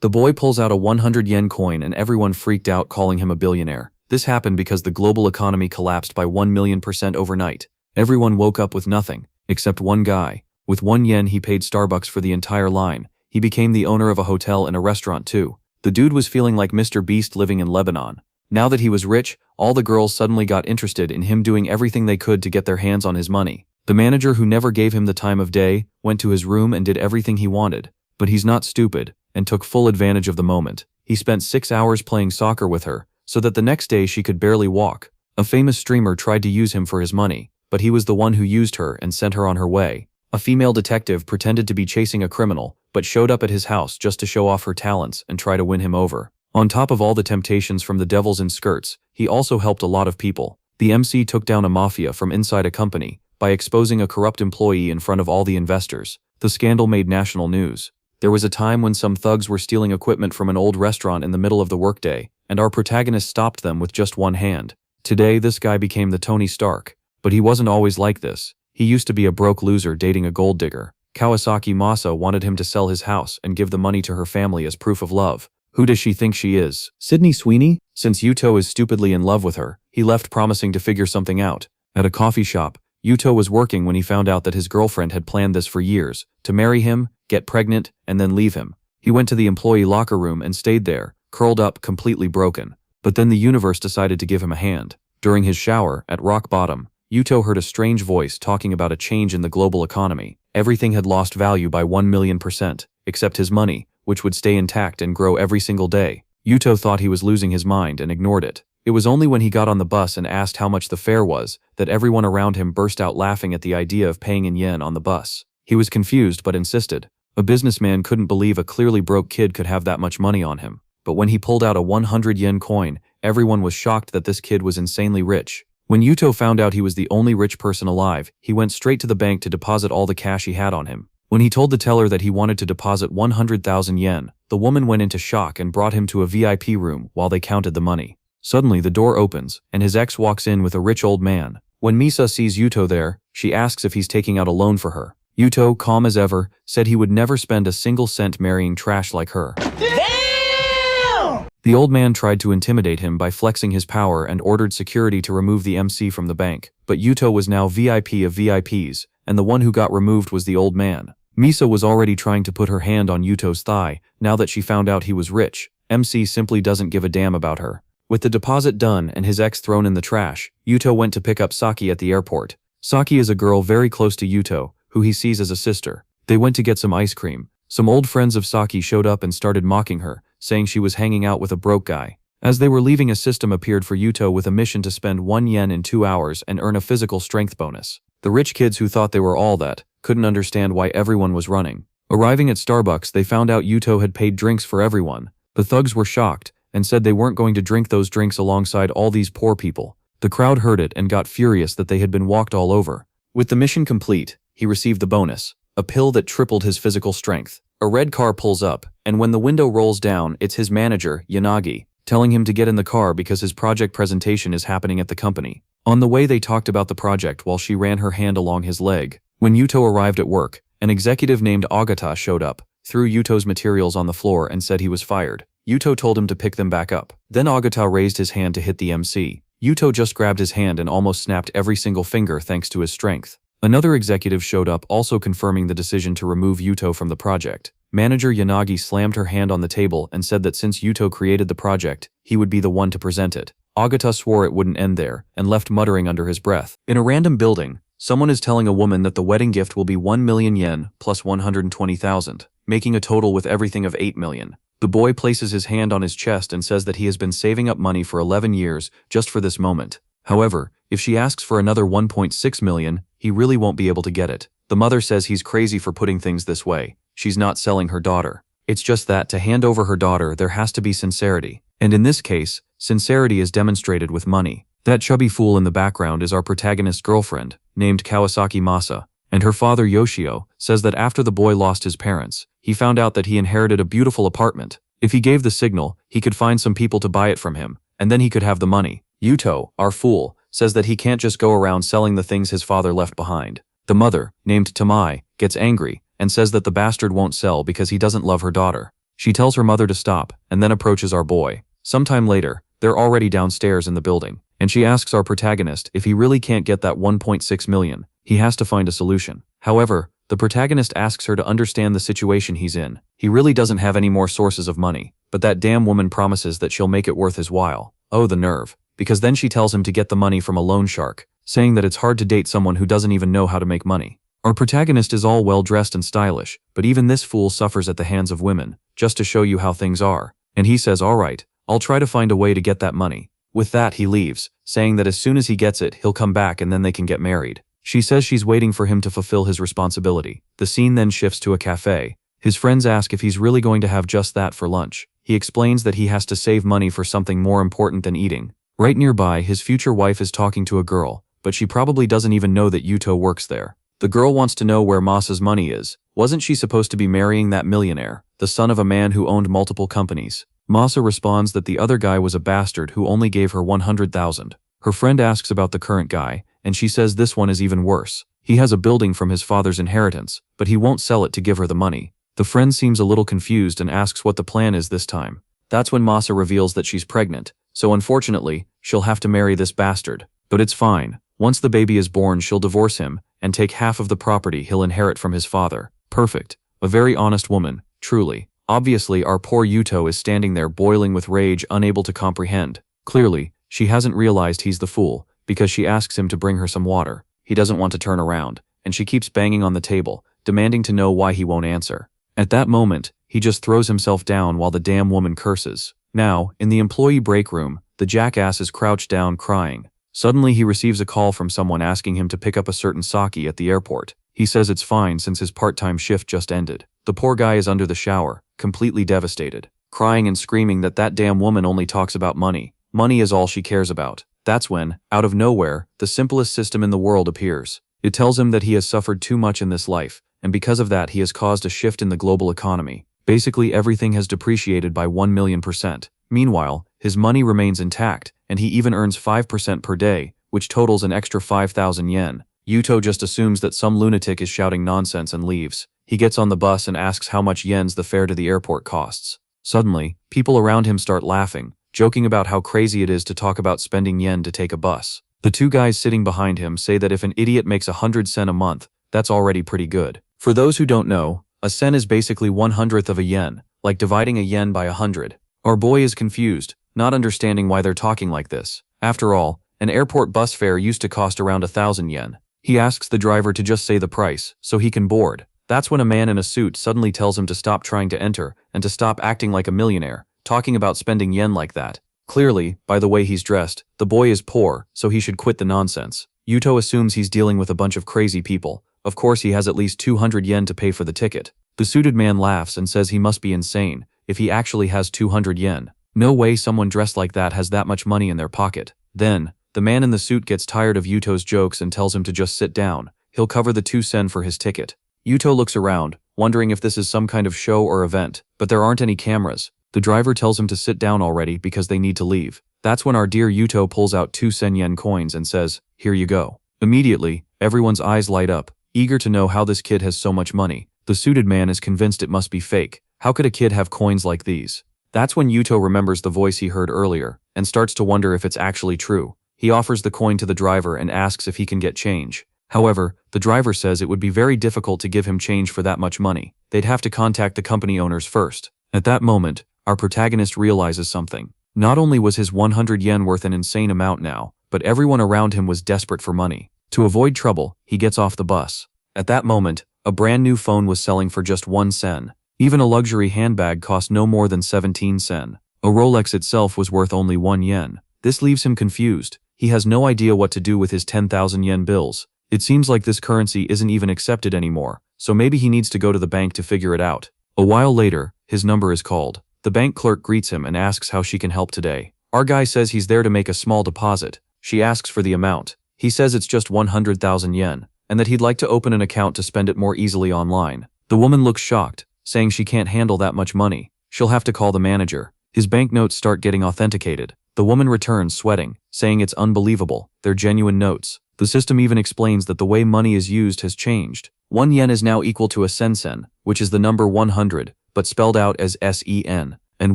The boy pulls out a 100 yen coin and everyone freaked out, calling him a billionaire. This happened because the global economy collapsed by 1,000,000% overnight. Everyone woke up with nothing, except one guy. With 1 yen he paid Starbucks for the entire line. He became the owner of a hotel and a restaurant too. The dude was feeling like Mr. Beast living in Lebanon. Now that he was rich, all the girls suddenly got interested in him, doing everything they could to get their hands on his money. The manager, who never gave him the time of day, went to his room and did everything he wanted. But he's not stupid, and took full advantage of the moment. He spent 6 hours playing soccer with her, so that the next day she could barely walk. A famous streamer tried to use him for his money, but he was the one who used her and sent her on her way. A female detective pretended to be chasing a criminal, but showed up at his house just to show off her talents and try to win him over. On top of all the temptations from the devils in skirts, he also helped a lot of people. The MC took down a mafia from inside a company by exposing a corrupt employee in front of all the investors. The scandal made national news. There was a time when some thugs were stealing equipment from an old restaurant in the middle of the workday, and our protagonist stopped them with just one hand. Today, this guy became the Tony Stark. But he wasn't always like this. He used to be a broke loser dating a gold digger. Kawasaki Masa wanted him to sell his house and give the money to her family as proof of love. Who does she think she is? Sydney Sweeney? Since Yuto is stupidly in love with her, he left promising to figure something out. At a coffee shop, Yuto was working when he found out that his girlfriend had planned this for years, to marry him, get pregnant, and then leave him. He went to the employee locker room and stayed there, curled up, completely broken. But then the universe decided to give him a hand. During his shower, at rock bottom, Yuto heard a strange voice talking about a change in the global economy. Everything had lost value by 1,000,000%, except his money, which would stay intact and grow every single day. Yuto thought he was losing his mind and ignored it. It was only when he got on the bus and asked how much the fare was that everyone around him burst out laughing at the idea of paying in yen on the bus. He was confused but insisted. A businessman couldn't believe a clearly broke kid could have that much money on him. But when he pulled out a 100 yen coin, everyone was shocked that this kid was insanely rich. When Yuto found out he was the only rich person alive, he went straight to the bank to deposit all the cash he had on him. When he told the teller that he wanted to deposit 100,000 yen, the woman went into shock and brought him to a VIP room while they counted the money. Suddenly the door opens, and his ex walks in with a rich old man. When Misa sees Yuto there, she asks if he's taking out a loan for her. Yuto, calm as ever, said he would never spend a single cent marrying trash like her. Damn! The old man tried to intimidate him by flexing his power and ordered security to remove the MC from the bank. But Yuto was now VIP of VIPs, and the one who got removed was the old man. Misa was already trying to put her hand on Yuto's thigh, now that she found out he was rich. MC simply doesn't give a damn about her. With the deposit done and his ex thrown in the trash, Yuto went to pick up Saki at the airport. Saki is a girl very close to Yuto, who he sees as a sister. They went to get some ice cream. Some old friends of Saki showed up and started mocking her, saying she was hanging out with a broke guy. As they were leaving, a system appeared for Yuto with a mission to spend 1 yen in 2 hours and earn a physical strength bonus. The rich kids, who thought they were all that, couldn't understand why everyone was running. Arriving at Starbucks, they found out Yuto had paid drinks for everyone. The thugs were shocked and said they weren't going to drink those drinks alongside all these poor people. The crowd heard it and got furious that they had been walked all over. With the mission complete, he received the bonus, a pill that tripled his physical strength. A red car pulls up, and when the window rolls down, it's his manager, Yanagi, telling him to get in the car because his project presentation is happening at the company. On the way, they talked about the project while she ran her hand along his leg. When Yuto arrived at work, an executive named Agata showed up, threw Yuto's materials on the floor and said he was fired. Yuto told him to pick them back up. Then Agata raised his hand to hit the MC. Yuto just grabbed his hand and almost snapped every single finger thanks to his strength. Another executive showed up, also confirming the decision to remove Yuto from the project. Manager Yanagi slammed her hand on the table and said that since Yuto created the project, he would be the one to present it. Agata swore it wouldn't end there and left muttering under his breath. In a random building, someone is telling a woman that the wedding gift will be 1 million yen plus 120,000, making a total with everything of 8 million. The boy places his hand on his chest and says that he has been saving up money for 11 years just for this moment. However, if she asks for another 1.6 million, he really won't be able to get it. The mother says he's crazy for putting things this way. She's not selling her daughter. It's just that to hand over her daughter, there has to be sincerity. And in this case, sincerity is demonstrated with money. That chubby fool in the background is our protagonist's girlfriend, named Kawasaki Masa, and her father Yoshio says that after the boy lost his parents, he found out that he inherited a beautiful apartment. If he gave the signal, he could find some people to buy it from him, and then he could have the money. Yuto, our fool, says that he can't just go around selling the things his father left behind. The mother, named Tamai, gets angry and says that the bastard won't sell because he doesn't love her daughter. She tells her mother to stop, and then approaches our boy. Sometime later, they're already downstairs in the building, and she asks our protagonist if he really can't get that 1.6 million, he has to find a solution. However, the protagonist asks her to understand the situation he's in. He really doesn't have any more sources of money, but that damn woman promises that she'll make it worth his while. Oh, the nerve. Because then she tells him to get the money from a loan shark, saying that it's hard to date someone who doesn't even know how to make money. Our protagonist is all well dressed and stylish, but even this fool suffers at the hands of women, just to show you how things are. And he says, alright, I'll try to find a way to get that money. With that, he leaves, saying that as soon as he gets it, he'll come back and then they can get married. She says she's waiting for him to fulfill his responsibility. The scene then shifts to a cafe. His friends ask if he's really going to have just that for lunch. He explains that he has to save money for something more important than eating. Right nearby, his future wife is talking to a girl, but she probably doesn't even know that Yuto works there. The girl wants to know where Masa's money is. Wasn't she supposed to be marrying that millionaire, the son of a man who owned multiple companies? Masa responds that the other guy was a bastard who only gave her 100,000. Her friend asks about the current guy, and she says this one is even worse. He has a building from his father's inheritance, but he won't sell it to give her the money. The friend seems a little confused and asks what the plan is this time. That's when Masa reveals that she's pregnant, so unfortunately, she'll have to marry this bastard. But it's fine. Once the baby is born, she'll divorce him and take half of the property he'll inherit from his father. Perfect. A very honest woman, truly. Obviously, our poor Yuto is standing there boiling with rage, unable to comprehend. Clearly, she hasn't realized he's the fool, because she asks him to bring her some water. He doesn't want to turn around, and she keeps banging on the table, demanding to know why he won't answer. At that moment, he just throws himself down while the damn woman curses. Now, in the employee break room, the jackass is crouched down crying. Suddenly he receives a call from someone asking him to pick up a certain sake at the airport. He says it's fine since his part-time shift just ended. The poor guy is under the shower, completely devastated, crying and screaming that that damn woman only talks about money. Money is all she cares about. That's when, out of nowhere, the simplest system in the world appears. It tells him that he has suffered too much in this life, and because of that he has caused a shift in the global economy. Basically everything has depreciated by 1,000,000%. Meanwhile, his money remains intact, and he even earns 5% per day, which totals an extra 5,000 yen. Yuto just assumes that some lunatic is shouting nonsense and leaves. He gets on the bus and asks how much yens the fare to the airport costs. Suddenly, people around him start laughing, joking about how crazy it is to talk about spending yen to take a bus. The two guys sitting behind him say that if an idiot makes 100 sen a month, that's already pretty good. For those who don't know, a sen is basically 1/100th of a yen, like dividing a yen by 100. Our boy is confused, not understanding why they're talking like this. After all, an airport bus fare used to cost around 1,000 yen. He asks the driver to just say the price, so he can board. That's when a man in a suit suddenly tells him to stop trying to enter and to stop acting like a millionaire, talking about spending yen like that. Clearly, by the way he's dressed, the boy is poor, so he should quit the nonsense. Yuto assumes he's dealing with a bunch of crazy people. Of course he has at least 200 yen to pay for the ticket. The suited man laughs and says he must be insane if he actually has 200 yen. No way someone dressed like that has that much money in their pocket. Then, the man in the suit gets tired of Yuto's jokes and tells him to just sit down. He'll cover the 2 sen for his ticket. Yuto looks around, wondering if this is some kind of show or event, but there aren't any cameras. The driver tells him to sit down already because they need to leave. That's when our dear Yuto pulls out 2 sen yen coins and says, "Here you go." Immediately, everyone's eyes light up, eager to know how this kid has so much money. The suited man is convinced it must be fake. How could a kid have coins like these? That's when Yuto remembers the voice he heard earlier, and starts to wonder if it's actually true. He offers the coin to the driver and asks if he can get change. However, the driver says it would be very difficult to give him change for that much money. They'd have to contact the company owners first. At that moment, our protagonist realizes something. Not only was his 100 yen worth an insane amount now, but everyone around him was desperate for money. To avoid trouble, he gets off the bus. At that moment, a brand new phone was selling for just 1 sen. Even a luxury handbag cost no more than 17 sen. A Rolex itself was worth only 1 yen. This leaves him confused. He has no idea what to do with his 10,000 yen bills. It seems like this currency isn't even accepted anymore, so maybe he needs to go to the bank to figure it out. A while later, his number is called. The bank clerk greets him and asks how she can help today. Our guy says he's there to make a small deposit. She asks for the amount. He says it's just 100,000 yen, and that he'd like to open an account to spend it more easily online. The woman looks shocked, saying she can't handle that much money. She'll have to call the manager. His banknotes start getting authenticated. The woman returns sweating, saying it's unbelievable, they're genuine notes. The system even explains that the way money is used has changed. 1 yen is now equal to a sen, which is the number 100, but spelled out as SEN. And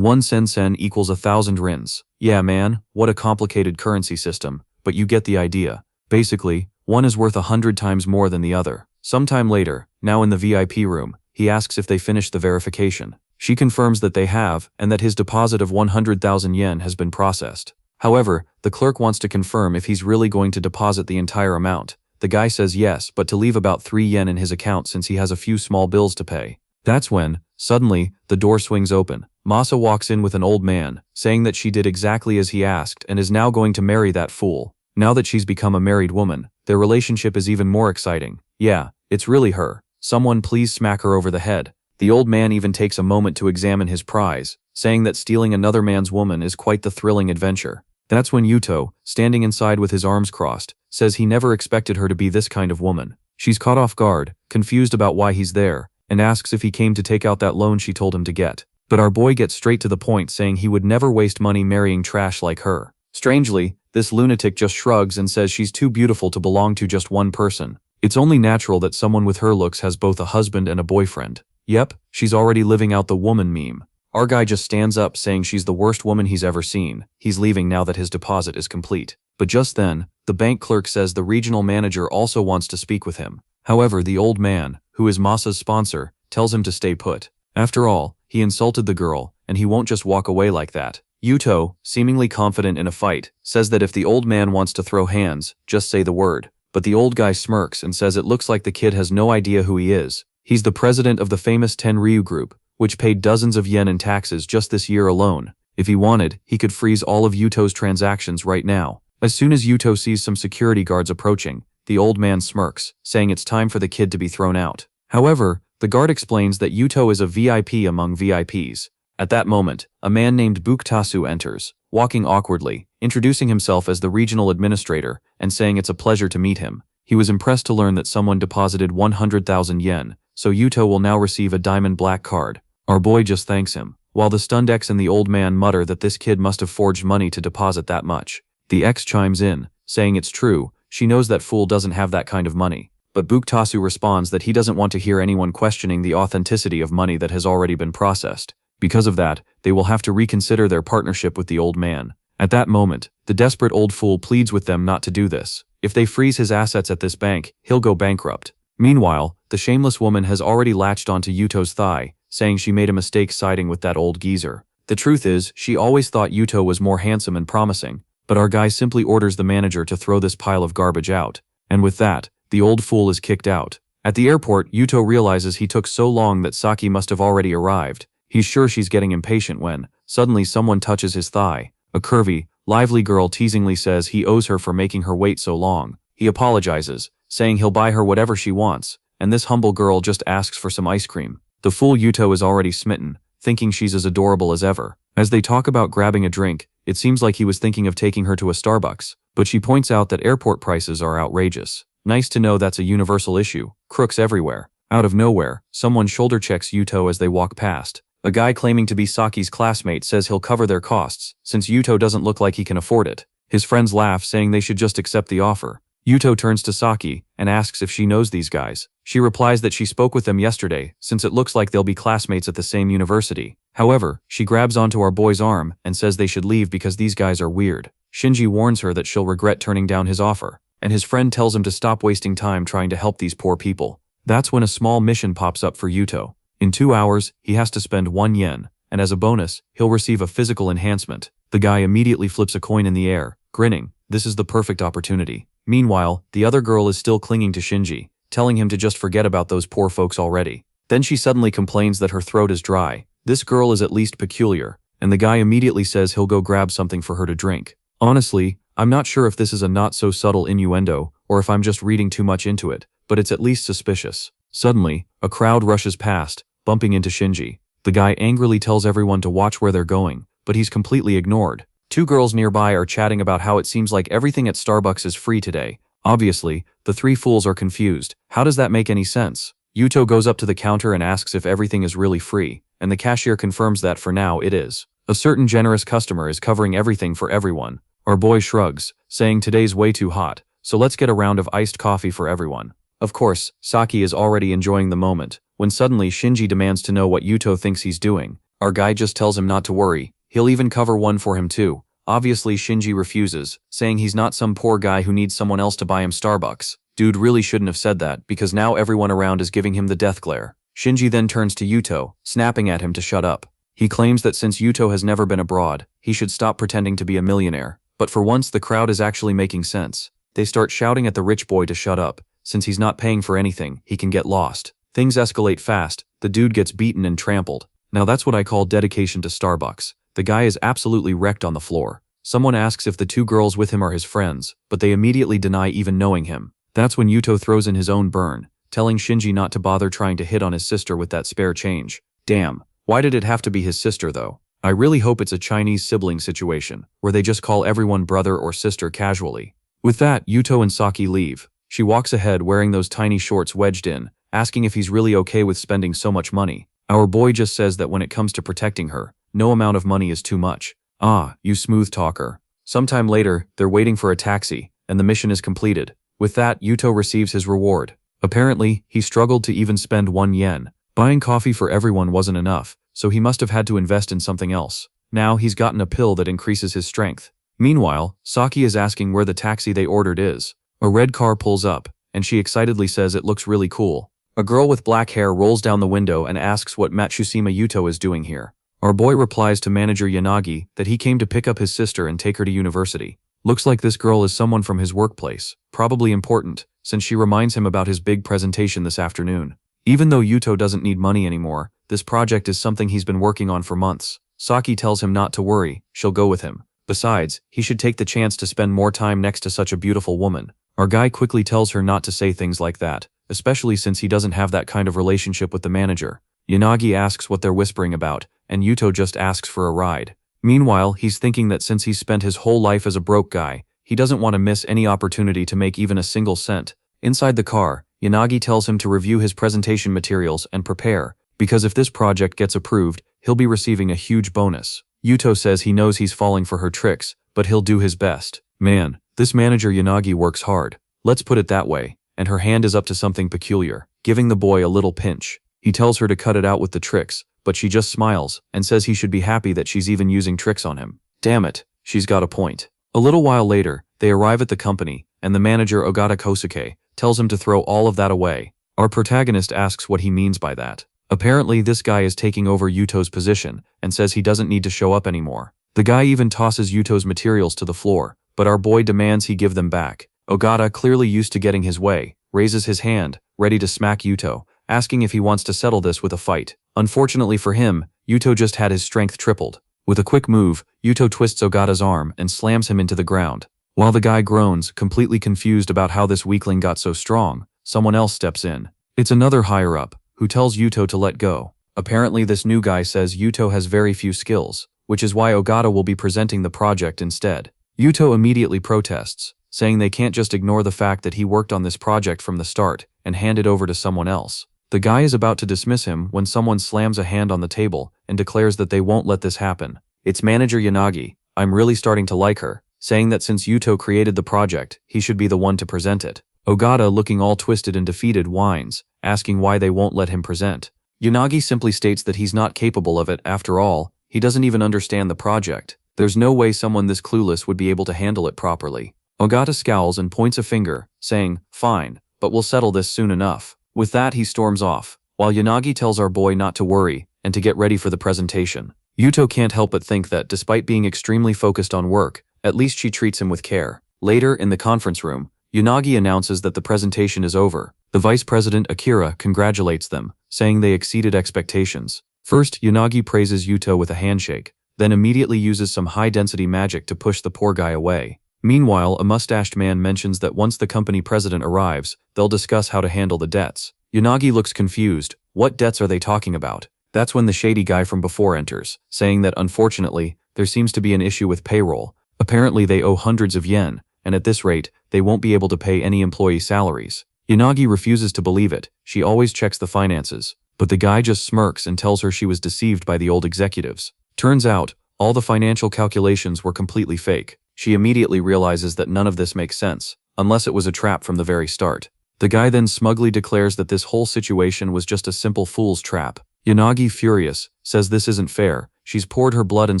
1 sen equals 1,000 rins. Yeah man, what a complicated currency system, but you get the idea. Basically, one is worth 100 times more than the other. Sometime later, now in the VIP room, he asks if they finished the verification. She confirms that they have, and that his deposit of 100,000 yen has been processed. However, the clerk wants to confirm if he's really going to deposit the entire amount. The guy says yes, but to leave about 3 yen in his account since he has a few small bills to pay. That's when, suddenly, the door swings open. Masa walks in with an old man, saying that she did exactly as he asked and is now going to marry that fool. Now that she's become a married woman, their relationship is even more exciting. Yeah, it's really her. Someone please smack her over the head. The old man even takes a moment to examine his prize, saying that stealing another man's woman is quite the thrilling adventure. That's when Yuto, standing inside with his arms crossed, says he never expected her to be this kind of woman. She's caught off guard, confused about why he's there, and asks if he came to take out that loan she told him to get. But our boy gets straight to the point, saying he would never waste money marrying trash like her. Strangely, this lunatic just shrugs and says she's too beautiful to belong to just one person. It's only natural that someone with her looks has both a husband and a boyfriend. Yep, she's already living out the woman meme. Our guy just stands up saying she's the worst woman he's ever seen. He's leaving now that his deposit is complete. But just then, the bank clerk says the regional manager also wants to speak with him. However, the old man, who is Masa's sponsor, tells him to stay put. After all, he insulted the girl, and he won't just walk away like that. Yuto, seemingly confident in a fight, says that if the old man wants to throw hands, just say the word. But the old guy smirks and says it looks like the kid has no idea who he is. He's the president of the famous Tenryu Group, which paid dozens of yen in taxes just this year alone. If he wanted, he could freeze all of Yuto's transactions right now. As soon as Yuto sees some security guards approaching, the old man smirks, saying it's time for the kid to be thrown out. However, the guard explains that Yuto is a VIP among VIPs. At that moment, a man named Buktasu enters, walking awkwardly, introducing himself as the regional administrator, and saying it's a pleasure to meet him. He was impressed to learn that someone deposited 100,000 yen, so Yuto will now receive a diamond black card. Our boy just thanks him, while the stunned ex and the old man mutter that this kid must have forged money to deposit that much. The ex chimes in, saying it's true, she knows that fool doesn't have that kind of money. But Buktasu responds that he doesn't want to hear anyone questioning the authenticity of money that has already been processed. Because of that, they will have to reconsider their partnership with the old man. At that moment, the desperate old fool pleads with them not to do this. If they freeze his assets at this bank, he'll go bankrupt. Meanwhile, the shameless woman has already latched onto Yuto's thigh, saying she made a mistake siding with that old geezer. The truth is, she always thought Yuto was more handsome and promising, but our guy simply orders the manager to throw this pile of garbage out. And with that, the old fool is kicked out. At the airport, Yuto realizes he took so long that Saki must have already arrived. He's sure she's getting impatient when, suddenly someone touches his thigh. A curvy, lively girl teasingly says he owes her for making her wait so long. He apologizes, saying he'll buy her whatever she wants, and this humble girl just asks for some ice cream. The fool Yuto is already smitten, thinking she's as adorable as ever. As they talk about grabbing a drink, it seems like he was thinking of taking her to a Starbucks, but she points out that airport prices are outrageous. Nice to know that's a universal issue. Crooks everywhere. Out of nowhere, someone shoulder checks Yuto as they walk past. A guy claiming to be Saki's classmate says he'll cover their costs, since Yuto doesn't look like he can afford it. His friends laugh, saying they should just accept the offer. Yuto turns to Saki and asks if she knows these guys. She replies that she spoke with them yesterday, since it looks like they'll be classmates at the same university. However, she grabs onto our boy's arm and says they should leave because these guys are weird. Shinji warns her that she'll regret turning down his offer, and his friend tells him to stop wasting time trying to help these poor people. That's when a small mission pops up for Yuto. In 2 hours, he has to spend 1 yen, and as a bonus, he'll receive a physical enhancement. The guy immediately flips a coin in the air, grinning. This is the perfect opportunity. Meanwhile, the other girl is still clinging to Shinji, telling him to just forget about those poor folks already. Then she suddenly complains that her throat is dry. This girl is at least peculiar, and the guy immediately says he'll go grab something for her to drink. Honestly, I'm not sure if this is a not-so-subtle innuendo, or if I'm just reading too much into it, but it's at least suspicious. Suddenly, a crowd rushes past, bumping into Shinji. The guy angrily tells everyone to watch where they're going, but he's completely ignored. 2 girls nearby are chatting about how it seems like everything at Starbucks is free today. Obviously, the 3 fools are confused. How does that make any sense? Yuto goes up to the counter and asks if everything is really free, and the cashier confirms that for now it is. A certain generous customer is covering everything for everyone. Our boy shrugs, saying today's way too hot, so let's get a round of iced coffee for everyone. Of course, Saki is already enjoying the moment, when suddenly Shinji demands to know what Yuto thinks he's doing. Our guy just tells him not to worry, he'll even cover one for him too. Obviously Shinji refuses, saying he's not some poor guy who needs someone else to buy him Starbucks. Dude really shouldn't have said that because now everyone around is giving him the death glare. Shinji then turns to Yuto, snapping at him to shut up. He claims that since Yuto has never been abroad, he should stop pretending to be a millionaire. But for once the crowd is actually making sense. They start shouting at the rich boy to shut up. Since he's not paying for anything, he can get lost. Things escalate fast, the dude gets beaten and trampled. Now that's what I call dedication to Starbucks. The guy is absolutely wrecked on the floor. Someone asks if the two girls with him are his friends, but they immediately deny even knowing him. That's when Yuto throws in his own burn, telling Shinji not to bother trying to hit on his sister with that spare change. Damn, why did it have to be his sister though? I really hope it's a Chinese sibling situation, where they just call everyone brother or sister casually. With that, Yuto and Saki leave. She walks ahead wearing those tiny shorts wedged in, asking if he's really okay with spending so much money. Our boy just says that when it comes to protecting her, no amount of money is too much. Ah, you smooth talker. Sometime later, they're waiting for a taxi, and the mission is completed. With that, Yuto receives his reward. Apparently, he struggled to even spend 1 yen. Buying coffee for everyone wasn't enough, so he must have had to invest in something else. Now he's gotten a pill that increases his strength. Meanwhile, Saki is asking where the taxi they ordered is. A red car pulls up, and she excitedly says it looks really cool. A girl with black hair rolls down the window and asks what Matsushima Yuto is doing here. Our boy replies to manager Yanagi that he came to pick up his sister and take her to university. Looks like this girl is someone from his workplace, probably important, since she reminds him about his big presentation this afternoon. Even though Yuto doesn't need money anymore, this project is something he's been working on for months. Saki tells him not to worry, she'll go with him. Besides, he should take the chance to spend more time next to such a beautiful woman. Our guy quickly tells her not to say things like that, especially since he doesn't have that kind of relationship with the manager. Yanagi asks what they're whispering about, and Yuto just asks for a ride. Meanwhile, he's thinking that since he's spent his whole life as a broke guy, he doesn't want to miss any opportunity to make even a single cent. Inside the car, Yanagi tells him to review his presentation materials and prepare, because if this project gets approved, he'll be receiving a huge bonus. Yuto says he knows he's falling for her tricks, but he'll do his best. Man, this manager Yanagi works hard. Let's put it that way. And her hand is up to something peculiar, giving the boy a little pinch. He tells her to cut it out with the tricks, but she just smiles and says he should be happy that she's even using tricks on him. Damn it, she's got a point. A little while later, they arrive at the company, and the manager Ogata Kosuke tells him to throw all of that away. Our protagonist asks what he means by that. Apparently this guy is taking over Yuto's position and says he doesn't need to show up anymore. The guy even tosses Yuto's materials to the floor, but our boy demands he give them back. Ogata, clearly used to getting his way, raises his hand, ready to smack Yuto, asking if he wants to settle this with a fight. Unfortunately for him, Yuto just had his strength tripled. With a quick move, Yuto twists Ogata's arm and slams him into the ground. While the guy groans, completely confused about how this weakling got so strong, someone else steps in. It's another higher-up, who tells Yuto to let go. Apparently this new guy says Yuto has very few skills, which is why Ogata will be presenting the project instead. Yuto immediately protests, saying they can't just ignore the fact that he worked on this project from the start and hand it over to someone else. The guy is about to dismiss him when someone slams a hand on the table and declares that they won't let this happen. It's manager Yanagi. I'm really starting to like her, saying that since Yuto created the project, he should be the one to present it. Ogata, looking all twisted and defeated, whines, asking why they won't let him present. Yanagi simply states that he's not capable of it after all, he doesn't even understand the project. There's no way someone this clueless would be able to handle it properly. Ogata scowls and points a finger, saying, fine, but we'll settle this soon enough. With that he storms off, while Yanagi tells our boy not to worry and to get ready for the presentation. Yuto can't help but think that despite being extremely focused on work, at least she treats him with care. Later, in the conference room, Yanagi announces that the presentation is over. The vice president Akira congratulates them, saying they exceeded expectations. First, Yanagi praises Yuto with a handshake, then immediately uses some high-density magic to push the poor guy away. Meanwhile, a mustached man mentions that once the company president arrives, they'll discuss how to handle the debts. Yanagi looks confused. What debts are they talking about? That's when the shady guy from before enters, saying that unfortunately, there seems to be an issue with payroll. Apparently they owe hundreds of yen, and at this rate, they won't be able to pay any employee salaries. Yanagi refuses to believe it. She always checks the finances. But the guy just smirks and tells her she was deceived by the old executives. Turns out, all the financial calculations were completely fake. She immediately realizes that none of this makes sense, unless it was a trap from the very start. The guy then smugly declares that this whole situation was just a simple fool's trap. Yanagi, furious, says this isn't fair. She's poured her blood and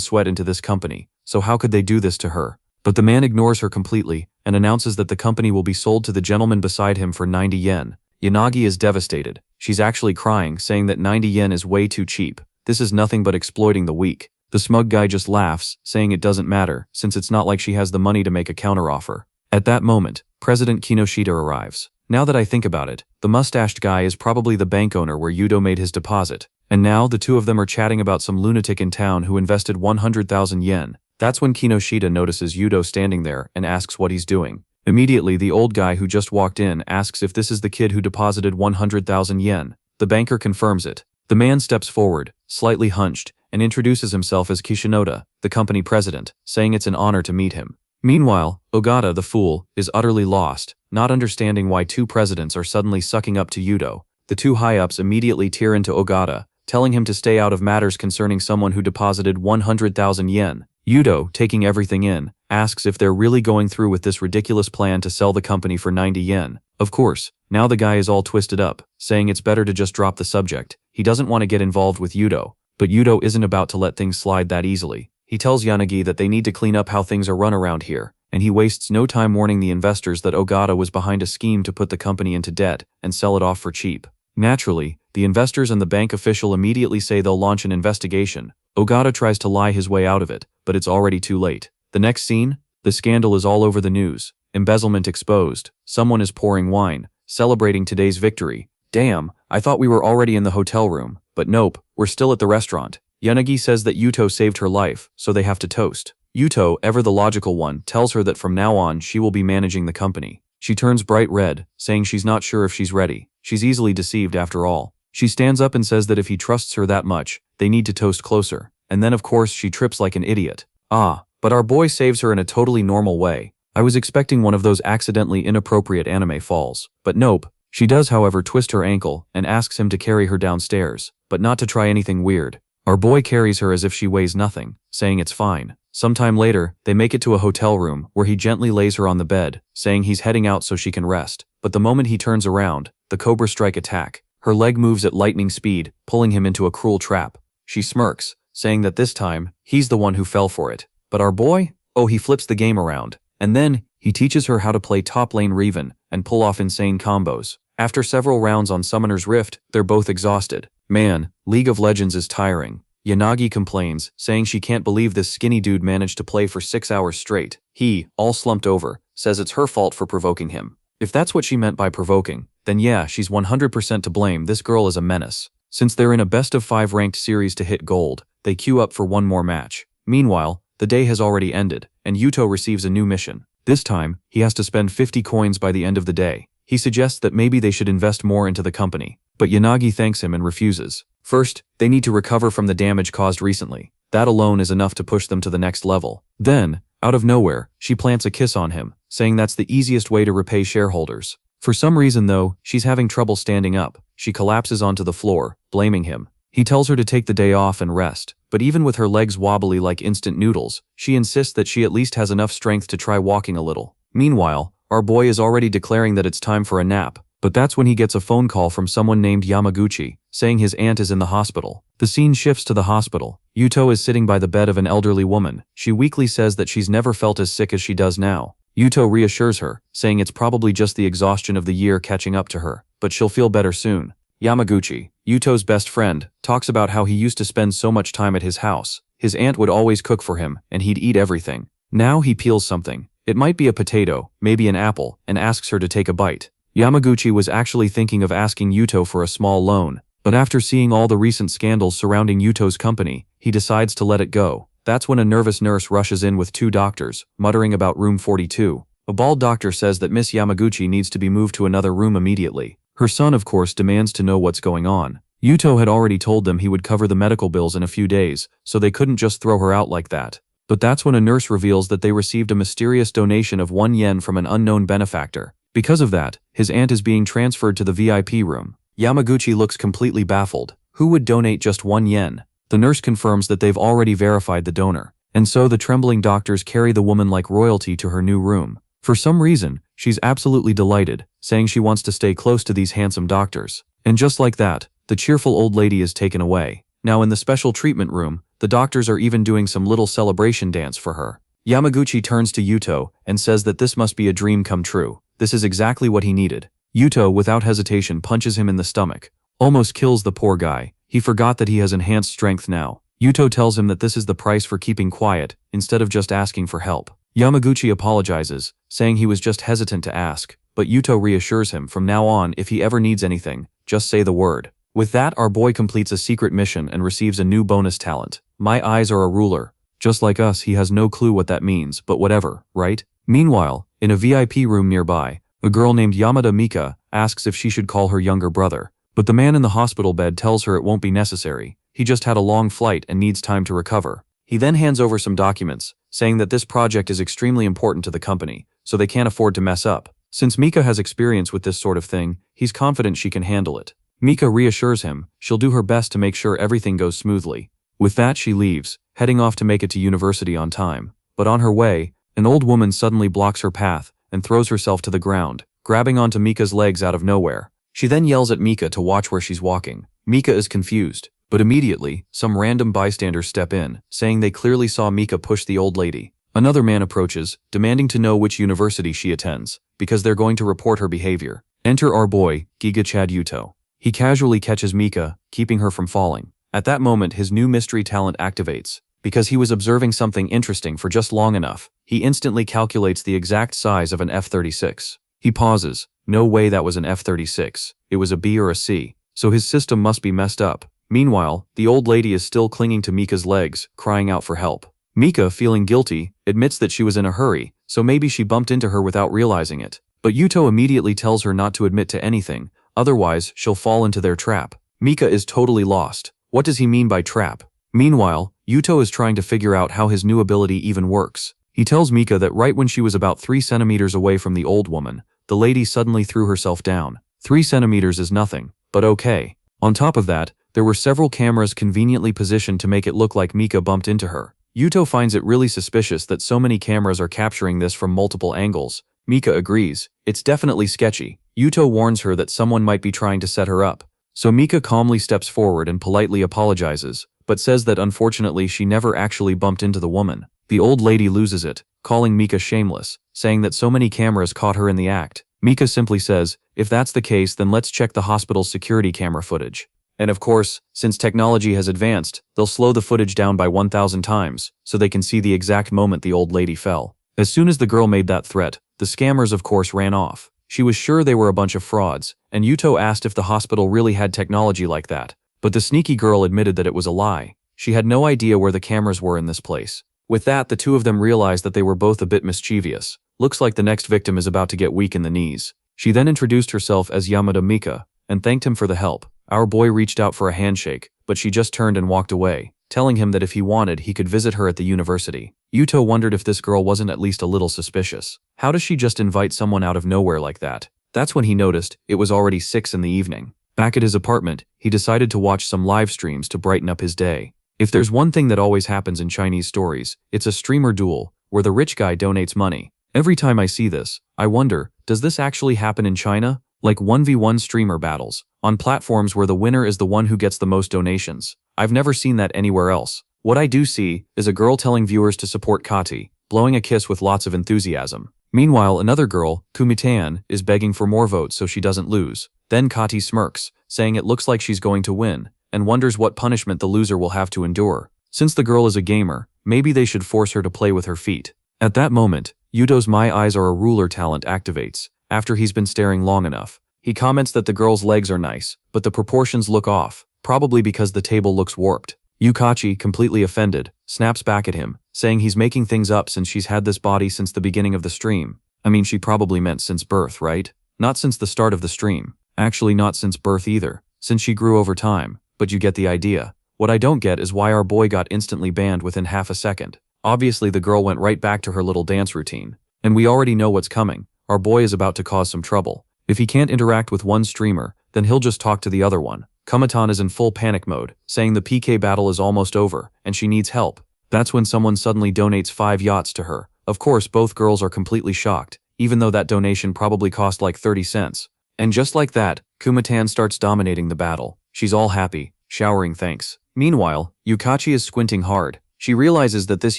sweat into this company, so how could they do this to her? But the man ignores her completely and announces that the company will be sold to the gentleman beside him for 90 yen. Yanagi is devastated. She's actually crying, saying that 90 yen is way too cheap. This is nothing but exploiting the weak. The smug guy just laughs, saying it doesn't matter, since it's not like she has the money to make a counteroffer. At that moment, President Kinoshita arrives. Now that I think about it, the mustached guy is probably the bank owner where Yuto made his deposit. And now the two of them are chatting about some lunatic in town who invested 100,000 yen. That's when Kinoshita notices Yuto standing there and asks what he's doing. Immediately, the old guy who just walked in asks if this is the kid who deposited 100,000 yen. The banker confirms it. The man steps forward, slightly hunched, and introduces himself as Kishinoda, the company president, saying it's an honor to meet him. Meanwhile, Ogata, the fool, is utterly lost, not understanding why two presidents are suddenly sucking up to Yuto. The two high-ups immediately tear into Ogata, telling him to stay out of matters concerning someone who deposited 100,000 yen. Yuto, taking everything in, asks if they're really going through with this ridiculous plan to sell the company for 90 yen. Of course, now the guy is all twisted up, saying it's better to just drop the subject. He doesn't want to get involved with Yuto. But Yuto isn't about to let things slide that easily. He tells Yanagi that they need to clean up how things are run around here, and he wastes no time warning the investors that Ogata was behind a scheme to put the company into debt and sell it off for cheap. Naturally, the investors and the bank official immediately say they'll launch an investigation. Ogata tries to lie his way out of it, but it's already too late. The next scene? The scandal is all over the news. Embezzlement exposed. Someone is pouring wine, celebrating today's victory. Damn, I thought we were already in the hotel room, but nope, we're still at the restaurant. Yanagi says that Yuto saved her life, so they have to toast. Yuto, ever the logical one, tells her that from now on she will be managing the company. She turns bright red, saying she's not sure if she's ready. She's easily deceived after all. She stands up and says that if he trusts her that much, they need to toast closer. And then of course she trips like an idiot. But our boy saves her in a totally normal way. I was expecting one of those accidentally inappropriate anime falls. But nope. She does however twist her ankle and asks him to carry her downstairs, but not to try anything weird. Our boy carries her as if she weighs nothing, saying it's fine. Sometime later, they make it to a hotel room where he gently lays her on the bed, saying he's heading out so she can rest. But the moment he turns around, the Cobra strike attack. Her leg moves at lightning speed, pulling him into a cruel trap. She smirks, saying that this time, he's the one who fell for it. But our boy? Oh, he flips the game around. And then, he teaches her how to play top lane Riven and pull off insane combos. After several rounds on Summoner's Rift, they're both exhausted. Man, League of Legends is tiring. Yanagi complains, saying she can't believe this skinny dude managed to play for 6 hours straight. He, all slumped over, says it's her fault for provoking him. If that's what she meant by provoking, then yeah, she's 100% to blame. This girl is a menace. Since they're in a best-of-5 ranked series to hit gold, they queue up for one more match. Meanwhile, the day has already ended, and Yuto receives a new mission. This time, he has to spend 50 coins by the end of the day. He suggests that maybe they should invest more into the company, but Yanagi thanks him and refuses. First, they need to recover from the damage caused recently. That alone is enough to push them to the next level. Then, out of nowhere, she plants a kiss on him, saying that's the easiest way to repay shareholders. For some reason though, she's having trouble standing up. She collapses onto the floor, blaming him. He tells her to take the day off and rest, but even with her legs wobbly like instant noodles, she insists that she at least has enough strength to try walking a little. Meanwhile, our boy is already declaring that it's time for a nap, but that's when he gets a phone call from someone named Yamaguchi, saying his aunt is in the hospital. The scene shifts to the hospital. Yuto is sitting by the bed of an elderly woman. She weakly says that she's never felt as sick as she does now. Yuto reassures her, saying it's probably just the exhaustion of the year catching up to her, but she'll feel better soon. Yamaguchi, Yuto's best friend, talks about how he used to spend so much time at his house. His aunt would always cook for him, and he'd eat everything. Now he peels something. It might be a potato, maybe an apple, and asks her to take a bite. Yamaguchi was actually thinking of asking Yuto for a small loan, but after seeing all the recent scandals surrounding Yuto's company, he decides to let it go. That's when a nervous nurse rushes in with 2 doctors, muttering about room 42. A bald doctor says that Miss Yamaguchi needs to be moved to another room immediately. Her son, of course, demands to know what's going on. Yuto had already told them he would cover the medical bills in a few days, so they couldn't just throw her out like that. But that's when a nurse reveals that they received a mysterious donation of 1 yen from an unknown benefactor. Because of that, his aunt is being transferred to the VIP room. Yamaguchi looks completely baffled. Who would donate just 1 yen? The nurse confirms that they've already verified the donor, and so the trembling doctors carry the woman like royalty to her new room. For some reason, she's absolutely delighted, saying she wants to stay close to these handsome doctors. And just like that, the cheerful old lady is taken away. Now in the special treatment room, the doctors are even doing some little celebration dance for her. Yamaguchi turns to Yuto and says that this must be a dream come true. This is exactly what he needed. Yuto, without hesitation, punches him in the stomach. Almost kills the poor guy. He forgot that he has enhanced strength now. Yuto tells him that this is the price for keeping quiet, instead of just asking for help. Yamaguchi apologizes, saying he was just hesitant to ask, but Yuto reassures him from now on if he ever needs anything, just say the word. With that, our boy completes a secret mission and receives a new bonus talent. My eyes are a ruler. Just like us, he has no clue what that means, but whatever, right? Meanwhile, in a VIP room nearby, a girl named Yamada Mika asks if she should call her younger brother, but the man in the hospital bed tells her it won't be necessary. He just had a long flight and needs time to recover. He then hands over some documents, saying that this project is extremely important to the company, so they can't afford to mess up. Since Mika has experience with this sort of thing, he's confident she can handle it. Mika reassures him she'll do her best to make sure everything goes smoothly. With that, she leaves, heading off to make it to university on time. But on her way, an old woman suddenly blocks her path and throws herself to the ground, grabbing onto Mika's legs out of nowhere. She then yells at Mika to watch where she's walking. Mika is confused, but immediately, some random bystanders step in, saying they clearly saw Mika push the old lady. Another man approaches, demanding to know which university she attends, because they're going to report her behavior. Enter our boy, Giga Chad Yuto. He casually catches Mika, keeping her from falling. At that moment, his new mystery talent activates. Because he was observing something interesting for just long enough, he instantly calculates the exact size of an F-36. He pauses. No way that was an F-36. It was a B or a C. So his system must be messed up. Meanwhile, the old lady is still clinging to Mika's legs, crying out for help. Mika, feeling guilty, admits that she was in a hurry, so maybe she bumped into her without realizing it. But Yuto immediately tells her not to admit to anything, otherwise she'll fall into their trap. Mika is totally lost. What does he mean by trap? Meanwhile, Yuto is trying to figure out how his new ability even works. He tells Mika that right when she was about 3 centimeters away from the old woman, the lady suddenly threw herself down. 3 centimeters is nothing, but okay. On top of that, there were several cameras conveniently positioned to make it look like Mika bumped into her. Yuto finds it really suspicious that so many cameras are capturing this from multiple angles. Mika agrees. It's definitely sketchy. Yuto warns her that someone might be trying to set her up. So Mika calmly steps forward and politely apologizes, but says that unfortunately she never actually bumped into the woman. The old lady loses it, calling Mika shameless, saying that so many cameras caught her in the act. Mika simply says, if that's the case, then let's check the hospital's security camera footage. And of course, since technology has advanced, they'll slow the footage down by 1,000 times, so they can see the exact moment the old lady fell. As soon as the girl made that threat, the scammers of course ran off. She was sure they were a bunch of frauds, and Yuto asked if the hospital really had technology like that. But the sneaky girl admitted that it was a lie. She had no idea where the cameras were in this place. With that, the two of them realized that they were both a bit mischievous. Looks like the next victim is about to get weak in the knees. She then introduced herself as Yamada Mika, and thanked him for the help. Our boy reached out for a handshake, but she just turned and walked away, telling him that if he wanted, he could visit her at the university. Yuto wondered if this girl wasn't at least a little suspicious. How does she just invite someone out of nowhere like that? That's when he noticed it was already 6 in the evening. Back at his apartment, he decided to watch some live streams to brighten up his day. If there's one thing that always happens in Chinese stories, it's a streamer duel, where the rich guy donates money. Every time I see this, I wonder, does this actually happen in China? Like 1v1 streamer battles, on platforms where the winner is the one who gets the most donations. I've never seen that anywhere else. What I do see is a girl telling viewers to support Kati, blowing a kiss with lots of enthusiasm. Meanwhile, another girl, Kumitan, is begging for more votes so she doesn't lose. Then Kati smirks, saying it looks like she's going to win, and wonders what punishment the loser will have to endure. Since the girl is a gamer, maybe they should force her to play with her feet. At that moment, Yuto's My Eyes Are a Ruler talent activates. After he's been staring long enough, he comments that the girl's legs are nice, but the proportions look off, probably because the table looks warped. Yukachi, completely offended, snaps back at him, saying he's making things up since she's had this body since the beginning of the stream. I mean, she probably meant since birth, right? Not since the start of the stream. Actually, not since birth either, since she grew over time, but you get the idea. What I don't get is why our boy got instantly banned within half a second. Obviously, the girl went right back to her little dance routine. And we already know what's coming. Our boy is about to cause some trouble. If he can't interact with one streamer, then he'll just talk to the other one. Kumitan is in full panic mode, saying the PK battle is almost over, and she needs help. That's when someone suddenly donates 5 yachts to her. Of course, both girls are completely shocked. even though that donation probably cost like 30 cents. And just like that, Kumatan starts dominating the battle. She's all happy, showering thanks. Meanwhile, Yukachi is squinting hard. She realizes that this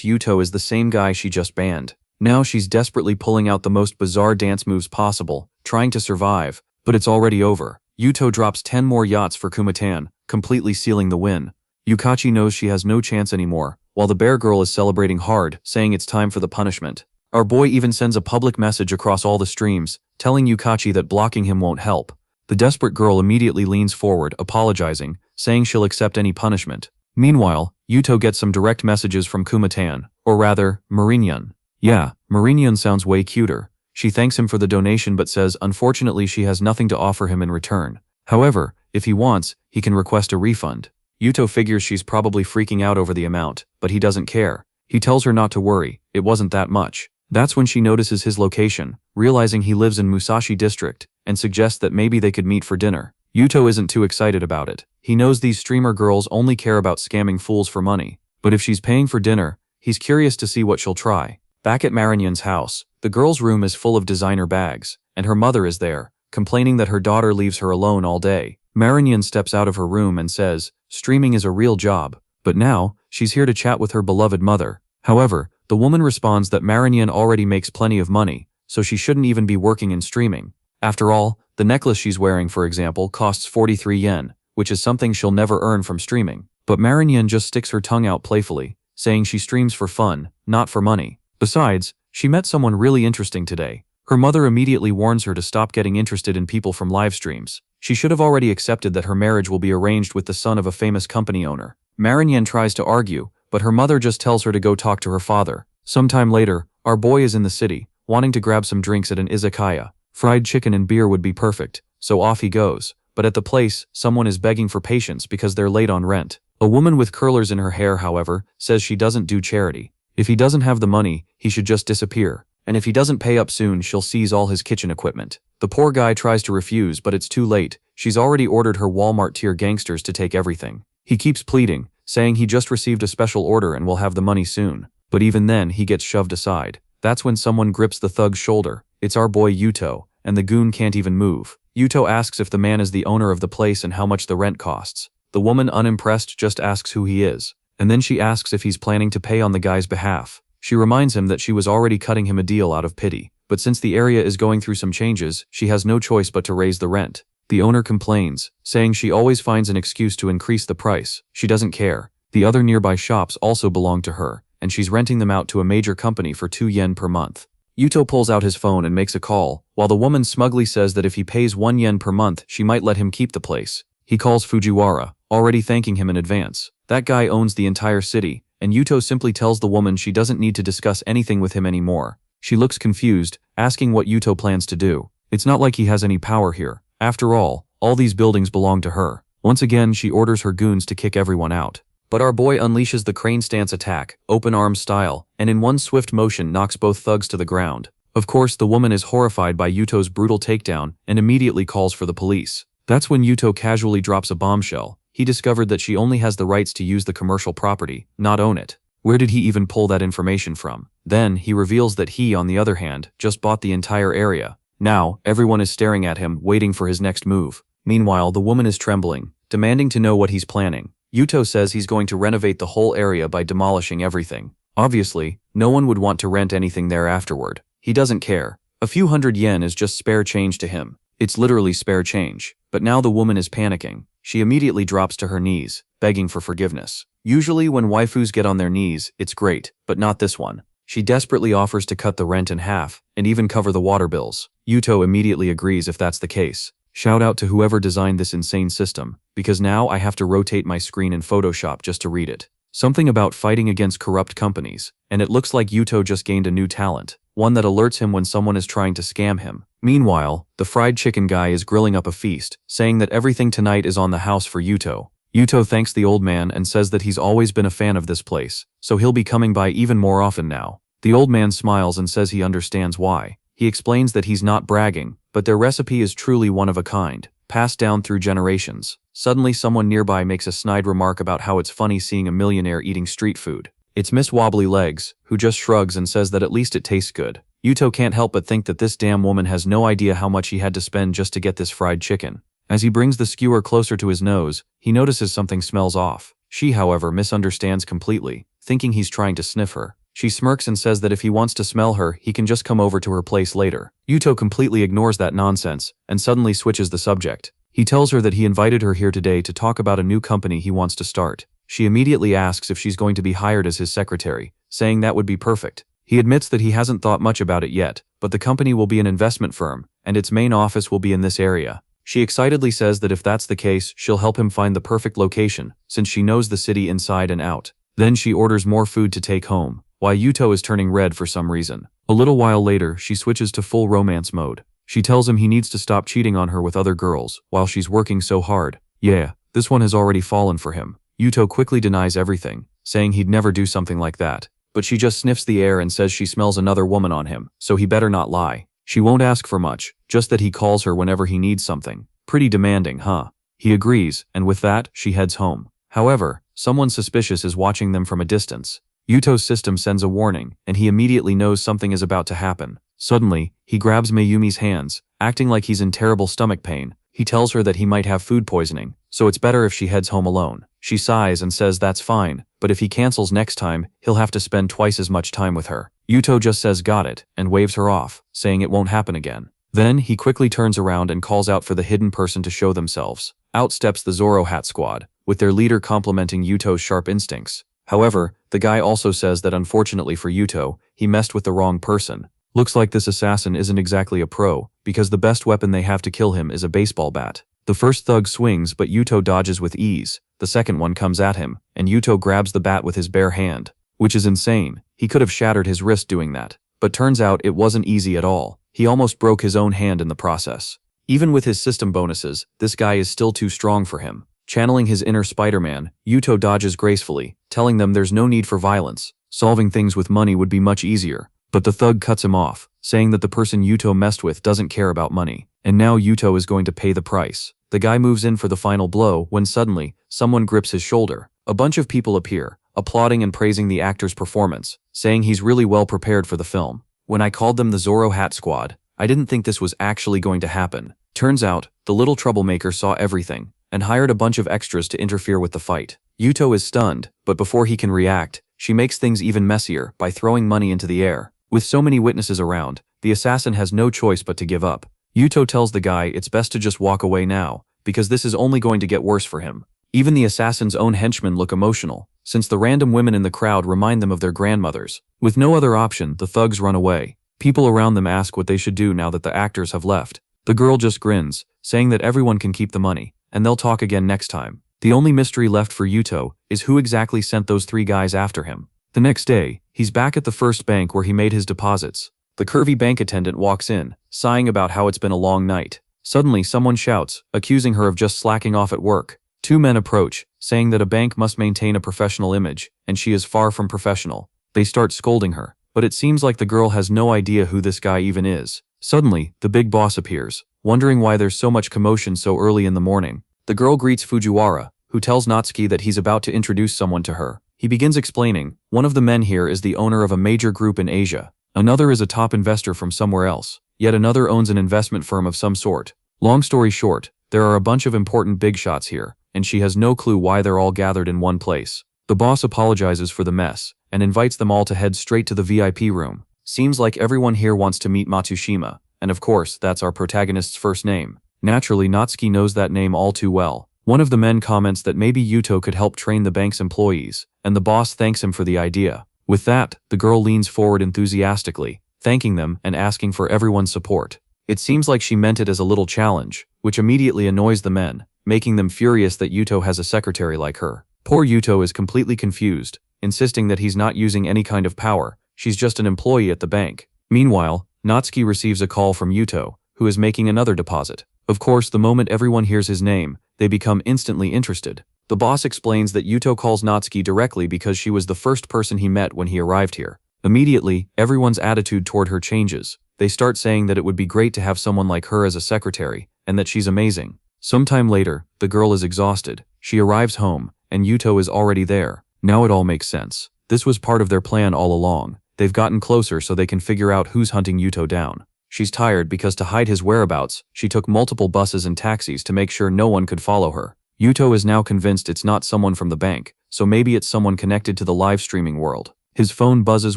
Yuto is the same guy she just banned. Now she's desperately pulling out the most bizarre dance moves possible, trying to survive, but it's already over. Yuto drops 10 more yachts for Kumatan, completely sealing the win. Yukachi knows she has no chance anymore, while the bear girl is celebrating hard, saying it's time for the punishment. Our boy even sends a public message across all the streams, telling Yukachi that blocking him won't help. The desperate girl immediately leans forward, apologizing, saying she'll accept any punishment. Meanwhile, Yuto gets some direct messages from Kumatan, or rather, Marinian. Yeah, Marinian sounds way cuter. She thanks him for the donation but says unfortunately she has nothing to offer him in return. However, if he wants, he can request a refund. Yuto figures she's probably freaking out over the amount, but he doesn't care. He tells her not to worry, it wasn't that much. That's when she notices his location, realizing he lives in Musashi District, and suggests that maybe they could meet for dinner. Yuto isn't too excited about it. He knows these streamer girls only care about scamming fools for money. But if she's paying for dinner, he's curious to see what she'll try. Back at Marinian's house, the girl's room is full of designer bags, and her mother is there, complaining that her daughter leaves her alone all day. Marinian steps out of her room and says, streaming is a real job, but now, she's here to chat with her beloved mother. However, the woman responds that Marinian already makes plenty of money, so she shouldn't even be working in streaming. After all, the necklace she's wearing, for example, costs 43 yen, which is something she'll never earn from streaming. But Marinian just sticks her tongue out playfully, saying she streams for fun, not for money. Besides, she met someone really interesting today. Her mother immediately warns her to stop getting interested in people from live streams. She should have already accepted that her marriage will be arranged with the son of a famous company owner. Marinian tries to argue, but her mother just tells her to go talk to her father. Sometime later, our boy is in the city, wanting to grab some drinks at an izakaya. Fried chicken and beer would be perfect, so off he goes. But at the place, someone is begging for patience because they're late on rent. A woman with curlers in her hair, however, says she doesn't do charity. If he doesn't have the money, he should just disappear. And if he doesn't pay up soon, she'll seize all his kitchen equipment. The poor guy tries to refuse, but it's too late. She's already ordered her Walmart-tier gangsters to take everything. He keeps pleading, saying he just received a special order and will have the money soon. But even then, he gets shoved aside. That's when someone grips the thug's shoulder. It's our boy Yuto, and the goon can't even move. Yuto asks if the man is the owner of the place and how much the rent costs. The woman, unimpressed, just asks who he is. And then she asks if he's planning to pay on the guy's behalf. She reminds him that she was already cutting him a deal out of pity. But since the area is going through some changes, she has no choice but to raise the rent. The owner complains, saying she always finds an excuse to increase the price. She doesn't care. The other nearby shops also belong to her, and she's renting them out to a major company for 2 yen per month. Yuto pulls out his phone and makes a call, while the woman smugly says that if he pays 1 yen per month, she might let him keep the place. He calls Fujiwara, already thanking him in advance. That guy owns the entire city, and Yuto simply tells the woman she doesn't need to discuss anything with him anymore. She looks confused, asking what Yuto plans to do. It's not like he has any power here. After all these buildings belong to her. Once again, she orders her goons to kick everyone out. But our boy unleashes the crane stance attack, open arm style, and in one swift motion knocks both thugs to the ground. Of course, the woman is horrified by Yuto's brutal takedown and immediately calls for the police. That's when Yuto casually drops a bombshell. He discovered that she only has the rights to use the commercial property, not own it. Where did he even pull that information from? Then, he reveals that he, on the other hand, just bought the entire area. Now, everyone is staring at him, waiting for his next move. Meanwhile, the woman is trembling, demanding to know what he's planning. Yuto says he's going to renovate the whole area by demolishing everything. Obviously, no one would want to rent anything there afterward. He doesn't care. A few hundred yen is just spare change to him. It's literally spare change. But now the woman is panicking. She immediately drops to her knees, begging for forgiveness. Usually when waifus get on their knees, it's great, but not this one. She desperately offers to cut the rent in half, and even cover the water bills. Yuto immediately agrees if that's the case. Shout out to whoever designed this insane system, because now I have to rotate my screen in Photoshop just to read it. Something about fighting against corrupt companies, and it looks like Yuto just gained a new talent, one that alerts him when someone is trying to scam him. Meanwhile, the fried chicken guy is grilling up a feast, saying that everything tonight is on the house for Yuto. Yuto thanks the old man and says that he's always been a fan of this place, so he'll be coming by even more often now. The old man smiles and says he understands why. He explains that he's not bragging, but their recipe is truly one of a kind, passed down through generations. Suddenly someone nearby makes a snide remark about how it's funny seeing a millionaire eating street food. It's Miss Wobbly Legs, who just shrugs and says that at least it tastes good. Yuto can't help but think that this damn woman has no idea how much he had to spend just to get this fried chicken. As he brings the skewer closer to his nose, he notices something smells off. She, however, misunderstands completely, thinking he's trying to sniff her. She smirks and says that if he wants to smell her, he can just come over to her place later. Yuto completely ignores that nonsense and suddenly switches the subject. He tells her that he invited her here today to talk about a new company he wants to start. She immediately asks if she's going to be hired as his secretary, saying that would be perfect. He admits that he hasn't thought much about it yet, but the company will be an investment firm, and its main office will be in this area. She excitedly says that if that's the case, she'll help him find the perfect location, since she knows the city inside and out. Then she orders more food to take home, while Yuto is turning red for some reason. A little while later, she switches to full romance mode. She tells him he needs to stop cheating on her with other girls, while she's working so hard. Yeah, this one has already fallen for him. Yuto quickly denies everything, saying he'd never do something like that. But she just sniffs the air and says she smells another woman on him, so he better not lie. She won't ask for much, just that he calls her whenever he needs something. Pretty demanding, huh? He agrees, and with that, she heads home. However, someone suspicious is watching them from a distance. Yuto's system sends a warning, and he immediately knows something is about to happen. Suddenly, he grabs Mayumi's hands, acting like he's in terrible stomach pain. He tells her that he might have food poisoning, so it's better if she heads home alone. She sighs and says that's fine, but if he cancels next time, he'll have to spend twice as much time with her. Yuto just says got it, and waves her off, saying it won't happen again. Then, he quickly turns around and calls out for the hidden person to show themselves. Out steps the Zoro Hat Squad, with their leader complimenting Yuto's sharp instincts. However, the guy also says that unfortunately for Yuto, he messed with the wrong person. Looks like this assassin isn't exactly a pro, because the best weapon they have to kill him is a baseball bat. The first thug swings, but Yuto dodges with ease. The second one comes at him, and Yuto grabs the bat with his bare hand. Which is insane. He could have shattered his wrist doing that. But turns out it wasn't easy at all. He almost broke his own hand in the process. Even with his system bonuses, this guy is still too strong for him. Channeling his inner Spider-Man, Yuto dodges gracefully, telling them there's no need for violence. Solving things with money would be much easier. But the thug cuts him off, saying that the person Yuto messed with doesn't care about money. And now Yuto is going to pay the price. The guy moves in for the final blow when suddenly, someone grips his shoulder. A bunch of people appear, applauding and praising the actor's performance, saying he's really well prepared for the film. When I called them the Zoro Hat Squad, I didn't think this was actually going to happen. Turns out, the little troublemaker saw everything, and hired a bunch of extras to interfere with the fight. Yuto is stunned, but before he can react, she makes things even messier by throwing money into the air. With so many witnesses around, the assassin has no choice but to give up. Yuto tells the guy it's best to just walk away now, because this is only going to get worse for him. Even the assassin's own henchmen look emotional, since the random women in the crowd remind them of their grandmothers. With no other option, the thugs run away. People around them ask what they should do now that the actors have left. The girl just grins, saying that everyone can keep the money, and they'll talk again next time. The only mystery left for Yuto is who exactly sent those three guys after him. The next day, he's back at the first bank where he made his deposits. The curvy bank attendant walks in, sighing about how it's been a long night. Suddenly, someone shouts, accusing her of just slacking off at work. Two men approach, saying that a bank must maintain a professional image, and she is far from professional. They start scolding her, but it seems like the girl has no idea who this guy even is. Suddenly, the big boss appears, wondering why there's so much commotion so early in the morning. The girl greets Fujiwara, who tells Natsuki that he's about to introduce someone to her. He begins explaining, one of the men here is the owner of a major group in Asia. Another is a top investor from somewhere else. Yet another owns an investment firm of some sort. Long story short, there are a bunch of important big shots here, and she has no clue why they're all gathered in one place. The boss apologizes for the mess, and invites them all to head straight to the VIP room. Seems like everyone here wants to meet Matsushima, and of course, that's our protagonist's first name. Naturally, Natsuki knows that name all too well. One of the men comments that maybe Yuto could help train the bank's employees, and the boss thanks him for the idea. With that, the girl leans forward enthusiastically, thanking them and asking for everyone's support. It seems like she meant it as a little challenge, which immediately annoys the men, making them furious that Yuto has a secretary like her. Poor Yuto is completely confused, insisting that he's not using any kind of power, she's just an employee at the bank. Meanwhile, Natsuki receives a call from Yuto, who is making another deposit. Of course, the moment everyone hears his name, they become instantly interested. The boss explains that Yuto calls Natsuki directly because she was the first person he met when he arrived here. Immediately, everyone's attitude toward her changes. They start saying that it would be great to have someone like her as a secretary, and that she's amazing. Sometime later, the girl is exhausted. She arrives home, and Yuto is already there. Now it all makes sense. This was part of their plan all along. They've gotten closer so they can figure out who's hunting Yuto down. She's tired because to hide his whereabouts, she took multiple buses and taxis to make sure no one could follow her. Yuto is now convinced it's not someone from the bank, so maybe it's someone connected to the live streaming world. His phone buzzes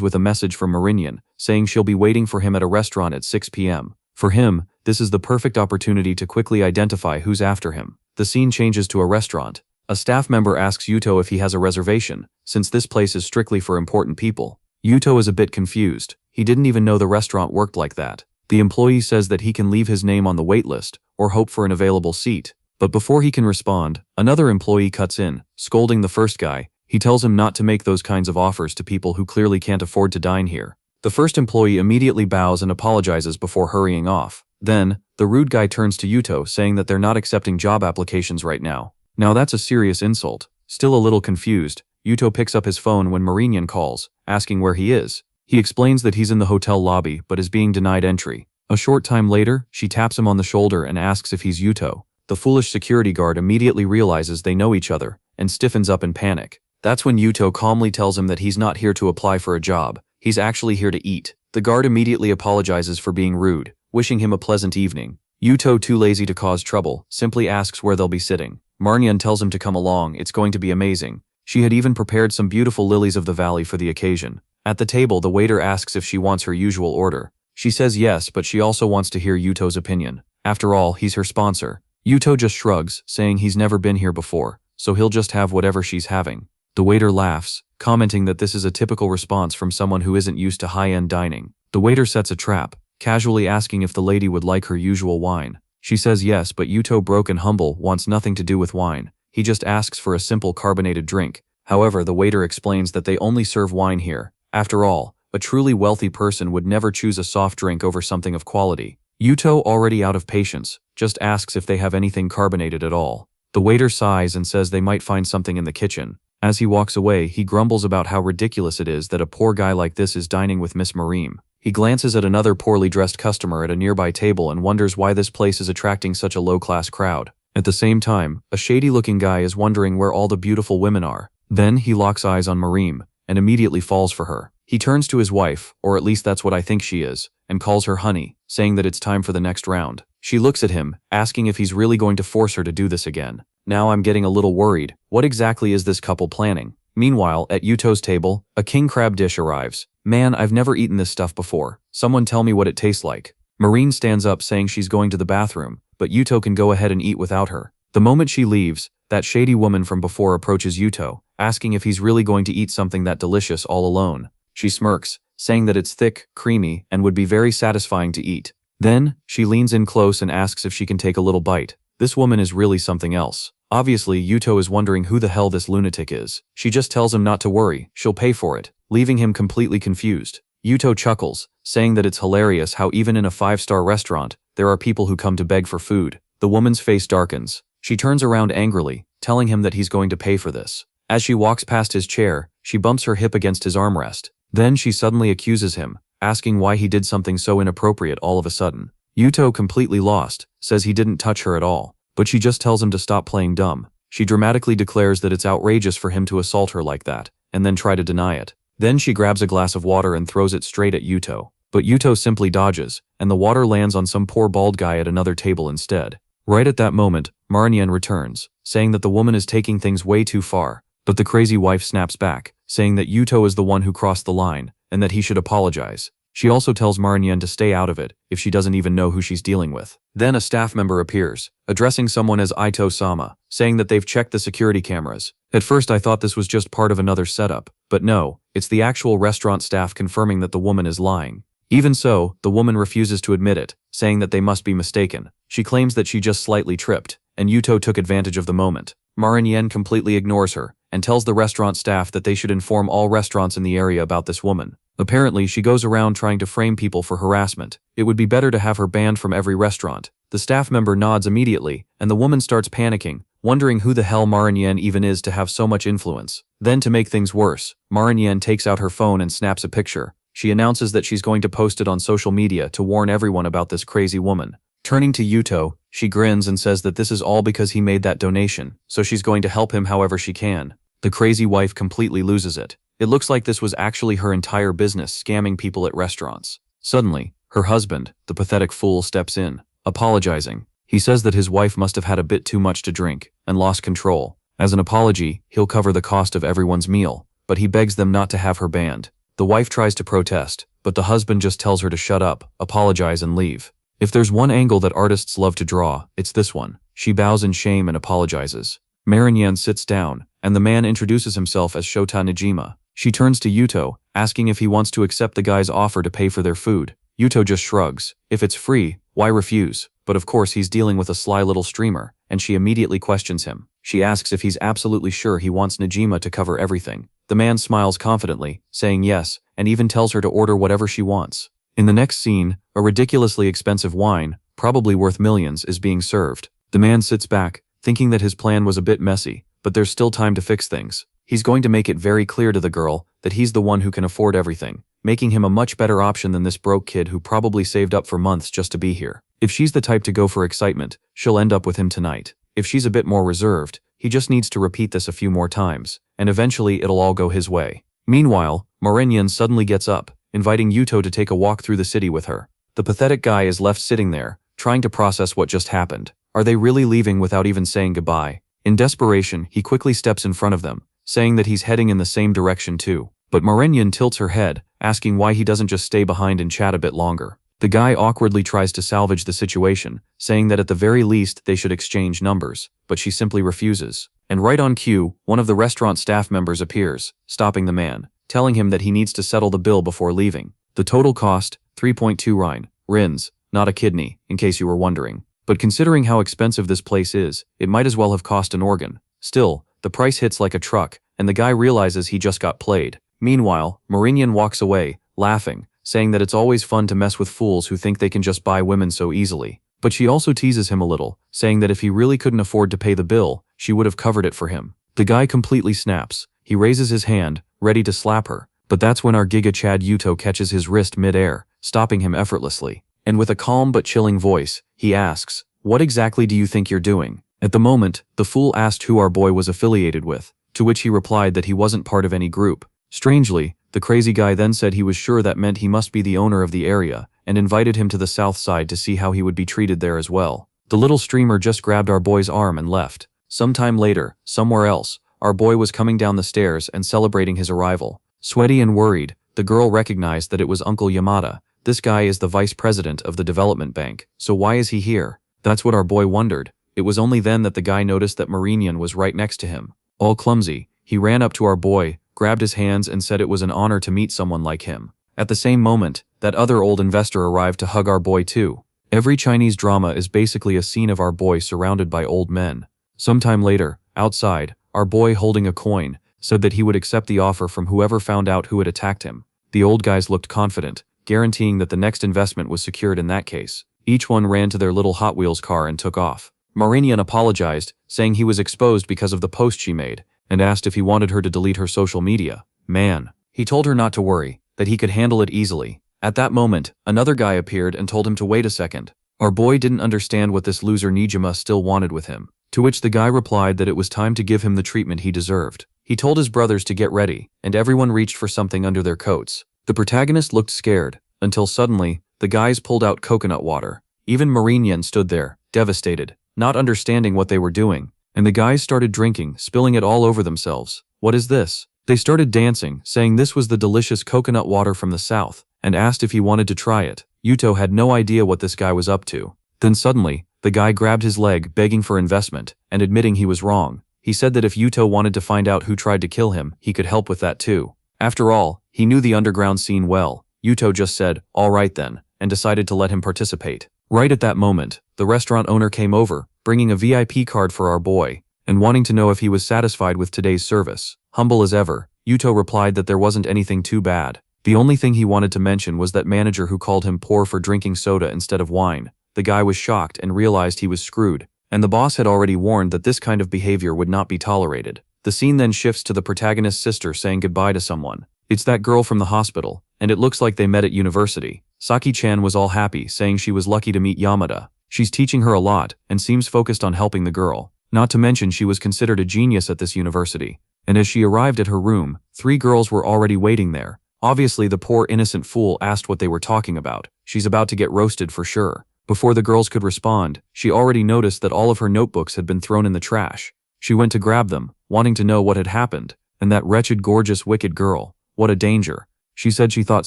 with a message from Merinyan, saying she'll be waiting for him at a restaurant at 6 p.m. For him, this is the perfect opportunity to quickly identify who's after him. The scene changes to a restaurant. A staff member asks Yuto if he has a reservation, since this place is strictly for important people. Yuto is a bit confused. He didn't even know the restaurant worked like that. The employee says that he can leave his name on the wait list, or hope for an available seat. But before he can respond, another employee cuts in, scolding the first guy. He tells him not to make those kinds of offers to people who clearly can't afford to dine here. The first employee immediately bows and apologizes before hurrying off. Then, the rude guy turns to Yuto, saying that they're not accepting job applications right now. Now that's a serious insult. Still a little confused, Yuto picks up his phone when Merinyan calls, asking where he is. He explains that he's in the hotel lobby but is being denied entry. A short time later, she taps him on the shoulder and asks if he's Yuto. The foolish security guard immediately realizes they know each other and stiffens up in panic. That's when Yuto calmly tells him that he's not here to apply for a job. He's actually here to eat. The guard immediately apologizes for being rude, wishing him a pleasant evening. Yuto, too lazy to cause trouble, simply asks where they'll be sitting. Merinyan tells him to come along, it's going to be amazing. She had even prepared some beautiful lilies of the valley for the occasion. At the table, the waiter asks if she wants her usual order. She says yes, but she also wants to hear Yuto's opinion. After all, he's her sponsor. Yuto just shrugs, saying he's never been here before, so he'll just have whatever she's having. The waiter laughs, commenting that this is a typical response from someone who isn't used to high-end dining. The waiter sets a trap, casually asking if the lady would like her usual wine. She says yes, but Yuto, broke and humble, wants nothing to do with wine. He just asks for a simple carbonated drink. However, the waiter explains that they only serve wine here. After all, a truly wealthy person would never choose a soft drink over something of quality. Yuto, already out of patience, just asks if they have anything carbonated at all. The waiter sighs and says they might find something in the kitchen. As he walks away, he grumbles about how ridiculous it is that a poor guy like this is dining with Miss Mareem. He glances at another poorly dressed customer at a nearby table and wonders why this place is attracting such a low-class crowd. At the same time, a shady-looking guy is wondering where all the beautiful women are. Then he locks eyes on Mareem and immediately falls for her. He turns to his wife, or at least that's what I think she is, and calls her honey, saying that it's time for the next round. She looks at him, asking if he's really going to force her to do this again. Now I'm getting a little worried. What exactly is this couple planning? Meanwhile, at Yuto's table, a king crab dish arrives. Man, I've never eaten this stuff before. Someone tell me what it tastes like. Mareem stands up saying she's going to the bathroom, but Yuto can go ahead and eat without her. The moment she leaves, that shady woman from before approaches Yuto, asking if he's really going to eat something that delicious all alone. She smirks, saying that it's thick, creamy, and would be very satisfying to eat. Then, she leans in close and asks if she can take a little bite. This woman is really something else. Obviously, Yuto is wondering who the hell this lunatic is. She just tells him not to worry, she'll pay for it, leaving him completely confused. Yuto chuckles, saying that it's hilarious how even in a 5-star restaurant, there are people who come to beg for food. The woman's face darkens. She turns around angrily, telling him that he's going to pay for this. As she walks past his chair, she bumps her hip against his armrest. Then she suddenly accuses him, asking why he did something so inappropriate all of a sudden. Yuto, completely lost, says he didn't touch her at all, but she just tells him to stop playing dumb. She dramatically declares that it's outrageous for him to assault her like that, and then try to deny it. Then she grabs a glass of water and throws it straight at Yuto. But Yuto simply dodges, and the water lands on some poor bald guy at another table instead. Right at that moment, Merinyan returns, saying that the woman is taking things way too far. But the crazy wife snaps back, saying that Yuto is the one who crossed the line, and that he should apologize. She also tells Merinyan to stay out of it, if she doesn't even know who she's dealing with. Then a staff member appears, addressing someone as Ito-sama, saying that they've checked the security cameras. At first I thought this was just part of another setup, but no, it's the actual restaurant staff confirming that the woman is lying. Even so, the woman refuses to admit it, saying that they must be mistaken. She claims that she just slightly tripped, and Yuto took advantage of the moment. Merinyan completely ignores her, and tells the restaurant staff that they should inform all restaurants in the area about this woman. Apparently, she goes around trying to frame people for harassment. It would be better to have her banned from every restaurant. The staff member nods immediately, and the woman starts panicking, wondering who the hell Merinyan even is to have so much influence. Then to make things worse, Merinyan takes out her phone and snaps a picture. She announces that she's going to post it on social media to warn everyone about this crazy woman. Turning to Yuto, she grins and says that this is all because he made that donation, so she's going to help him however she can. The crazy wife completely loses it. It looks like this was actually her entire business, scamming people at restaurants. Suddenly, her husband, the pathetic fool, steps in, apologizing. He says that his wife must have had a bit too much to drink and lost control. As an apology, he'll cover the cost of everyone's meal, but he begs them not to have her banned. The wife tries to protest, but the husband just tells her to shut up, apologize and leave. If there's one angle that artists love to draw, it's this one. She bows in shame and apologizes. Marinyan sits down, and the man introduces himself as Shota Najima. She turns to Yuto, asking if he wants to accept the guy's offer to pay for their food. Yuto just shrugs. If it's free, why refuse? But of course he's dealing with a sly little streamer, and she immediately questions him. She asks if he's absolutely sure he wants Najima to cover everything. The man smiles confidently, saying yes, and even tells her to order whatever she wants. In the next scene, a ridiculously expensive wine, probably worth millions, is being served. The man sits back, thinking that his plan was a bit messy, but there's still time to fix things. He's going to make it very clear to the girl that he's the one who can afford everything, making him a much better option than this broke kid who probably saved up for months just to be here. If she's the type to go for excitement, she'll end up with him tonight. If she's a bit more reserved, he just needs to repeat this a few more times, and eventually it'll all go his way. Meanwhile, Marinyan suddenly gets up, inviting Yuto to take a walk through the city with her. The pathetic guy is left sitting there, trying to process what just happened. Are they really leaving without even saying goodbye? In desperation, he quickly steps in front of them, saying that he's heading in the same direction too. But Marinyan tilts her head, asking why he doesn't just stay behind and chat a bit longer. The guy awkwardly tries to salvage the situation, saying that at the very least they should exchange numbers, but she simply refuses. And right on cue, one of the restaurant staff members appears, stopping the man, telling him that he needs to settle the bill before leaving. The total cost, 3.2 rins, not a kidney, in case you were wondering. But considering how expensive this place is, it might as well have cost an organ. Still, the price hits like a truck, and the guy realizes he just got played. Meanwhile, Marinyan walks away, laughing, saying that it's always fun to mess with fools who think they can just buy women so easily. But she also teases him a little, saying that if he really couldn't afford to pay the bill, she would have covered it for him. The guy completely snaps. He raises his hand, ready to slap her, but that's when our Giga Chad Yuto catches his wrist mid-air, stopping him effortlessly. And with a calm but chilling voice, he asks, "What exactly do you think you're doing?" At the moment, the fool asked who our boy was affiliated with, to which he replied that he wasn't part of any group. Strangely, the crazy guy then said he was sure that meant he must be the owner of the area, and invited him to the south side to see how he would be treated there as well. The little streamer just grabbed our boy's arm and left. Sometime later, somewhere else, our boy was coming down the stairs and celebrating his arrival. Sweaty and worried, the girl recognized that it was Uncle Yamada. This guy is the vice president of the development bank, so why is he here? That's what our boy wondered. It was only then that the guy noticed that Marinyan was right next to him. All clumsy, he ran up to our boy, grabbed his hands and said it was an honor to meet someone like him. At the same moment, that other old investor arrived to hug our boy too. Every Chinese drama is basically a scene of our boy surrounded by old men. Sometime later, outside, our boy holding a coin, said that he would accept the offer from whoever found out who had attacked him. The old guys looked confident, guaranteeing that the next investment was secured in that case. Each one ran to their little Hot Wheels car and took off. Marinyan apologized, saying he was exposed because of the post she made, and asked if he wanted her to delete her social media. Man. He told her not to worry, that he could handle it easily. At that moment, another guy appeared and told him to wait a second. Our boy didn't understand what this loser Nijima still wanted with him, to which the guy replied that it was time to give him the treatment he deserved. He told his brothers to get ready, and everyone reached for something under their coats. The protagonist looked scared, until suddenly, the guys pulled out coconut water. Even Marinyan stood there, devastated, not understanding what they were doing, and the guys started drinking, spilling it all over themselves. What is this? They started dancing, saying this was the delicious coconut water from the south, and asked if he wanted to try it. Yuto had no idea what this guy was up to. Then suddenly, the guy grabbed his leg, begging for investment, and admitting he was wrong. He said that if Yuto wanted to find out who tried to kill him, he could help with that too. After all, he knew the underground scene well. Yuto just said, "All right then," and decided to let him participate. Right at that moment, the restaurant owner came over, bringing a VIP card for our boy, and wanting to know if he was satisfied with today's service. Humble as ever, Yuto replied that there wasn't anything too bad. The only thing he wanted to mention was that manager who called him poor for drinking soda instead of wine. The guy was shocked and realized he was screwed, and the boss had already warned that this kind of behavior would not be tolerated. The scene then shifts to the protagonist's sister saying goodbye to someone. It's that girl from the hospital, and it looks like they met at university. Saki-chan was all happy, saying she was lucky to meet Yamada. She's teaching her a lot, and seems focused on helping the girl. Not to mention she was considered a genius at this university. and as she arrived at her room, 3 girls were already waiting there. Obviously, the poor innocent fool asked what they were talking about. She's about to get roasted for sure. Before the girls could respond, she already noticed that all of her notebooks had been thrown in the trash. She went to grab them, wanting to know what had happened. And that wretched, gorgeous, wicked girl. What a danger. She said she thought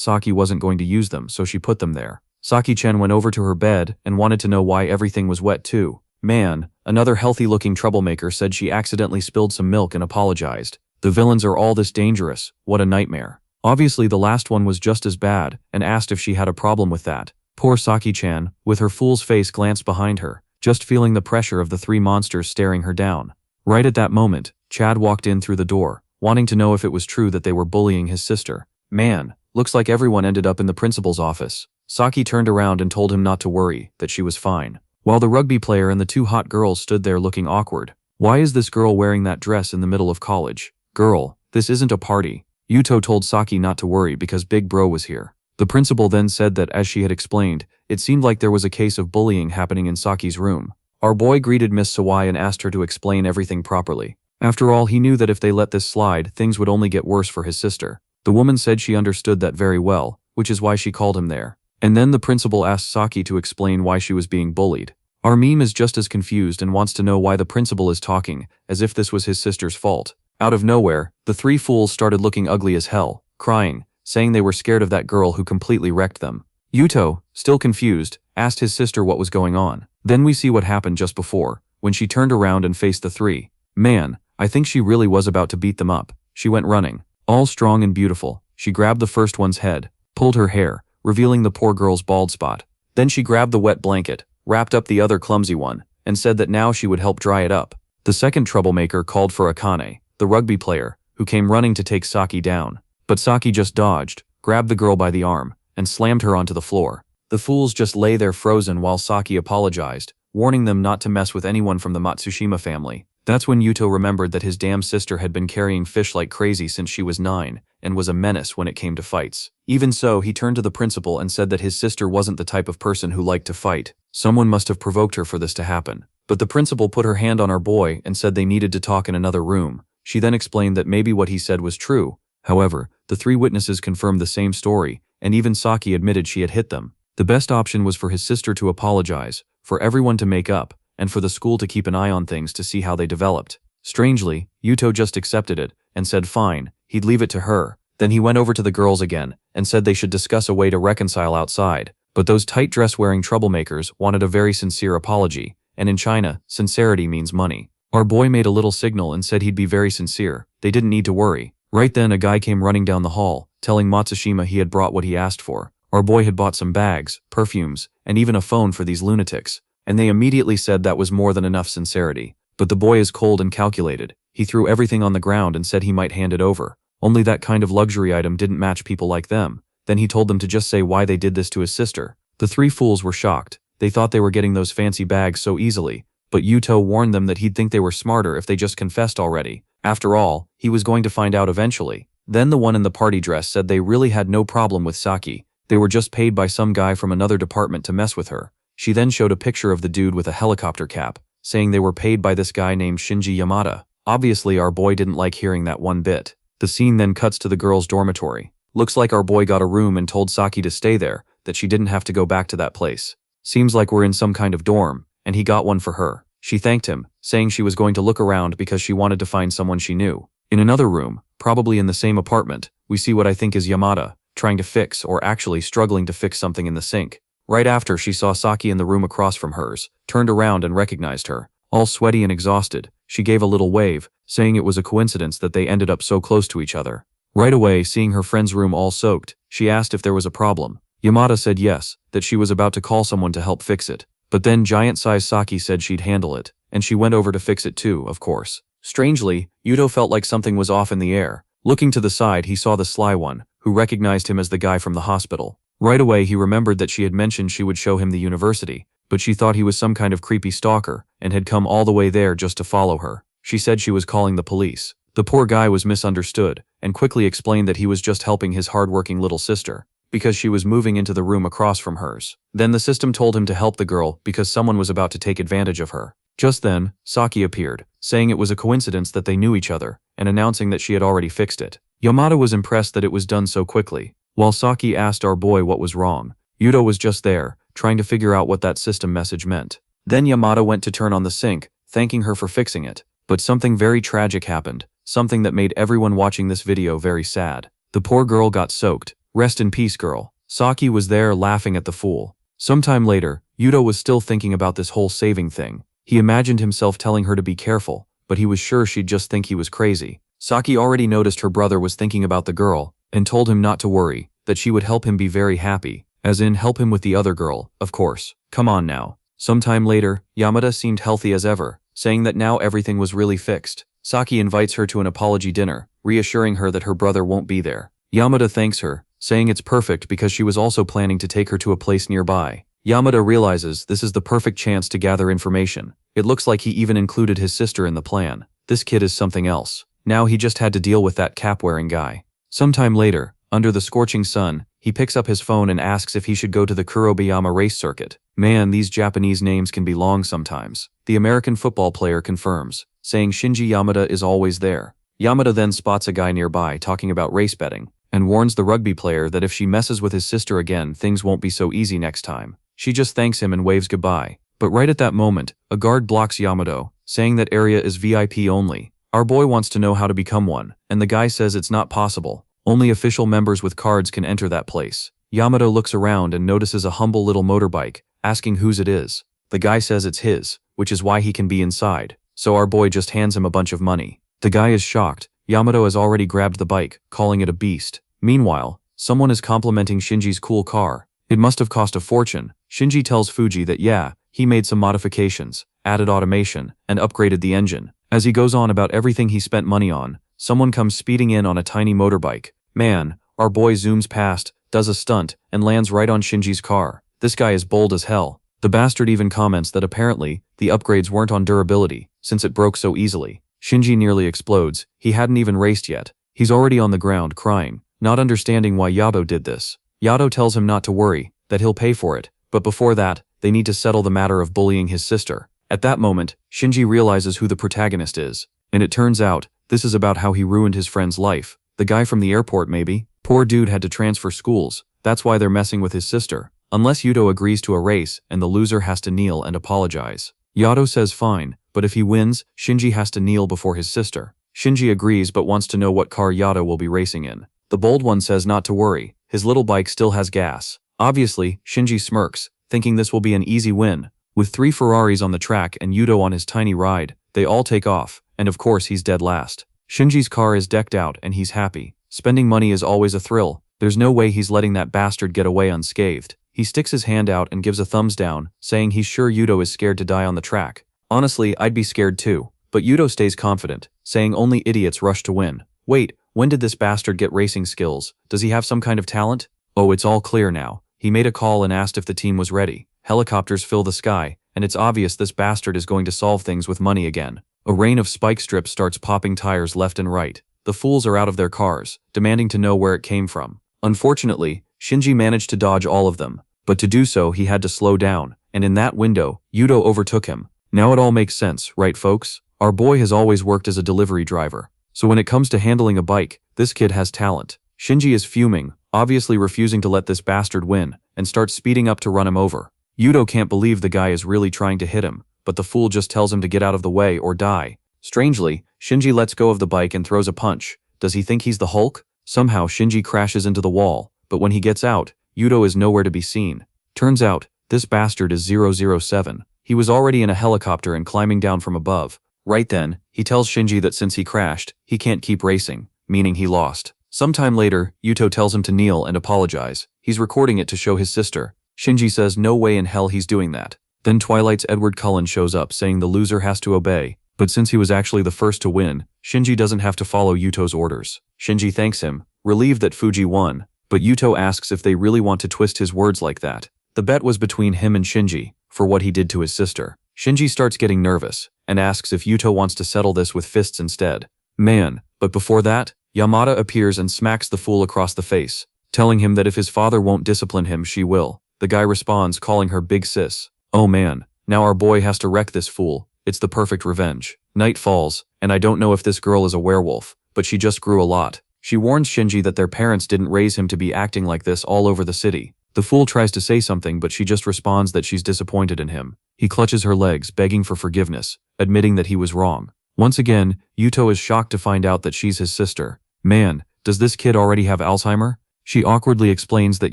Saki wasn't going to use them, so she put them there. Saki-chan went over to her bed and wanted to know why everything was wet too. Man, another healthy-looking troublemaker said she accidentally spilled some milk and apologized. The villains are all this dangerous. What a nightmare. Obviously the last one was just as bad and asked if she had a problem with that. Poor Saki-chan, with her fool's face, glanced behind her, just feeling the pressure of the 3 monsters staring her down. Right at that moment, Chad walked in through the door, wanting to know if it was true that they were bullying his sister. Man, looks like everyone ended up in the principal's office. Saki turned around and told him not to worry, that she was fine. While the rugby player and the 2 hot girls stood there looking awkward. Why is this girl wearing that dress in the middle of college? Girl, this isn't a party. Yuto told Saki not to worry because Big Bro was here. The principal then said that, as she had explained, it seemed like there was a case of bullying happening in Saki's room. Our boy greeted Miss Sawai and asked her to explain everything properly. After all, he knew that if they let this slide, things would only get worse for his sister. The woman said she understood that very well, which is why she called him there. And then the principal asked Saki to explain why she was being bullied. Our meme is just as confused and wants to know why the principal is talking, as if this was his sister's fault. Out of nowhere, the 3 fools started looking ugly as hell, crying, saying they were scared of that girl who completely wrecked them. Yuto, still confused, asked his sister what was going on. Then we see what happened just before, when she turned around and faced the 3. Man, I think she really was about to beat them up. She went running, all strong and beautiful. She grabbed the first one's head, pulled her hair, revealing the poor girl's bald spot. Then she grabbed the wet blanket, wrapped up the other clumsy one, and said that now she would help dry it up. The second troublemaker called for Akane, the rugby player, who came running to take Saki down. But Saki just dodged, grabbed the girl by the arm, and slammed her onto the floor. The fools just lay there frozen while Saki apologized, warning them not to mess with anyone from the Matsushima family. That's when Yuto remembered that his damn sister had been carrying fish like crazy since she was 9, and was a menace when it came to fights. Even so, he turned to the principal and said that his sister wasn't the type of person who liked to fight. Someone must have provoked her for this to happen. But the principal put her hand on our boy and said they needed to talk in another room. She then explained that maybe what he said was true. However, the 3 witnesses confirmed the same story, and even Saki admitted she had hit them. The best option was for his sister to apologize, for everyone to make up, and for the school to keep an eye on things to see how they developed. Strangely, Yuto just accepted it, and said fine, he'd leave it to her. Then he went over to the girls again, and said they should discuss a way to reconcile outside. But those tight dress-wearing troublemakers wanted a very sincere apology, and in China, sincerity means money. Our boy made a little signal and said he'd be very sincere. They didn't need to worry. Right then a guy came running down the hall, telling Matsushima he had brought what he asked for. Our boy had bought some bags, perfumes, and even a phone for these lunatics. And they immediately said that was more than enough sincerity. But the boy is cold and calculated. He threw everything on the ground and said he might hand it over. Only that kind of luxury item didn't match people like them. Then he told them to just say why they did this to his sister. The 3 fools were shocked. They thought they were getting those fancy bags so easily. But Yuto warned them that he'd think they were smarter if they just confessed already. After all, he was going to find out eventually. Then the one in the party dress said they really had no problem with Saki. They were just paid by some guy from another department to mess with her. She then showed a picture of the dude with a helicopter cap, saying they were paid by this guy named Shinji Yamada. Obviously our boy didn't like hearing that one bit. The scene then cuts to the girls' dormitory. Looks like our boy got a room and told Saki to stay there, that she didn't have to go back to that place. Seems like we're in some kind of dorm, and he got one for her. She thanked him, saying she was going to look around because she wanted to find someone she knew. In another room, probably in the same apartment, we see what I think is Yamada, trying to fix or actually struggling to fix something in the sink. Right after she saw Saki in the room across from hers, turned around and recognized her. All sweaty and exhausted, she gave a little wave, saying it was a coincidence that they ended up so close to each other. Right away, seeing her friend's room all soaked, she asked if there was a problem. Yamada said yes, that she was about to call someone to help fix it. But then giant-sized Saki said she'd handle it, and she went over to fix it too, of course. Strangely, Yuto felt like something was off in the air. Looking to the side, he saw the sly one, who recognized him as the guy from the hospital. Right away he remembered that she had mentioned she would show him the university, but she thought he was some kind of creepy stalker, and had come all the way there just to follow her. She said she was calling the police. The poor guy was misunderstood, and quickly explained that he was just helping his hardworking little sister. because she was moving into the room across from hers. Then the system told him to help the girl because someone was about to take advantage of her. Just then, Saki appeared, saying it was a coincidence that they knew each other, and announcing that she had already fixed it. Yamada was impressed that it was done so quickly. While Saki asked our boy what was wrong, Yuto was just there, trying to figure out what that system message meant. Then Yamada went to turn on the sink, thanking her for fixing it. But something very tragic happened, something that made everyone watching this video very sad. The poor girl got soaked. Rest in peace, girl. Saki was there laughing at the fool. Sometime later, Yuto was still thinking about this whole saving thing. He imagined himself telling her to be careful, but he was sure she'd just think he was crazy. Saki already noticed her brother was thinking about the girl, and told him not to worry, that she would help him be very happy, as in help him with the other girl, of course. Come on now. Sometime later, Yamada seemed healthy as ever, saying that now everything was really fixed. Saki invites her to an apology dinner, reassuring her that her brother won't be there. Yamada thanks her, saying it's perfect because she was also planning to take her to a place nearby. Yamada realizes this is the perfect chance to gather information. It looks like he even included his sister in the plan. This kid is something else. Now he just had to deal with that cap-wearing guy. Sometime later, under the scorching sun, he picks up his phone and asks if he should go to the Kurobayama race circuit. Man, these Japanese names can be long sometimes. The American football player confirms, saying Shinji Yamada is always there. Yamada then spots a guy nearby talking about race betting, and warns the rugby player that if she messes with his sister again, things won't be so easy next time. She just thanks him and waves goodbye. But right at that moment, a guard blocks Yamada, saying that area is VIP only. Our boy wants to know how to become one, and the guy says it's not possible. Only official members with cards can enter that place. Yamada looks around and notices a humble little motorbike, asking whose it is. The guy says it's his, which is why he can be inside. So our boy just hands him a bunch of money. The guy is shocked. Yamada has already grabbed the bike, calling it a beast. Meanwhile, someone is complimenting Shinji's cool car. It must have cost a fortune. Shinji tells Fuji that yeah, he made some modifications, added automation, and upgraded the engine. As he goes on about everything he spent money on, someone comes speeding in on a tiny motorbike. Man, our boy zooms past, does a stunt, and lands right on Shinji's car. This guy is bold as hell. The bastard even comments that apparently, the upgrades weren't on durability, since it broke so easily. Shinji nearly explodes. He hadn't even raced yet. He's already on the ground crying, not understanding why Yato did this. Yato tells him not to worry, that he'll pay for it, but before that, they need to settle the matter of bullying his sister. At that moment, Shinji realizes who the protagonist is, and it turns out, this is about how he ruined his friend's life. The guy from the airport maybe? Poor dude had to transfer schools, that's why they're messing with his sister. Unless Yuto agrees to a race and the loser has to kneel and apologize. Yato says fine, but if he wins, Shinji has to kneel before his sister. Shinji agrees but wants to know what car Yato will be racing in. The bold one says not to worry, his little bike still has gas. Obviously, Shinji smirks, thinking this will be an easy win. With 3 Ferraris on the track and Yuto on his tiny ride, they all take off, and of course he's dead last. Shinji's car is decked out and he's happy. Spending money is always a thrill. There's no way he's letting that bastard get away unscathed. He sticks his hand out and gives a thumbs down, saying he's sure Yuto is scared to die on the track. Honestly, I'd be scared too. But Yuto stays confident, saying only idiots rush to win. Wait, when did this bastard get racing skills? Does he have some kind of talent? Oh, it's all clear now. He made a call and asked if the team was ready. Helicopters fill the sky, and it's obvious this bastard is going to solve things with money again. A rain of spike strips starts popping tires left and right. The fools are out of their cars, demanding to know where it came from. Unfortunately, Shinji managed to dodge all of them, but to do so he had to slow down, and in that window, Yuto overtook him. Now it all makes sense, right folks? Our boy has always worked as a delivery driver, so when it comes to handling a bike, this kid has talent. Shinji is fuming, obviously refusing to let this bastard win, and starts speeding up to run him over. Yuto can't believe the guy is really trying to hit him, but the fool just tells him to get out of the way or die. Strangely, Shinji lets go of the bike and throws a punch. Does he think he's the Hulk? Somehow Shinji crashes into the wall, but when he gets out, Yuto is nowhere to be seen. Turns out, this bastard is 007. He was already in a helicopter and climbing down from above. Right then, he tells Shinji that since he crashed, he can't keep racing, meaning he lost. Sometime later, Yuto tells him to kneel and apologize. He's recording it to show his sister. Shinji says no way in hell he's doing that. Then Twilight's Edward Cullen shows up saying the loser has to obey, but since he was actually the first to win, Shinji doesn't have to follow Yuto's orders. Shinji thanks him, relieved that Fuji won, but Yuto asks if they really want to twist his words like that. The bet was between him and Shinji, for what he did to his sister. Shinji starts getting nervous, and asks if Yuto wants to settle this with fists instead. Man, but before that, Yamada appears and smacks the fool across the face. telling him that if his father won't discipline him, she will. The guy responds, calling her big sis. Oh man, now our boy has to wreck this fool. It's the perfect revenge. Night falls, and I don't know if this girl is a werewolf, but she just grew a lot. She warns Shinji that their parents didn't raise him to be acting like this all over the city. The fool tries to say something, but she just responds that she's disappointed in him. He clutches her legs, begging for forgiveness, admitting that he was wrong. Once again, Yuto is shocked to find out that she's his sister. Man, does this kid already have Alzheimer? She awkwardly explains that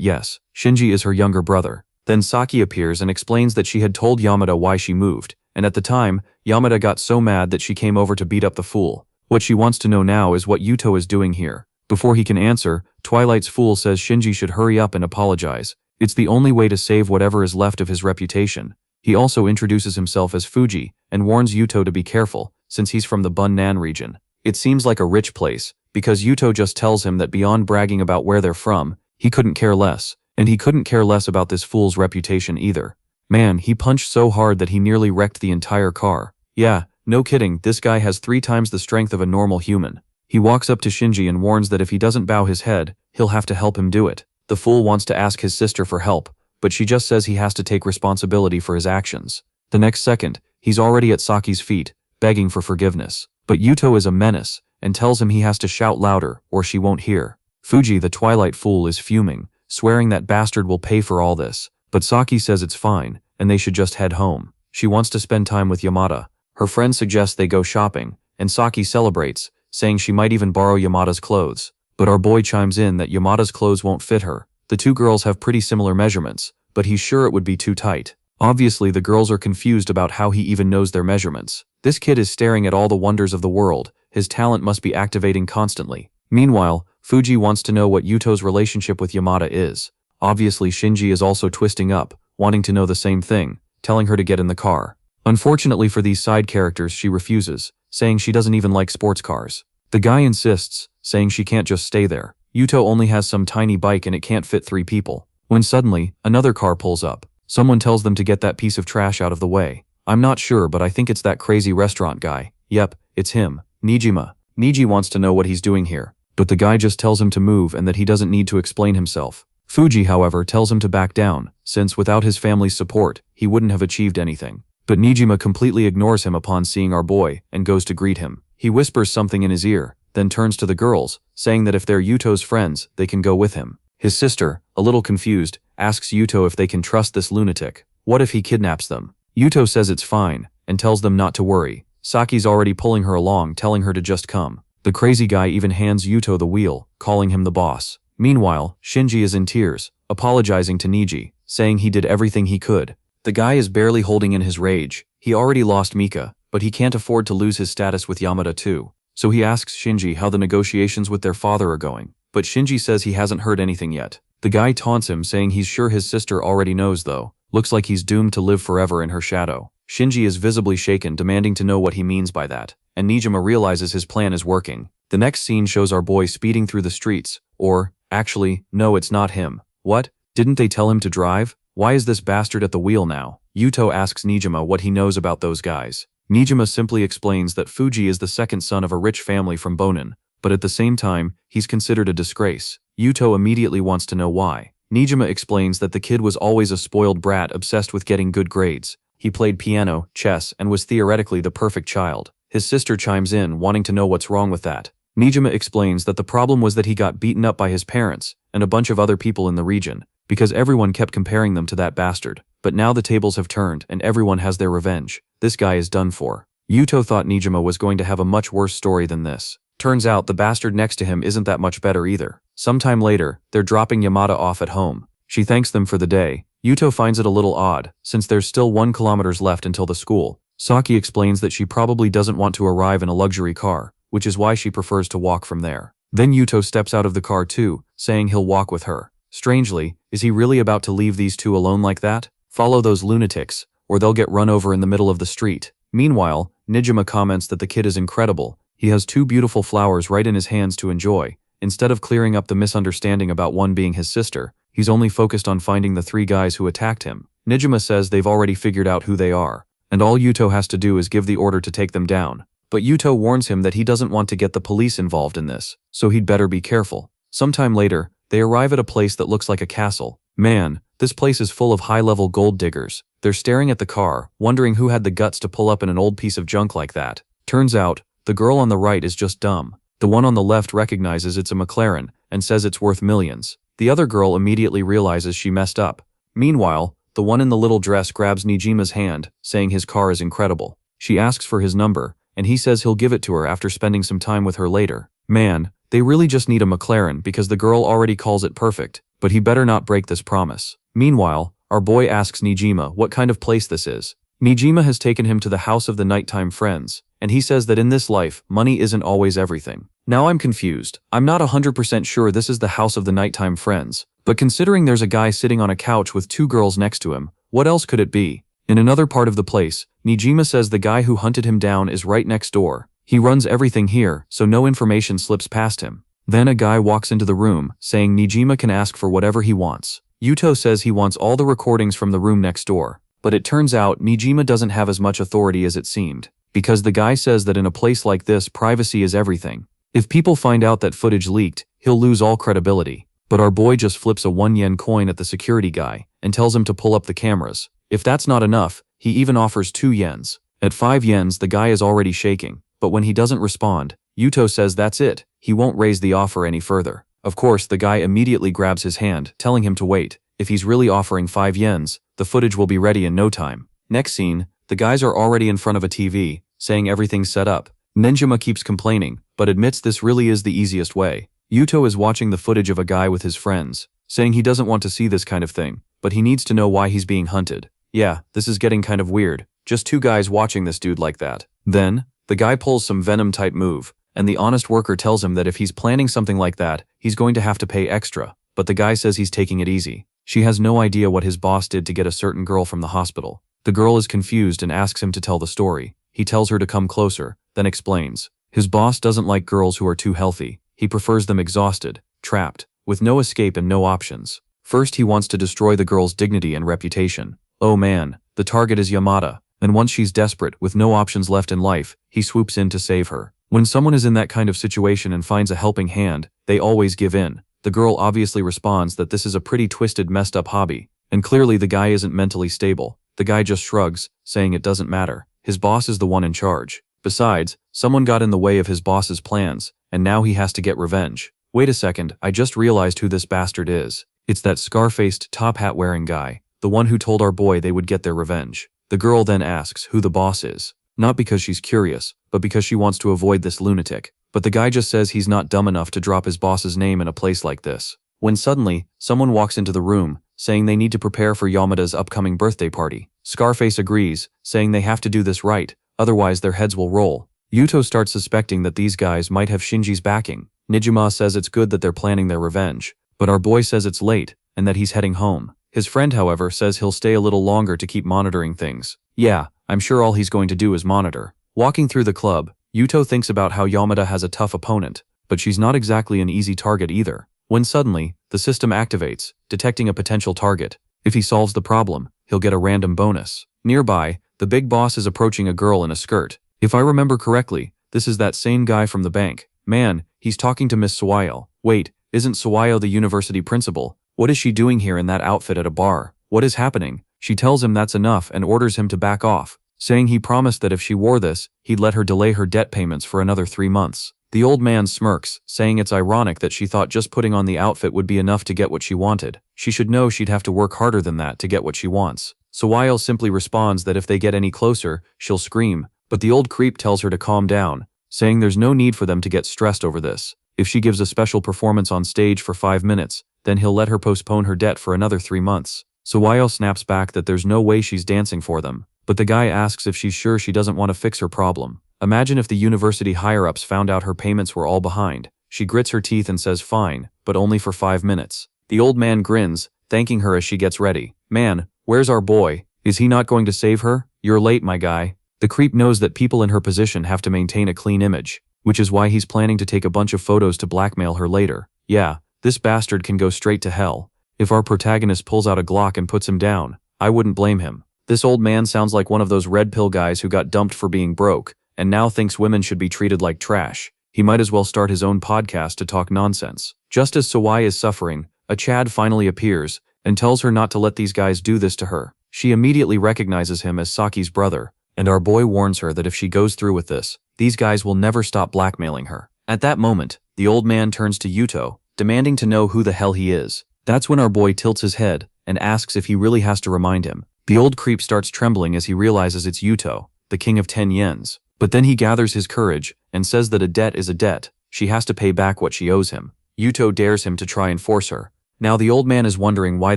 yes, Shinji is her younger brother. Then Saki appears and explains that she had told Yamada why she moved, and at the time, Yamada got so mad that she came over to beat up the fool. What she wants to know now is what Yuto is doing here. Before he can answer, Twilight's fool says Shinji should hurry up and apologize. It's the only way to save whatever is left of his reputation. He also introduces himself as Fuji and warns Yuto to be careful, since he's from the Bunnan region. It seems like a rich place, because Yuto just tells him that beyond bragging about where they're from, he couldn't care less, and he couldn't care less about this fool's reputation either. Man, he punched so hard that he nearly wrecked the entire car. Yeah, no kidding, this guy has 3 times the strength of a normal human. He walks up to Shinji and warns that if he doesn't bow his head, he'll have to help him do it. The fool wants to ask his sister for help, but she just says he has to take responsibility for his actions. The next second, he's already at Saki's feet, begging for forgiveness. But Yuto is a menace, and tells him he has to shout louder or she won't hear. Fuji, the Twilight fool, is fuming, swearing that bastard will pay for all this, but Saki says it's fine, and they should just head home. She wants to spend time with Yamada. Her friend suggests they go shopping, and Saki celebrates, saying she might even borrow Yamada's clothes. But our boy chimes in that Yamada's clothes won't fit her. The two girls have pretty similar measurements, but he's sure it would be too tight. Obviously, the girls are confused about how he even knows their measurements. This kid is staring at all the wonders of the world. His talent must be activating constantly. Meanwhile, Fuji wants to know what Yuto's relationship with Yamada is. Obviously, Shinji is also twisting up, wanting to know the same thing, telling her to get in the car. Unfortunately for these side characters, she refuses, saying she doesn't even like sports cars. The guy insists, saying she can't just stay there. Yuto only has some tiny bike and it can't fit 3 people. When suddenly, another car pulls up. Someone tells them to get that piece of trash out of the way. I'm not sure, but I think it's that crazy restaurant guy. Yep, it's him, Nijima. Niji wants to know what he's doing here, but the guy just tells him to move and that he doesn't need to explain himself. Fuji, however, tells him to back down, since without his family's support, he wouldn't have achieved anything. But Nijima completely ignores him upon seeing our boy and goes to greet him. He whispers something in his ear, then turns to the girls, saying that if they're Yuto's friends, they can go with him. His sister, a little confused, asks Yuto if they can trust this lunatic. What if he kidnaps them? Yuto says it's fine, and tells them not to worry. Saki's already pulling her along, telling her to just come. The crazy guy even hands Yuto the wheel, calling him the boss. Meanwhile, Shinji is in tears, apologizing to Niji, saying he did everything he could. The guy is barely holding in his rage. He already lost Mika, but he can't afford to lose his status with Yamada too. So he asks Shinji how the negotiations with their father are going. But Shinji says he hasn't heard anything yet. The guy taunts him, saying he's sure his sister already knows though. Looks like he's doomed to live forever in her shadow. Shinji is visibly shaken, demanding to know what he means by that. And Nijima realizes his plan is working. The next scene shows our boy speeding through the streets. Or, actually, no, it's not him. What? Didn't they tell him to drive? Why is this bastard at the wheel now? Yuto asks Nijima what he knows about those guys. Nijima simply explains that Fuji is the second son of a rich family from Bonin, but at the same time, he's considered a disgrace. Yuto immediately wants to know why. Nijima explains that the kid was always a spoiled brat obsessed with getting good grades. He played piano, chess, and was theoretically the perfect child. His sister chimes in, wanting to know what's wrong with that. Nijima explains that the problem was that he got beaten up by his parents and a bunch of other people in the region, because everyone kept comparing them to that bastard. But now the tables have turned and everyone has their revenge. This guy is done for. Yuto thought Nijima was going to have a much worse story than this. Turns out the bastard next to him isn't that much better either. Sometime later, they're dropping Yamada off at home. She thanks them for the day. Yuto finds it a little odd, since there's still 1 kilometer left until the school. Saki explains that she probably doesn't want to arrive in a luxury car, which is why she prefers to walk from there. Then Yuto steps out of the car too, saying he'll walk with her. Strangely, is he really about to leave these two alone like that? Follow those lunatics, or they'll get run over in the middle of the street. Meanwhile, Nijima comments that the kid is incredible. He has 2 beautiful flowers right in his hands to enjoy. Instead of clearing up the misunderstanding about one being his sister, he's only focused on finding the 3 guys who attacked him. Nijima says they've already figured out who they are, and all Yuto has to do is give the order to take them down. But Yuto warns him that he doesn't want to get the police involved in this, so he'd better be careful. Sometime later, They arrive at a place that looks like a castle. Man, this place is full of high-level gold diggers. They're staring at the car, wondering who had the guts to pull up in an old piece of junk like that. Turns out, the girl on the right is just dumb. The one on the left recognizes it's a McLaren and says it's worth millions. The other girl immediately realizes she messed up. Meanwhile, the one in the little dress grabs Nijima's hand, saying his car is incredible. She asks for his number, and he says he'll give it to her after spending some time with her later. Man, they really just need a McLaren because the girl already calls it perfect, but he better not break this promise. Meanwhile, our boy asks Nijima what kind of place this is. Nijima has taken him to the house of the nighttime friends, and he says that in this life, money isn't always everything. Now I'm confused. I'm not 100% sure this is the house of the nighttime friends, but considering there's a guy sitting on a couch with two girls next to him, what else could it be? In another part of the place, Nijima says the guy who hunted him down is right next door. He runs everything here, so no information slips past him. Then a guy walks into the room, saying Nijima can ask for whatever he wants. Yuto says he wants all the recordings from the room next door, but it turns out Nijima doesn't have as much authority as it seemed, because the guy says that in a place like this, privacy is everything. If people find out that footage leaked, he'll lose all credibility. But our boy just flips a 1 yen coin at the security guy and tells him to pull up the cameras. If that's not enough, he even offers 2 yens. At 5 yens, the guy is already shaking, but when he doesn't respond, Yuto says that's it, he won't raise the offer any further. Of course, the guy immediately grabs his hand, telling him to wait. If he's really offering 5 yens, the footage will be ready in no time. Next scene, the guys are already in front of a TV, saying everything's set up. Ninjima keeps complaining, but admits this really is the easiest way. Yuto is watching the footage of a guy with his friends, saying he doesn't want to see this kind of thing, but he needs to know why he's being hunted. Yeah, this is getting kind of weird. Just 2 guys watching this dude like that. Then, the guy pulls some Venom-type move, and the honest worker tells him that if he's planning something like that, he's going to have to pay extra, but the guy says he's taking it easy. She has no idea what his boss did to get a certain girl from the hospital. The girl is confused and asks him to tell the story. He tells her to come closer, then explains. His boss doesn't like girls who are too healthy. He prefers them exhausted, trapped, with no escape and no options. First, he wants to destroy the girl's dignity and reputation. Oh man, the target is Yamada, and once she's desperate, with no options left in life, he swoops in to save her. When someone is in that kind of situation and finds a helping hand, they always give in. The girl obviously responds that this is a pretty twisted, messed up hobby, and clearly the guy isn't mentally stable. The guy just shrugs, saying it doesn't matter. His boss is the one in charge. Besides, someone got in the way of his boss's plans, and now he has to get revenge. Wait a second, I just realized who this bastard is. It's that scar-faced, top-hat-wearing guy, the one who told our boy they would get their revenge. The girl then asks who the boss is. Not because she's curious, but because she wants to avoid this lunatic. But the guy just says he's not dumb enough to drop his boss's name in a place like this. When suddenly, someone walks into the room, saying they need to prepare for Yamada's upcoming birthday party. Scarface agrees, saying they have to do this right, otherwise their heads will roll. Yuto starts suspecting that these guys might have Shinji's backing. Nijima says it's good that they're planning their revenge, but our boy says it's late, and that he's heading home. His friend, however, says he'll stay a little longer to keep monitoring things. Yeah, I'm sure all he's going to do is monitor. Walking through the club, Yuto thinks about how Yamada has a tough opponent, but she's not exactly an easy target either. When suddenly, the system activates, detecting a potential target. If he solves the problem, he'll get a random bonus. Nearby, the big boss is approaching a girl in a skirt. If I remember correctly, this is that same guy from the bank. Man, he's talking to Miss Sawayo. Wait, isn't Sawayo the university principal? What is she doing here in that outfit at a bar? What is happening? She tells him that's enough and orders him to back off, saying he promised that if she wore this, he'd let her delay her debt payments for another 3 months. The old man smirks, saying it's ironic that she thought just putting on the outfit would be enough to get what she wanted. She should know she'd have to work harder than that to get what she wants. Sawayo simply responds that if they get any closer, she'll scream, but the old creep tells her to calm down, saying there's no need for them to get stressed over this. If she gives a special performance on stage for 5 minutes, then he'll let her postpone her debt for another 3 months. Sawayo snaps back that there's no way she's dancing for them, but the guy asks if she's sure she doesn't want to fix her problem. Imagine if the university higher-ups found out her payments were all behind. She grits her teeth and says fine, but only for 5 minutes. The old man grins, thanking her as she gets ready. Man, where's our boy? Is he not going to save her? You're late, my guy. The creep knows that people in her position have to maintain a clean image, which is why he's planning to take a bunch of photos to blackmail her later. Yeah, this bastard can go straight to hell. If our protagonist pulls out a Glock and puts him down, I wouldn't blame him. This old man sounds like one of those red pill guys who got dumped for being broke, and now thinks women should be treated like trash. He might as well start his own podcast to talk nonsense. Just as Sawai is suffering, a Chad finally appears and tells her not to let these guys do this to her. She immediately recognizes him as Saki's brother, and our boy warns her that if she goes through with this, these guys will never stop blackmailing her. At that moment, the old man turns to Yuto, demanding to know who the hell he is. That's when our boy tilts his head and asks if he really has to remind him. The old creep starts trembling as he realizes it's Yuto, the king of 10 yens. But then he gathers his courage and says that a debt is a debt. She has to pay back what she owes him. Yuto dares him to try and force her. Now the old man is wondering why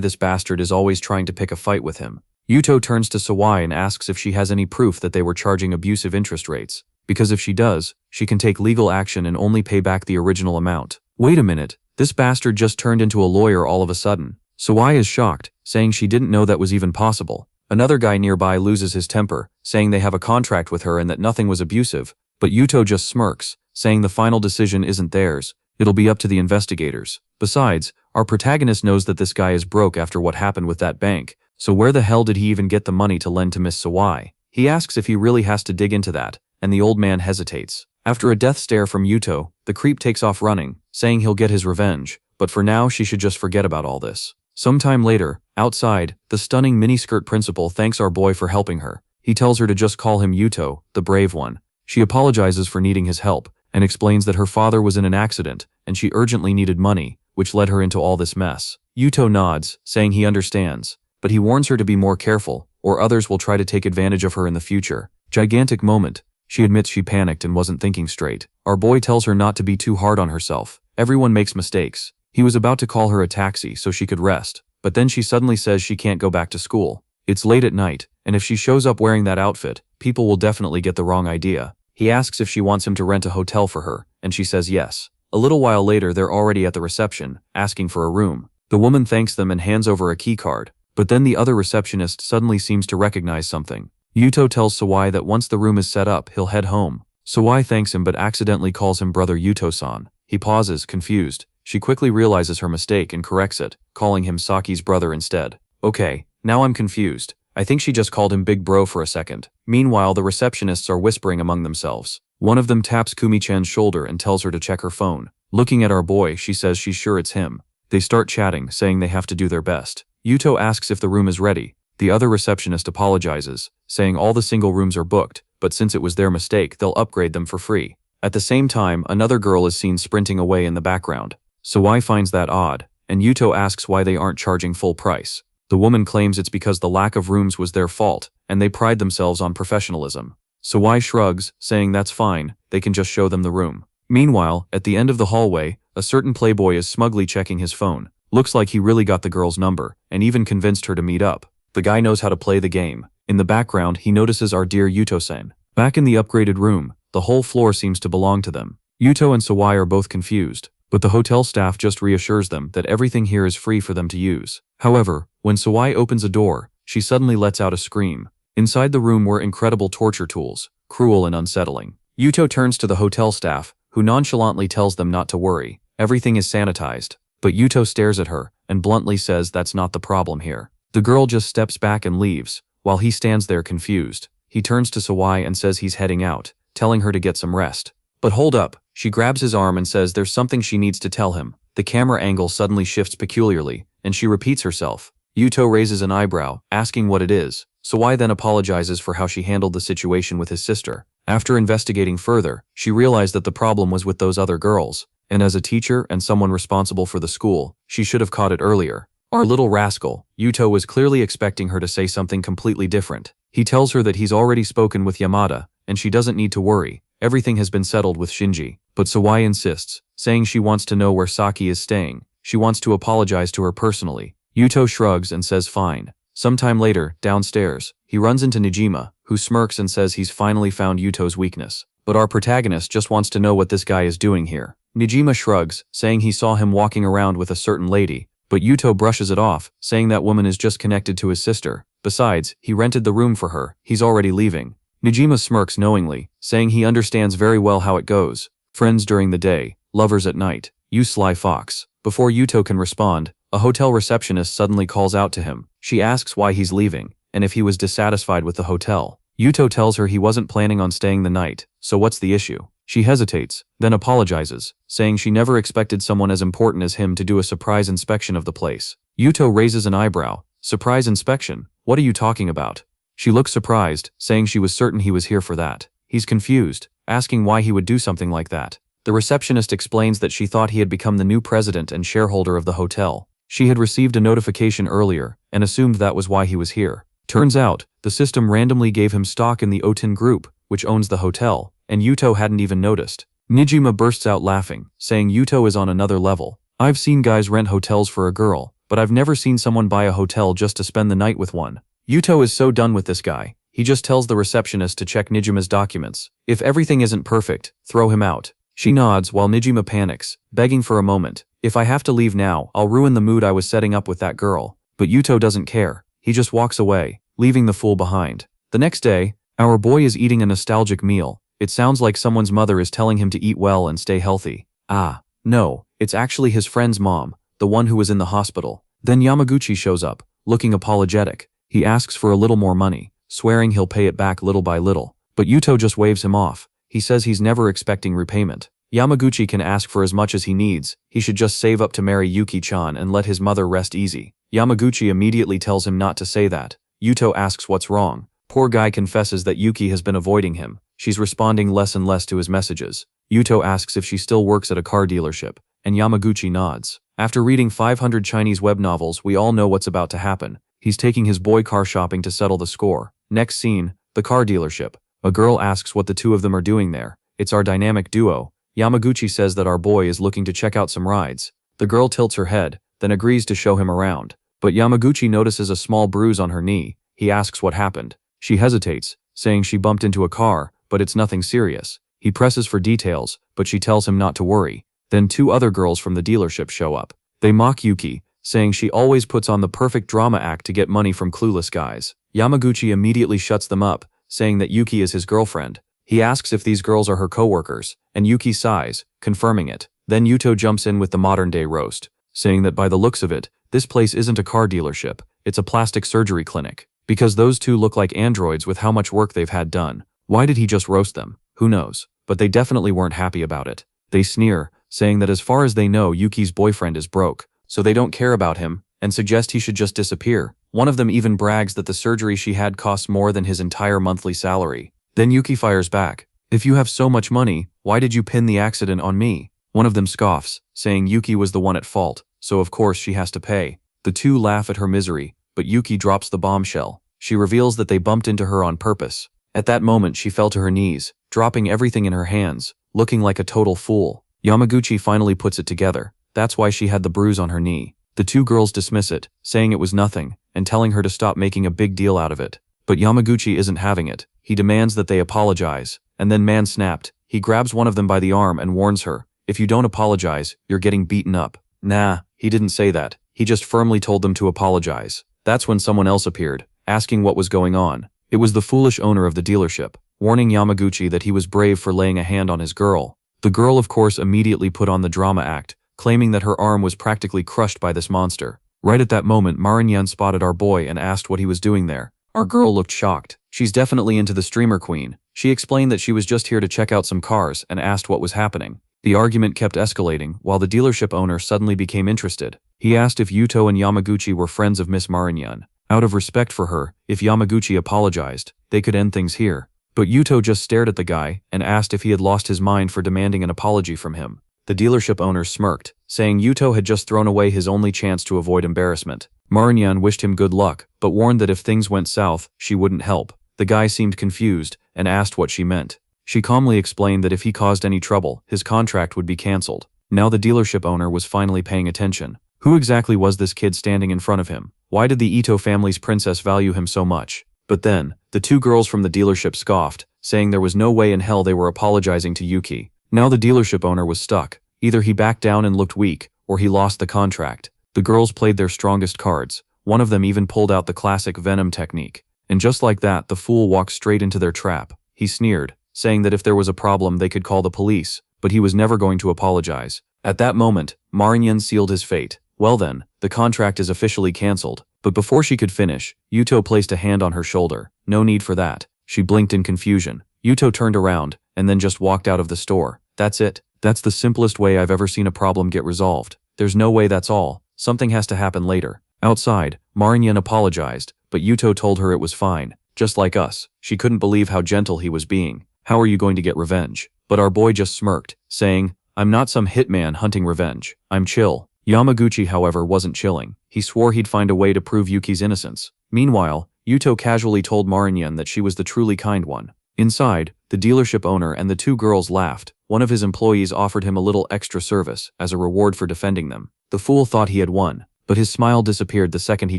this bastard is always trying to pick a fight with him. Yuto turns to Sawai and asks if she has any proof that they were charging abusive interest rates, because if she does, she can take legal action and only pay back the original amount. Wait a minute, this bastard just turned into a lawyer all of a sudden. Sawai is shocked, saying she didn't know that was even possible. Another guy nearby loses his temper, saying they have a contract with her and that nothing was abusive, but Yuto just smirks, saying the final decision isn't theirs, it'll be up to the investigators. Besides, our protagonist knows that this guy is broke after what happened with that bank, so where the hell did he even get the money to lend to Miss Sawai? He asks if he really has to dig into that, and the old man hesitates. After a death stare from Yuto, the creep takes off running, saying he'll get his revenge, but for now she should just forget about all this. Sometime later, outside, the stunning miniskirt principal thanks our boy for helping her. He tells her to just call him Yuto, the brave one. She apologizes for needing his help, and explains that her father was in an accident, and she urgently needed money, which led her into all this mess. Yuto nods, saying he understands, but he warns her to be more careful, or others will try to take advantage of her in the future. Gigantic moment. She admits she panicked and wasn't thinking straight. Our boy tells her not to be too hard on herself. Everyone makes mistakes. He was about to call her a taxi so she could rest, but then she suddenly says she can't go back to school. It's late at night, and if she shows up wearing that outfit, people will definitely get the wrong idea. He asks if she wants him to rent a hotel for her, and she says yes. A little while later they're already at the reception, asking for a room. The woman thanks them and hands over a key card, but then the other receptionist suddenly seems to recognize something. Yuto tells Sawai that once the room is set up, he'll head home. Sawai thanks him but accidentally calls him brother Yuto-san. He pauses, confused. She quickly realizes her mistake and corrects it, calling him Saki's brother instead. Okay, now I'm confused. I think she just called him big bro for a second. Meanwhile, the receptionists are whispering among themselves. One of them taps Kumi-chan's shoulder and tells her to check her phone. Looking at our boy, she says she's sure it's him. They start chatting, saying they have to do their best. Yuto asks if the room is ready. The other receptionist apologizes, saying all the single rooms are booked, but since it was their mistake, they'll upgrade them for free. At the same time, another girl is seen sprinting away in the background. Sawai finds that odd, and Yuto asks why they aren't charging full price. The woman claims it's because the lack of rooms was their fault, and they pride themselves on professionalism. Sawai shrugs, saying that's fine, they can just show them the room. Meanwhile, at the end of the hallway, a certain playboy is smugly checking his phone. Looks like he really got the girl's number, and even convinced her to meet up. The guy knows how to play the game. In the background, he notices our dear Yuto-san. Back in the upgraded room, the whole floor seems to belong to them. Yuto and Sawai are both confused, but the hotel staff just reassures them that everything here is free for them to use. However, when Sawai opens a door, she suddenly lets out a scream. Inside the room were incredible torture tools, cruel and unsettling. Yuto turns to the hotel staff, who nonchalantly tells them not to worry. Everything is sanitized. But Yuto stares at her and bluntly says that's not the problem here. The girl just steps back and leaves, while he stands there confused. He turns to Sawai and says he's heading out, telling her to get some rest. But hold up, she grabs his arm and says there's something she needs to tell him. The camera angle suddenly shifts peculiarly, and she repeats herself. Yuto raises an eyebrow, asking what it is. Sawai then apologizes for how she handled the situation with his sister. After investigating further, she realized that the problem was with those other girls, and as a teacher and someone responsible for the school, she should have caught it earlier. Our little rascal, Yuto was clearly expecting her to say something completely different. He tells her that he's already spoken with Yamada, and she doesn't need to worry. Everything has been settled with Shinji. But Sawai insists, saying she wants to know where Saki is staying. She wants to apologize to her personally. Yuto shrugs and says fine. Sometime later, downstairs, he runs into Nejima, who smirks and says he's finally found Yuto's weakness. But our protagonist just wants to know what this guy is doing here. Nejima shrugs, saying he saw him walking around with a certain lady, but Yuto brushes it off, saying that woman is just connected to his sister. Besides, he rented the room for her, he's already leaving. Nejima smirks knowingly, saying he understands very well how it goes. Friends during the day, lovers at night. You sly fox. Before Yuto can respond, a hotel receptionist suddenly calls out to him. She asks why he's leaving, and if he was dissatisfied with the hotel. Yuto tells her he wasn't planning on staying the night, so what's the issue? She hesitates, then apologizes, saying she never expected someone as important as him to do a surprise inspection of the place. Yuto raises an eyebrow. Surprise inspection? What are you talking about? She looks surprised, saying she was certain he was here for that. He's confused, asking why he would do something like that. The receptionist explains that she thought he had become the new president and shareholder of the hotel. She had received a notification earlier and assumed that was why he was here. Turns out, the system randomly gave him stock in the Oten Group, which owns the hotel, and Yuto hadn't even noticed. Nijima bursts out laughing, saying Yuto is on another level. I've seen guys rent hotels for a girl, but I've never seen someone buy a hotel just to spend the night with one. Yuto is so done with this guy. He just tells the receptionist to check Nijima's documents. If everything isn't perfect, throw him out. She nods while Nijima panics, begging for a moment. If I have to leave now, I'll ruin the mood I was setting up with that girl. But Yuto doesn't care. He just walks away, leaving the fool behind. The next day, our boy is eating a nostalgic meal. It sounds like someone's mother is telling him to eat well and stay healthy. Ah, no, it's actually his friend's mom, the one who was in the hospital. Then Yamaguchi shows up, looking apologetic. He asks for a little more money, swearing he'll pay it back little by little. But Yuto just waves him off. He says he's never expecting repayment. Yamaguchi can ask for as much as he needs. He should just save up to marry Yuki-chan and let his mother rest easy. Yamaguchi immediately tells him not to say that. Yuto asks what's wrong. Poor guy confesses that Yuki has been avoiding him. She's responding less and less to his messages. Yuto asks if she still works at a car dealership, and Yamaguchi nods. After reading 500 Chinese web novels, we all know what's about to happen. He's taking his boy car shopping to settle the score. Next scene, the car dealership. A girl asks what the two of them are doing there. It's our dynamic duo. Yamaguchi says that our boy is looking to check out some rides. The girl tilts her head, then agrees to show him around. But Yamaguchi notices a small bruise on her knee. He asks what happened. She hesitates, saying she bumped into a car, but it's nothing serious. He presses for details, but she tells him not to worry. Then two other girls from the dealership show up. They mock Yuki, saying she always puts on the perfect drama act to get money from clueless guys. Yamaguchi immediately shuts them up, saying that Yuki is his girlfriend. He asks if these girls are her co-workers, and Yuki sighs, confirming it. Then Yuto jumps in with the modern-day roast, saying that by the looks of it, this place isn't a car dealership, it's a plastic surgery clinic. Because those two look like androids with how much work they've had done. Why did he just roast them? Who knows? But they definitely weren't happy about it. They sneer, saying that as far as they know, Yuki's boyfriend is broke, so they don't care about him, and suggest he should just disappear. One of them even brags that the surgery she had costs more than his entire monthly salary. Then Yuki fires back. If you have so much money, why did you pin the accident on me? One of them scoffs, saying Yuki was the one at fault, so of course she has to pay. The two laugh at her misery, but Yuki drops the bombshell. She reveals that they bumped into her on purpose. At that moment she fell to her knees, dropping everything in her hands, looking like a total fool. Yamaguchi finally puts it together. That's why she had the bruise on her knee. The two girls dismiss it, saying it was nothing, and telling her to stop making a big deal out of it. But Yamaguchi isn't having it. He demands that they apologize, and then man snapped. He grabs one of them by the arm and warns her, if you don't apologize, you're getting beaten up. Nah, he didn't say that. He just firmly told them to apologize. That's when someone else appeared, asking what was going on. It was the foolish owner of the dealership, warning Yamaguchi that he was brave for laying a hand on his girl. The girl of course immediately put on the drama act, claiming that her arm was practically crushed by this monster. Right at that moment Marinyan spotted our boy and asked what he was doing there. Our girl looked shocked. She's definitely into the streamer queen. She explained that she was just here to check out some cars and asked what was happening. The argument kept escalating while the dealership owner suddenly became interested. He asked if Yuto and Yamaguchi were friends of Miss Marinyan. Out of respect for her, if Yamaguchi apologized, they could end things here. But Yuto just stared at the guy and asked if he had lost his mind for demanding an apology from him. The dealership owner smirked, saying Yuto had just thrown away his only chance to avoid embarrassment. Marinyan wished him good luck, but warned that if things went south, she wouldn't help. The guy seemed confused and asked what she meant. She calmly explained that if he caused any trouble, his contract would be cancelled. Now the dealership owner was finally paying attention. Who exactly was this kid standing in front of him? Why did the Ito family's princess value him so much? But then, the two girls from the dealership scoffed, saying there was no way in hell they were apologizing to Yuki. Now the dealership owner was stuck. Either he backed down and looked weak, or he lost the contract. The girls played their strongest cards. One of them even pulled out the classic venom technique. And just like that, the fool walked straight into their trap. He sneered, saying that if there was a problem they could call the police, but he was never going to apologize. At that moment, Marinyan sealed his fate. Well then, the contract is officially cancelled. But before she could finish, Yuto placed a hand on her shoulder. No need for that. She blinked in confusion. Yuto turned around and then just walked out of the store. That's it. That's the simplest way I've ever seen a problem get resolved. There's no way that's all. Something has to happen later. Outside, Marinyan apologized, but Yuto told her it was fine. Just like us, she couldn't believe how gentle he was being. How are you going to get revenge? But our boy just smirked, saying, I'm not some hitman hunting revenge. I'm chill. Yamaguchi, however, wasn't chilling. He swore he'd find a way to prove Yuki's innocence. Meanwhile, Yuto casually told Marinyan that she was the truly kind one. Inside, the dealership owner and the two girls laughed. One of his employees offered him a little extra service as a reward for defending them. The fool thought he had won, but his smile disappeared the second he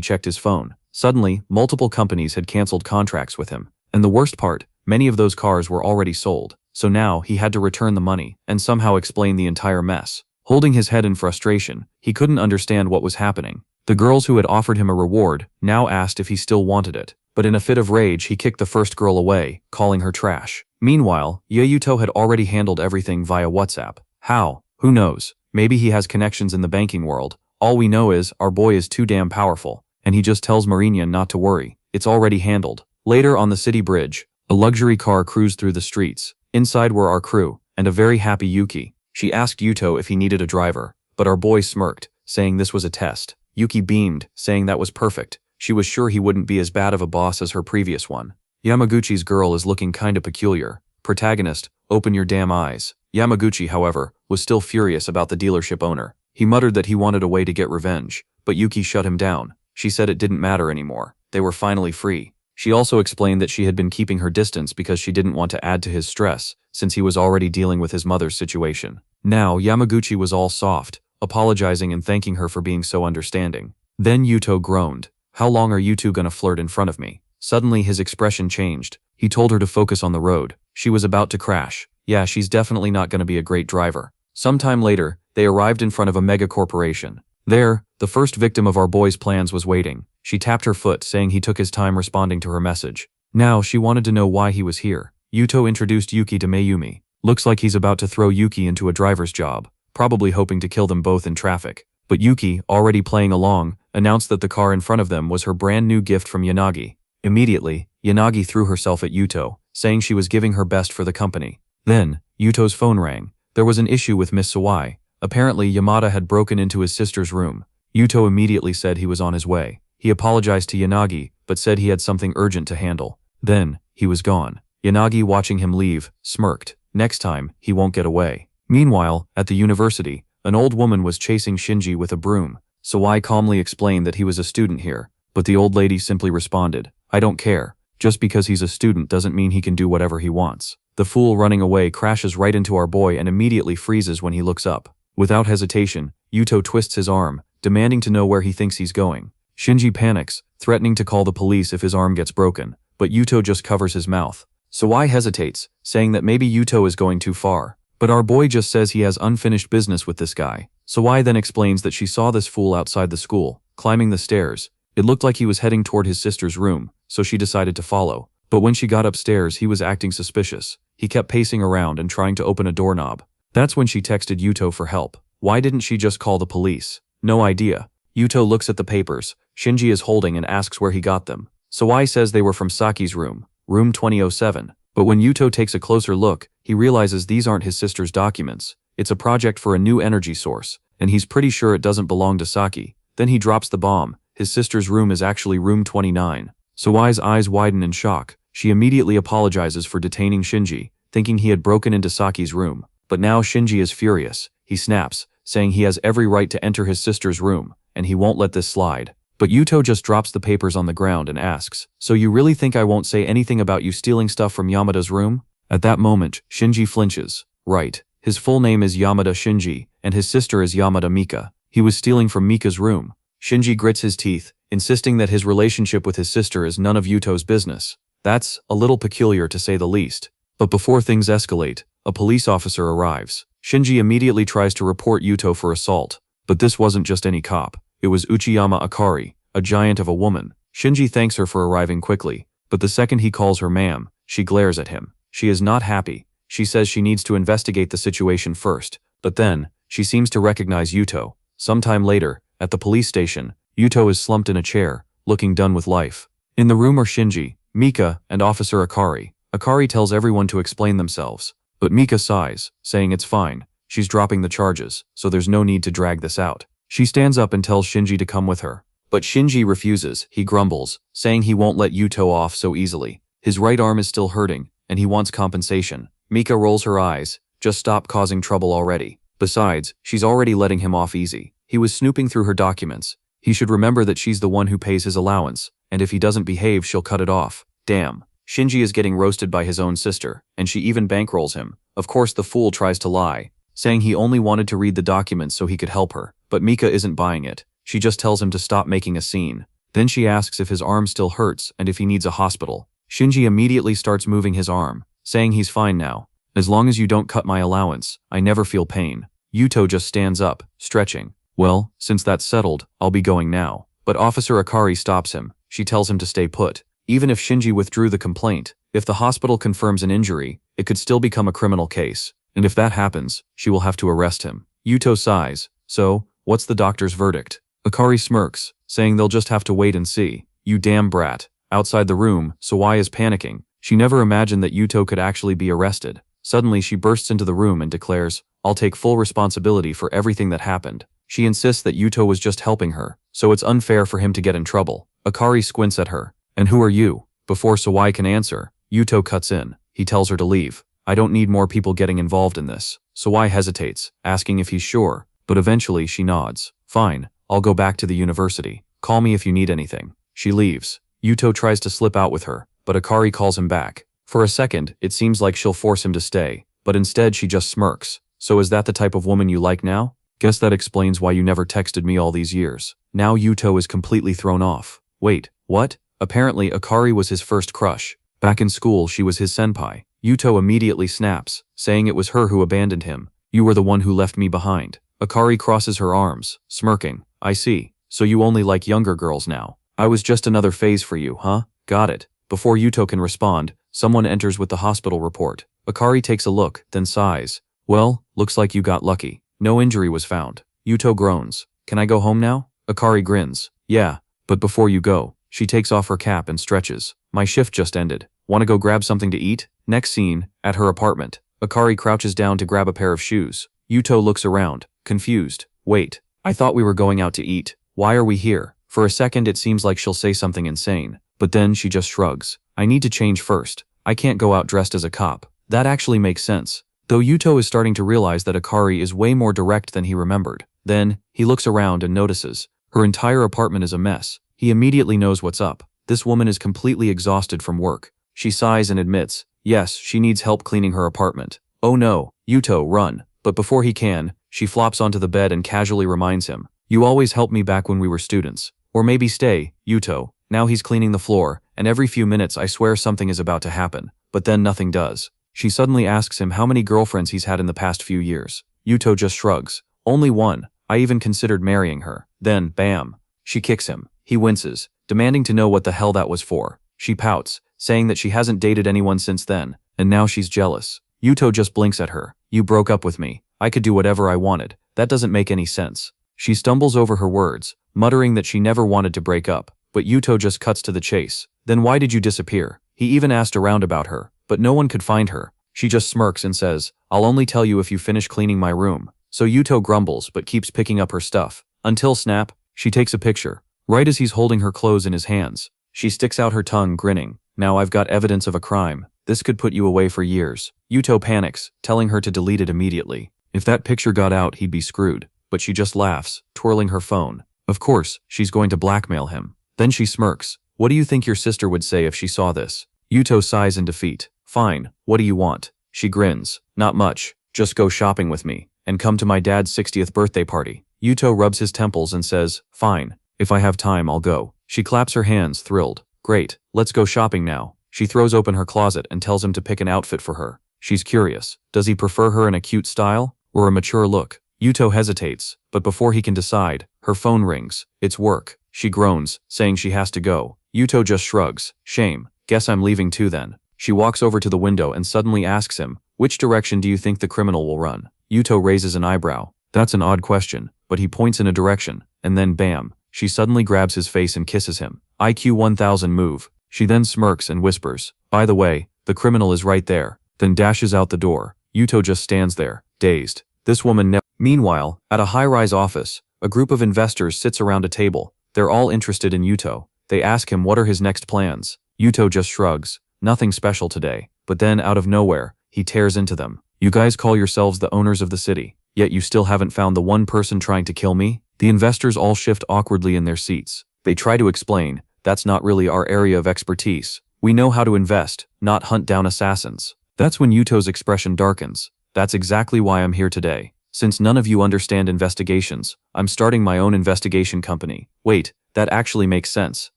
checked his phone. Suddenly, multiple companies had canceled contracts with him. And the worst part, many of those cars were already sold. So now, he had to return the money and somehow explain the entire mess. Holding his head in frustration, he couldn't understand what was happening. The girls who had offered him a reward now asked if he still wanted it. But in a fit of rage, he kicked the first girl away, calling her trash. Meanwhile, Yuto had already handled everything via WhatsApp. How? Who knows? Maybe he has connections in the banking world. All we know is, our boy is too damn powerful. And he just tells Marinyan not to worry. It's already handled. Later on the city bridge, a luxury car cruised through the streets. Inside were our crew, and a very happy Yuki. She asked Yuto if he needed a driver, but our boy smirked, saying this was a test. Yuki beamed, saying that was perfect. She was sure he wouldn't be as bad of a boss as her previous one. Yamaguchi's girl is looking kinda peculiar. Protagonist, open your damn eyes. Yamaguchi, however, was still furious about the dealership owner. He muttered that he wanted a way to get revenge, but Yuki shut him down. She said it didn't matter anymore. They were finally free. She also explained that she had been keeping her distance because she didn't want to add to his stress, since he was already dealing with his mother's situation. Now, Yamaguchi was all soft, apologizing and thanking her for being so understanding. Then Yuto groaned. How long are you two gonna flirt in front of me? Suddenly his expression changed. He told her to focus on the road. She was about to crash. Yeah, she's definitely not gonna be a great driver. Sometime later, they arrived in front of a mega corporation. There, the first victim of our boy's plans was waiting. She tapped her foot, saying he took his time responding to her message. Now, she wanted to know why he was here. Yuto introduced Yuki to Mayumi. Looks like he's about to throw Yuki into a driver's job, probably hoping to kill them both in traffic. But Yuki, already playing along, announced that the car in front of them was her brand new gift from Yanagi. Immediately, Yanagi threw herself at Yuto, saying she was giving her best for the company. Then, Yuto's phone rang. There was an issue with Miss Sawai. Apparently, Yamada had broken into his sister's room. Yuto immediately said he was on his way. He apologized to Yanagi, but said he had something urgent to handle. Then, he was gone. Yanagi, watching him leave, smirked. Next time, he won't get away. Meanwhile, at the university, an old woman was chasing Shinji with a broom. Sawai calmly explained that he was a student here, but the old lady simply responded, I don't care. Just because he's a student doesn't mean he can do whatever he wants. The fool running away crashes right into our boy and immediately freezes when he looks up. Without hesitation, Yuto twists his arm, demanding to know where he thinks he's going. Shinji panics, threatening to call the police if his arm gets broken, but Yuto just covers his mouth. Sawai hesitates, saying that maybe Yuto is going too far. But our boy just says he has unfinished business with this guy. Sawai then explains that she saw this fool outside the school, climbing the stairs. It looked like he was heading toward his sister's room, so she decided to follow. But when she got upstairs, he was acting suspicious. He kept pacing around and trying to open a doorknob. That's when she texted Yuto for help. Why didn't she just call the police? No idea. Yuto looks at the papers Shinji is holding and asks where he got them. Sawai says they were from Saki's room, room 2007. But when Yuto takes a closer look, he realizes these aren't his sister's documents. It's a project for a new energy source, and he's pretty sure it doesn't belong to Saki. Then he drops the bomb. His sister's room is actually room 29. Sawai's eyes widen in shock. She immediately apologizes for detaining Shinji, thinking he had broken into Saki's room. But now Shinji is furious. He snaps, saying he has every right to enter his sister's room, and he won't let this slide. But Yuto just drops the papers on the ground and asks, so you really think I won't say anything about you stealing stuff from Yamada's room? At that moment, Shinji flinches. Right. His full name is Yamada Shinji, and his sister is Yamada Mika. He was stealing from Mika's room. Shinji grits his teeth, insisting that his relationship with his sister is none of Yuto's business. That's a little peculiar to say the least. But before things escalate, a police officer arrives. Shinji immediately tries to report Yuto for assault. But this wasn't just any cop. It was Uchiyama Akari, a giant of a woman. Shinji thanks her for arriving quickly, but the second he calls her ma'am, she glares at him. She is not happy. She says she needs to investigate the situation first, but then, she seems to recognize Yuto. Sometime later, at the police station, Yuto is slumped in a chair, looking done with life. In the room are Shinji, Mika, and Officer Akari. Akari tells everyone to explain themselves, But Mika sighs, saying it's fine. She's dropping the charges, so there's no need to drag this out. She stands up and tells Shinji to come with her. But Shinji refuses. He grumbles, saying he won't let Yuto off so easily. His right arm is still hurting, and he wants compensation. Mika rolls her eyes. Just stop causing trouble already. Besides, she's already letting him off easy. He was snooping through her documents. He should remember that she's the one who pays his allowance, and if he doesn't behave, she'll cut it off. Damn. Shinji is getting roasted by his own sister, and she even bankrolls him. Of course, the fool tries to lie, saying he only wanted to read the documents so he could help her. But Mika isn't buying it. She just tells him to stop making a scene. Then she asks if his arm still hurts and if he needs a hospital. Shinji immediately starts moving his arm, saying he's fine now. As long as you don't cut my allowance, I never feel pain. Yuto just stands up, stretching. Well, since that's settled, I'll be going now. But Officer Akari stops him. She tells him to stay put. Even if Shinji withdrew the complaint, if the hospital confirms an injury, it could still become a criminal case. And if that happens, she will have to arrest him. Yuto sighs. So, what's the doctor's verdict? Akari smirks, saying they'll just have to wait and see. You damn brat. Outside the room, Sawai is panicking. She never imagined that Yuto could actually be arrested. Suddenly she bursts into the room and declares, I'll take full responsibility for everything that happened. She insists that Yuto was just helping her, so it's unfair for him to get in trouble. Akari squints at her. And who are you? Before Sawai can answer, Yuto cuts in. He tells her to leave. I don't need more people getting involved in this. Sawai hesitates, asking if he's sure, but eventually she nods. Fine, I'll go back to the university. Call me if you need anything. She leaves. Yuto tries to slip out with her, but Akari calls him back. For a second, it seems like she'll force him to stay, but instead she just smirks. So is that the type of woman you like now? Guess that explains why you never texted me all these years. Now Yuto is completely thrown off. Wait, what? Apparently Akari was his first crush. Back in school she was his senpai. Yuto immediately snaps, saying it was her who abandoned him. You were the one who left me behind. Akari crosses her arms, smirking. I see. So you only like younger girls now. I was just another phase for you, huh? Got it. Before Yuto can respond, someone enters with the hospital report. Akari takes a look, then sighs. Well, looks like you got lucky. No injury was found. Yuto groans. Can I go home now? Akari grins. Yeah, but before you go, she takes off her cap and stretches. My shift just ended. Want to go grab something to eat? Next scene, at her apartment. Akari crouches down to grab a pair of shoes. Yuto looks around, confused. Wait, I thought we were going out to eat. Why are we here? For a second it seems like she'll say something insane, but then she just shrugs. I need to change first. I can't go out dressed as a cop. That actually makes sense. Though Yuto is starting to realize that Akari is way more direct than he remembered. Then, he looks around and notices. Her entire apartment is a mess. He immediately knows what's up. This woman is completely exhausted from work. She sighs and admits, yes, she needs help cleaning her apartment. Oh no, Yuto, run. But before he can, she flops onto the bed and casually reminds him, you always helped me back when we were students. Or maybe stay, Yuto. Now he's cleaning the floor, and every few minutes I swear something is about to happen. But then nothing does. She suddenly asks him how many girlfriends he's had in the past few years. Yuto just shrugs. Only one. I even considered marrying her. Then, bam. She kicks him. He winces, demanding to know what the hell that was for. She pouts, saying that she hasn't dated anyone since then, and now she's jealous. Yuto just blinks at her. You broke up with me. I could do whatever I wanted. That doesn't make any sense. She stumbles over her words, muttering that she never wanted to break up, but Yuto just cuts to the chase. Then why did you disappear? He even asked around about her, but no one could find her. She just smirks and says, I'll only tell you if you finish cleaning my room. So Yuto grumbles but keeps picking up her stuff. Until snap, she takes a picture. Right as he's holding her clothes in his hands, she sticks out her tongue, grinning. Now I've got evidence of a crime. This could put you away for years. Yuto panics, telling her to delete it immediately. If that picture got out, he'd be screwed. But she just laughs, twirling her phone. Of course, she's going to blackmail him. Then she smirks. What do you think your sister would say if she saw this? Yuto sighs in defeat. Fine, what do you want? She grins. Not much. Just go shopping with me, and come to my dad's 60th birthday party. Yuto rubs his temples and says, fine. If I have time, I'll go. She claps her hands, thrilled. Great, let's go shopping now. She throws open her closet and tells him to pick an outfit for her. She's curious. Does he prefer her in a cute style, or a mature look? Yuto hesitates, but before he can decide, her phone rings. It's work. She groans, saying she has to go. Yuto just shrugs. Shame. Guess I'm leaving too then. She walks over to the window and suddenly asks him, which direction do you think the criminal will run? Yuto raises an eyebrow. That's an odd question, but he points in a direction, and then bam. She suddenly grabs his face and kisses him. IQ 1000 move. She then smirks and whispers, by the way, the criminal is right there, then dashes out the door. Yuto just stands there, dazed. This woman Meanwhile, at a high-rise office, a group of investors sits around a table. They're all interested in Yuto. They ask him what are his next plans. Yuto just shrugs. Nothing special today. But then, out of nowhere, he tears into them. You guys call yourselves the owners of the city, yet you still haven't found the one person trying to kill me? The investors all shift awkwardly in their seats. They try to explain, that's not really our area of expertise. We know how to invest, not hunt down assassins. That's when Yuto's expression darkens. That's exactly why I'm here today. Since none of you understand investigations, I'm starting my own investigation company. Wait, that actually makes sense.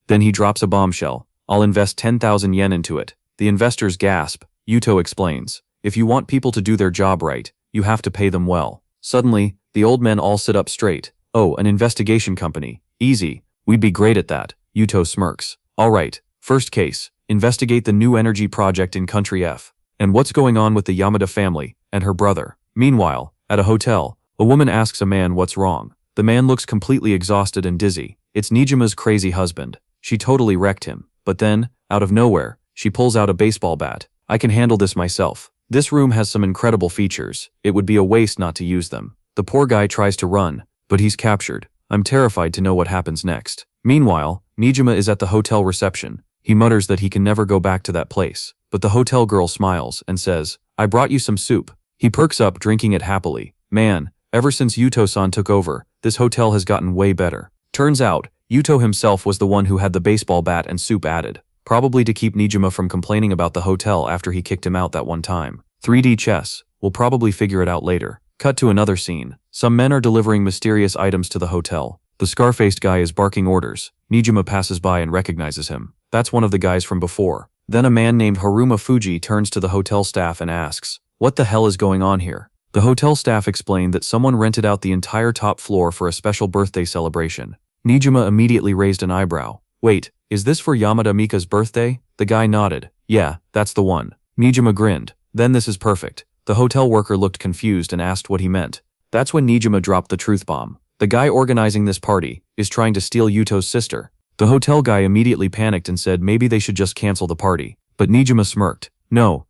Then he drops a bombshell. I'll invest 10,000 yen into it. The investors gasp. Yuto explains. If you want people to do their job right, you have to pay them well. Suddenly, the old men all sit up straight. Oh, an investigation company. Easy. We'd be great at that. Yuto smirks. All right. First case. Investigate the new energy project in Country F. And what's going on with the Yamada family and her brother. Meanwhile, at a hotel, a woman asks a man what's wrong. The man looks completely exhausted and dizzy. It's Nijima's crazy husband. She totally wrecked him. But then, out of nowhere, she pulls out a baseball bat. I can handle this myself. This room has some incredible features. It would be a waste not to use them. The poor guy tries to run, but he's captured. I'm terrified to know what happens next. Meanwhile, Nijima is at the hotel reception. He mutters that he can never go back to that place. But the hotel girl smiles and says, I brought you some soup. He perks up, drinking it happily. Man, ever since Yuto-san took over, this hotel has gotten way better. Turns out, Yuto himself was the one who had the baseball bat and soup added, probably to keep Nijima from complaining about the hotel after he kicked him out that one time. 3D chess. We'll probably figure it out later. Cut to another scene. Some men are delivering mysterious items to the hotel. The scar-faced guy is barking orders. Nijima passes by and recognizes him. That's one of the guys from before. Then a man named Haruma Fuji turns to the hotel staff and asks, what the hell is going on here? The hotel staff explained that someone rented out the entire top floor for a special birthday celebration. Nijima immediately raised an eyebrow. Wait, is this for Yamada Mika's birthday? The guy nodded. Yeah, that's the one. Nijima grinned. Then this is perfect. The hotel worker looked confused and asked what he meant. That's when Nijima dropped the truth bomb. The guy organizing this party is trying to steal Yuto's sister. The hotel guy immediately panicked and said maybe they should just cancel the party. But Nijima smirked. No,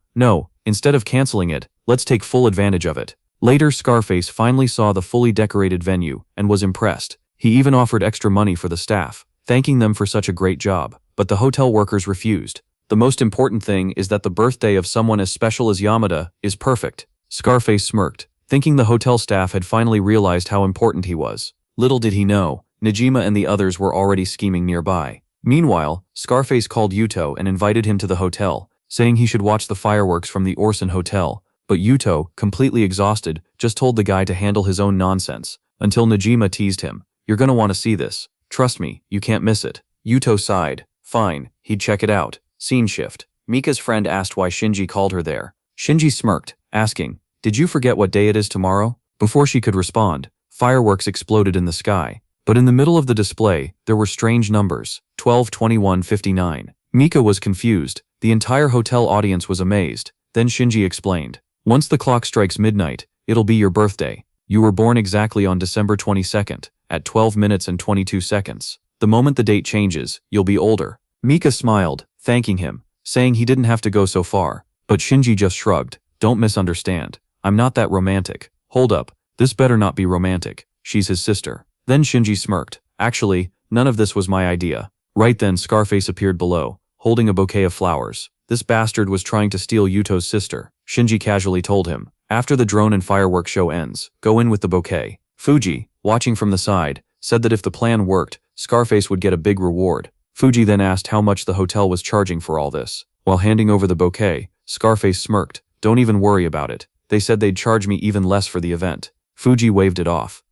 instead of canceling it, let's take full advantage of it. Later, Scarface finally saw the fully decorated venue and was impressed. He even offered extra money for the staff, thanking them for such a great job. But the hotel workers refused. The most important thing is that the birthday of someone as special as Yamada is perfect. Scarface smirked, thinking the hotel staff had finally realized how important he was. Little did he know, Nijima and the others were already scheming nearby. Meanwhile, Scarface called Yuto and invited him to the hotel, saying he should watch the fireworks from the Orson Hotel. But Yuto, completely exhausted, just told the guy to handle his own nonsense, until Nijima teased him. You're gonna want to see this. Trust me, you can't miss it. Yuto sighed. Fine, he'd check it out. Scene shift. Mika's friend asked why Shinji called her there. Shinji smirked, asking, did you forget what day it is tomorrow? Before she could respond, fireworks exploded in the sky. But in the middle of the display, there were strange numbers, 12, 21, 59. Mika was confused. The entire hotel audience was amazed. Then Shinji explained. Once the clock strikes midnight, it'll be your birthday. You were born exactly on December 22nd, at 12 minutes and 22 seconds. The moment the date changes, you'll be older. Mika smiled, thanking him, saying he didn't have to go so far. But Shinji just shrugged. Don't misunderstand. I'm not that romantic. Hold up. This better not be romantic. She's his sister. Then Shinji smirked. Actually, none of this was my idea. Right then Scarface appeared below, holding a bouquet of flowers. This bastard was trying to steal Yuto's sister. Shinji casually told him. After the drone and fireworks show ends, go in with the bouquet. Fuji, watching from the side, said that if the plan worked, Scarface would get a big reward. Fuji then asked how much the hotel was charging for all this. While handing over the bouquet, Scarface smirked. Don't even worry about it. They said they'd charge me even less for the event. Fuji waved it off.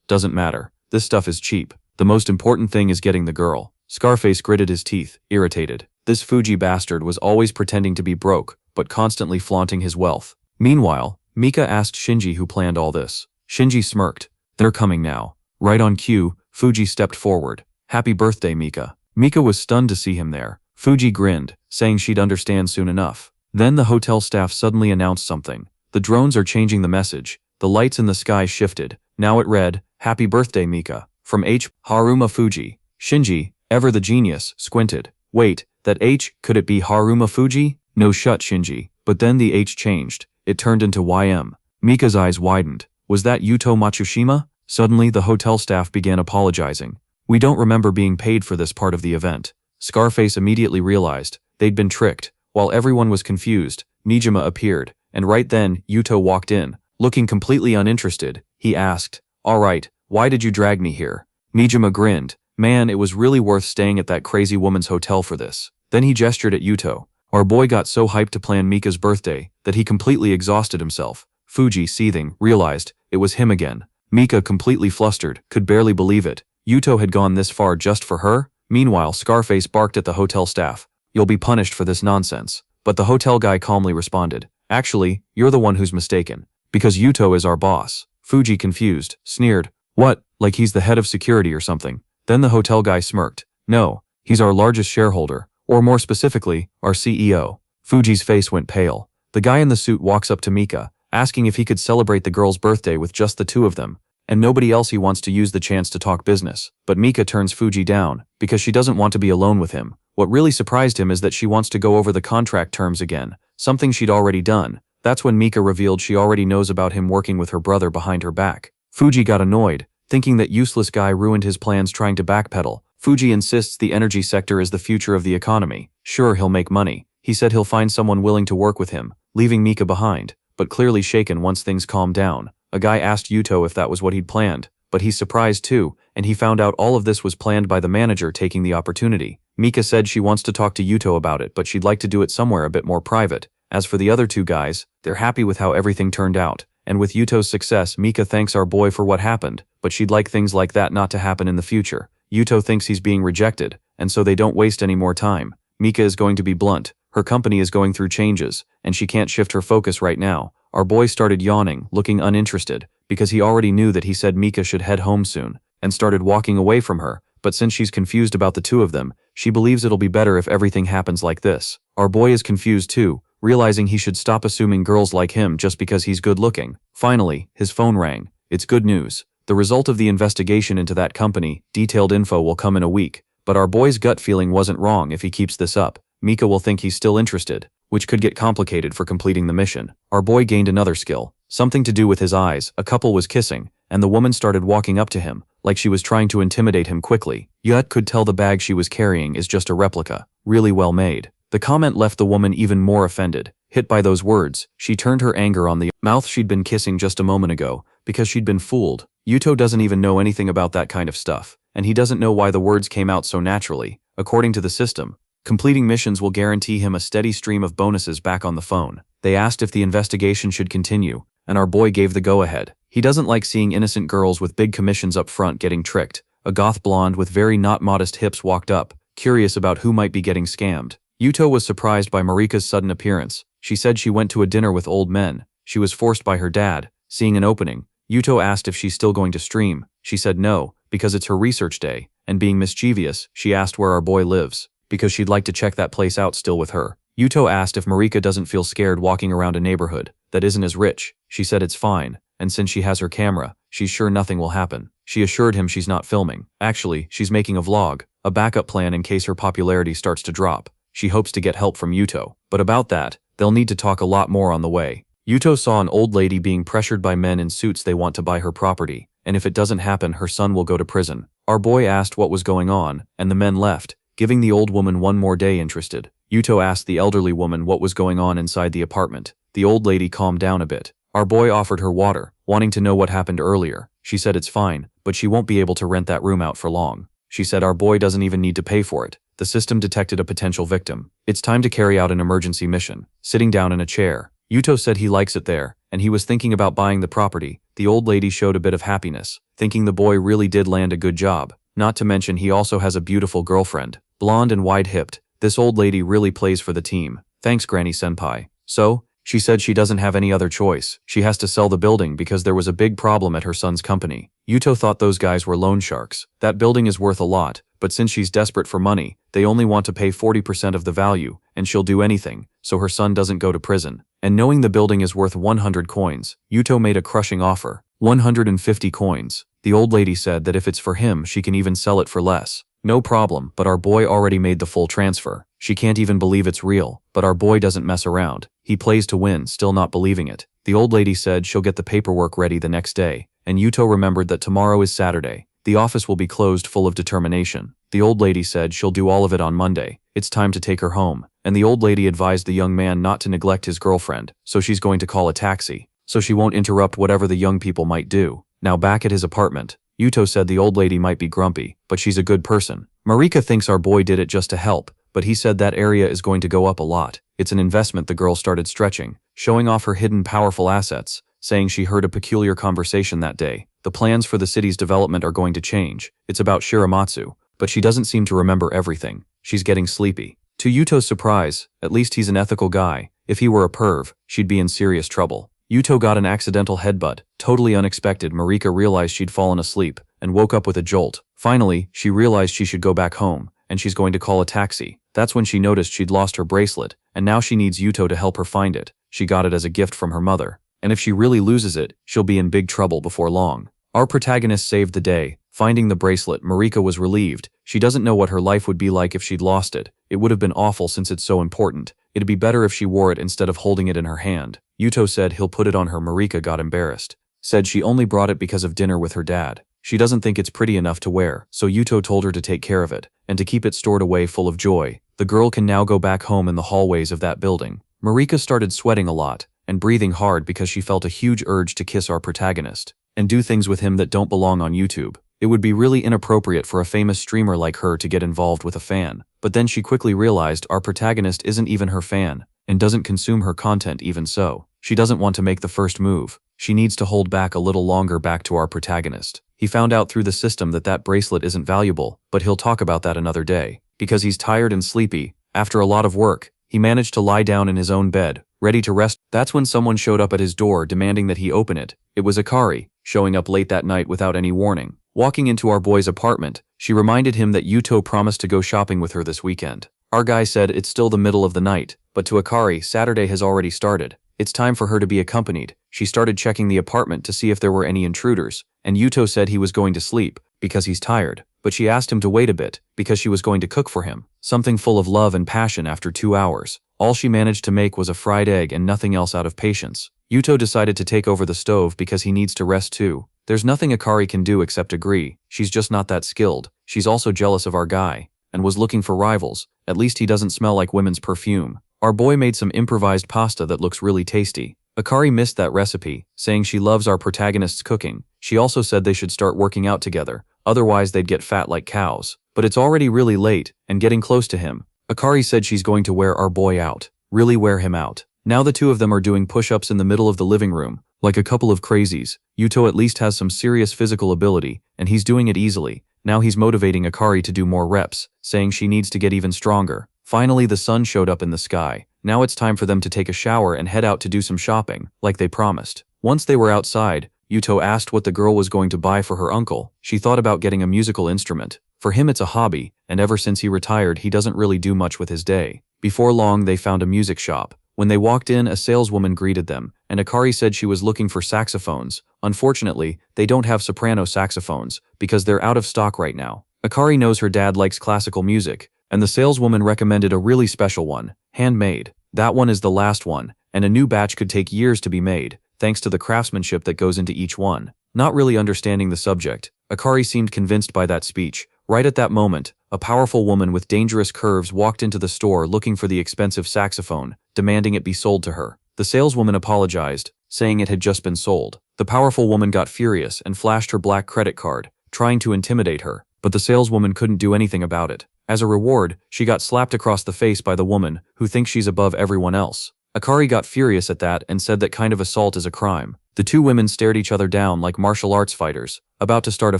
Doesn't matter. This stuff is cheap. The most important thing is getting the girl. Scarface gritted his teeth, irritated. This Fuji bastard was always pretending to be broke, but constantly flaunting his wealth. Meanwhile, Mika asked Shinji who planned all this. Shinji smirked. They're coming now. Right on cue, Fuji stepped forward. Happy birthday, Mika. Mika was stunned to see him there. Fuji grinned, saying she'd understand soon enough. Then the hotel staff suddenly announced something. The drones are changing the message. The lights in the sky shifted. Now it read, Happy birthday, Mika. From H. Haruma Fuji. Shinji, ever the genius, squinted. Wait, that H, could it be Haruma Fuji? No shut, Shinji. But then the H changed. it turned into YM. Mika's eyes widened. Was that Yuto Matsushima? Suddenly, the hotel staff began apologizing. We don't remember being paid for this part of the event. Scarface immediately realized they'd been tricked. While everyone was confused, Nijima appeared, and right then, Yuto walked in. Looking completely uninterested, he asked, "Alright, why did you drag me here?" Nijima grinned. "Man, it was really worth staying at that crazy woman's hotel for this." Then he gestured at Yuto. Our boy got so hyped to plan Mika's birthday that he completely exhausted himself. Fuji, seething, realized it was him again. Mika, completely flustered, could barely believe it. Yuto had gone this far just for her? Meanwhile, Scarface barked at the hotel staff. "You'll be punished for this nonsense." But the hotel guy calmly responded, "Actually, you're the one who's mistaken. Because Yuto is our boss." Fuji, confused, sneered, "What, like he's the head of security or something?" Then the hotel guy smirked. "No, he's our largest shareholder, or more specifically, our CEO." Fuji's face went pale. The guy in the suit walks up to Mika, asking if he could celebrate the girl's birthday with just the two of them, and nobody else. He wants to use the chance to talk business. But Mika turns Fuji down, because she doesn't want to be alone with him. What really surprised him is that she wants to go over the contract terms again, something she'd already done. That's when Mika revealed she already knows about him working with her brother behind her back. Fuji got annoyed, thinking that useless guy ruined his plans trying to backpedal. Fuji insists the energy sector is the future of the economy. Sure, he'll make money. He said he'll find someone willing to work with him, leaving Mika behind, but clearly shaken once things calmed down. A guy asked Yuto if that was what he'd planned, but he's surprised too, and he found out all of this was planned by the manager taking the opportunity. Mika said she wants to talk to Yuto about it, but she'd like to do it somewhere a bit more private. As for the other two guys, they're happy with how everything turned out. And with Yuto's success, Mika thanks our boy for what happened, but she'd like things like that not to happen in the future. Yuto thinks he's being rejected, and so they don't waste any more time. Mika is going to be blunt. Her company is going through changes, and she can't shift her focus right now. Our boy started yawning, looking uninterested, because he already knew that he said Mika should head home soon, and started walking away from her. But since she's confused about the two of them, she believes it'll be better if everything happens like this. Our boy is confused too, realizing he should stop assuming girls like him just because he's good looking. Finally, his phone rang. It's good news. The result of the investigation into that company, detailed info, will come in a week. But our boy's gut feeling wasn't wrong. If he keeps this up, Mika will think he's still interested, which could get complicated for completing the mission. Our boy gained another skill, something to do with his eyes. A couple was kissing, and the woman started walking up to him, like she was trying to intimidate him quickly. Yet could tell the bag she was carrying is just a replica, really well made. The comment left the woman even more offended. Hit by those words, she turned her anger on the mouth she'd been kissing just a moment ago, because she'd been fooled. Yuto doesn't even know anything about that kind of stuff, and he doesn't know why the words came out so naturally. According to the system, completing missions will guarantee him a steady stream of bonuses back on the phone. They asked if the investigation should continue, and our boy gave the go-ahead. He doesn't like seeing innocent girls with big commissions up front getting tricked. A goth blonde with very not modest hips walked up, curious about who might be getting scammed. Yuto was surprised by Marika's sudden appearance. She said she went to a dinner with old men. She was forced by her dad. Seeing an opening, Yuto asked if she's still going to stream. She said no, because it's her research day, and being mischievous, she asked where our boy lives, because she'd like to check that place out still with her. Yuto asked if Marika doesn't feel scared walking around a neighborhood that isn't as rich. She said it's fine, and since she has her camera, she's sure nothing will happen. She assured him she's not filming. Actually, she's making a vlog, a backup plan in case her popularity starts to drop. She hopes to get help from Yuto, but about that, they'll need to talk a lot more on the way. Yuto saw an old lady being pressured by men in suits. They want to buy her property, and if it doesn't happen, her son will go to prison. Our boy asked what was going on, and the men left, giving the old woman one more day interested. Yuto asked the elderly woman what was going on inside the apartment. The old lady calmed down a bit. Our boy offered her water, wanting to know what happened earlier. She said it's fine, but she won't be able to rent that room out for long. She said our boy doesn't even need to pay for it. The system detected a potential victim. It's time to carry out an emergency mission. Sitting down in a chair, Yuto said he likes it there, and he was thinking about buying the property. The old lady showed a bit of happiness, thinking the boy really did land a good job. Not to mention he also has a beautiful girlfriend, blonde and wide-hipped. This old lady really plays for the team. Thanks, Granny Senpai. So, she said she doesn't have any other choice. She has to sell the building because there was a big problem at her son's company. Yuto thought those guys were loan sharks. That building is worth a lot, but since she's desperate for money, they only want to pay 40% of the value, and she'll do anything, so her son doesn't go to prison. And knowing the building is worth 100 coins, Yuto made a crushing offer. 150 coins. The old lady said that if it's for him, she can even sell it for less. No problem, but our boy already made the full transfer. She can't even believe it's real, but our boy doesn't mess around. He plays to win, still not believing it. The old lady said she'll get the paperwork ready the next day, and Yuto remembered that tomorrow is Saturday. The office will be closed, full of determination. The old lady said she'll do all of it on Monday. It's time to take her home. And the old lady advised the young man not to neglect his girlfriend, so she's going to call a taxi, so she won't interrupt whatever the young people might do. Now back at his apartment, Yuto said the old lady might be grumpy, but she's a good person. Marika thinks our boy did it just to help, but he said that area is going to go up a lot. It's an investment. The girl started stretching, showing off her hidden powerful assets, saying she heard a peculiar conversation that day. The plans for the city's development are going to change. It's about Shiramatsu, but she doesn't seem to remember everything. She's getting sleepy. To Yuto's surprise, at least he's an ethical guy. If he were a perv, she'd be in serious trouble. Yuto got an accidental headbutt, totally unexpected. Marika realized she'd fallen asleep and woke up with a jolt. Finally, she realized she should go back home, and she's going to call a taxi. That's when she noticed she'd lost her bracelet, and now she needs Yuto to help her find it. She got it as a gift from her mother, and if she really loses it, she'll be in big trouble before long. Our protagonist saved the day. Finding the bracelet, Marika was relieved. She doesn't know what her life would be like if she'd lost it. It would have been awful since it's so important. It'd be better if she wore it instead of holding it in her hand. Yuto said he'll put it on her. Marika got embarrassed. Said she only brought it because of dinner with her dad. She doesn't think it's pretty enough to wear, so Yuto told her to take care of it, and to keep it stored away full of joy. The girl can now go back home in the hallways of that building. Marika started sweating a lot, and breathing hard because she felt a huge urge to kiss our protagonist, and do things with him that don't belong on YouTube. It would be really inappropriate for a famous streamer like her to get involved with a fan. But then she quickly realized our protagonist isn't even her fan, and doesn't consume her content even so. She doesn't want to make the first move. She needs to hold back a little longer. Back to our protagonist. He found out through the system that that bracelet isn't valuable, but he'll talk about that another day. Because he's tired and sleepy, after a lot of work, he managed to lie down in his own bed, ready to rest. That's when someone showed up at his door demanding that he open it. It was Akari, showing up late that night without any warning. Walking into our boy's apartment, she reminded him that Yuto promised to go shopping with her this weekend. Our guy said it's still the middle of the night, but to Akari, Saturday has already started. It's time for her to be accompanied. She started checking the apartment to see if there were any intruders, and Yuto said he was going to sleep, because he's tired, but she asked him to wait a bit, because she was going to cook for him. Something full of love and passion. After 2 hours, all she managed to make was a fried egg and nothing else. Out of patience, Yuto decided to take over the stove because he needs to rest too. There's nothing Akari can do except agree. She's just not that skilled. She's also jealous of our guy, and was looking for rivals. At least he doesn't smell like women's perfume. Our boy made some improvised pasta that looks really tasty. Akari missed that recipe, saying she loves our protagonist's cooking. She also said they should start working out together, otherwise they'd get fat like cows. But it's already really late, and getting close to him. Akari said she's going to wear our boy out. Really wear him out. Now the two of them are doing push-ups in the middle of the living room, like a couple of crazies. Yuto at least has some serious physical ability, and he's doing it easily. Now he's motivating Akari to do more reps, saying she needs to get even stronger. Finally, the sun showed up in the sky. Now it's time for them to take a shower and head out to do some shopping, like they promised. Once they were outside, Yuto asked what the girl was going to buy for her uncle. She thought about getting a musical instrument. For him it's a hobby, and ever since he retired he doesn't really do much with his day. Before long they found a music shop. When they walked in, a saleswoman greeted them, and Akari said she was looking for saxophones. Unfortunately, they don't have soprano saxophones, because they're out of stock right now. Akari knows her dad likes classical music, and the saleswoman recommended a really special one, handmade. That one is the last one, and a new batch could take years to be made, thanks to the craftsmanship that goes into each one. Not really understanding the subject, Akari seemed convinced by that speech. Right at that moment, a powerful woman with dangerous curves walked into the store looking for the expensive saxophone, demanding it be sold to her. The saleswoman apologized, saying it had just been sold. The powerful woman got furious and flashed her black credit card, trying to intimidate her, but the saleswoman couldn't do anything about it. As a reward, she got slapped across the face by the woman, who thinks she's above everyone else. Akari got furious at that and said that kind of assault is a crime. The two women stared each other down like martial arts fighters, about to start a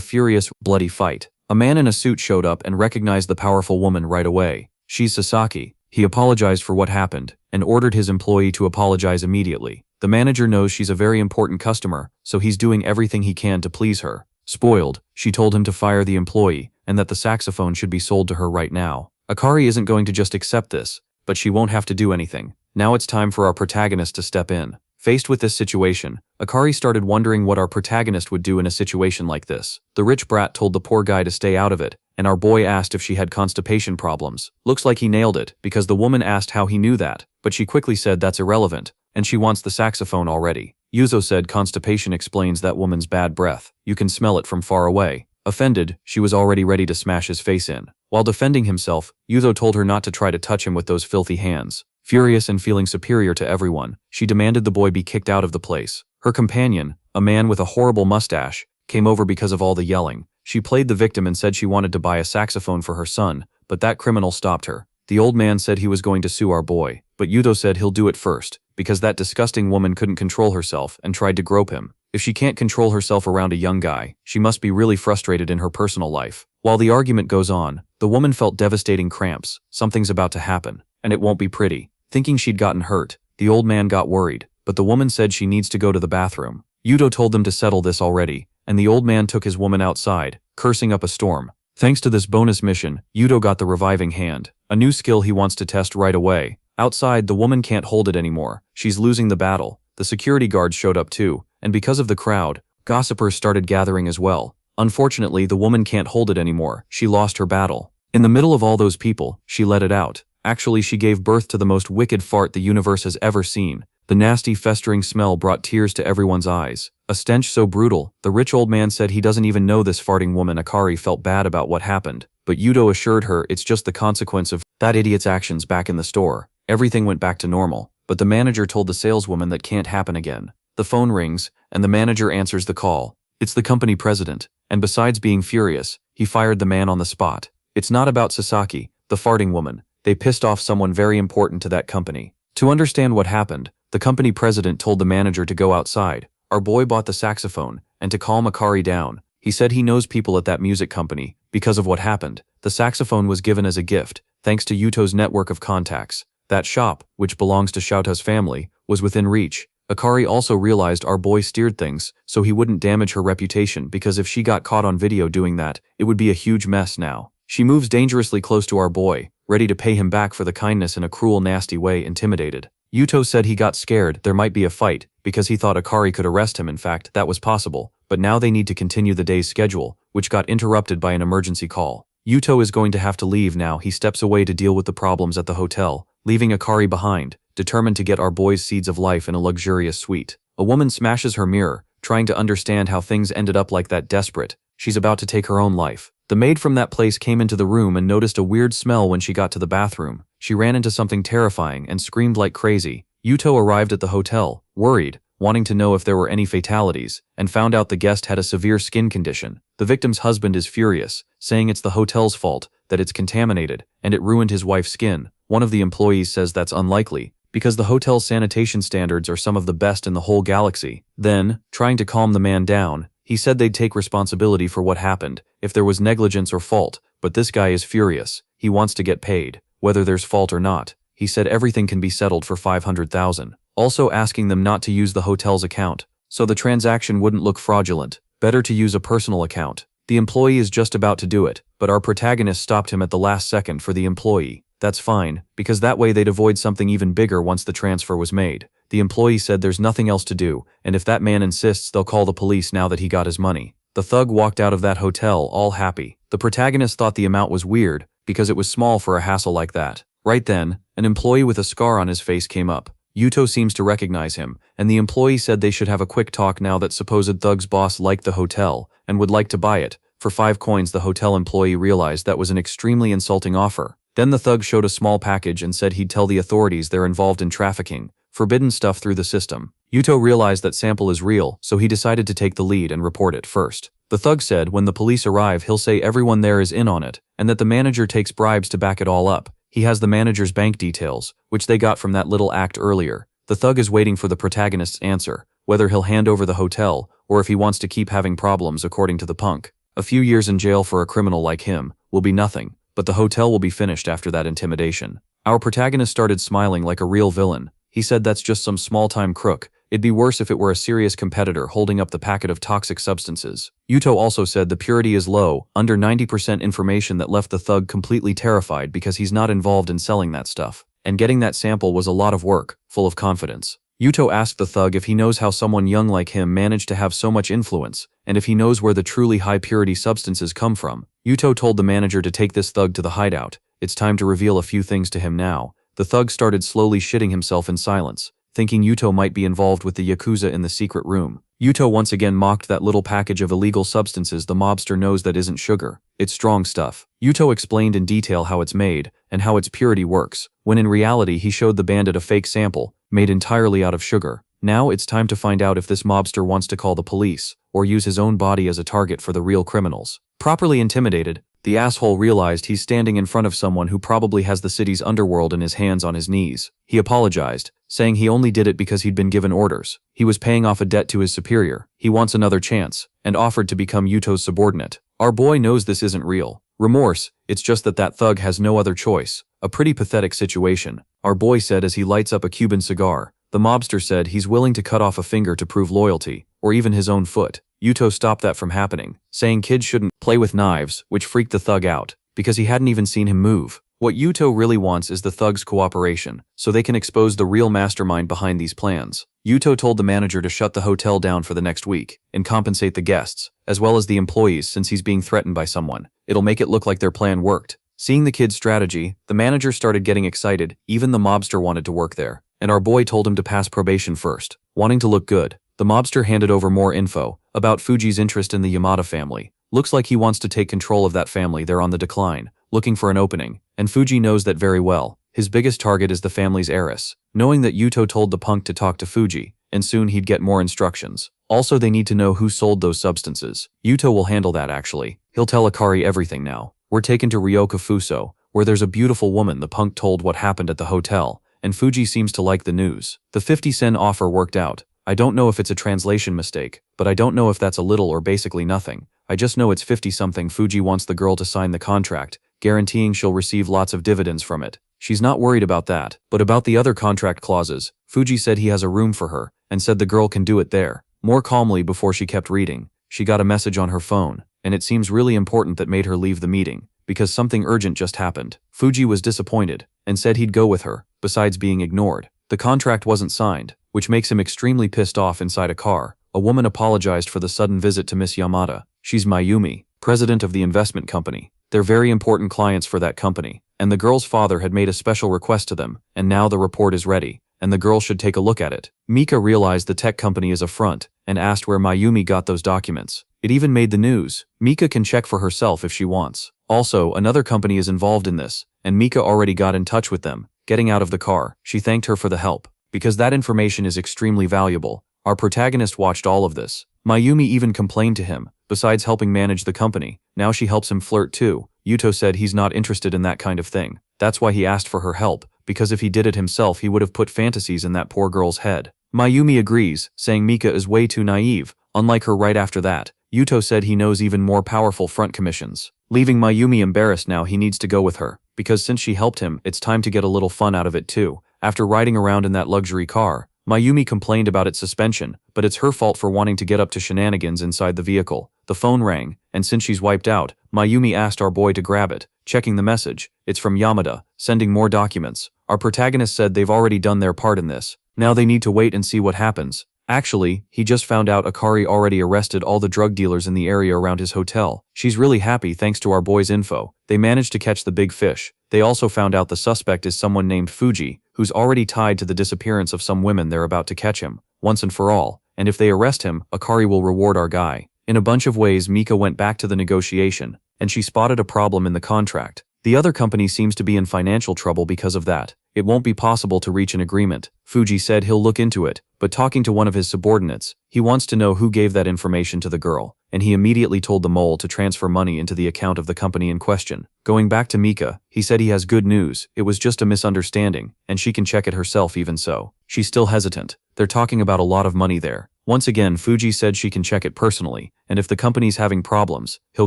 furious, bloody fight. A man in a suit showed up and recognized the powerful woman right away. She's Sasaki. He apologized for what happened, and ordered his employee to apologize immediately. The manager knows she's a very important customer, so he's doing everything he can to please her. Spoiled, she told him to fire the employee, and that the saxophone should be sold to her right now. Akari isn't going to just accept this, but she won't have to do anything. Now it's time for our protagonist to step in. Faced with this situation, Akari started wondering what our protagonist would do in a situation like this. The rich brat told the poor guy to stay out of it, and our boy asked if she had constipation problems. Looks like he nailed it, because the woman asked how he knew that, but she quickly said that's irrelevant, and she wants the saxophone already. Yuto said constipation explains that woman's bad breath. You can smell it from far away. Offended, she was already ready to smash his face in. While defending himself, Yuto told her not to try to touch him with those filthy hands. Furious and feeling superior to everyone, she demanded the boy be kicked out of the place. Her companion, a man with a horrible mustache, came over because of all the yelling. She played the victim and said she wanted to buy a saxophone for her son, but that criminal stopped her. The old man said he was going to sue our boy, but Yuto said he'll do it first, because that disgusting woman couldn't control herself and tried to grope him. If she can't control herself around a young guy, she must be really frustrated in her personal life. While the argument goes on, the woman felt devastating cramps. Something's about to happen, and it won't be pretty. Thinking she'd gotten hurt, the old man got worried, but the woman said she needs to go to the bathroom. Yuto told them to settle this already, and the old man took his woman outside, cursing up a storm. Thanks to this bonus mission, Yuto got the reviving hand, a new skill he wants to test right away. Outside, the woman can't hold it anymore. She's losing the battle. The security guards showed up too, and because of the crowd, gossipers started gathering as well. Unfortunately, the woman can't hold it anymore. She lost her battle. In the middle of all those people, she let it out. Actually, she gave birth to the most wicked fart the universe has ever seen. The nasty, festering smell brought tears to everyone's eyes. A stench so brutal, the rich old man said he doesn't even know this farting woman. Akari felt bad about what happened, but Yuto assured her it's just the consequence of that idiot's actions back in the store. Everything went back to normal, but the manager told the saleswoman that can't happen again. The phone rings, and the manager answers the call. It's the company president, and besides being furious, he fired the man on the spot. It's not about Sasaki, the farting woman. They pissed off someone very important to that company. To understand what happened, the company president told the manager to go outside. Our boy bought the saxophone, and to calm Akari down, he said he knows people at that music company. Because of what happened, the saxophone was given as a gift, thanks to Yuto's network of contacts. That shop, which belongs to Shouta's family, was within reach. Akari also realized our boy steered things, so he wouldn't damage her reputation, because if she got caught on video doing that, it would be a huge mess now. She moves dangerously close to our boy, ready to pay him back for the kindness in a cruel, nasty way. Intimidated. Yuto said he got scared there might be a fight, because he thought Akari could arrest him. In fact, that was possible, but now they need to continue the day's schedule, which got interrupted by an emergency call. Yuto is going to have to leave now. He steps away to deal with the problems at the hotel, leaving Akari behind, determined to get our boy's seeds of life in a luxurious suite. A woman smashes her mirror, trying to understand how things ended up like that. Desperate, she's about to take her own life. The maid from that place came into the room and noticed a weird smell when she got to the bathroom. She ran into something terrifying and screamed like crazy. Yuto arrived at the hotel, worried, wanting to know if there were any fatalities, and found out the guest had a severe skin condition. The victim's husband is furious, saying it's the hotel's fault, that it's contaminated, and it ruined his wife's skin. One of the employees says that's unlikely, because the hotel's sanitation standards are some of the best in the whole galaxy. Then, trying to calm the man down, he said they'd take responsibility for what happened, if there was negligence or fault, but this guy is furious. He wants to get paid, whether there's fault or not. He said everything can be settled for 500,000, also asking them not to use the hotel's account, so the transaction wouldn't look fraudulent. Better to use a personal account. The employee is just about to do it, but our protagonist stopped him at the last second for the employee. That's fine, because that way they'd avoid something even bigger once the transfer was made. The employee said there's nothing else to do, and if that man insists, they'll call the police now that he got his money. The thug walked out of that hotel all happy. The protagonist thought the amount was weird, because it was small for a hassle like that. Right then, an employee with a scar on his face came up. Yuto seems to recognize him, and the employee said they should have a quick talk now that supposed thug's boss liked the hotel, and would like to buy it. For 5 coins, the hotel employee realized that was an extremely insulting offer. Then the thug showed a small package and said he'd tell the authorities they're involved in trafficking forbidden stuff through the system. Yuto realized that sample is real, so he decided to take the lead and report it first. The thug said when the police arrive he'll say everyone there is in on it, and that the manager takes bribes to back it all up. He has the manager's bank details, which they got from that little act earlier. The thug is waiting for the protagonist's answer, whether he'll hand over the hotel, or if he wants to keep having problems. According to the punk, a few years in jail for a criminal like him will be nothing, but the hotel will be finished after that intimidation. Our protagonist started smiling like a real villain. He said that's just some small-time crook. It'd be worse if it were a serious competitor holding up the packet of toxic substances. Yuto also said the purity is low, under 90% information that left the thug completely terrified because he's not involved in selling that stuff. And getting that sample was a lot of work, full of confidence. Yuto asked the thug if he knows how someone young like him managed to have so much influence, and if he knows where the truly high-purity substances come from. Yuto told the manager to take this thug to the hideout. It's time to reveal a few things to him now. The thug started slowly shitting himself in silence, thinking Yuto might be involved with the Yakuza in the secret room. Yuto once again mocked that little package of illegal substances the mobster knows that isn't sugar. It's strong stuff. Yuto explained in detail how it's made, and how its purity works, when in reality he showed the bandit a fake sample, made entirely out of sugar. Now it's time to find out if this mobster wants to call the police, or use his own body as a target for the real criminals. Properly intimidated, the asshole realized he's standing in front of someone who probably has the city's underworld in his hands on his knees. He apologized, saying he only did it because he'd been given orders. He was paying off a debt to his superior. He wants another chance, and offered to become Yuto's subordinate. Our boy knows this isn't real remorse, it's just that thug has no other choice. A pretty pathetic situation, our boy said as he lights up a Cuban cigar. The mobster said he's willing to cut off a finger to prove loyalty, or even his own foot. Yuto stopped that from happening, saying kids shouldn't play with knives, which freaked the thug out, because he hadn't even seen him move. What Yuto really wants is the thug's cooperation, so they can expose the real mastermind behind these plans. Yuto told the manager to shut the hotel down for the next week, and compensate the guests, as well as the employees since he's being threatened by someone. It'll make it look like their plan worked. Seeing the kid's strategy, the manager started getting excited. Even the mobster wanted to work there, and our boy told him to pass probation first, wanting to look good. The mobster handed over more info about Fuji's interest in the Yamada family. Looks like he wants to take control of that family. They're on the decline, looking for an opening, and Fuji knows that very well. His biggest target is the family's heiress, knowing that Yuto told the punk to talk to Fuji, and soon he'd get more instructions. Also, they need to know who sold those substances. Yuto will handle that actually. He'll tell Akari everything now. We're taken to Ryoka Fuso, where there's a beautiful woman. The punk told what happened at the hotel, and Fuji seems to like the news. The 50-cent offer worked out. I don't know if it's a translation mistake, but I don't know if that's a little or basically nothing. I just know it's 50-something. Fuji wants the girl to sign the contract, guaranteeing she'll receive lots of dividends from it. She's not worried about that, but about the other contract clauses, Fuji said he has a room for her, and said the girl can do it there. More calmly before she kept reading, she got a message on her phone, and it seems really important that made her leave the meeting, because something urgent just happened. Fuji was disappointed, and said he'd go with her, besides being ignored. The contract wasn't signed, which makes him extremely pissed off. Inside a car, a woman apologized for the sudden visit to Miss Yamada. She's Mayumi, president of the investment company. They're very important clients for that company, and the girl's father had made a special request to them, and now the report is ready, and the girl should take a look at it. Mika realized the tech company is a front, and asked where Mayumi got those documents. It even made the news. Mika can check for herself if she wants. Also, another company is involved in this, and Mika already got in touch with them. Getting out of the car, she thanked her for the help, because that information is extremely valuable. Our protagonist watched all of this. Mayumi even complained to him. Besides helping manage the company, now she helps him flirt too. Yuto said he's not interested in that kind of thing. That's why he asked for her help, because if he did it himself he would have put fantasies in that poor girl's head. Mayumi agrees, saying Mika is way too naive. Unlike her right after that, Yuto said he knows even more powerful front commissions. Leaving Mayumi embarrassed now, he needs to go with her, because since she helped him, it's time to get a little fun out of it too. After riding around in that luxury car, Mayumi complained about its suspension, but it's her fault for wanting to get up to shenanigans inside the vehicle. The phone rang, and since she's wiped out, Mayumi asked our boy to grab it. Checking the message, it's from Yamada, sending more documents. Our protagonist said they've already done their part in this. Now they need to wait and see what happens. Actually, he just found out Akari already arrested all the drug dealers in the area around his hotel. She's really happy thanks to our boy's info. They managed to catch the big fish. They also found out the suspect is someone named Fuji, who's already tied to the disappearance of some women. They're about to catch him, once and for all, and if they arrest him, Akari will reward our guy. In a bunch of ways, Mika went back to the negotiation, and she spotted a problem in the contract. The other company seems to be in financial trouble because of that. It won't be possible to reach an agreement. Fuji said he'll look into it, but talking to one of his subordinates, he wants to know who gave that information to the girl, and he immediately told the mole to transfer money into the account of the company in question. Going back to Mika, he said he has good news. It was just a misunderstanding, and she can check it herself. Even so, she's still hesitant. They're talking about a lot of money there. Once again, Fuji said she can check it personally, and if the company's having problems, he'll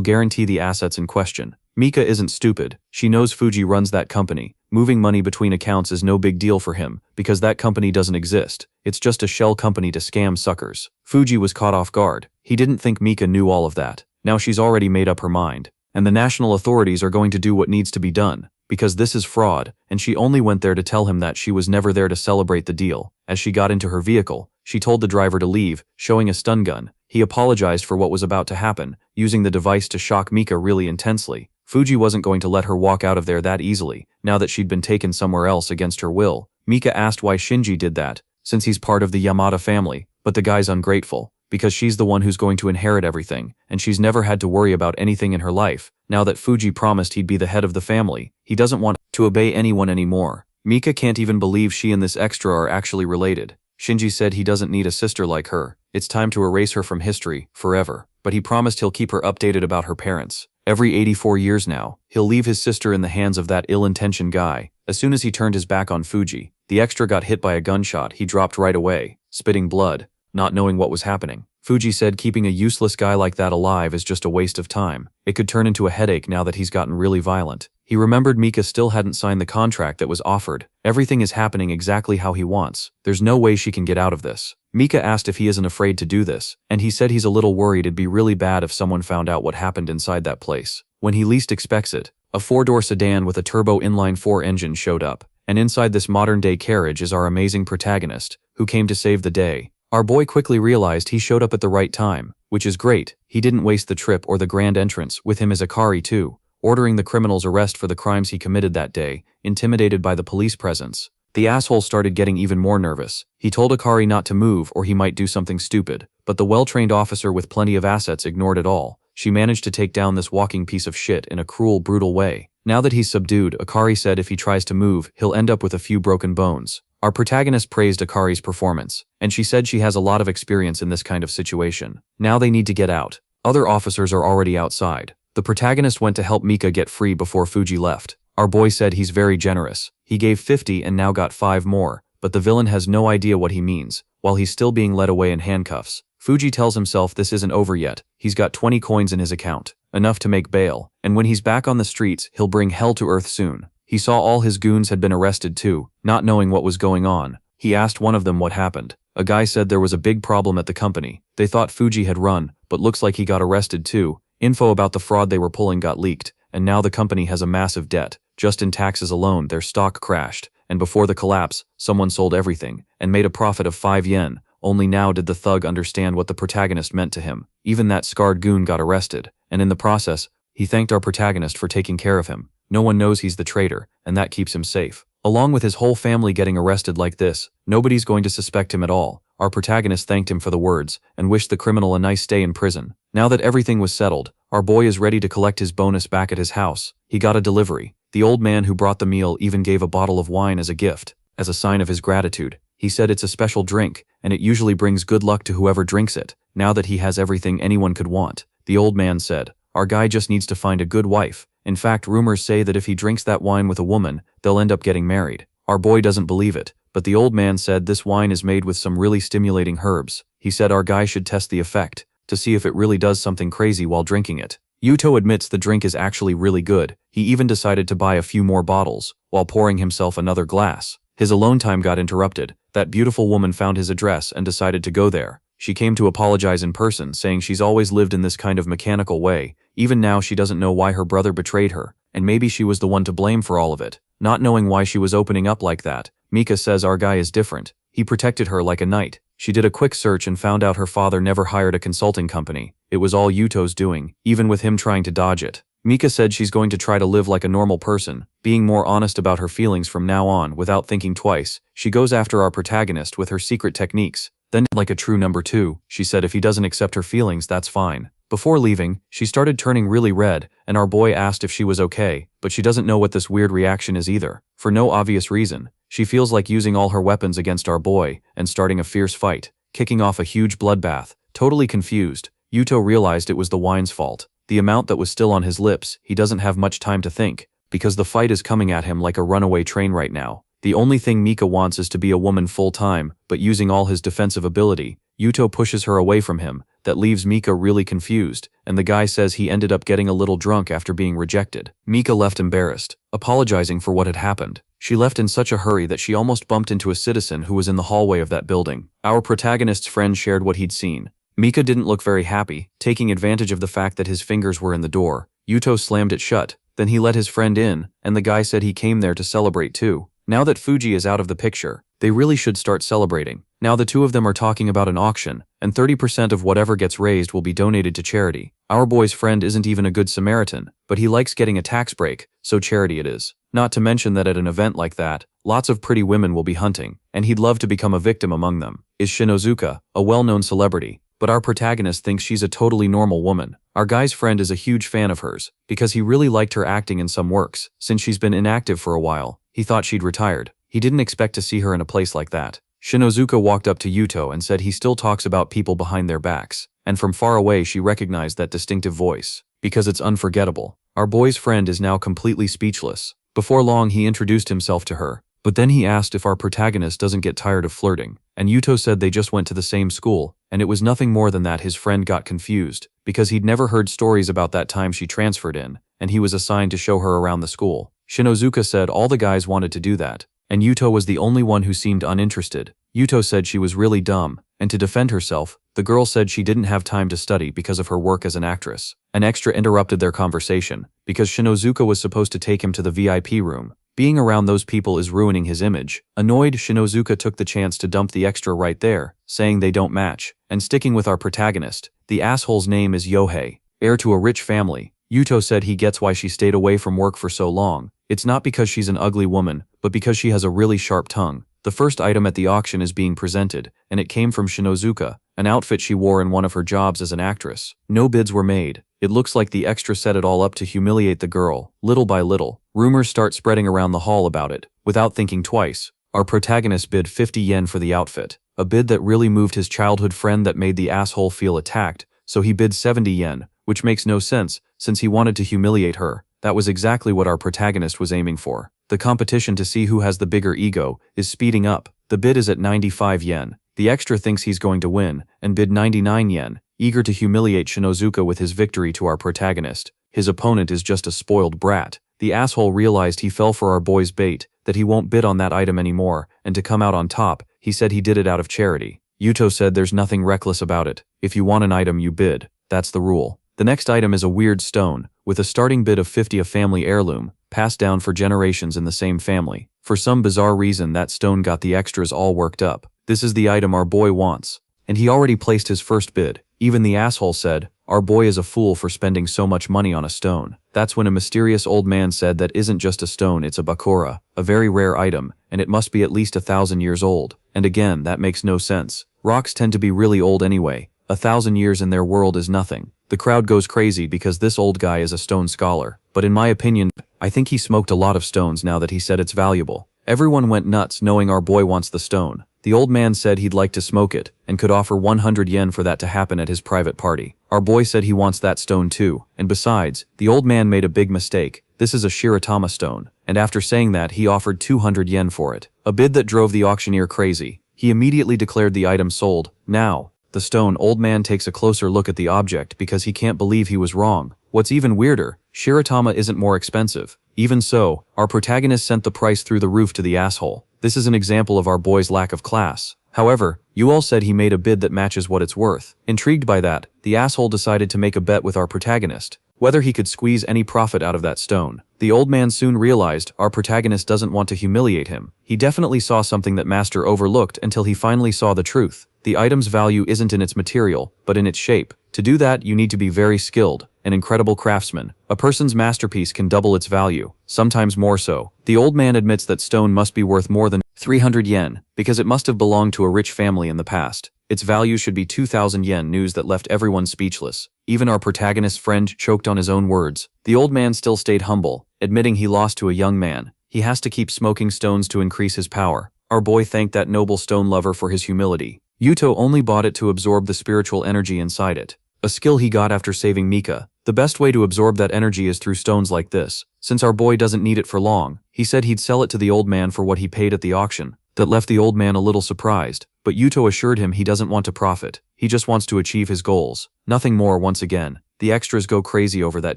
guarantee the assets in question. Mika isn't stupid. She knows Fuji runs that company. Moving money between accounts is no big deal for him, because that company doesn't exist. It's just a shell company to scam suckers. Fuji was caught off guard. He didn't think Mika knew all of that. Now she's already made up her mind, and the national authorities are going to do what needs to be done. because this is fraud, and she only went there to tell him that she was never there to celebrate the deal. As she got into her vehicle, she told the driver to leave, showing a stun gun. He apologized for what was about to happen, using the device to shock Mika really intensely. Fuji wasn't going to let her walk out of there that easily, now that she'd been taken somewhere else against her will. Mika asked why Shinji did that, since he's part of the Yamada family, but the guy's ungrateful, because she's the one who's going to inherit everything, and she's never had to worry about anything in her life. Now that Fuji promised he'd be the head of the family, he doesn't want to obey anyone anymore. Mika can't even believe she and this extra are actually related. Shinji said he doesn't need a sister like her. It's time to erase her from history, forever. But he promised he'll keep her updated about her parents. Every 84 years now, he'll leave his sister in the hands of that ill-intentioned guy. As soon as he turned his back on Fuji, the extra got hit by a gunshot. He dropped right away, spitting blood, not knowing what was happening. Fuji said keeping a useless guy like that alive is just a waste of time. It could turn into a headache now that he's gotten really violent. He remembered Mika still hadn't signed the contract that was offered. Everything is happening exactly how he wants. There's no way she can get out of this. Mika asked if he isn't afraid to do this, and he said he's a little worried it'd be really bad if someone found out what happened inside that place. When he least expects it, a 4-door sedan with a turbo inline-4 engine showed up, and inside this modern-day carriage is our amazing protagonist, who came to save the day. Our boy quickly realized he showed up at the right time, which is great. He didn't waste the trip or the grand entrance. With him is Akari too, ordering the criminal's arrest for the crimes he committed that day, intimidated by the police presence. The asshole started getting even more nervous. He told Akari not to move or he might do something stupid, but the well-trained officer with plenty of assets ignored it all. She managed to take down this walking piece of shit in a cruel, brutal way. Now that he's subdued, Akari said if he tries to move, he'll end up with a few broken bones. Our protagonist praised Akari's performance, and she said she has a lot of experience in this kind of situation. Now they need to get out. Other officers are already outside. The protagonist went to help Mika get free before Fuji left. Our boy said he's very generous. He gave 50 and now got 5 more, but the villain has no idea what he means, while he's still being led away in handcuffs. Fuji tells himself this isn't over yet. He's got 20 coins in his account, enough to make bail, and when he's back on the streets, he'll bring hell to earth soon. He saw all his goons had been arrested too, not knowing what was going on. He asked one of them what happened. A guy said there was a big problem at the company. They thought Fuji had run, but looks like he got arrested too. Info about the fraud they were pulling got leaked, and now the company has a massive debt. Just in taxes alone, their stock crashed, and before the collapse, someone sold everything and made a profit of 5 yen. Only now did the thug understand what the protagonist meant to him. Even that scarred goon got arrested, and in the process, he thanked our protagonist for taking care of him. No one knows he's the traitor, and that keeps him safe. Along with his whole family getting arrested like this, nobody's going to suspect him at all. Our protagonist thanked him for the words, and wished the criminal a nice stay in prison. Now that everything was settled, our boy is ready to collect his bonus back at his house. He got a delivery. The old man who brought the meal even gave a bottle of wine as a gift, as a sign of his gratitude. He said it's a special drink, and it usually brings good luck to whoever drinks it. Now that he has everything anyone could want, the old man said, our guy just needs to find a good wife. In fact, rumors say that if he drinks that wine with a woman, they'll end up getting married. Our boy doesn't believe it, but the old man said this wine is made with some really stimulating herbs. He said our guy should test the effect, to see if it really does something crazy while drinking it. Yuto admits the drink is actually really good. He even decided to buy a few more bottles, while pouring himself another glass. His alone time got interrupted. That beautiful woman found his address and decided to go there. She came to apologize in person, saying she's always lived in this kind of mechanical way. Even now she doesn't know why her brother betrayed her, and maybe she was the one to blame for all of it. Not knowing why she was opening up like that, Mika says our guy is different. He protected her like a knight. She did a quick search and found out her father never hired a consulting company. It was all Yuto's doing, even with him trying to dodge it. Mika said she's going to try to live like a normal person, being more honest about her feelings from now on without thinking twice. She goes after our protagonist with her secret techniques. Then, like a true number 2, she said if he doesn't accept her feelings, that's fine. Before leaving, she started turning really red, and our boy asked if she was okay, but she doesn't know what this weird reaction is either. For no obvious reason, she feels like using all her weapons against our boy and starting a fierce fight, kicking off a huge bloodbath. Totally confused, Yuto realized it was the wine's fault. The amount that was still on his lips, he doesn't have much time to think, because the fight is coming at him like a runaway train right now. The only thing Mika wants is to be a woman full-time, but using all his defensive ability, Yuto pushes her away from him. That leaves Mika really confused, and the guy says he ended up getting a little drunk after being rejected. Mika left embarrassed, apologizing for what had happened. She left in such a hurry that she almost bumped into a citizen who was in the hallway of that building. Our protagonist's friend shared what he'd seen. Mika didn't look very happy, taking advantage of the fact that his fingers were in the door. Yuto slammed it shut. Then he let his friend in, and the guy said he came there to celebrate too. Now that Fuji is out of the picture, they really should start celebrating. Now the two of them are talking about an auction, and 30% of whatever gets raised will be donated to charity. Our boy's friend isn't even a good Samaritan, but he likes getting a tax break, so charity it is. Not to mention that at an event like that, lots of pretty women will be hunting, and he'd love to become a victim among them. Is Shinozuka, a well-known celebrity, but our protagonist thinks she's a totally normal woman. Our guy's friend is a huge fan of hers, because he really liked her acting in some works. Since she's been inactive for a while, he thought she'd retired. He didn't expect to see her in a place like that. Shinozuka walked up to Yuto and said he still talks about people behind their backs, and from far away she recognized that distinctive voice, because it's unforgettable. Our boy's friend is now completely speechless. Before long he introduced himself to her, but then he asked if our protagonist doesn't get tired of flirting, and Yuto said they just went to the same school, and it was nothing more than that. His friend got confused, because he'd never heard stories about that time she transferred in, and he was assigned to show her around the school. Shinozuka said all the guys wanted to do that, and Yuto was the only one who seemed uninterested. Yuto said she was really dumb, and to defend herself, the girl said she didn't have time to study because of her work as an actress. An extra interrupted their conversation, because Shinozuka was supposed to take him to the VIP room. Being around those people is ruining his image. Annoyed, Shinozuka took the chance to dump the extra right there, saying they don't match. And sticking with our protagonist, the asshole's name is Yohei, heir to a rich family. Yuto said he gets why she stayed away from work for so long. It's not because she's an ugly woman, but because she has a really sharp tongue. The first item at the auction is being presented, and it came from Shinozuka, an outfit she wore in one of her jobs as an actress. No bids were made. It looks like the extra set it all up to humiliate the girl. Little by little, rumors start spreading around the hall about it. Without thinking twice, our protagonist bid 50 yen for the outfit, a bid that really moved his childhood friend that made the asshole feel attacked, so he bid 70 yen, which makes no sense, since he wanted to humiliate her. That was exactly what our protagonist was aiming for. The competition to see who has the bigger ego is speeding up. The bid is at 95 yen. The extra thinks he's going to win, and bid 99 yen, eager to humiliate Shinozuka with his victory to our protagonist. His opponent is just a spoiled brat. The asshole realized he fell for our boy's bait, that he won't bid on that item anymore, and to come out on top, he said he did it out of charity. Yuto said there's nothing reckless about it. If you want an item, you bid. That's the rule. The next item is a weird stone, with a starting bid of 50, a family heirloom, passed down for generations in the same family. For some bizarre reason, that stone got the extras all worked up. This is the item our boy wants, and he already placed his first bid. Even the asshole said, our boy is a fool for spending so much money on a stone. That's when a mysterious old man said that isn't just a stone, it's a bakura, a very rare item, and it must be at least 1,000 years old. And again, that makes no sense. Rocks tend to be really old anyway. 1,000 years in their world is nothing. The crowd goes crazy because this old guy is a stone scholar, but in my opinion, I think he smoked a lot of stones now that he said it's valuable. Everyone went nuts knowing our boy wants the stone. The old man said he'd like to smoke it, and could offer 100 yen for that to happen at his private party. Our boy said he wants that stone too, and besides, the old man made a big mistake. This is a Shiratama stone, and after saying that, he offered 200 yen for it. A bid that drove the auctioneer crazy. He immediately declared the item sold. Now, the stone old man takes a closer look at the object because he can't believe he was wrong. What's even weirder, Shiratama isn't more expensive. Even so, our protagonist sent the price through the roof to the asshole. This is an example of our boy's lack of class. However, you all said he made a bid that matches what it's worth. Intrigued by that, the asshole decided to make a bet with our protagonist, whether he could squeeze any profit out of that stone. The old man soon realized our protagonist doesn't want to humiliate him. He definitely saw something that Master overlooked until he finally saw the truth. The item's value isn't in its material, but in its shape. To do that, you need to be very skilled, an incredible craftsman. A person's masterpiece can double its value, sometimes more so. The old man admits that stone must be worth more than 300 yen, because it must have belonged to a rich family in the past. Its value should be 2,000 yen, news that left everyone speechless. Even our protagonist's friend choked on his own words. The old man still stayed humble, admitting he lost to a young man. He has to keep smoking stones to increase his power. Our boy thanked that noble stone lover for his humility. Yuto only bought it to absorb the spiritual energy inside it, a skill he got after saving Mika. The best way to absorb that energy is through stones like this. Since our boy doesn't need it for long, he said he'd sell it to the old man for what he paid at the auction. That left the old man a little surprised, but Yuto assured him he doesn't want to profit. He just wants to achieve his goals. Nothing more. Once again, the extras go crazy over that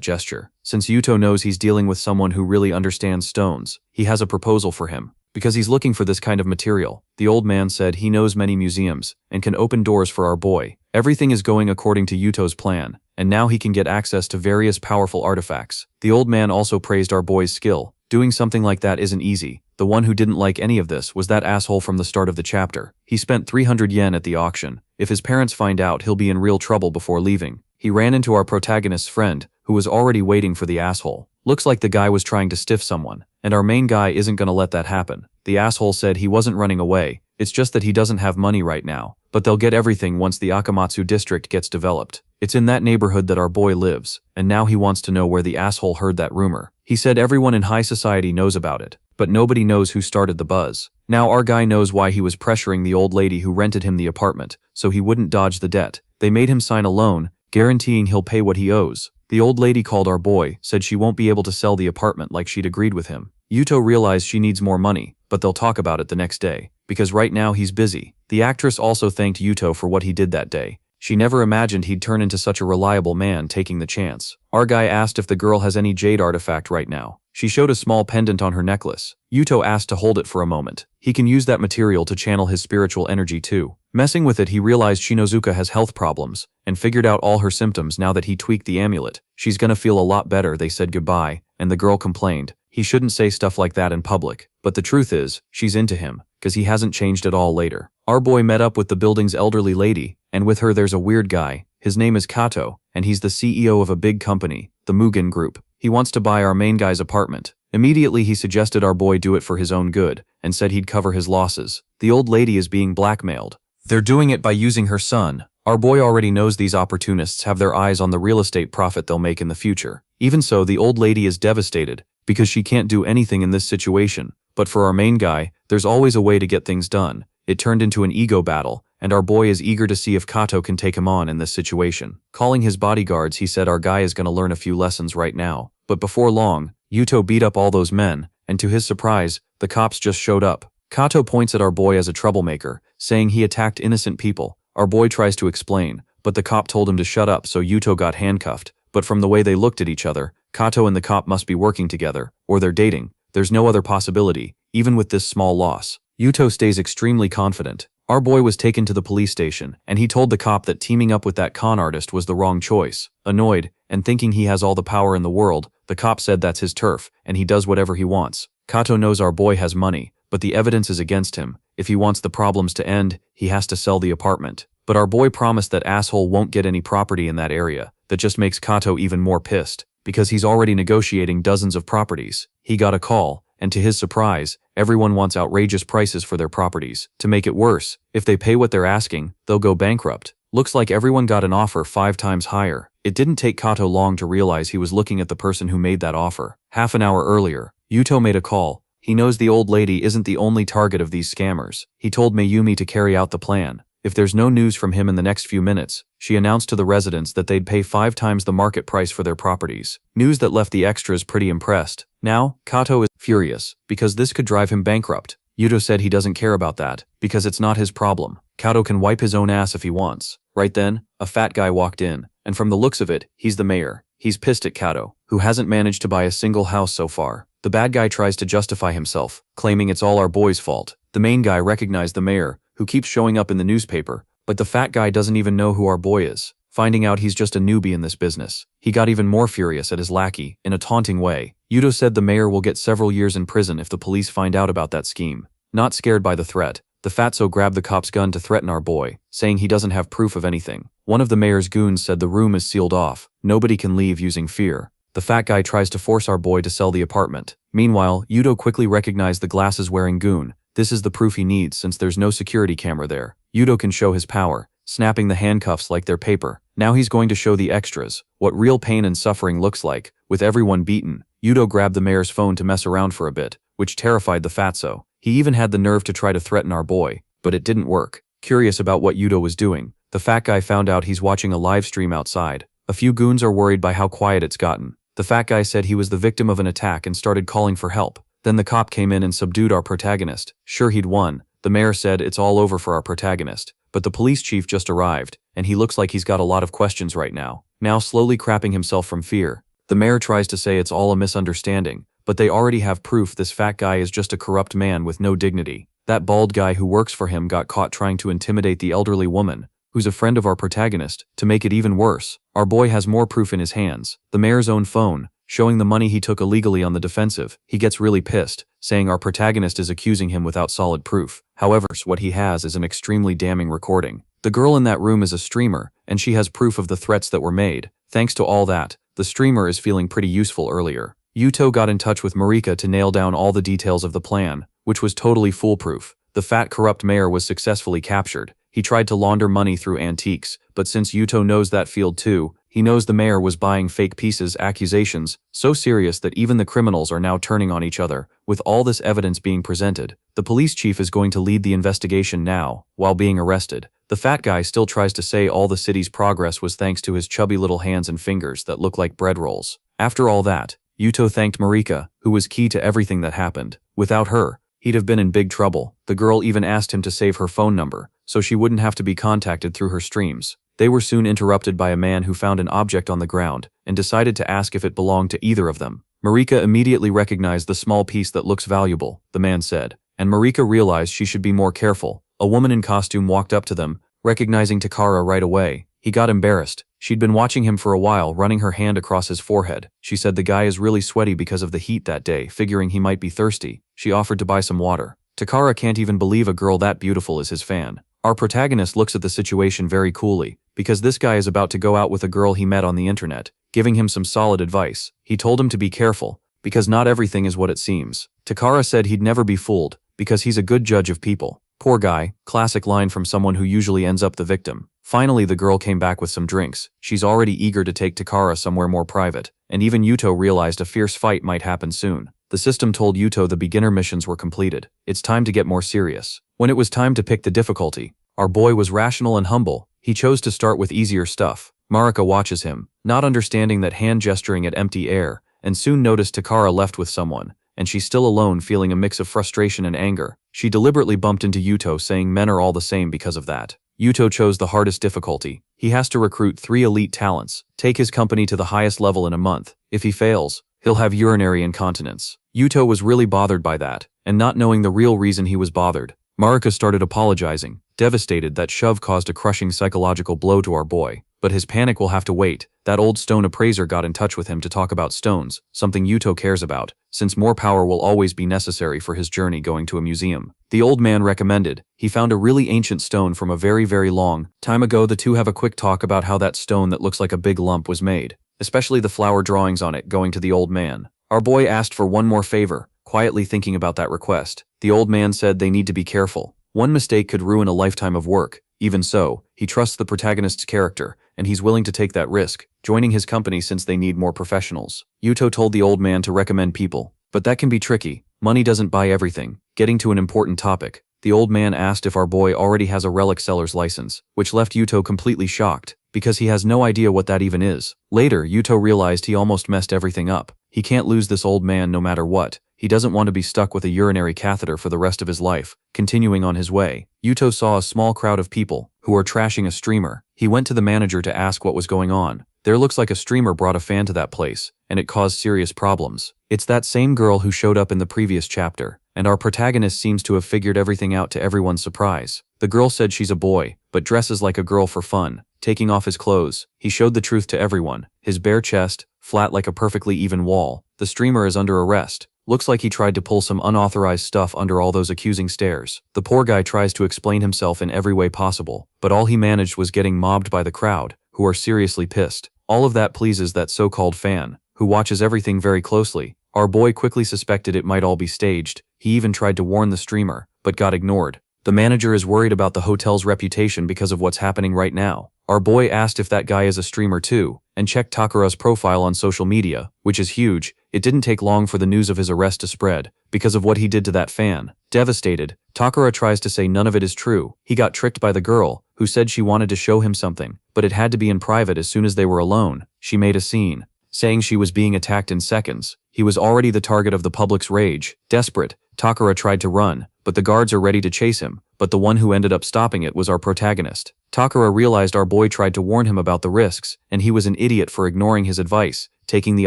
gesture. Since Yuto knows he's dealing with someone who really understands stones, he has a proposal for him, because he's looking for this kind of material. The old man said he knows many museums and can open doors for our boy. Everything is going according to Yuto's plan, and now he can get access to various powerful artifacts. The old man also praised our boy's skill. Doing something like that isn't easy. The one who didn't like any of this was that asshole from the start of the chapter. He spent 300 yen at the auction. If his parents find out, he'll be in real trouble before leaving. He ran into our protagonist's friend, who was already waiting for the asshole. Looks like the guy was trying to stiff someone, and our main guy isn't gonna let that happen. The asshole said he wasn't running away, it's just that he doesn't have money right now, but they'll get everything once the Akamatsu district gets developed. It's in that neighborhood that our boy lives, and now he wants to know where the asshole heard that rumor. He said everyone in high society knows about it, but nobody knows who started the buzz. Now our guy knows why he was pressuring the old lady who rented him the apartment, so he wouldn't dodge the debt. They made him sign a loan, guaranteeing he'll pay what he owes. The old lady called our boy, said she won't be able to sell the apartment like she'd agreed with him. Yuto realized she needs more money, but they'll talk about it the next day, because right now he's busy. The actress also thanked Yuto for what he did that day. She never imagined he'd turn into such a reliable man taking the chance. Our guy asked if the girl has any jade artifact right now. She showed a small pendant on her necklace. Yuto asked to hold it for a moment. He can use that material to channel his spiritual energy too. Messing with it, he realized Shinozuka has health problems, and figured out all her symptoms now that he tweaked the amulet. She's gonna feel a lot better. They said goodbye, and the girl complained. He shouldn't say stuff like that in public, but the truth is, she's into him, cause he hasn't changed at all later. Our boy met up with the building's elderly lady, and with her there's a weird guy. His name is Kato, and he's the CEO of a big company, the Mugen Group. He wants to buy our main guy's apartment. Immediately he suggested our boy do it for his own good, and said he'd cover his losses. The old lady is being blackmailed. They're doing it by using her son. Our boy already knows these opportunists have their eyes on the real estate profit they'll make in the future. Even so, the old lady is devastated, because she can't do anything in this situation. But for our main guy, there's always a way to get things done. It turned into an ego battle, and our boy is eager to see if Kato can take him on in this situation. Calling his bodyguards, he said our guy is gonna learn a few lessons right now. But before long, Yuto beat up all those men, and to his surprise, the cops just showed up. Kato points at our boy as a troublemaker, saying he attacked innocent people. Our boy tries to explain, but the cop told him to shut up, so Yuto got handcuffed. But from the way they looked at each other, Kato and the cop must be working together, or they're dating. There's no other possibility, even with this small loss. Yuto stays extremely confident. Our boy was taken to the police station, and he told the cop that teaming up with that con artist was the wrong choice. Annoyed, and thinking he has all the power in the world, the cop said that's his turf, and he does whatever he wants. Kato knows our boy has money, but the evidence is against him. If he wants the problems to end, he has to sell the apartment. But our boy promised that asshole won't get any property in that area. That just makes Kato even more pissed, because he's already negotiating dozens of properties. He got a call, and to his surprise, everyone wants outrageous prices for their properties. To make it worse, if they pay what they're asking, they'll go bankrupt. Looks like everyone got an offer 5 times higher. It didn't take Kato long to realize he was looking at the person who made that offer. Half an hour earlier, Yuto made a call. He knows the old lady isn't the only target of these scammers. He told Mayumi to carry out the plan. If there's no news from him in the next few minutes, she announced to the residents that they'd pay 5 times the market price for their properties. News that left the extras pretty impressed. Now, Kato is furious, because this could drive him bankrupt. Yuto said he doesn't care about that, because it's not his problem. Kato can wipe his own ass if he wants. Right then, a fat guy walked in, and from the looks of it, he's the mayor. He's pissed at Kato, who hasn't managed to buy a single house so far. The bad guy tries to justify himself, claiming it's all our boy's fault. The main guy recognized the mayor, who keeps showing up in the newspaper, but the fat guy doesn't even know who our boy is. Finding out he's just a newbie in this business, he got even more furious at his lackey, in a taunting way. Yuto said the mayor will get several years in prison if the police find out about that scheme. Not scared by the threat, the fatso grabbed the cop's gun to threaten our boy, saying he doesn't have proof of anything. One of the mayor's goons said the room is sealed off, nobody can leave using fear. The fat guy tries to force our boy to sell the apartment. Meanwhile, Yuto quickly recognized the glasses-wearing goon. This is the proof he needs since there's no security camera there. Yuto can show his power, snapping the handcuffs like they're paper. Now he's going to show the extras what real pain and suffering looks like. With everyone beaten, Yuto grabbed the mayor's phone to mess around for a bit, which terrified the fatso. He even had the nerve to try to threaten our boy, but it didn't work. Curious about what Yuto was doing, the fat guy found out he's watching a live stream outside. A few goons are worried by how quiet it's gotten. The fat guy said he was the victim of an attack and started calling for help. Then the cop came in and subdued our protagonist. Sure, he'd won. The mayor said it's all over for our protagonist. But the police chief just arrived, and he looks like he's got a lot of questions right now. Now slowly crapping himself from fear. The mayor tries to say it's all a misunderstanding, but they already have proof this fat guy is just a corrupt man with no dignity. That bald guy who works for him got caught trying to intimidate the elderly woman, who's a friend of our protagonist. To make it even worse, our boy has more proof in his hands. The mayor's own phone, showing the money he took illegally on the defensive. He gets really pissed, saying our protagonist is accusing him without solid proof. However, what he has is an extremely damning recording. The girl in that room is a streamer, and she has proof of the threats that were made. Thanks to all that, the streamer is feeling pretty useful earlier. Yuto got in touch with Marika to nail down all the details of the plan, which was totally foolproof. The fat corrupt mayor was successfully captured. He tried to launder money through antiques, but since Yuto knows that field too, he knows the mayor was buying fake pieces. Accusations so serious that even the criminals are now turning on each other. With all this evidence being presented, the police chief is going to lead the investigation now, while being arrested. The fat guy still tries to say all the city's progress was thanks to his chubby little hands and fingers that look like bread rolls. After all that, Yuto thanked Marika, who was key to everything that happened. Without her, he'd have been in big trouble. The girl even asked him to save her phone number, so she wouldn't have to be contacted through her streams. They were soon interrupted by a man who found an object on the ground and decided to ask if it belonged to either of them. Marika immediately recognized the small piece that looks valuable, the man said, and Marika realized she should be more careful. A woman in costume walked up to them, recognizing Takara right away. He got embarrassed. She'd been watching him for a while, running her hand across his forehead. She said the guy is really sweaty because of the heat that day. Figuring he might be thirsty, she offered to buy some water. Takara can't even believe a girl that beautiful is his fan. Our protagonist looks at the situation very coolly, because this guy is about to go out with a girl he met on the internet, giving him some solid advice. He told him to be careful, because not everything is what it seems. Takara said he'd never be fooled, because he's a good judge of people. Poor guy, classic line from someone who usually ends up the victim. Finally, the girl came back with some drinks. She's already eager to take Takara somewhere more private, and even Yuto realized a fierce fight might happen soon. The system told Yuto the beginner missions were completed. It's time to get more serious. When it was time to pick the difficulty, our boy was rational and humble. He chose to start with easier stuff. Marika watches him, not understanding that hand gesturing at empty air, and soon noticed Takara left with someone, and she's still alone, feeling a mix of frustration and anger. She deliberately bumped into Yuto, saying men are all the same because of that. Yuto chose the hardest difficulty. He has to recruit 3 elite talents, take his company to the highest level in a month. If he fails, he'll have urinary incontinence. Yuto was really bothered by that, and not knowing the real reason he was bothered, Marika started apologizing, devastated that shove caused a crushing psychological blow to our boy. But his panic will have to wait. That old stone appraiser got in touch with him to talk about stones, something Yuto cares about, since more power will always be necessary for his journey going to a museum. The old man recommended. He found a really ancient stone from a very, very long time ago. The two have a quick talk about how that stone that looks like a big lump was made, especially the flower drawings on it. Going to the old man, our boy asked for one more favor, quietly thinking about that request. The old man said they need to be careful. One mistake could ruin a lifetime of work. Even so, he trusts the protagonist's character, and he's willing to take that risk, joining his company since they need more professionals. Yuto told the old man to recommend people, but that can be tricky. Money doesn't buy everything. Getting to an important topic, the old man asked if our boy already has a relic seller's license, which left Yuto completely shocked, because he has no idea what that even is. Later, Yuto realized he almost messed everything up. He can't lose this old man no matter what. He doesn't want to be stuck with a urinary catheter for the rest of his life. Continuing on his way, Yuto saw a small crowd of people who were trashing a streamer. He went to the manager to ask what was going on. There looks like a streamer brought a fan to that place, and it caused serious problems. It's that same girl who showed up in the previous chapter, and our protagonist seems to have figured everything out to everyone's surprise. The girl said she's a boy, but dresses like a girl for fun. Taking off his clothes, he showed the truth to everyone. His bare chest, flat like a perfectly even wall. The streamer is under arrest. Looks like he tried to pull some unauthorized stuff under all those accusing stares. The poor guy tries to explain himself in every way possible, but all he managed was getting mobbed by the crowd, who are seriously pissed. All of that pleases that so-called fan, who watches everything very closely. Our boy quickly suspected it might all be staged. He even tried to warn the streamer, but got ignored. The manager is worried about the hotel's reputation because of what's happening right now. Our boy asked if that guy is a streamer too, and checked Takara's profile on social media, which is huge. It didn't take long for the news of his arrest to spread, because of what he did to that fan. Devastated, Takara tries to say none of it is true. He got tricked by the girl, who said she wanted to show him something, but it had to be in private. As soon as they were alone, she made a scene, saying she was being attacked in seconds. He was already the target of the public's rage. Desperate, Takara tried to run, but the guards are ready to chase him, but the one who ended up stopping it was our protagonist. Takara realized our boy tried to warn him about the risks, and he was an idiot for ignoring his advice, taking the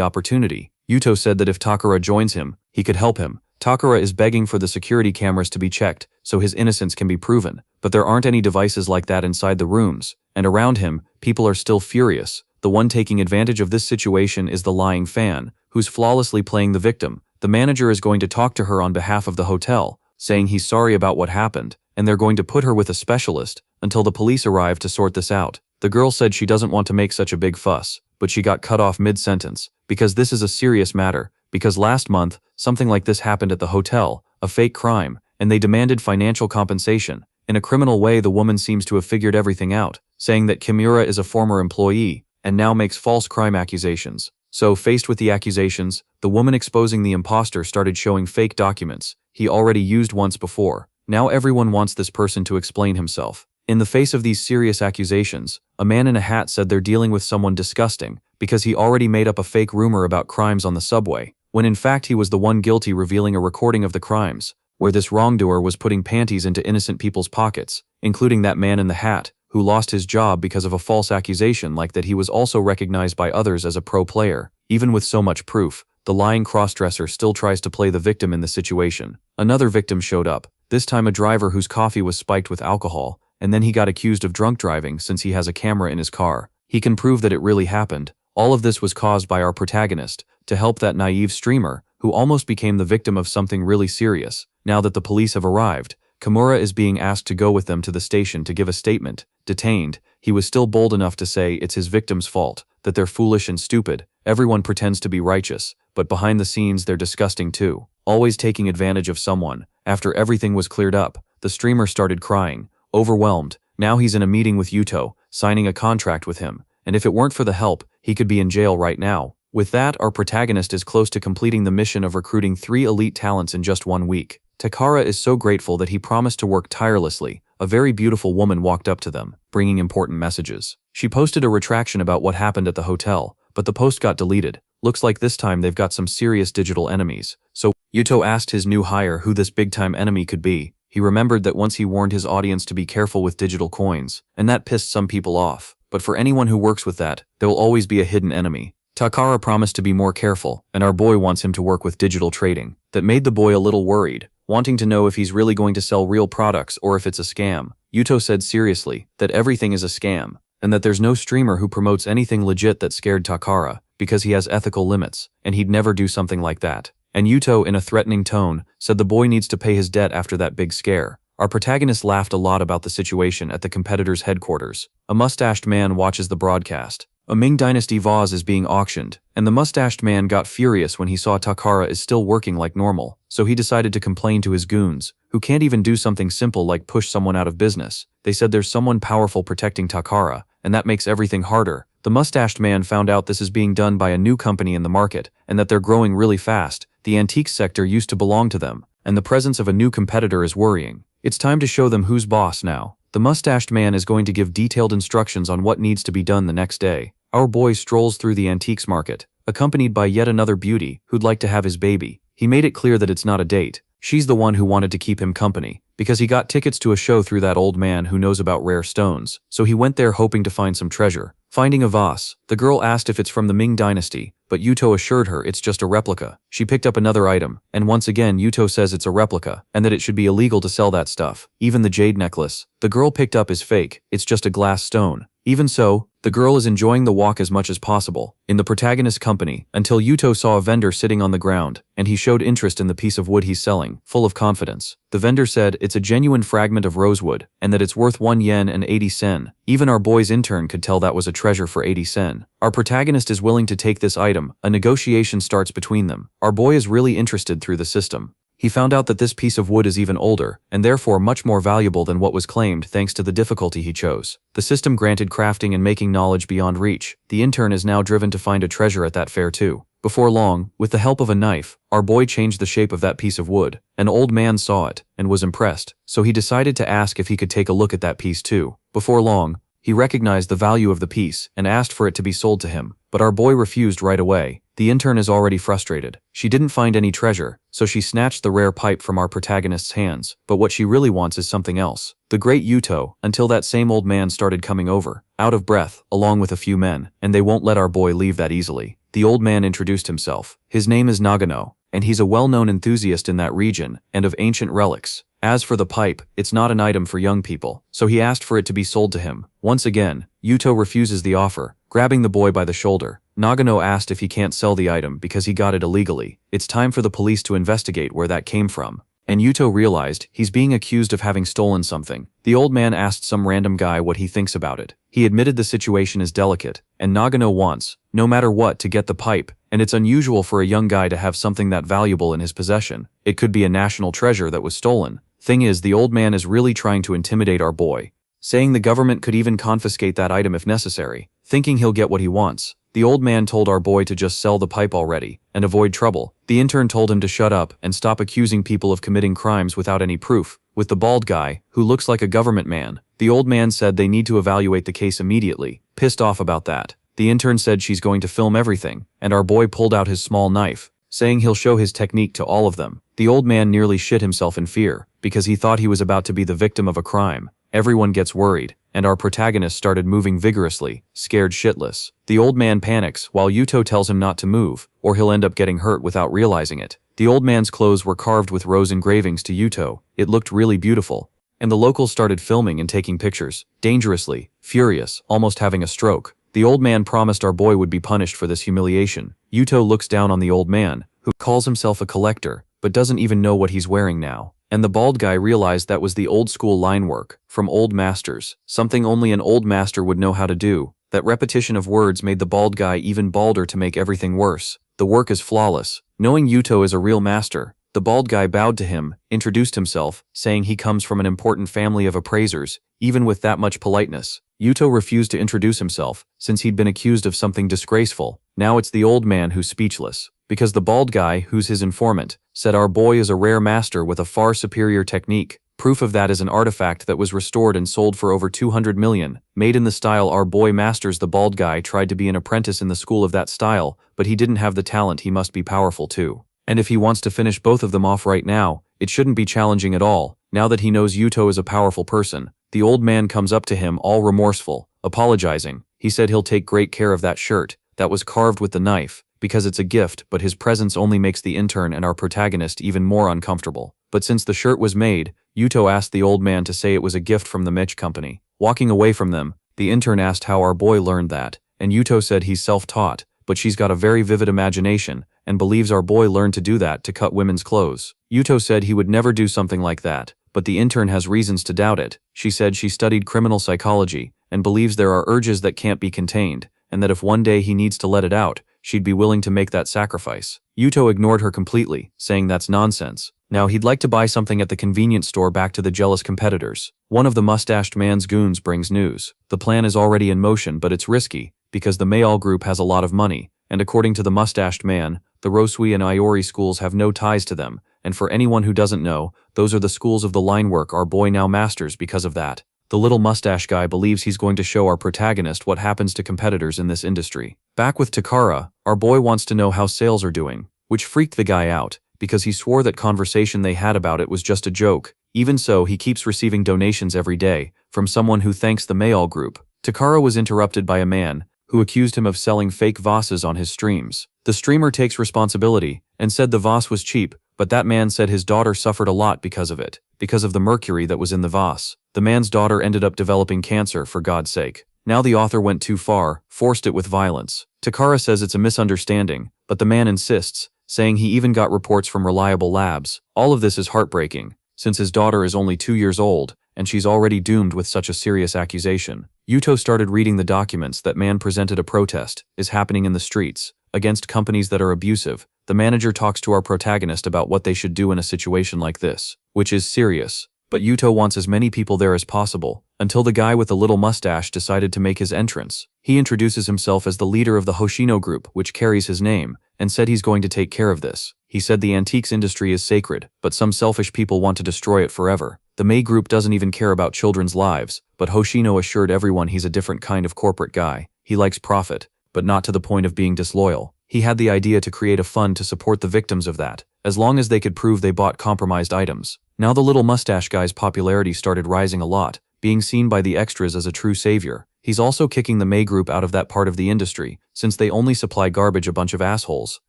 opportunity. Yuto said that if Takara joins him, he could help him, Takara is begging for the security cameras to be checked so his innocence can be proven, but there aren't any devices like that inside the rooms, and around him, people are still furious. The one taking advantage of this situation is the lying fan, who's flawlessly playing the victim. The manager is going to talk to her on behalf of the hotel, saying he's sorry about what happened, and they're going to put her with a specialist until the police arrive to sort this out. The girl said she doesn't want to make such a big fuss, but she got cut off mid-sentence, because this is a serious matter, because last month, something like this happened at the hotel, a fake crime, and they demanded financial compensation. In a criminal way, the woman seems to have figured everything out, saying that Kimura is a former employee, and now makes false crime accusations. So, faced with the accusations, the woman exposing the imposter started showing fake documents he already used once before. Now everyone wants this person to explain himself. In the face of these serious accusations, a man in a hat said they're dealing with someone disgusting because he already made up a fake rumor about crimes on the subway, when in fact he was the one guilty, revealing a recording of the crimes, where this wrongdoer was putting panties into innocent people's pockets, including that man in the hat, who lost his job because of a false accusation like that. He was also recognized by others as a pro player. Even with so much proof, the lying crossdresser still tries to play the victim in the situation. Another victim showed up, this time a driver whose coffee was spiked with alcohol, and then he got accused of drunk driving since he has a camera in his car. He can prove that it really happened. All of this was caused by our protagonist, to help that naive streamer, who almost became the victim of something really serious. Now that the police have arrived, Kimura is being asked to go with them to the station to give a statement. Detained, he was still bold enough to say it's his victim's fault, that they're foolish and stupid. Everyone pretends to be righteous, but behind the scenes they're disgusting too, always taking advantage of someone. After everything was cleared up, the streamer started crying, overwhelmed. Now he's in a meeting with Yuto, signing a contract with him, and if it weren't for the help, he could be in jail right now. With that, our protagonist is close to completing the mission of recruiting 3 elite talents in just 1 week. Takara is so grateful that he promised to work tirelessly. A very beautiful woman walked up to them, bringing important messages. She posted a retraction about what happened at the hotel, but the post got deleted. Looks like this time they've got some serious digital enemies. So, Yuto asked his new hire who this big-time enemy could be. He remembered that once he warned his audience to be careful with digital coins, and that pissed some people off. But for anyone who works with that, there will always be a hidden enemy. Takara promised to be more careful, and our boy wants him to work with digital trading. That made the boy a little worried, wanting to know if he's really going to sell real products or if it's a scam. Yuto said seriously that everything is a scam, and that there's no streamer who promotes anything legit. That scared Takara, because he has ethical limits, and he'd never do something like that. And Yuto, in a threatening tone, said the boy needs to pay his debt after that big scare. Our protagonist laughed a lot about the situation at the competitor's headquarters. A mustached man watches the broadcast. A Ming Dynasty vase is being auctioned, and the mustached man got furious when he saw Takara is still working like normal, so he decided to complain to his goons, who can't even do something simple like push someone out of business. They said there's someone powerful protecting Takara, and that makes everything harder. The mustached man found out this is being done by a new company in the market, and that they're growing really fast. The antique sector used to belong to them, and the presence of a new competitor is worrying. It's time to show them who's boss now. The mustached man is going to give detailed instructions on what needs to be done the next day. Our boy strolls through the antiques market, accompanied by yet another beauty who'd like to have his baby. He made it clear that it's not a date. She's the one who wanted to keep him company, because he got tickets to a show through that old man who knows about rare stones, so he went there hoping to find some treasure. Finding a vase, the girl asked if it's from the Ming Dynasty, but Yuto assured her it's just a replica. She picked up another item, and once again Yuto says it's a replica, and that it should be illegal to sell that stuff. Even the jade necklace the girl picked up is fake, it's just a glass stone. Even so, the girl is enjoying the walk as much as possible in the protagonist's company until Yuto saw a vendor sitting on the ground, and he showed interest in the piece of wood he's selling, full of confidence. The vendor said it's a genuine fragment of rosewood, and that it's worth 1 yen and 80 sen. Even our boy's intern could tell that was a treasure for 80 sen. Our protagonist is willing to take this item. A negotiation starts between them. Our boy is really interested through the system. He found out that this piece of wood is even older, and therefore much more valuable than what was claimed thanks to the difficulty he chose. The system granted crafting and making knowledge beyond reach. The intern is now driven to find a treasure at that fair too. Before long, with the help of a knife, our boy changed the shape of that piece of wood. An old man saw it, and was impressed, so he decided to ask if he could take a look at that piece too. Before long, he recognized the value of the piece, and asked for it to be sold to him, but our boy refused right away. The intern is already frustrated. She didn't find any treasure, so she snatched the rare pipe from our protagonist's hands, but what she really wants is something else. The great Yuto, until that same old man started coming over, out of breath, along with a few men, and they won't let our boy leave that easily. The old man introduced himself. His name is Nagano, and he's a well-known enthusiast in that region and of ancient relics. As for the pipe, it's not an item for young people, so he asked for it to be sold to him. Once again, Yuto refuses the offer, grabbing the boy by the shoulder. Nagano asked if he can't sell the item because he got it illegally. It's time for the police to investigate where that came from. And Yuto realized he's being accused of having stolen something. The old man asked some random guy what he thinks about it. He admitted the situation is delicate, and Nagano wants, no matter what, to get the pipe, and it's unusual for a young guy to have something that valuable in his possession. It could be a national treasure that was stolen. Thing is, the old man is really trying to intimidate our boy, saying the government could even confiscate that item if necessary, thinking he'll get what he wants. The old man told our boy to just sell the pipe already and avoid trouble. The intern told him to shut up and stop accusing people of committing crimes without any proof. With the bald guy, who looks like a government man, the old man said they need to evaluate the case immediately, pissed off about that. The intern said she's going to film everything, and our boy pulled out his small knife, saying he'll show his technique to all of them. The old man nearly shit himself in fear, because he thought he was about to be the victim of a crime. Everyone gets worried, and our protagonist started moving vigorously, scared shitless. The old man panics while Yuto tells him not to move, or he'll end up getting hurt without realizing it. The old man's clothes were carved with rose engravings to Yuto. It looked really beautiful, and the locals started filming and taking pictures, dangerously, furious, almost having a stroke. The old man promised our boy would be punished for this humiliation. Yuto looks down on the old man, who calls himself a collector, but doesn't even know what he's wearing now. And the bald guy realized that was the old school line work, from old masters, something only an old master would know how to do. That repetition of words made the bald guy even balder to make everything worse. The work is flawless. Knowing Yuto is a real master, the bald guy bowed to him, introduced himself, saying he comes from an important family of appraisers. Even with that much politeness, Yuto refused to introduce himself, since he'd been accused of something disgraceful. Now it's the old man who's speechless, because the bald guy, who's his informant, said our boy is a rare master with a far superior technique. Proof of that is an artifact that was restored and sold for over 200 million, made in the style our boy masters. The bald guy tried to be an apprentice in the school of that style, but he didn't have the talent. He must be powerful too. And if he wants to finish both of them off right now, it shouldn't be challenging at all. Now that he knows Yuto is a powerful person, the old man comes up to him all remorseful, apologizing. He said he'll take great care of that shirt that was carved with the knife, because it's a gift, but his presence only makes the intern and our protagonist even more uncomfortable. But since the shirt was made, Yuto asked the old man to say it was a gift from the Mitch company. Walking away from them, the intern asked how our boy learned that, and Yuto said he's self-taught, but she's got a very vivid imagination, and believes our boy learned to do that to cut women's clothes. Yuto said he would never do something like that, but the intern has reasons to doubt it. She said she studied criminal psychology, and believes there are urges that can't be contained, and that if one day he needs to let it out, she'd be willing to make that sacrifice. Yuto ignored her completely, saying that's nonsense. Now he'd like to buy something at the convenience store back to the jealous competitors. One of the mustached man's goons brings news. The plan is already in motion, but it's risky, because the Mayal group has a lot of money, and according to the mustached man, the Rosui and Iori schools have no ties to them, and for anyone who doesn't know, those are the schools of the line work our boy now masters because of that. The little mustache guy believes he's going to show our protagonist what happens to competitors in this industry. Back with Takara, our boy wants to know how sales are doing, which freaked the guy out, because he swore that conversation they had about it was just a joke. Even so, he keeps receiving donations every day, from someone who thanks the Mayal group. Takara was interrupted by a man, who accused him of selling fake vases on his streams. The streamer takes responsibility, and said the vase was cheap, but that man said his daughter suffered a lot because of it, because of the mercury that was in the vase. The man's daughter ended up developing cancer, for God's sake. Now the author went too far, forced it with violence. Takara says it's a misunderstanding, but the man insists, saying he even got reports from reliable labs. All of this is heartbreaking, since his daughter is only 2 years old, and she's already doomed with such a serious accusation. Yuto started reading the documents. That man presented a protest, is happening in the streets, against companies that are abusive. The manager talks to our protagonist about what they should do in a situation like this, which is serious. But Yuto wants as many people there as possible, until the guy with the little mustache decided to make his entrance. He introduces himself as the leader of the Hoshino group, which carries his name, and said he's going to take care of this. He said the antiques industry is sacred, but some selfish people want to destroy it forever. The May group doesn't even care about children's lives, but Hoshino assured everyone he's a different kind of corporate guy. He likes profit, but not to the point of being disloyal. He had the idea to create a fund to support the victims of that, as long as they could prove they bought compromised items. Now the little mustache guy's popularity started rising a lot, being seen by the extras as a true savior. He's also kicking the May group out of that part of the industry, since they only supply garbage a bunch of assholes.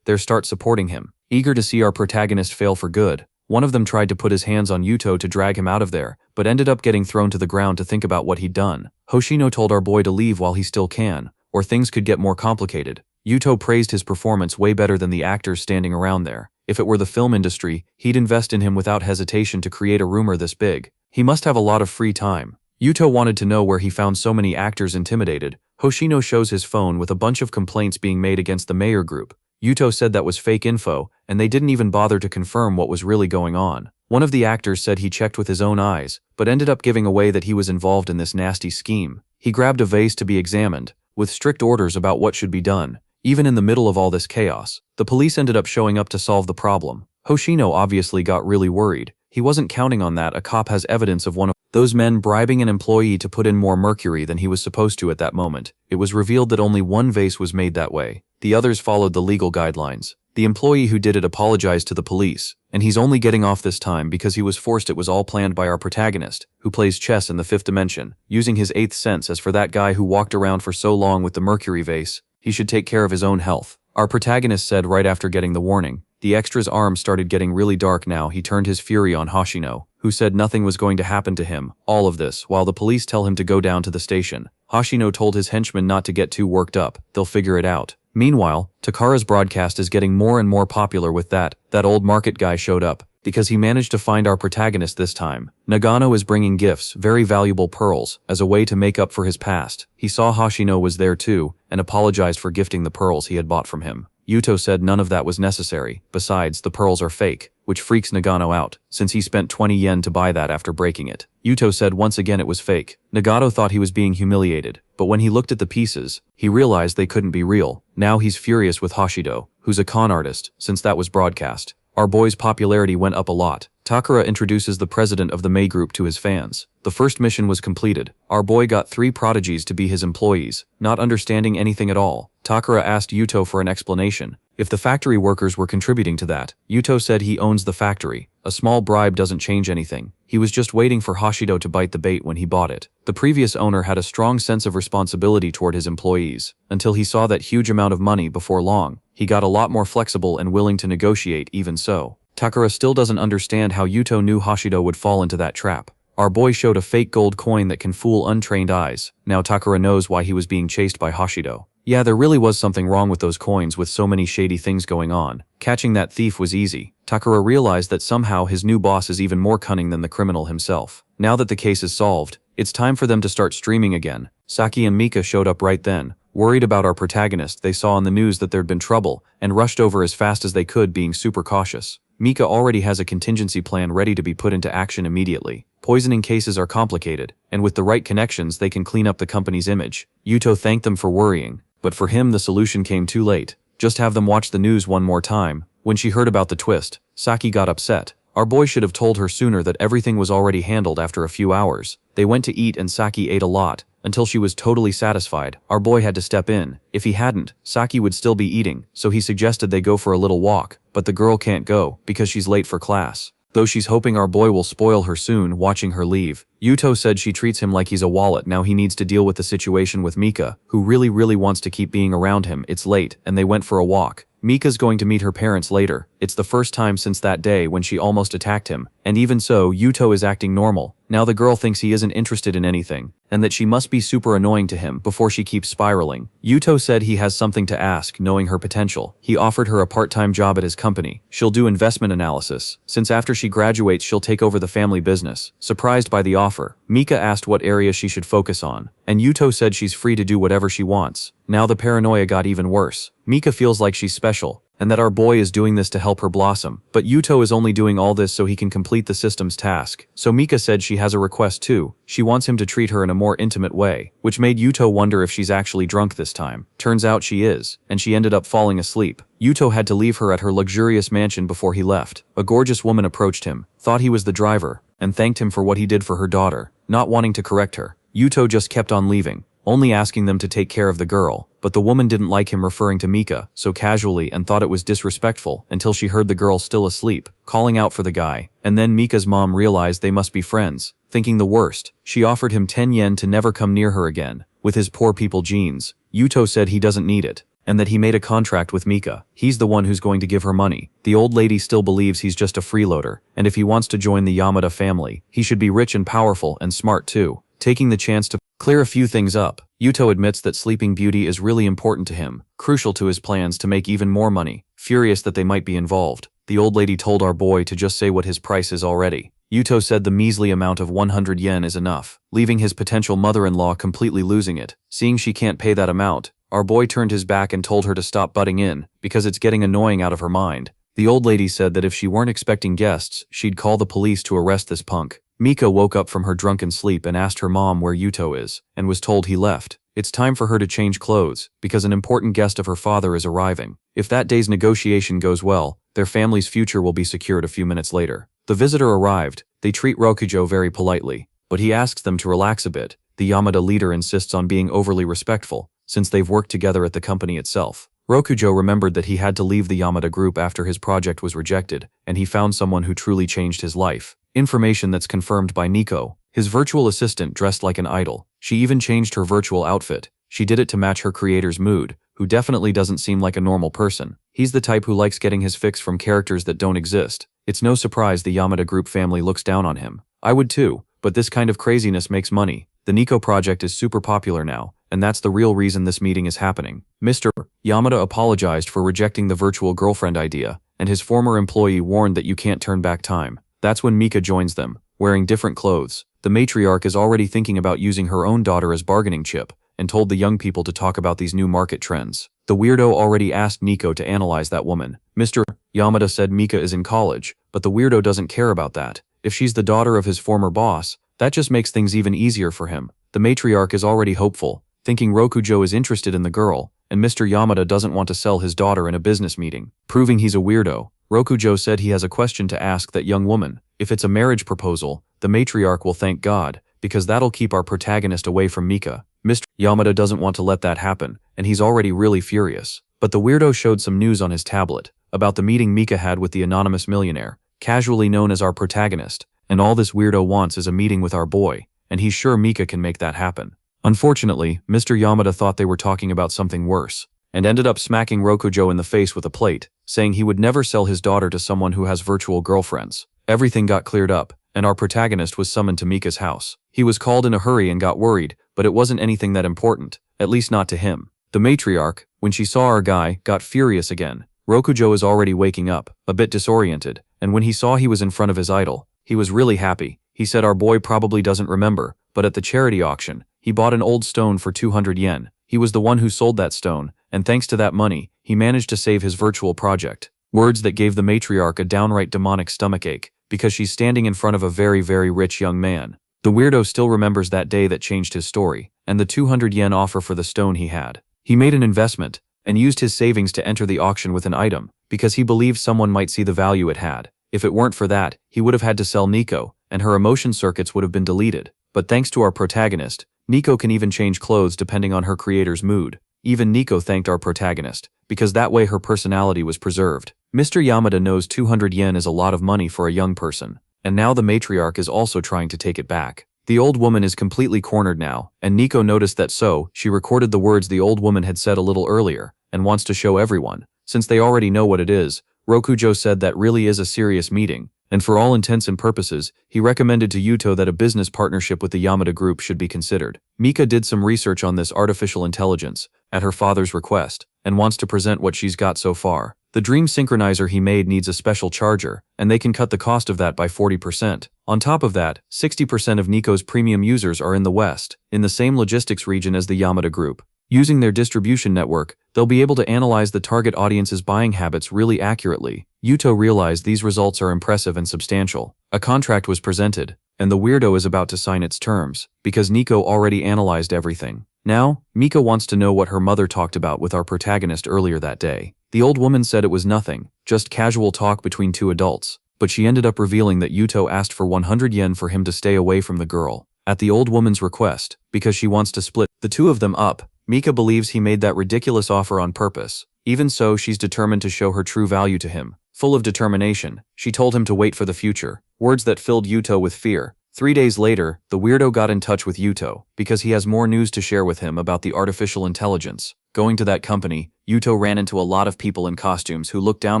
They start supporting him, eager to see our protagonist fail for good. One of them tried to put his hands on Yuto to drag him out of there, but ended up getting thrown to the ground to think about what he'd done. Hoshino told our boy to leave while he still can, or things could get more complicated. Yuto praised his performance way better than the actors standing around there. If it were the film industry, he'd invest in him without hesitation to create a rumor this big. He must have a lot of free time. Yuto wanted to know where he found so many actors intimidated. Hoshino shows his phone with a bunch of complaints being made against the mayor group. Yuto said that was fake info, and they didn't even bother to confirm what was really going on. One of the actors said he checked with his own eyes, but ended up giving away that he was involved in this nasty scheme. He grabbed a vase to be examined, with strict orders about what should be done. Even in the middle of all this chaos, the police ended up showing up to solve the problem. Hoshino obviously got really worried. He wasn't counting on that. A cop has evidence of one of those men bribing an employee to put in more mercury than he was supposed to at that moment. It was revealed that only one vase was made that way. The others followed the legal guidelines. The employee who did it apologized to the police, and he's only getting off this time because he was forced. It was all planned by our protagonist, who plays chess in the fifth dimension, using his eighth sense. As for that guy who walked around for so long with the mercury vase, he should take care of his own health. Our protagonist said right after getting the warning. The extra's arm started getting really dark now. He turned his fury on Hoshino, who said nothing was going to happen to him. All of this while the police tell him to go down to the station. Hoshino told his henchmen not to get too worked up. They'll figure it out. Meanwhile, Takara's broadcast is getting more and more popular with that old market guy showed up, because he managed to find our protagonist this time. Nagano is bringing gifts, very valuable pearls, as a way to make up for his past. He saw Hoshino was there too, and apologized for gifting the pearls he had bought from him. Yuto said none of that was necessary. Besides, the pearls are fake, which freaks Nagano out, since he spent 20 yen to buy that after breaking it. Yuto said once again it was fake. Nagano thought he was being humiliated, but when he looked at the pieces, he realized they couldn't be real. Now he's furious with Hoshino, who's a con artist, since that was broadcast. Our boy's popularity went up a lot. Takara introduces the president of the May group to his fans. The first mission was completed. Our boy got 3 prodigies to be his employees, not understanding anything at all. Takara asked Yuto for an explanation. If the factory workers were contributing to that, Yuto said he owns the factory. A small bribe doesn't change anything. He was just waiting for Hoshino to bite the bait when he bought it. The previous owner had a strong sense of responsibility toward his employees, until he saw that huge amount of money. Before long, he got a lot more flexible and willing to negotiate. Even so, Takara still doesn't understand how Yuto knew Hoshino would fall into that trap. Our boy showed a fake gold coin that can fool untrained eyes. Now Takara knows why he was being chased by Hoshino. Yeah, there really was something wrong with those coins with so many shady things going on. Catching that thief was easy. Takara realized that somehow his new boss is even more cunning than the criminal himself. Now that the case is solved, it's time for them to start streaming again. Saki and Mika showed up right then. Worried about our protagonist, they saw on the news that there'd been trouble, and rushed over as fast as they could, being super cautious. Mika already has a contingency plan ready to be put into action immediately. Poisoning cases are complicated, and with the right connections they can clean up the company's image. Yuto thanked them for worrying, but for him the solution came too late. Just have them watch the news one more time. When she heard about the twist, Saki got upset. Our boy should have told her sooner that everything was already handled. After a few hours, they went to eat and Saki ate a lot, until she was totally satisfied. Our boy had to step in. If he hadn't, Saki would still be eating, so he suggested they go for a little walk, but the girl can't go, because she's late for class. Though she's hoping our boy will spoil her soon, watching her leave. Yuto said she treats him like he's a wallet. Now he needs to deal with the situation with Mika, who really wants to keep being around him. It's late, and they went for a walk. Mika's going to meet her parents later. It's the first time since that day when she almost attacked him, and even so, Yuto is acting normal. Now the girl thinks he isn't interested in anything, and that she must be super annoying to him before she keeps spiraling. Yuto said he has something to ask, knowing her potential. He offered her a part-time job at his company. She'll do investment analysis, since after she graduates she'll take over the family business. Surprised by the offer, Mika asked what area she should focus on, and Yuto said she's free to do whatever she wants. Now the paranoia got even worse. Mika feels like she's special, and that our boy is doing this to help her blossom. But Yuto is only doing all this so he can complete the system's task. So Mika said she has a request too. She wants him to treat her in a more intimate way, which made Yuto wonder if she's actually drunk this time. Turns out she is, and she ended up falling asleep. Yuto had to leave her at her luxurious mansion before he left. A gorgeous woman approached him, thought he was the driver, and thanked him for what he did for her daughter. Not wanting to correct her, Yuto just kept on leaving, only asking them to take care of the girl. but the woman didn't like him referring to Mika so casually and thought it was disrespectful until she heard the girl still asleep, calling out for the guy, and then Mika's mom realized they must be friends. Thinking the worst, she offered him 10 yen to never come near her again. With his poor people genes, Yuto said he doesn't need it, and that he made a contract with Mika. He's the one who's going to give her money. The old lady still believes he's just a freeloader, and if he wants to join the Yamada family, he should be rich and powerful and smart too. Taking the chance to clear a few things up, Yuto admits that Sleeping Beauty is really important to him, crucial to his plans to make even more money. Furious that they might be involved, the old lady told our boy to just say what his price is already. Yuto said the measly amount of 100 yen is enough, leaving his potential mother-in-law completely losing it. Seeing she can't pay that amount, our boy turned his back and told her to stop butting in, because it's getting annoying out of her mind. The old lady said that if she weren't expecting guests, she'd call the police to arrest this punk. Mika woke up from her drunken sleep and asked her mom where Yuto is, and was told he left. It's time for her to change clothes, because an important guest of her father is arriving. If that day's negotiation goes well, their family's future will be secured a few minutes later. The visitor arrived. They treat Rokujo very politely, but he asks them to relax a bit. The Yamada leader insists on being overly respectful, since they've worked together at the company itself. Rokujo remembered that he had to leave the Yamada group after his project was rejected, and he found someone who truly changed his life. Information that's confirmed by Nico, his virtual assistant dressed like an idol. She even changed her virtual outfit. She did it to match her creator's mood, who definitely doesn't seem like a normal person. He's the type who likes getting his fix from characters that don't exist. It's no surprise the Yamada group family looks down on him. I would too, but this kind of craziness makes money. The Nico project is super popular now, and that's the real reason this meeting is happening. Mr. Yamada apologized for rejecting the virtual girlfriend idea, and his former employee warned that you can't turn back time. That's when Mika joins them, wearing different clothes. The matriarch is already thinking about using her own daughter as bargaining chip, and told the young people to talk about these new market trends. The weirdo already asked Nico to analyze that woman. Mr. Yamada said Mika is in college, but the weirdo doesn't care about that. If she's the daughter of his former boss, that just makes things even easier for him. The matriarch is already hopeful, thinking Rokujo is interested in the girl, and Mr. Yamada doesn't want to sell his daughter in a business meeting. Proving he's a weirdo, Rokujo said he has a question to ask that young woman. If it's a marriage proposal, the matriarch will thank God, because that'll keep our protagonist away from Mika. Mr. Yamada doesn't want to let that happen, and he's already really furious. But the weirdo showed some news on his tablet, about the meeting Mika had with the anonymous millionaire, casually known as our protagonist, and all this weirdo wants is a meeting with our boy, and he's sure Mika can make that happen. Unfortunately, Mr. Yamada thought they were talking about something worse, and ended up smacking Rokujo in the face with a plate, saying he would never sell his daughter to someone who has virtual girlfriends. Everything got cleared up, and our protagonist was summoned to Mika's house. He was called in a hurry and got worried, but it wasn't anything that important, at least not to him. The matriarch, when she saw our guy, got furious again. Rokujo is already waking up, a bit disoriented, and when he saw he was in front of his idol, he was really happy. He said our boy probably doesn't remember, but at the charity auction, he bought an old stone for 200 yen. He was the one who sold that stone, and thanks to that money, he managed to save his virtual project. Words that gave the matriarch a downright demonic stomachache, because she's standing in front of a very, very rich young man. The weirdo still remembers that day that changed his story, and the 200 yen offer for the stone he had. He made an investment, and used his savings to enter the auction with an item, because he believed someone might see the value it had. If it weren't for that, he would have had to sell Nico, and her emotion circuits would have been deleted. But thanks to our protagonist, Nico can even change clothes depending on her creator's mood. Even Nico thanked our protagonist, because that way her personality was preserved. Mr. Yamada knows 200 yen is a lot of money for a young person, and now the matriarch is also trying to take it back. The old woman is completely cornered now, and Nico noticed that, so she recorded the words the old woman had said a little earlier, and wants to show everyone. Since they already know what it is, Rokujo said that really is a serious meeting, and for all intents and purposes, he recommended to Yuto that a business partnership with the Yamada group should be considered. Mika did some research on this artificial intelligence, at her father's request, and wants to present what she's got so far. The dream synchronizer he made needs a special charger, and they can cut the cost of that by 40%. On top of that, 60% of Nico's premium users are in the West, in the same logistics region as the Yamada group. Using their distribution network, they'll be able to analyze the target audience's buying habits really accurately. Yuto realized these results are impressive and substantial. A contract was presented, and the weirdo is about to sign its terms, because Nico already analyzed everything. Now, Mika wants to know what her mother talked about with our protagonist earlier that day. The old woman said it was nothing, just casual talk between two adults, but she ended up revealing that Yuto asked for 100 yen for him to stay away from the girl, at the old woman's request, because she wants to split the two of them up. Mika believes he made that ridiculous offer on purpose. Even so, she's determined to show her true value to him. Full of determination, she told him to wait for the future, words that filled Yuto with fear. 3 days later, the weirdo got in touch with Yuto, because he has more news to share with him about the artificial intelligence. Going to that company, Yuto ran into a lot of people in costumes who looked down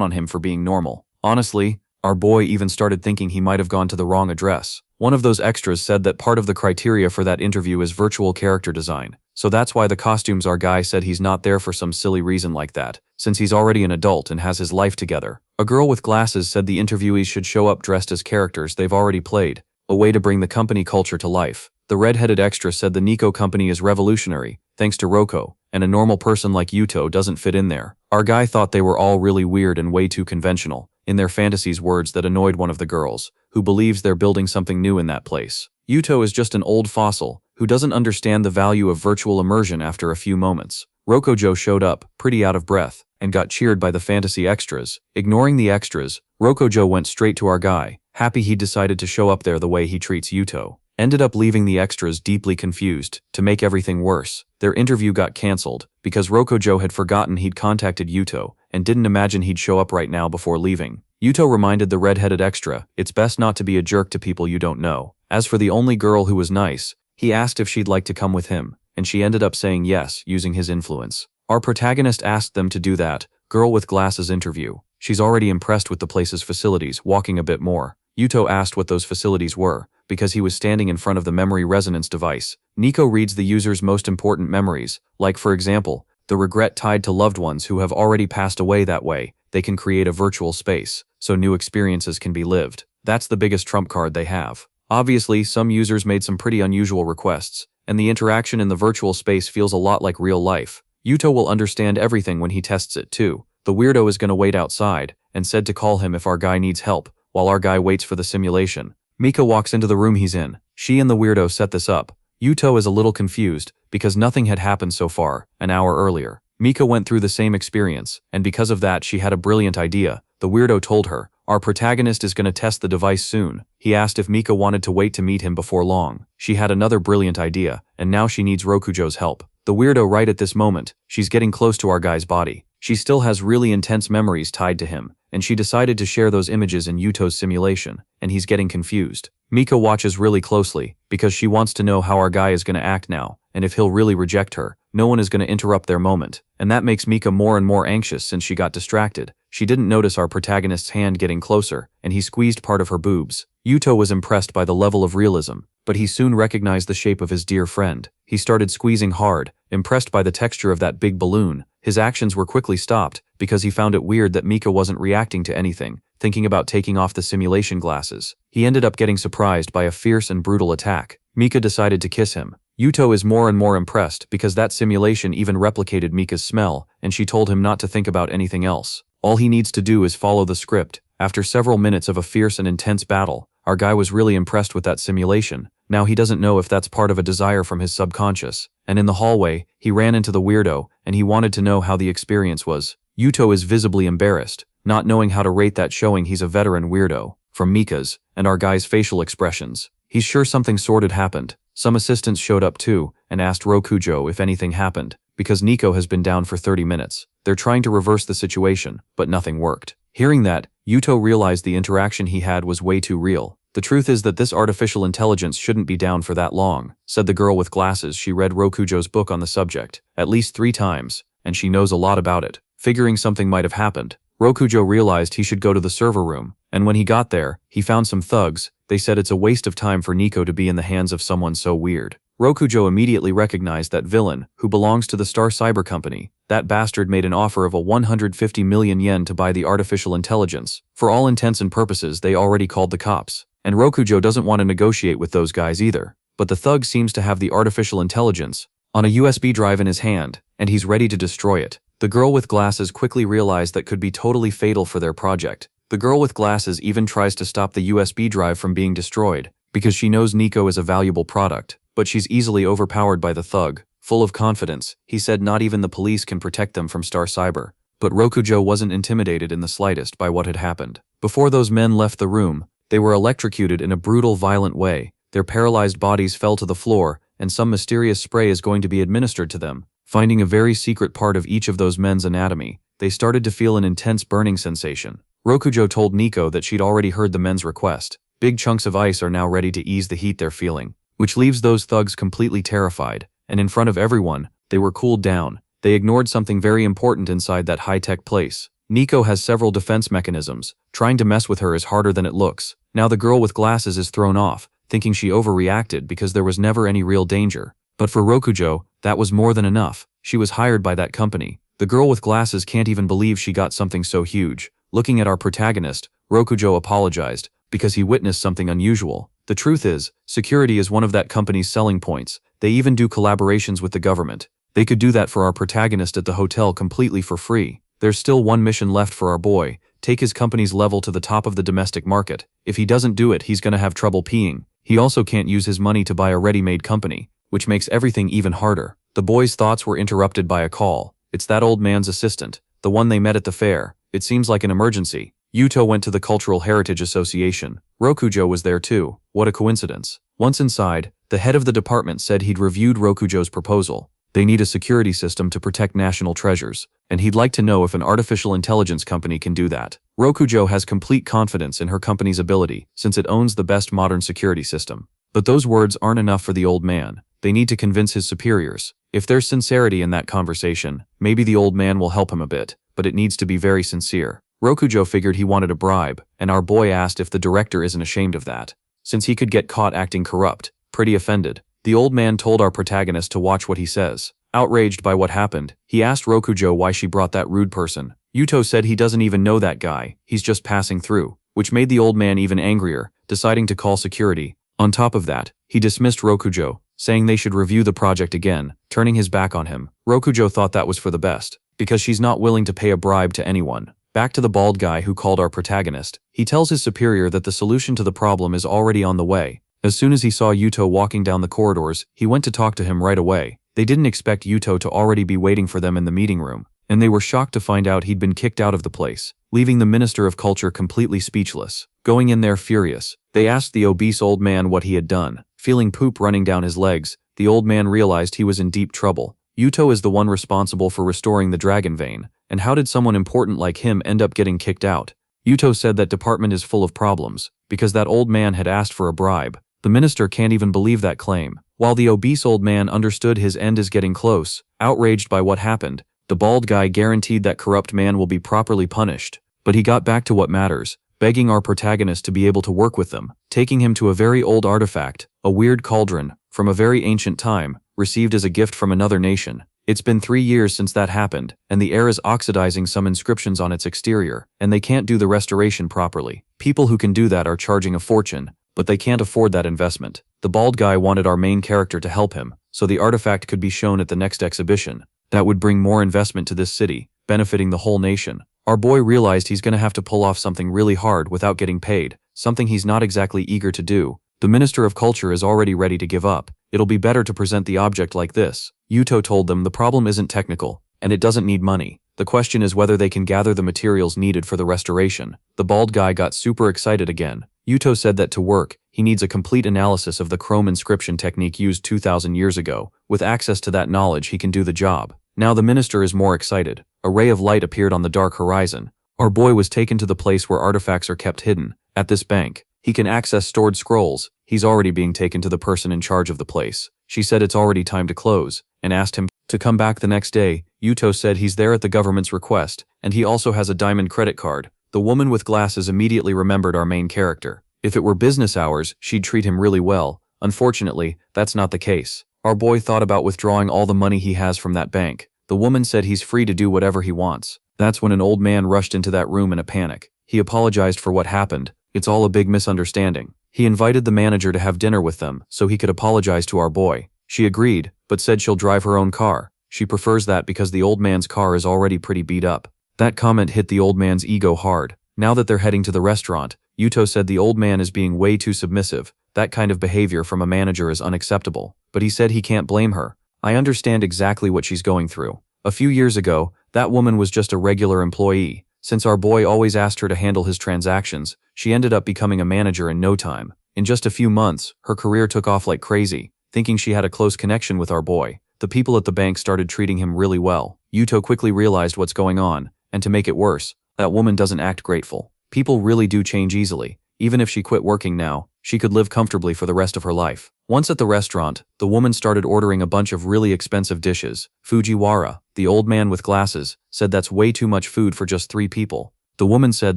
on him for being normal. Honestly, our boy even started thinking he might have gone to the wrong address. One of those extras said that part of the criteria for that interview is virtual character design. So that's why the costumes our guy said he's not there for some silly reason like that, since he's already an adult and has his life together. A girl with glasses said the interviewees should show up dressed as characters they've already played, a way to bring the company culture to life. The red-headed extra said the Nico company is revolutionary, thanks to Roko, and a normal person like Yuto doesn't fit in there. Our guy thought they were all really weird and way too conventional, in their fantasies, words that annoyed one of the girls, who believes they're building something new in that place. Yuto is just an old fossil, who doesn't understand the value of virtual immersion after a few moments. Rokojo showed up, pretty out of breath, and got cheered by the fantasy extras. Ignoring the extras, Rokojo went straight to our guy, happy he decided to show up there the way he treats Yuto. Ended up leaving the extras deeply confused. To make everything worse, their interview got cancelled, because Rokojo had forgotten he'd contacted Yuto, and didn't imagine he'd show up right now before leaving. Yuto reminded the red-headed extra, it's best not to be a jerk to people you don't know. As for the only girl who was nice, he asked if she'd like to come with him, and she ended up saying yes, using his influence. Our protagonist asked them to do that girl with glasses interview. She's already impressed with the place's facilities, walking a bit more. Yuto asked what those facilities were, because he was standing in front of the memory resonance device. Nico reads the user's most important memories, like for example, the regret tied to loved ones who have already passed away. That way, they can create a virtual space, so new experiences can be lived. That's the biggest trump card they have. Obviously, some users made some pretty unusual requests, and the interaction in the virtual space feels a lot like real life. Yuto will understand everything when he tests it too. The weirdo is gonna wait outside, and said to call him if our guy needs help, while our guy waits for the simulation. Mika walks into the room he's in. She and the weirdo set this up. Yuto is a little confused, because nothing had happened so far, an hour earlier. Mika went through the same experience, and because of that she had a brilliant idea. The weirdo told her, our protagonist is gonna test the device soon. He asked if Mika wanted to wait to meet him before long. She had another brilliant idea, and now she needs Rokujo's help. The weirdo right at this moment, she's getting close to our guy's body. She still has really intense memories tied to him, and she decided to share those images in Yuto's simulation, and he's getting confused. Mika watches really closely, because she wants to know how our guy is gonna act now, and if he'll really reject her. No one is gonna interrupt their moment, and that makes Mika more and more anxious since she got distracted. She didn't notice our protagonist's hand getting closer, and he squeezed part of her boobs. Yuto was impressed by the level of realism, but he soon recognized the shape of his dear friend. He started squeezing hard, impressed by the texture of that big balloon. His actions were quickly stopped, because he found it weird that Mika wasn't reacting to anything, thinking about taking off the simulation glasses. He ended up getting surprised by a fierce and brutal attack. Mika decided to kiss him. Yuto is more and more impressed because that simulation even replicated Mika's smell, and she told him not to think about anything else. All he needs to do is follow the script. After several minutes of a fierce and intense battle, our guy was really impressed with that simulation. Now he doesn't know if that's part of a desire from his subconscious. And in the hallway, he ran into the weirdo, and he wanted to know how the experience was. Yuto is visibly embarrassed, not knowing how to rate that, showing he's a veteran weirdo. From Mika's and our guy's facial expressions, he's sure something sordid happened. Some assistants showed up too, and asked Rokujo if anything happened, because Nico has been down for 30 minutes. They're trying to reverse the situation, but nothing worked. Hearing that, Yuto realized the interaction he had was way too real. The truth is that this artificial intelligence shouldn't be down for that long, said the girl with glasses. She read Rokujo's book on the subject, at least 3 times, and she knows a lot about it. Figuring something might have happened, Rokujo realized he should go to the server room, and when he got there, he found some thugs. They said it's a waste of time for Nico to be in the hands of someone so weird. Rokujo immediately recognized that villain, who belongs to the Star Cyber Company. That bastard made an offer of 150 million yen to buy the artificial intelligence. For all intents and purposes, they already called the cops. And Rokujo doesn't want to negotiate with those guys either. But the thug seems to have the artificial intelligence on a USB drive in his hand, and he's ready to destroy it. The girl with glasses quickly realized that could be totally fatal for their project. The girl with glasses even tries to stop the USB drive from being destroyed, because she knows Nico is a valuable product. But she's easily overpowered by the thug. Full of confidence, he said not even the police can protect them from Star Cyber. But Rokujo wasn't intimidated in the slightest by what had happened. Before those men left the room, they were electrocuted in a brutal, violent way. Their paralyzed bodies fell to the floor, and some mysterious spray is going to be administered to them. Finding a very secret part of each of those men's anatomy, they started to feel an intense burning sensation. Rokujo told Nico that she'd already heard the men's request. Big chunks of ice are now ready to ease the heat they're feeling, which leaves those thugs completely terrified, and in front of everyone, they were cooled down. They ignored something very important inside that high-tech place. Nico has several defense mechanisms. Trying to mess with her is harder than it looks. Now the girl with glasses is thrown off, thinking she overreacted because there was never any real danger. But for Rokujo, that was more than enough. She was hired by that company. The girl with glasses can't even believe she got something so huge. Looking at our protagonist, Rokujo apologized because he witnessed something unusual. The truth is, security is one of that company's selling points. They even do collaborations with the government. They could do that for our protagonist at the hotel completely for free. There's still one mission left for our boy: take his company's level to the top of the domestic market. If he doesn't do it, he's gonna have trouble peeing. He also can't use his money to buy a ready-made company, which makes everything even harder. The boy's thoughts were interrupted by a call. It's that old man's assistant, the one they met at the fair. It seems like an emergency. Yuto went to the Cultural Heritage Association. Rokujo was there too. What a coincidence. Once inside, the head of the department said he'd reviewed Rokujo's proposal. They need a security system to protect national treasures, and he'd like to know if an artificial intelligence company can do that. Rokujo has complete confidence in her company's ability, since it owns the best modern security system. But those words aren't enough for the old man. They need to convince his superiors. If there's sincerity in that conversation, maybe the old man will help him a bit, but it needs to be very sincere. Rokujo figured he wanted a bribe, and our boy asked if the director isn't ashamed of that, since he could get caught acting corrupt. Pretty offended, the old man told our protagonist to watch what he says. Outraged by what happened, he asked Rokujo why she brought that rude person. Yuto said he doesn't even know that guy, he's just passing through, which made the old man even angrier, deciding to call security. On top of that, he dismissed Rokujo, saying they should review the project again, turning his back on him. Rokujo thought that was for the best, because she's not willing to pay a bribe to anyone. Back to the bald guy who called our protagonist. He tells his superior that the solution to the problem is already on the way. As soon as he saw Yuto walking down the corridors, he went to talk to him right away. They didn't expect Yuto to already be waiting for them in the meeting room, and they were shocked to find out he'd been kicked out of the place, leaving the Minister of Culture completely speechless. Going in there furious, they asked the obese old man what he had done. Feeling poop running down his legs, the old man realized he was in deep trouble. Yuto is the one responsible for restoring the dragon vein, and how did someone important like him end up getting kicked out? Yuto said that department is full of problems, because that old man had asked for a bribe. The minister can't even believe that claim. While the obese old man understood his end is getting close, outraged by what happened, the bald guy guaranteed that corrupt man will be properly punished. But he got back to what matters, begging our protagonist to be able to work with them, taking him to a very old artifact, a weird cauldron, from a very ancient time, received as a gift from another nation. It's been 3 years since that happened, and the air is oxidizing some inscriptions on its exterior, and they can't do the restoration properly. People who can do that are charging a fortune, but they can't afford that investment. The bald guy wanted our main character to help him, so the artifact could be shown at the next exhibition. That would bring more investment to this city, benefiting the whole nation. Our boy realized he's gonna have to pull off something really hard without getting paid, something he's not exactly eager to do. The Minister of Culture is already ready to give up. It'll be better to present the object like this. Yuto told them the problem isn't technical, and it doesn't need money. The question is whether they can gather the materials needed for the restoration. The bald guy got super excited again. Yuto said that to work, he needs a complete analysis of the chrome inscription technique used 2,000 years ago. With access to that knowledge, he can do the job. Now the minister is more excited. A ray of light appeared on the dark horizon. Our boy was taken to the place where artifacts are kept hidden. At this bank, he can access stored scrolls. He's already being taken to the person in charge of the place. She said it's already time to close, and asked him to come back the next day. Yuto said he's there at the government's request, and he also has a diamond credit card. The woman with glasses immediately remembered our main character. If it were business hours, she'd treat him really well. Unfortunately, that's not the case. Our boy thought about withdrawing all the money he has from that bank. The woman said he's free to do whatever he wants. That's when an old man rushed into that room in a panic. He apologized for what happened. It's all a big misunderstanding. He invited the manager to have dinner with them so he could apologize to our boy. She agreed, but said she'll drive her own car. She prefers that because the old man's car is already pretty beat up. That comment hit the old man's ego hard. Now that they're heading to the restaurant, Yuto said the old man is being way too submissive. That kind of behavior from a manager is unacceptable. But he said he can't blame her. I understand exactly what she's going through. A few years ago, that woman was just a regular employee. Since our boy always asked her to handle his transactions, she ended up becoming a manager in no time. In just a few months, her career took off like crazy. Thinking she had a close connection with our boy, the people at the bank started treating him really well. Yuto quickly realized what's going on, and to make it worse, that woman doesn't act grateful. People really do change easily. Even if she quit working now, she could live comfortably for the rest of her life. Once at the restaurant, the woman started ordering a bunch of really expensive dishes. Fujiwara, the old man with glasses, said that's way too much food for just 3 people. The woman said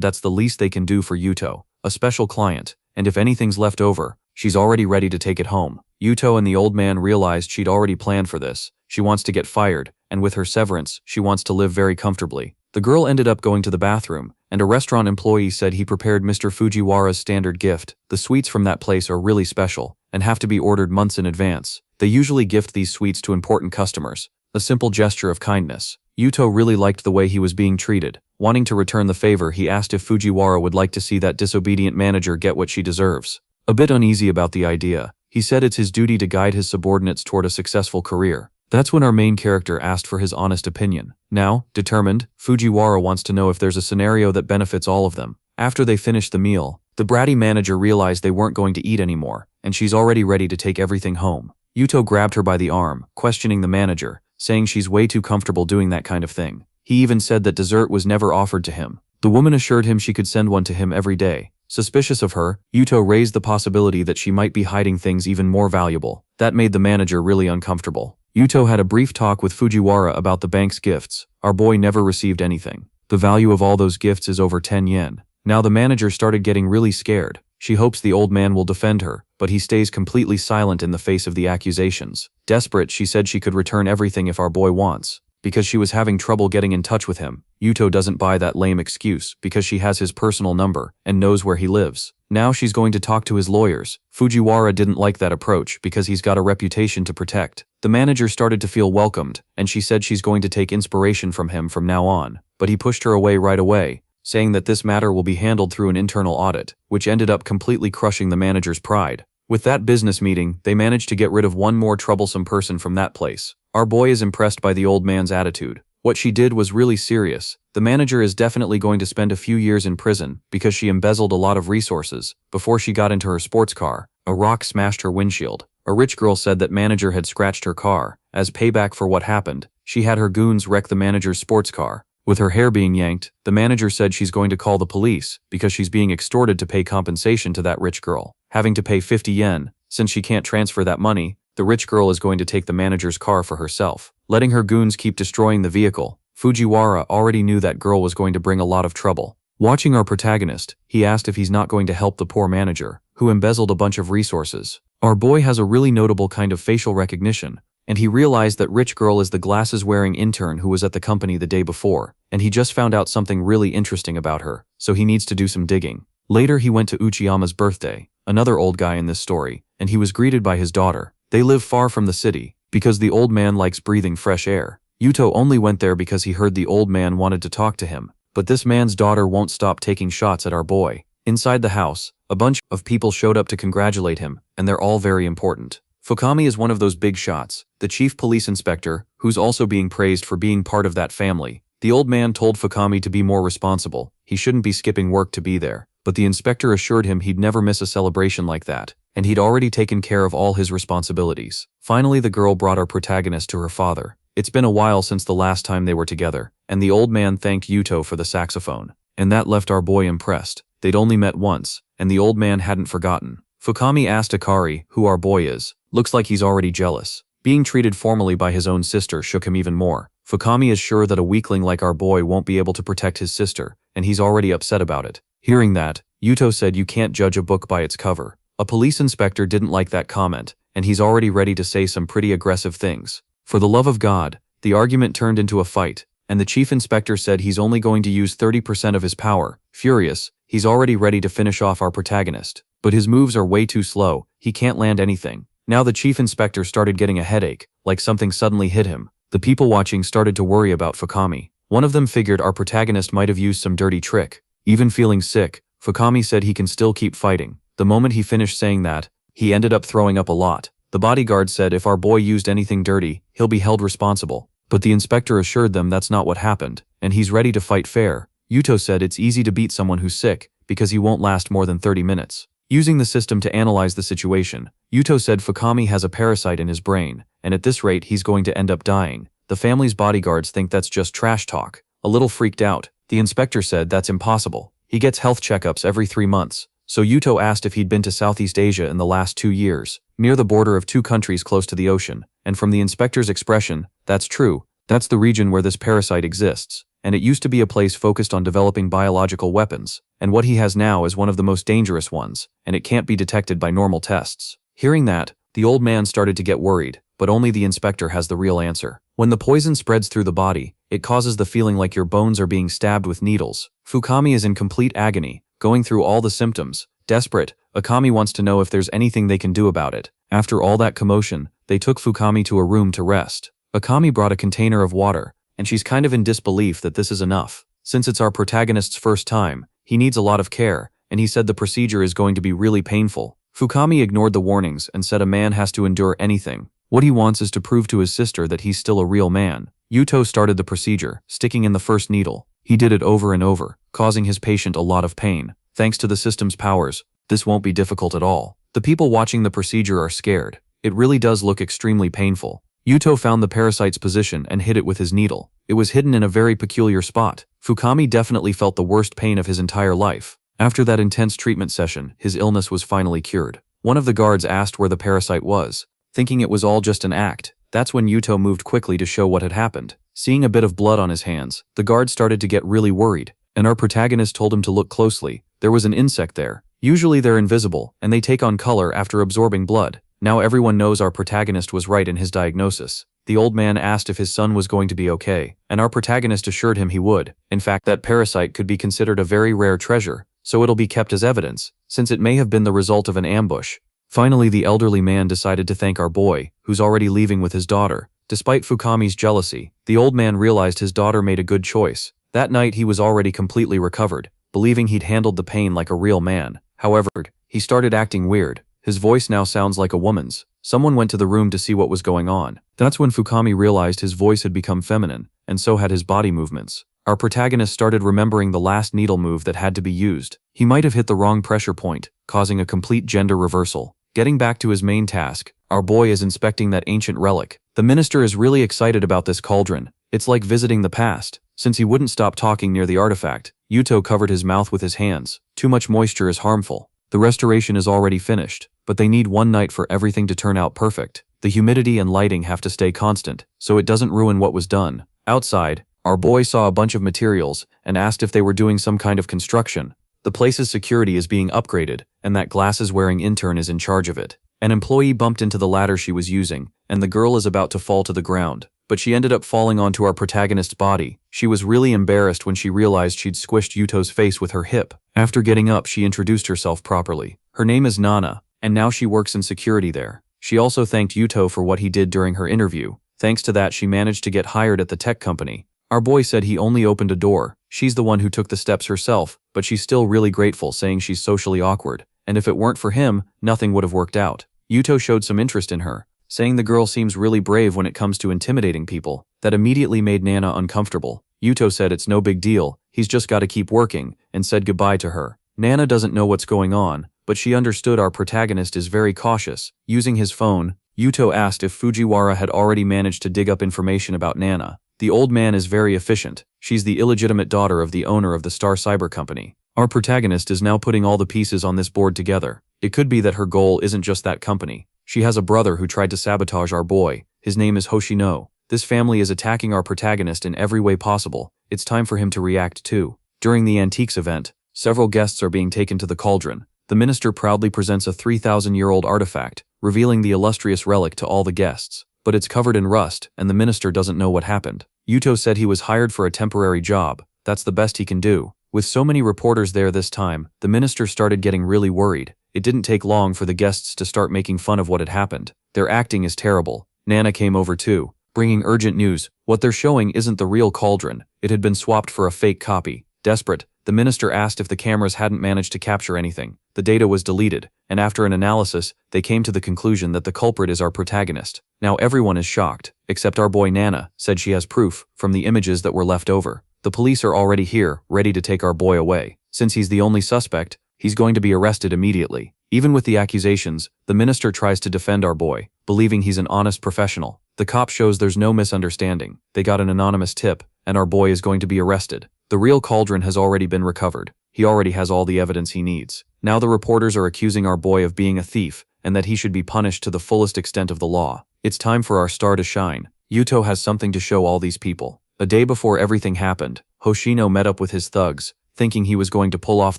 that's the least they can do for Yuto, a special client, and if anything's left over, she's already ready to take it home. Yuto and the old man realized she'd already planned for this. She wants to get fired, and with her severance, she wants to live very comfortably. The girl ended up going to the bathroom, and a restaurant employee said he prepared Mr. Fujiwara's standard gift. The sweets from that place are really special, and have to be ordered months in advance. They usually gift these sweets to important customers, a simple gesture of kindness. Yuto really liked the way he was being treated. Wanting to return the favor, he asked if Fujiwara would like to see that disobedient manager get what she deserves. A bit uneasy about the idea, he said it's his duty to guide his subordinates toward a successful career. That's when our main character asked for his honest opinion. Now, determined, Fujiwara wants to know if there's a scenario that benefits all of them. After they finished the meal, the bratty manager realized they weren't going to eat anymore, and she's already ready to take everything home. Yuto grabbed her by the arm, questioning the manager, saying she's way too comfortable doing that kind of thing. He even said that dessert was never offered to him. The woman assured him she could send one to him every day. Suspicious of her, Yuto raised the possibility that she might be hiding things even more valuable. That made the manager really uncomfortable. Yuto had a brief talk with Fujiwara about the bank's gifts. Our boy never received anything. The value of all those gifts is over 10 yen. Now the manager started getting really scared. She hopes the old man will defend her, but he stays completely silent in the face of the accusations. Desperate, she said she could return everything if our boy wants, because she was having trouble getting in touch with him. Yuto doesn't buy that lame excuse because she has his personal number and knows where he lives. Now she's going to talk to his lawyers. Fujiwara didn't like that approach because he's got a reputation to protect. The manager started to feel welcomed, and she said she's going to take inspiration from him from now on, but he pushed her away right away, saying that this matter will be handled through an internal audit, which ended up completely crushing the manager's pride. With that business meeting, they managed to get rid of one more troublesome person from that place. Our boy is impressed by the old man's attitude. What she did was really serious. The manager is definitely going to spend a few years in prison because she embezzled a lot of resources before she got into her sports car. A rock smashed her windshield. A rich girl said that manager had scratched her car. As payback for what happened, she had her goons wreck the manager's sports car. With her hair being yanked, the manager said she's going to call the police because she's being extorted to pay compensation to that rich girl. Having to pay 50 yen, since she can't transfer that money, the rich girl is going to take the manager's car for herself, letting her goons keep destroying the vehicle. Fujiwara already knew that girl was going to bring a lot of trouble. Watching our protagonist, he asked if he's not going to help the poor manager, who embezzled a bunch of resources. Our boy has a really notable kind of facial recognition, and he realized that rich girl is the glasses-wearing intern who was at the company the day before, and he just found out something really interesting about her, so he needs to do some digging. Later he went to Uchiyama's birthday, another old guy in this story, and he was greeted by his daughter. They live far from the city, because the old man likes breathing fresh air. Yuto only went there because he heard the old man wanted to talk to him, but this man's daughter won't stop taking shots at our boy. Inside the house, a bunch of people showed up to congratulate him, and they're all very important. Fukami is one of those big shots, the chief police inspector, who's also being praised for being part of that family. The old man told Fukami to be more responsible. He shouldn't be skipping work to be there, but the inspector assured him he'd never miss a celebration like that, and he'd already taken care of all his responsibilities. Finally, the girl brought our protagonist to her father. It's been a while since the last time they were together, and the old man thanked Yuto for the saxophone, and that left our boy impressed. They'd only met once, and the old man hadn't forgotten. Fukami asked Akari who our boy is. Looks like he's already jealous. Being treated formally by his own sister shook him even more. Fukami is sure that a weakling like our boy won't be able to protect his sister, and he's already upset about it. Hearing that, Yuto said you can't judge a book by its cover. A police inspector didn't like that comment, and he's already ready to say some pretty aggressive things. For the love of God, the argument turned into a fight, and the chief inspector said he's only going to use 30% of his power. Furious, he's already ready to finish off our protagonist. But his moves are way too slow, he can't land anything. Now the chief inspector started getting a headache, like something suddenly hit him. The people watching started to worry about Fukami. One of them figured our protagonist might have used some dirty trick. Even feeling sick, Fukami said he can still keep fighting. The moment he finished saying that, he ended up throwing up a lot. The bodyguard said if our boy used anything dirty, he'll be held responsible. But the inspector assured them that's not what happened, and he's ready to fight fair. Yuto said it's easy to beat someone who's sick, because he won't last more than 30 minutes. Using the system to analyze the situation, Yuto said Fukami has a parasite in his brain, and at this rate he's going to end up dying. The family's bodyguards think that's just trash talk. A little freaked out, the inspector said that's impossible. He gets health checkups every 3 months. So Yuto asked if he'd been to Southeast Asia in the last 2 years, near the border of 2 countries close to the ocean, and from the inspector's expression, that's true. That's the region where this parasite exists, and it used to be a place focused on developing biological weapons, and what he has now is one of the most dangerous ones, and it can't be detected by normal tests. Hearing that, the old man started to get worried, but only the inspector has the real answer. When the poison spreads through the body, it causes the feeling like your bones are being stabbed with needles. Fukami is in complete agony, going through all the symptoms. Desperate, Akami wants to know if there's anything they can do about it. After all that commotion, they took Fukami to a room to rest. Akami brought a container of water, and she's kind of in disbelief that this is enough. Since it's our protagonist's first time, he needs a lot of care, and he said the procedure is going to be really painful. Fukami ignored the warnings and said a man has to endure anything. What he wants is to prove to his sister that he's still a real man. Yuto started the procedure, sticking in the first needle. He did it over and over, causing his patient a lot of pain. Thanks to the system's powers, this won't be difficult at all. The people watching the procedure are scared. It really does look extremely painful. Yuto found the parasite's position and hit it with his needle. It was hidden in a very peculiar spot. Fukami definitely felt the worst pain of his entire life. After that intense treatment session, his illness was finally cured. One of the guards asked where the parasite was, thinking it was all just an act. That's when Yuto moved quickly to show what had happened. Seeing a bit of blood on his hands, the guard started to get really worried, and our protagonist told him to look closely. There was an insect there. Usually they're invisible, and they take on color after absorbing blood. Now everyone knows our protagonist was right in his diagnosis. The old man asked if his son was going to be okay, and our protagonist assured him he would. In fact, that parasite could be considered a very rare treasure, so it'll be kept as evidence, since it may have been the result of an ambush. Finally, the elderly man decided to thank our boy, who's already leaving with his daughter. Despite Fukami's jealousy, the old man realized his daughter made a good choice. That night he was already completely recovered, believing he'd handled the pain like a real man. However, he started acting weird. His voice now sounds like a woman's. Someone went to the room to see what was going on. That's when Fukami realized his voice had become feminine, and so had his body movements. Our protagonist started remembering the last needle move that had to be used. He might have hit the wrong pressure point, causing a complete gender reversal. Getting back to his main task, our boy is inspecting that ancient relic. The minister is really excited about this cauldron. It's like visiting the past. Since he wouldn't stop talking near the artifact, Yuto covered his mouth with his hands. Too much moisture is harmful. The restoration is already finished, but they need one night for everything to turn out perfect. The humidity and lighting have to stay constant, so it doesn't ruin what was done. Outside, our boy saw a bunch of materials and asked if they were doing some kind of construction. The place's security is being upgraded, and that glasses-wearing intern is in charge of it. An employee bumped into the ladder she was using, and the girl is about to fall to the ground. But she ended up falling onto our protagonist's body. She was really embarrassed when she realized she'd squished Yuto's face with her hip. After getting up, she introduced herself properly. Her name is Nana, and now she works in security there. She also thanked Yuto for what he did during her interview. Thanks to that, she managed to get hired at the tech company. Our boy said he only opened a door. She's the one who took the steps herself, but she's still really grateful, saying she's socially awkward. And if it weren't for him, nothing would have worked out. Yuto showed some interest in her, saying the girl seems really brave when it comes to intimidating people. That immediately made Nana uncomfortable. Yuto said it's no big deal, he's just got to keep working, and said goodbye to her. Nana doesn't know what's going on, but she understood our protagonist is very cautious. Using his phone, Yuto asked if Fujiwara had already managed to dig up information about Nana. The old man is very efficient. She's the illegitimate daughter of the owner of the Star Cyber Company. Our protagonist is now putting all the pieces on this board together. It could be that her goal isn't just that company. She has a brother who tried to sabotage our boy. His name is Hoshino. This family is attacking our protagonist in every way possible. It's time for him to react too. During the Antiques event, several guests are being taken to the cauldron. The minister proudly presents a 3,000-year-old artifact, revealing the illustrious relic to all the guests. But it's covered in rust, and the minister doesn't know what happened. Yuto said he was hired for a temporary job. That's the best he can do. With so many reporters there this time, the minister started getting really worried. It didn't take long for the guests to start making fun of what had happened. Their acting is terrible. Nana came over too, bringing urgent news. What they're showing isn't the real cauldron. It had been swapped for a fake copy. Desperate, the minister asked if the cameras hadn't managed to capture anything. The data was deleted, and after an analysis, they came to the conclusion that the culprit is our protagonist. Now everyone is shocked, except our boy Nana said she has proof from the images that were left over. The police are already here, ready to take our boy away. Since he's the only suspect, he's going to be arrested immediately. Even with the accusations, the minister tries to defend our boy, believing he's an honest professional. The cop shows there's no misunderstanding. They got an anonymous tip, and our boy is going to be arrested. The real cauldron has already been recovered. He already has all the evidence he needs. Now the reporters are accusing our boy of being a thief, and that he should be punished to the fullest extent of the law. It's time for our star to shine. Yuto has something to show all these people. A day before everything happened, Hoshino met up with his thugs, thinking he was going to pull off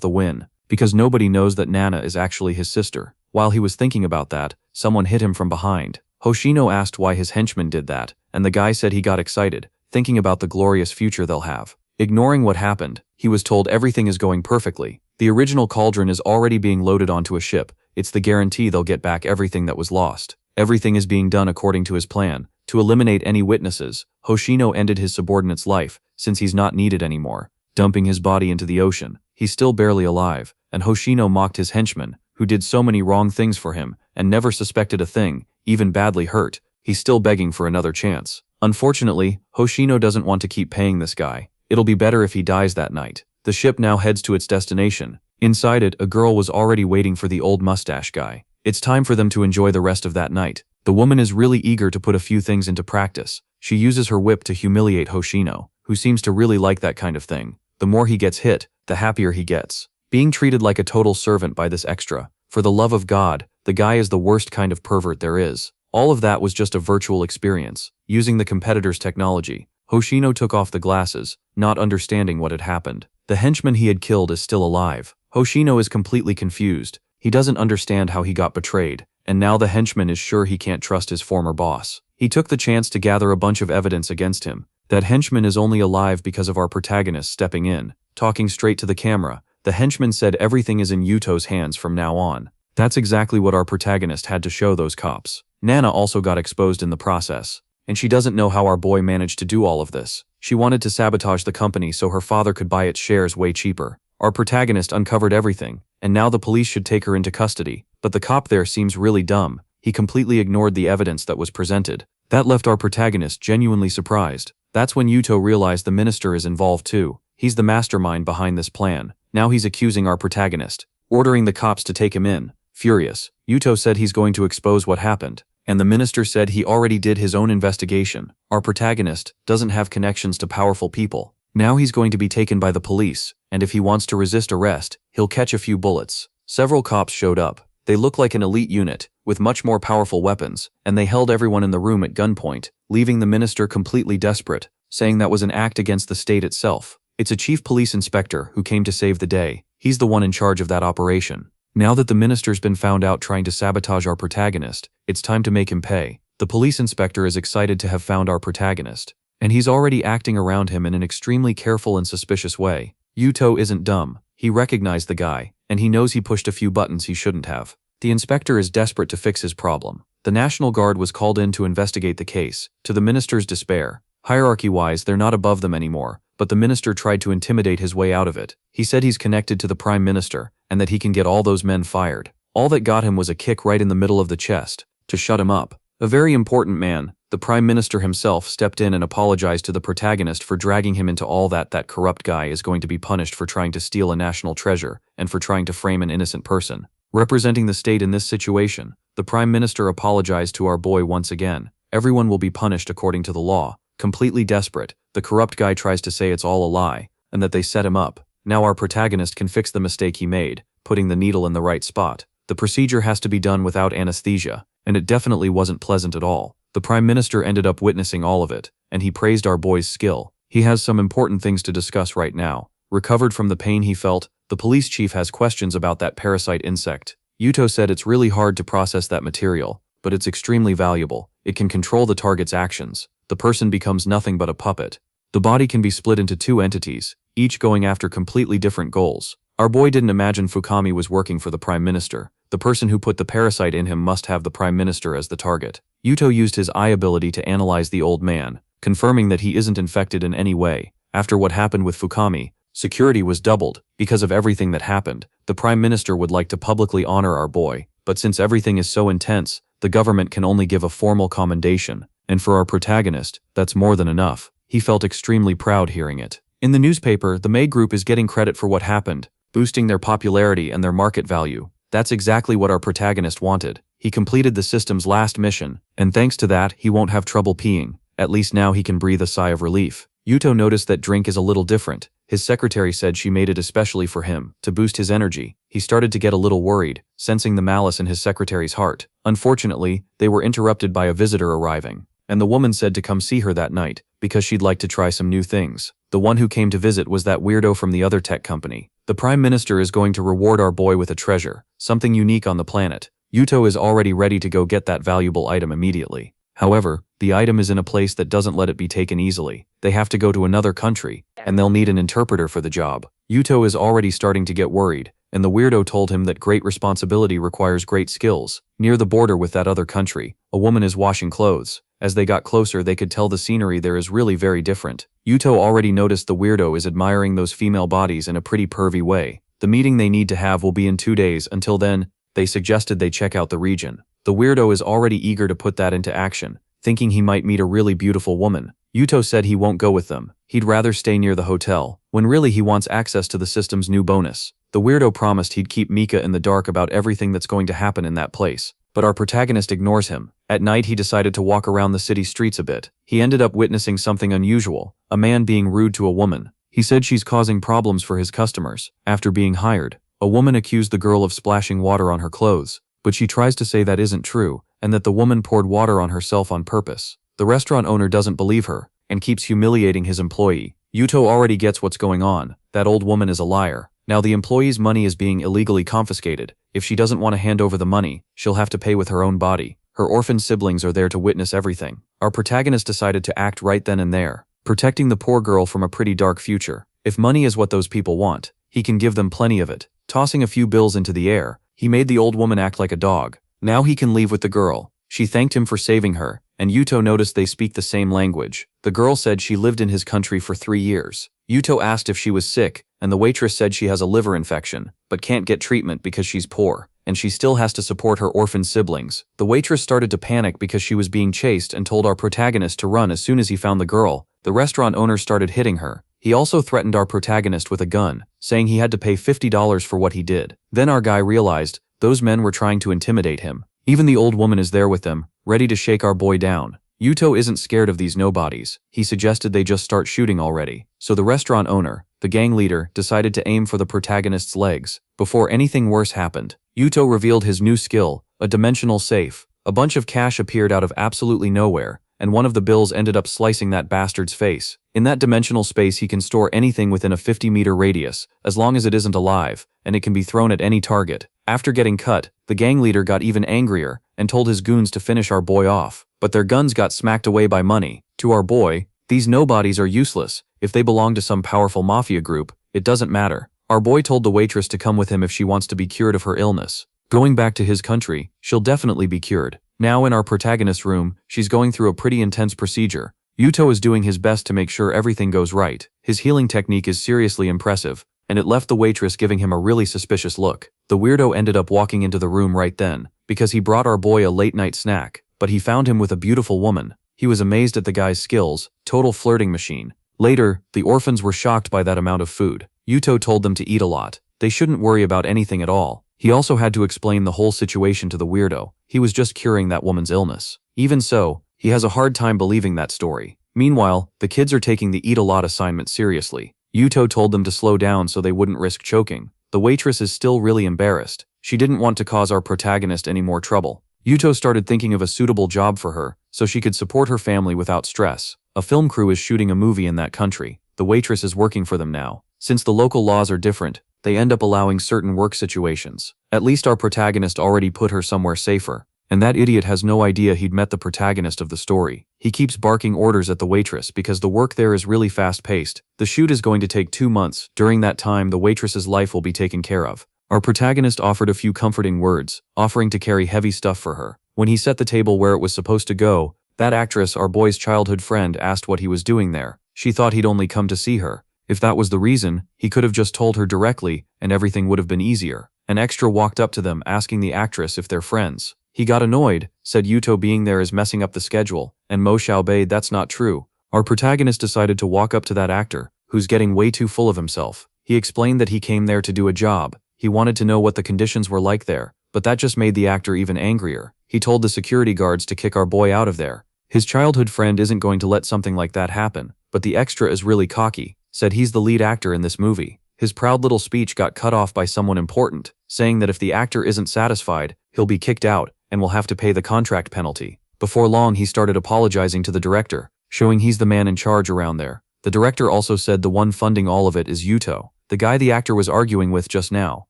the win, because nobody knows that Nana is actually his sister. While he was thinking about that, someone hit him from behind. Hoshino asked why his henchman did that, and the guy said he got excited, thinking about the glorious future they'll have. Ignoring what happened, he was told everything is going perfectly. The original cauldron is already being loaded onto a ship. It's the guarantee they'll get back everything that was lost. Everything is being done according to his plan. To eliminate any witnesses, Hoshino ended his subordinate's life, since he's not needed anymore, dumping his body into the ocean. He's still barely alive, and Hoshino mocked his henchman, who did so many wrong things for him, and never suspected a thing, even badly hurt. He's still begging for another chance. Unfortunately, Hoshino doesn't want to keep paying this guy. It'll be better if he dies that night. The ship now heads to its destination. Inside it, a girl was already waiting for the old mustache guy. It's time for them to enjoy the rest of that night. The woman is really eager to put a few things into practice. She uses her whip to humiliate Hoshino, who seems to really like that kind of thing. The more he gets hit, the happier he gets. Being treated like a total servant by this extra. For the love of God, the guy is the worst kind of pervert there is. All of that was just a virtual experience. Using the competitor's technology, Hoshino took off the glasses, not understanding what had happened. The henchman he had killed is still alive. Hoshino is completely confused. He doesn't understand how he got betrayed, and now the henchman is sure he can't trust his former boss. He took the chance to gather a bunch of evidence against him. That henchman is only alive because of our protagonist stepping in. Talking straight to the camera, the henchman said everything is in Yuto's hands from now on. That's exactly what our protagonist had to show those cops. Nana also got exposed in the process, and she doesn't know how our boy managed to do all of this. She wanted to sabotage the company so her father could buy its shares way cheaper. Our protagonist uncovered everything, and now the police should take her into custody. But the cop there seems really dumb. He completely ignored the evidence that was presented. That left our protagonist genuinely surprised. That's when Yuto realized the minister is involved too. He's the mastermind behind this plan. Now he's accusing our protagonist, ordering the cops to take him in. Furious, Yuto said he's going to expose what happened, and the minister said he already did his own investigation. Our protagonist doesn't have connections to powerful people. Now he's going to be taken by the police, and if he wants to resist arrest, he'll catch a few bullets. Several cops showed up. They look like an elite unit, with much more powerful weapons, and they held everyone in the room at gunpoint, leaving the minister completely desperate, saying that was an act against the state itself. It's a chief police inspector who came to save the day. He's the one in charge of that operation. Now that the minister's been found out trying to sabotage our protagonist, it's time to make him pay. The police inspector is excited to have found our protagonist, and he's already acting around him in an extremely careful and suspicious way. Yuto isn't dumb. He recognized the guy, and he knows he pushed a few buttons he shouldn't have. The inspector is desperate to fix his problem. The National Guard was called in to investigate the case, to the minister's despair. Hierarchy-wise, they're not above them anymore, but the minister tried to intimidate his way out of it. He said he's connected to the prime minister, and that he can get all those men fired. All that got him was a kick right in the middle of the chest, to shut him up. A very important man, the prime minister himself, stepped in and apologized to the protagonist for dragging him into all that. That corrupt guy is going to be punished for trying to steal a national treasure, and for trying to frame an innocent person. Representing the state in this situation, the prime minister apologized to our boy once again. Everyone will be punished according to the law. Completely desperate, the corrupt guy tries to say it's all a lie, and that they set him up. Now our protagonist can fix the mistake he made, putting the needle in the right spot. The procedure has to be done without anesthesia, and it definitely wasn't pleasant at all. The prime minister ended up witnessing all of it, and he praised our boy's skill. He has some important things to discuss right now. Recovered from the pain he felt, the police chief has questions about that parasite insect. Yuto said it's really hard to process that material, but it's extremely valuable. It can control the target's actions. The person becomes nothing but a puppet. The body can be split into two entities, each going after completely different goals. Our boy didn't imagine Fukami was working for the prime minister. The person who put the parasite in him must have the prime minister as the target. Yuto used his eye ability to analyze the old man, confirming that he isn't infected in any way. After what happened with Fukami, security was doubled. Because of everything that happened, the prime minister would like to publicly honor our boy, but since everything is so intense, the government can only give a formal commendation. And for our protagonist, that's more than enough. He felt extremely proud hearing it. In the newspaper, the May group is getting credit for what happened, boosting their popularity and their market value. That's exactly what our protagonist wanted. He completed the system's last mission, and thanks to that, he won't have trouble peeing. At least now he can breathe a sigh of relief. Yuto noticed that drink is a little different. His secretary said she made it especially for him, to boost his energy. He started to get a little worried, sensing the malice in his secretary's heart. Unfortunately, they were interrupted by a visitor arriving, and the woman said to come see her that night, because she'd like to try some new things. The one who came to visit was that weirdo from the other tech company. The Prime Minister is going to reward our boy with a treasure, something unique on the planet. Yuto is already ready to go get that valuable item immediately. However, the item is in a place that doesn't let it be taken easily. They have to go to another country, and they'll need an interpreter for the job. Yuto is already starting to get worried, and the weirdo told him that great responsibility requires great skills. Near the border with that other country, a woman is washing clothes. As they got closer, they could tell the scenery there is really very different. Yuto already noticed the weirdo is admiring those female bodies in a pretty pervy way. The meeting they need to have will be in 2 days. Until then, they suggested they check out the region. The weirdo is already eager to put that into action, thinking he might meet a really beautiful woman. Yuto said he won't go with them. He'd rather stay near the hotel, when really he wants access to the system's new bonus. The weirdo promised he'd keep Mika in the dark about everything that's going to happen in that place. But our protagonist ignores him. At night, he decided to walk around the city streets a bit. He ended up witnessing something unusual, a man being rude to a woman. He said she's causing problems for his customers. After being hired, a woman accused the girl of splashing water on her clothes, but she tries to say that isn't true, and that the woman poured water on herself on purpose. The restaurant owner doesn't believe her, and keeps humiliating his employee. Yuto already gets what's going on. That old woman is a liar. Now the employee's money is being illegally confiscated. If she doesn't want to hand over the money, she'll have to pay with her own body. Her orphan siblings are there to witness everything. Our protagonist decided to act right then and there, protecting the poor girl from a pretty dark future. If money is what those people want, he can give them plenty of it. Tossing a few bills into the air, he made the old woman act like a dog. Now he can leave with the girl. She thanked him for saving her, and Yuto noticed they speak the same language. The girl said she lived in his country for 3 years. Yuto asked if she was sick, and the waitress said she has a liver infection, but can't get treatment because she's poor, and she still has to support her orphan siblings. The waitress started to panic because she was being chased and told our protagonist to run as soon as he found the girl. The restaurant owner started hitting her. He also threatened our protagonist with a gun, saying he had to pay $50 for what he did. Then our guy realized those men were trying to intimidate him. Even the old woman is there with them, ready to shake our boy down. Yuto isn't scared of these nobodies. He suggested they just start shooting already. So the restaurant owner, the gang leader, decided to aim for the protagonist's legs. Before anything worse happened, Yuto revealed his new skill, a dimensional safe. A bunch of cash appeared out of absolutely nowhere, and one of the bills ended up slicing that bastard's face. In that dimensional space, he can store anything within a 50-meter radius, as long as it isn't alive, and it can be thrown at any target. After getting cut, the gang leader got even angrier and told his goons to finish our boy off, but their guns got smacked away by money. To our boy, these nobodies are useless. If they belong to some powerful mafia group, it doesn't matter. Our boy told the waitress to come with him if she wants to be cured of her illness. Going back to his country, she'll definitely be cured. Now in our protagonist's room, she's going through a pretty intense procedure. Yuto is doing his best to make sure everything goes right. His healing technique is seriously impressive, and it left the waitress giving him a really suspicious look. The weirdo ended up walking into the room right then, because he brought our boy a late-night snack, but he found him with a beautiful woman. He was amazed at the guy's skills, total flirting machine. Later, the orphans were shocked by that amount of food. Yuto told them to eat a lot. They shouldn't worry about anything at all. He also had to explain the whole situation to the weirdo. He was just curing that woman's illness. Even so, he has a hard time believing that story. Meanwhile, the kids are taking the eat a lot assignment seriously. Yuto told them to slow down so they wouldn't risk choking. The waitress is still really embarrassed. She didn't want to cause our protagonist any more trouble. Yuto started thinking of a suitable job for her, so she could support her family without stress. A film crew is shooting a movie in that country. The waitress is working for them now. Since the local laws are different, they end up allowing certain work situations. At least our protagonist already put her somewhere safer. And that idiot has no idea he'd met the protagonist of the story. He keeps barking orders at the waitress because the work there is really fast-paced. The shoot is going to take 2 months. During that time, the waitress's life will be taken care of. Our protagonist offered a few comforting words, offering to carry heavy stuff for her. When he set the table where it was supposed to go, that actress, our boy's childhood friend, asked what he was doing there. She thought he'd only come to see her. If that was the reason, he could have just told her directly, and everything would have been easier. An extra walked up to them, asking the actress if they're friends. He got annoyed, said Yuto being there is messing up the schedule, and Mo Xiaobei that's not true. Our protagonist decided to walk up to that actor, who's getting way too full of himself. He explained that he came there to do a job. He wanted to know what the conditions were like there, but that just made the actor even angrier. He told the security guards to kick our boy out of there. His childhood friend isn't going to let something like that happen, but the extra is really cocky, said he's the lead actor in this movie. His proud little speech got cut off by someone important, saying that if the actor isn't satisfied, he'll be kicked out and will have to pay the contract penalty. Before long, he started apologizing to the director, showing he's the man in charge around there. The director also said the one funding all of it is Yuto, the guy the actor was arguing with just now.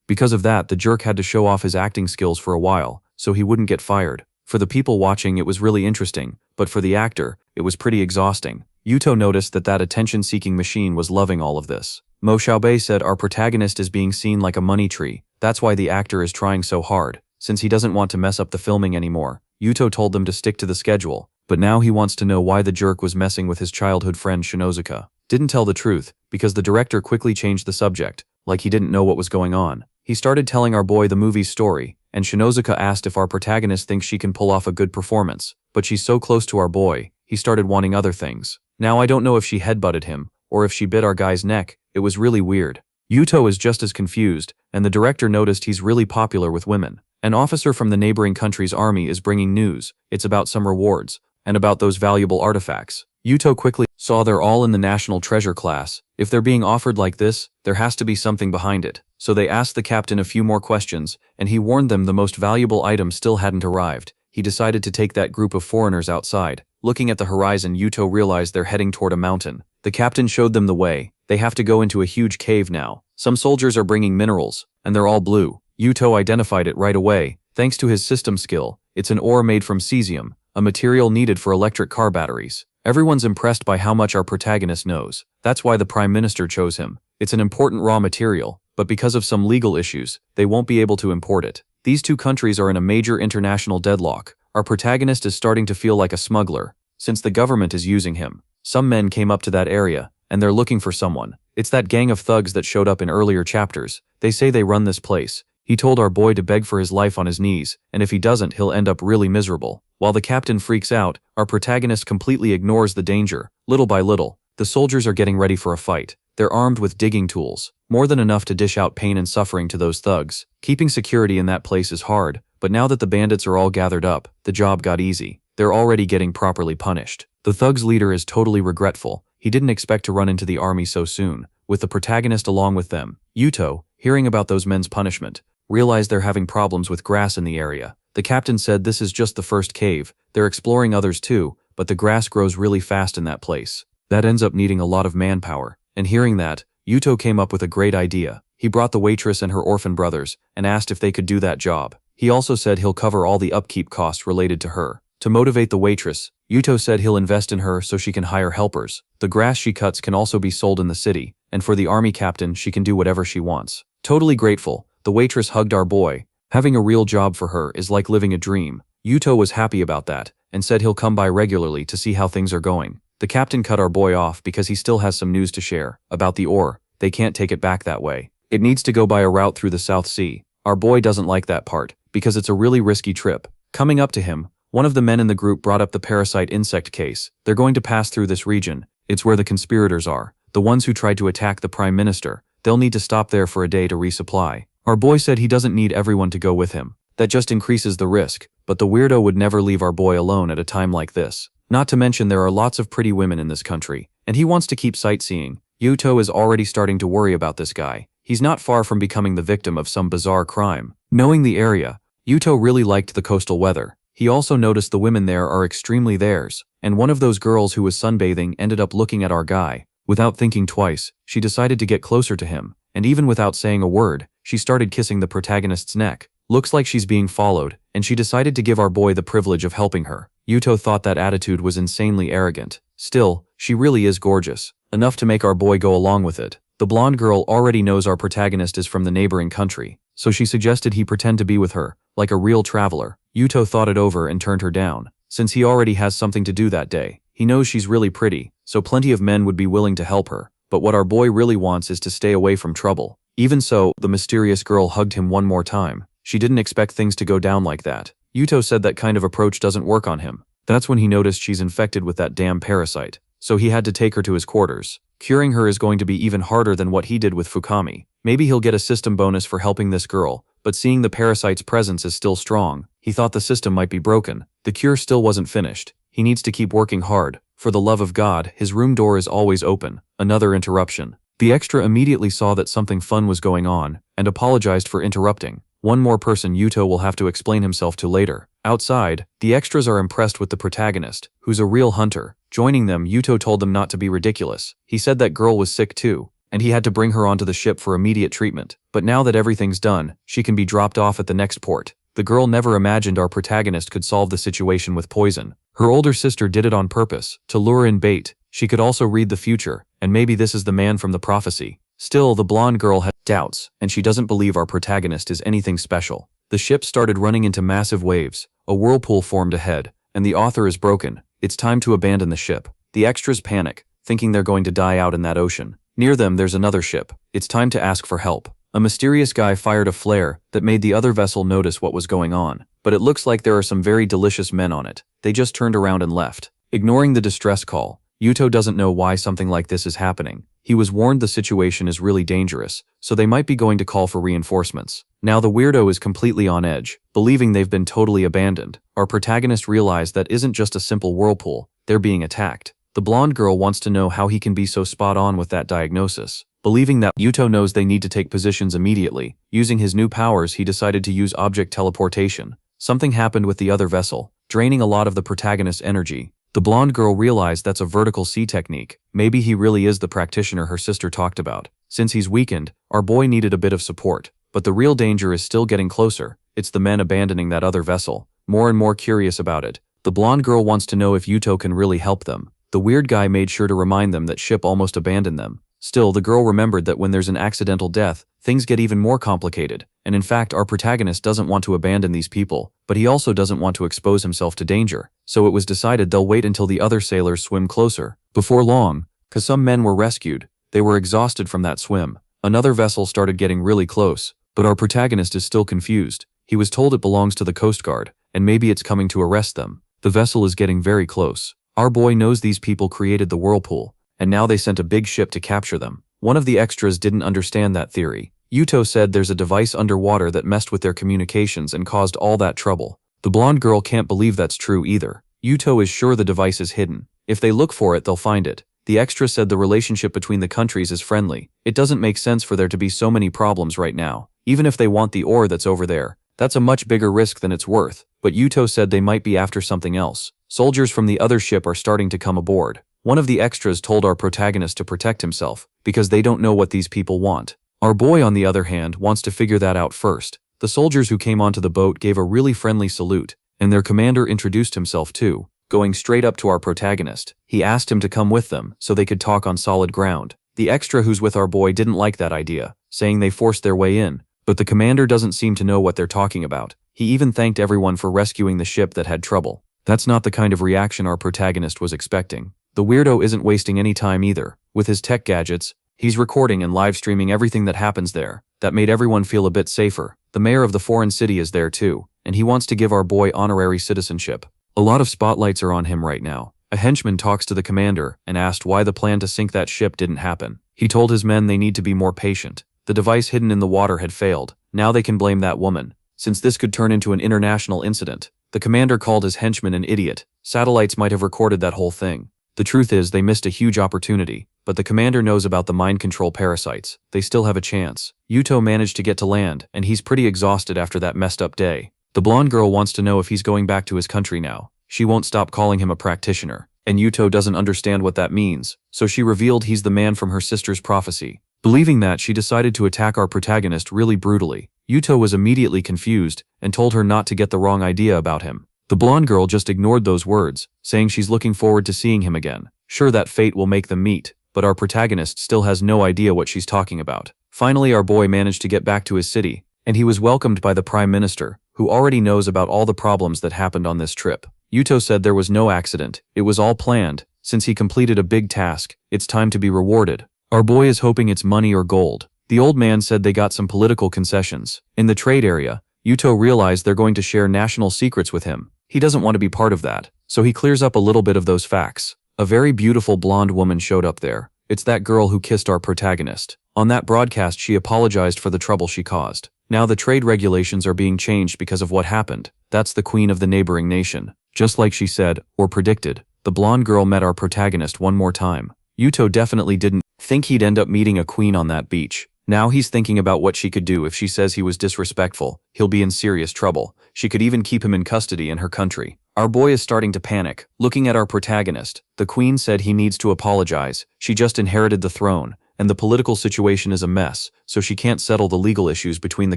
Because of that, the jerk had to show off his acting skills for a while, so he wouldn't get fired. For the people watching, it was really interesting, but for the actor, it was pretty exhausting. Yuto noticed that attention-seeking machine was loving all of this. Mo Xiaobei said our protagonist is being seen like a money tree. That's why the actor is trying so hard, since he doesn't want to mess up the filming anymore. Yuto told them to stick to the schedule, but now he wants to know why the jerk was messing with his childhood friend Shinozuka. Didn't tell the truth, because the director quickly changed the subject, like he didn't know what was going on. He started telling our boy the movie's story, and Shinozuka asked if our protagonist thinks she can pull off a good performance, but she's so close to our boy, he started wanting other things. Now I don't know if she headbutted him, or if she bit our guy's neck. It was really weird. Yuto is just as confused, and the director noticed he's really popular with women. An officer from the neighboring country's army is bringing news. It's about some rewards, and about those valuable artifacts. Yuto quickly saw they're all in the national treasure class. If they're being offered like this, there has to be something behind it. So they asked the captain a few more questions, and he warned them the most valuable item still hadn't arrived. He decided to take that group of foreigners outside. Looking at the horizon, Yuto realized they're heading toward a mountain. The captain showed them the way. They have to go into a huge cave now. Some soldiers are bringing minerals, and they're all blue. Yuto identified it right away, thanks to his system skill. It's an ore made from cesium, a material needed for electric car batteries. Everyone's impressed by how much our protagonist knows. That's why the Prime Minister chose him. It's an important raw material, but because of some legal issues, they won't be able to import it. These two countries are in a major international deadlock. Our protagonist is starting to feel like a smuggler, since the government is using him. Some men came up to that area, and they're looking for someone. It's that gang of thugs that showed up in earlier chapters. They say they run this place. He told our boy to beg for his life on his knees, and if he doesn't, he'll end up really miserable. While the captain freaks out, our protagonist completely ignores the danger. Little by little, the soldiers are getting ready for a fight. They're armed with digging tools, more than enough to dish out pain and suffering to those thugs. Keeping security in that place is hard, but now that the bandits are all gathered up, the job got easy. They're already getting properly punished. The thug's leader is totally regretful. He didn't expect to run into the army so soon, with the protagonist along with them. Yuto, hearing about those men's punishment, realized they're having problems with grass in the area. The captain said this is just the first cave. They're exploring others too, but the grass grows really fast in that place. That ends up needing a lot of manpower. And hearing that, Yuto came up with a great idea. He brought the waitress and her orphan brothers and asked if they could do that job. He also said he'll cover all the upkeep costs related to her. To motivate the waitress, Yuto said he'll invest in her so she can hire helpers. The grass she cuts can also be sold in the city, and for the army captain, she can do whatever she wants. Totally grateful, the waitress hugged our boy. Having a real job for her is like living a dream. Yuto was happy about that, and said he'll come by regularly to see how things are going. The captain cut our boy off because he still has some news to share. About the ore, they can't take it back that way. It needs to go by a route through the South Sea. Our boy doesn't like that part, because it's a really risky trip. Coming up to him, one of the men in the group brought up the parasite insect case. They're going to pass through this region. It's where the conspirators are, the ones who tried to attack the Prime Minister. They'll need to stop there for a day to resupply. Our boy said he doesn't need everyone to go with him. That just increases the risk, but the weirdo would never leave our boy alone at a time like this. Not to mention there are lots of pretty women in this country, and he wants to keep sightseeing. Yuto is already starting to worry about this guy. He's not far from becoming the victim of some bizarre crime. Knowing the area, Yuto really liked the coastal weather. He also noticed the women there are extremely theirs, and one of those girls who was sunbathing ended up looking at our guy. Without thinking twice, she decided to get closer to him, and even without saying a word, she started kissing the protagonist's neck. Looks like she's being followed, and she decided to give our boy the privilege of helping her. Yuto thought that attitude was insanely arrogant. Still, she really is gorgeous, enough to make our boy go along with it. The blonde girl already knows our protagonist is from the neighboring country, so she suggested he pretend to be with her, like a real traveler. Yuto thought it over and turned her down. Since he already has something to do that day, he knows she's really pretty, so plenty of men would be willing to help her. But what our boy really wants is to stay away from trouble. Even so, the mysterious girl hugged him one more time. She didn't expect things to go down like that. Yuto said that kind of approach doesn't work on him. That's when he noticed she's infected with that damn parasite. so he had to take her to his quarters. Curing her is going to be even harder than what he did with Fukami. Maybe he'll get a system bonus for helping this girl, but seeing the parasite's presence is still strong, he thought the system might be broken. The cure still wasn't finished. He needs to keep working hard. For the love of God, his room door is always open. Another interruption. The extra immediately saw that something fun was going on, and apologized for interrupting. One more person Yuto will have to explain himself to later. Outside, the extras are impressed with the protagonist, who's a real hunter. Joining them, Yuto told them not to be ridiculous. He said that girl was sick too, and he had to bring her onto the ship for immediate treatment. But now that everything's done, she can be dropped off at the next port. The girl never imagined our protagonist could solve the situation with poison. Her older sister did it on purpose, to lure in bait. She could also read the future, and maybe this is the man from the prophecy. Still, the blonde girl has doubts, and she doesn't believe our protagonist is anything special. The ship started running into massive waves. A whirlpool formed ahead, and the author is broken. It's time to abandon the ship. The extras panic, thinking they're going to die out in that ocean. Near them, there's another ship. It's time to ask for help. A mysterious guy fired a flare that made the other vessel notice what was going on, but it looks like there are some very delicious men on it. They just turned around and left. Ignoring the distress call, Yuto doesn't know why something like this is happening. He was warned the situation is really dangerous, so they might be going to call for reinforcements. Now the weirdo is completely on edge, believing they've been totally abandoned. Our protagonist realized that isn't just a simple whirlpool, they're being attacked. The blonde girl wants to know how he can be so spot on with that diagnosis. Believing that Yuto knows they need to take positions immediately, using his new powers he decided to use object teleportation. Something happened with the other vessel, draining a lot of the protagonist's energy. The blonde girl realized that's a vertical sea technique. Maybe he really is the practitioner her sister talked about. Since he's weakened, our boy needed a bit of support. But the real danger is still getting closer. It's the men abandoning that other vessel. More and more curious about it. The blonde girl wants to know if Yuto can really help them. The weird guy made sure to remind them that ship almost abandoned them. Still, the girl remembered that when there's an accidental death, things get even more complicated. And in fact, our protagonist doesn't want to abandon these people, but he also doesn't want to expose himself to danger. So it was decided they'll wait until the other sailors swim closer. Before long, cause some men were rescued, they were exhausted from that swim. Another vessel started getting really close, but our protagonist is still confused. He was told it belongs to the Coast Guard, and maybe it's coming to arrest them. The vessel is getting very close. Our boy knows these people created the whirlpool, and now they sent a big ship to capture them. One of the extras didn't understand that theory. Yuto said there's a device underwater that messed with their communications and caused all that trouble. The blonde girl can't believe that's true either. Yuto is sure the device is hidden. If they look for it, they'll find it. The extra said the relationship between the countries is friendly. It doesn't make sense for there to be so many problems right now. Even if they want the ore that's over there, that's a much bigger risk than it's worth. But Yuto said they might be after something else. Soldiers from the other ship are starting to come aboard. One of the extras told our protagonist to protect himself, because they don't know what these people want. Our boy, on the other hand, wants to figure that out first. The soldiers who came onto the boat gave a really friendly salute, and their commander introduced himself too. Going straight up to our protagonist, he asked him to come with them so they could talk on solid ground. The extra who's with our boy didn't like that idea, saying they forced their way in, but the commander doesn't seem to know what they're talking about. He even thanked everyone for rescuing the ship that had trouble. That's not the kind of reaction our protagonist was expecting. The weirdo isn't wasting any time either. With his tech gadgets, he's recording and live streaming everything that happens there. That made everyone feel a bit safer. The mayor of the foreign city is there too, and he wants to give our boy honorary citizenship. A lot of spotlights are on him right now. A henchman talks to the commander and asked why the plan to sink that ship didn't happen. He told his men they need to be more patient. The device hidden in the water had failed. Now they can blame that woman, since this could turn into an international incident. The commander called his henchman an idiot. Satellites might have recorded that whole thing. The truth is they missed a huge opportunity, but the commander knows about the mind control parasites. They still have a chance. Yuto managed to get to land, and he's pretty exhausted after that messed up day. The blonde girl wants to know if he's going back to his country now. She won't stop calling him a practitioner, and Yuto doesn't understand what that means, so she revealed he's the man from her sister's prophecy. Believing that, she decided to attack our protagonist really brutally. Yuto was immediately confused and told her not to get the wrong idea about him. The blonde girl just ignored those words, saying she's looking forward to seeing him again. Sure, that fate will make them meet, but our protagonist still has no idea what she's talking about. Finally, our boy managed to get back to his city, and he was welcomed by the Prime Minister, who already knows about all the problems that happened on this trip. Yuto said there was no accident, it was all planned. Since he completed a big task, it's time to be rewarded. Our boy is hoping it's money or gold. The old man said they got some political concessions. In the trade area, Yuto realized they're going to share national secrets with him. He doesn't want to be part of that, so he clears up a little bit of those facts. A very beautiful blonde woman showed up there. It's that girl who kissed our protagonist. On that broadcast, she apologized for the trouble she caused. Now the trade regulations are being changed because of what happened. That's the queen of the neighboring nation. Just like she said, or predicted, the blonde girl met our protagonist one more time. Yuto definitely didn't think he'd end up meeting a queen on that beach. Now he's thinking about what she could do if she says he was disrespectful. He'll be in serious trouble. She could even keep him in custody in her country. Our boy is starting to panic. Looking at our protagonist, the queen said he needs to apologize. She just inherited the throne, and the political situation is a mess, so she can't settle the legal issues between the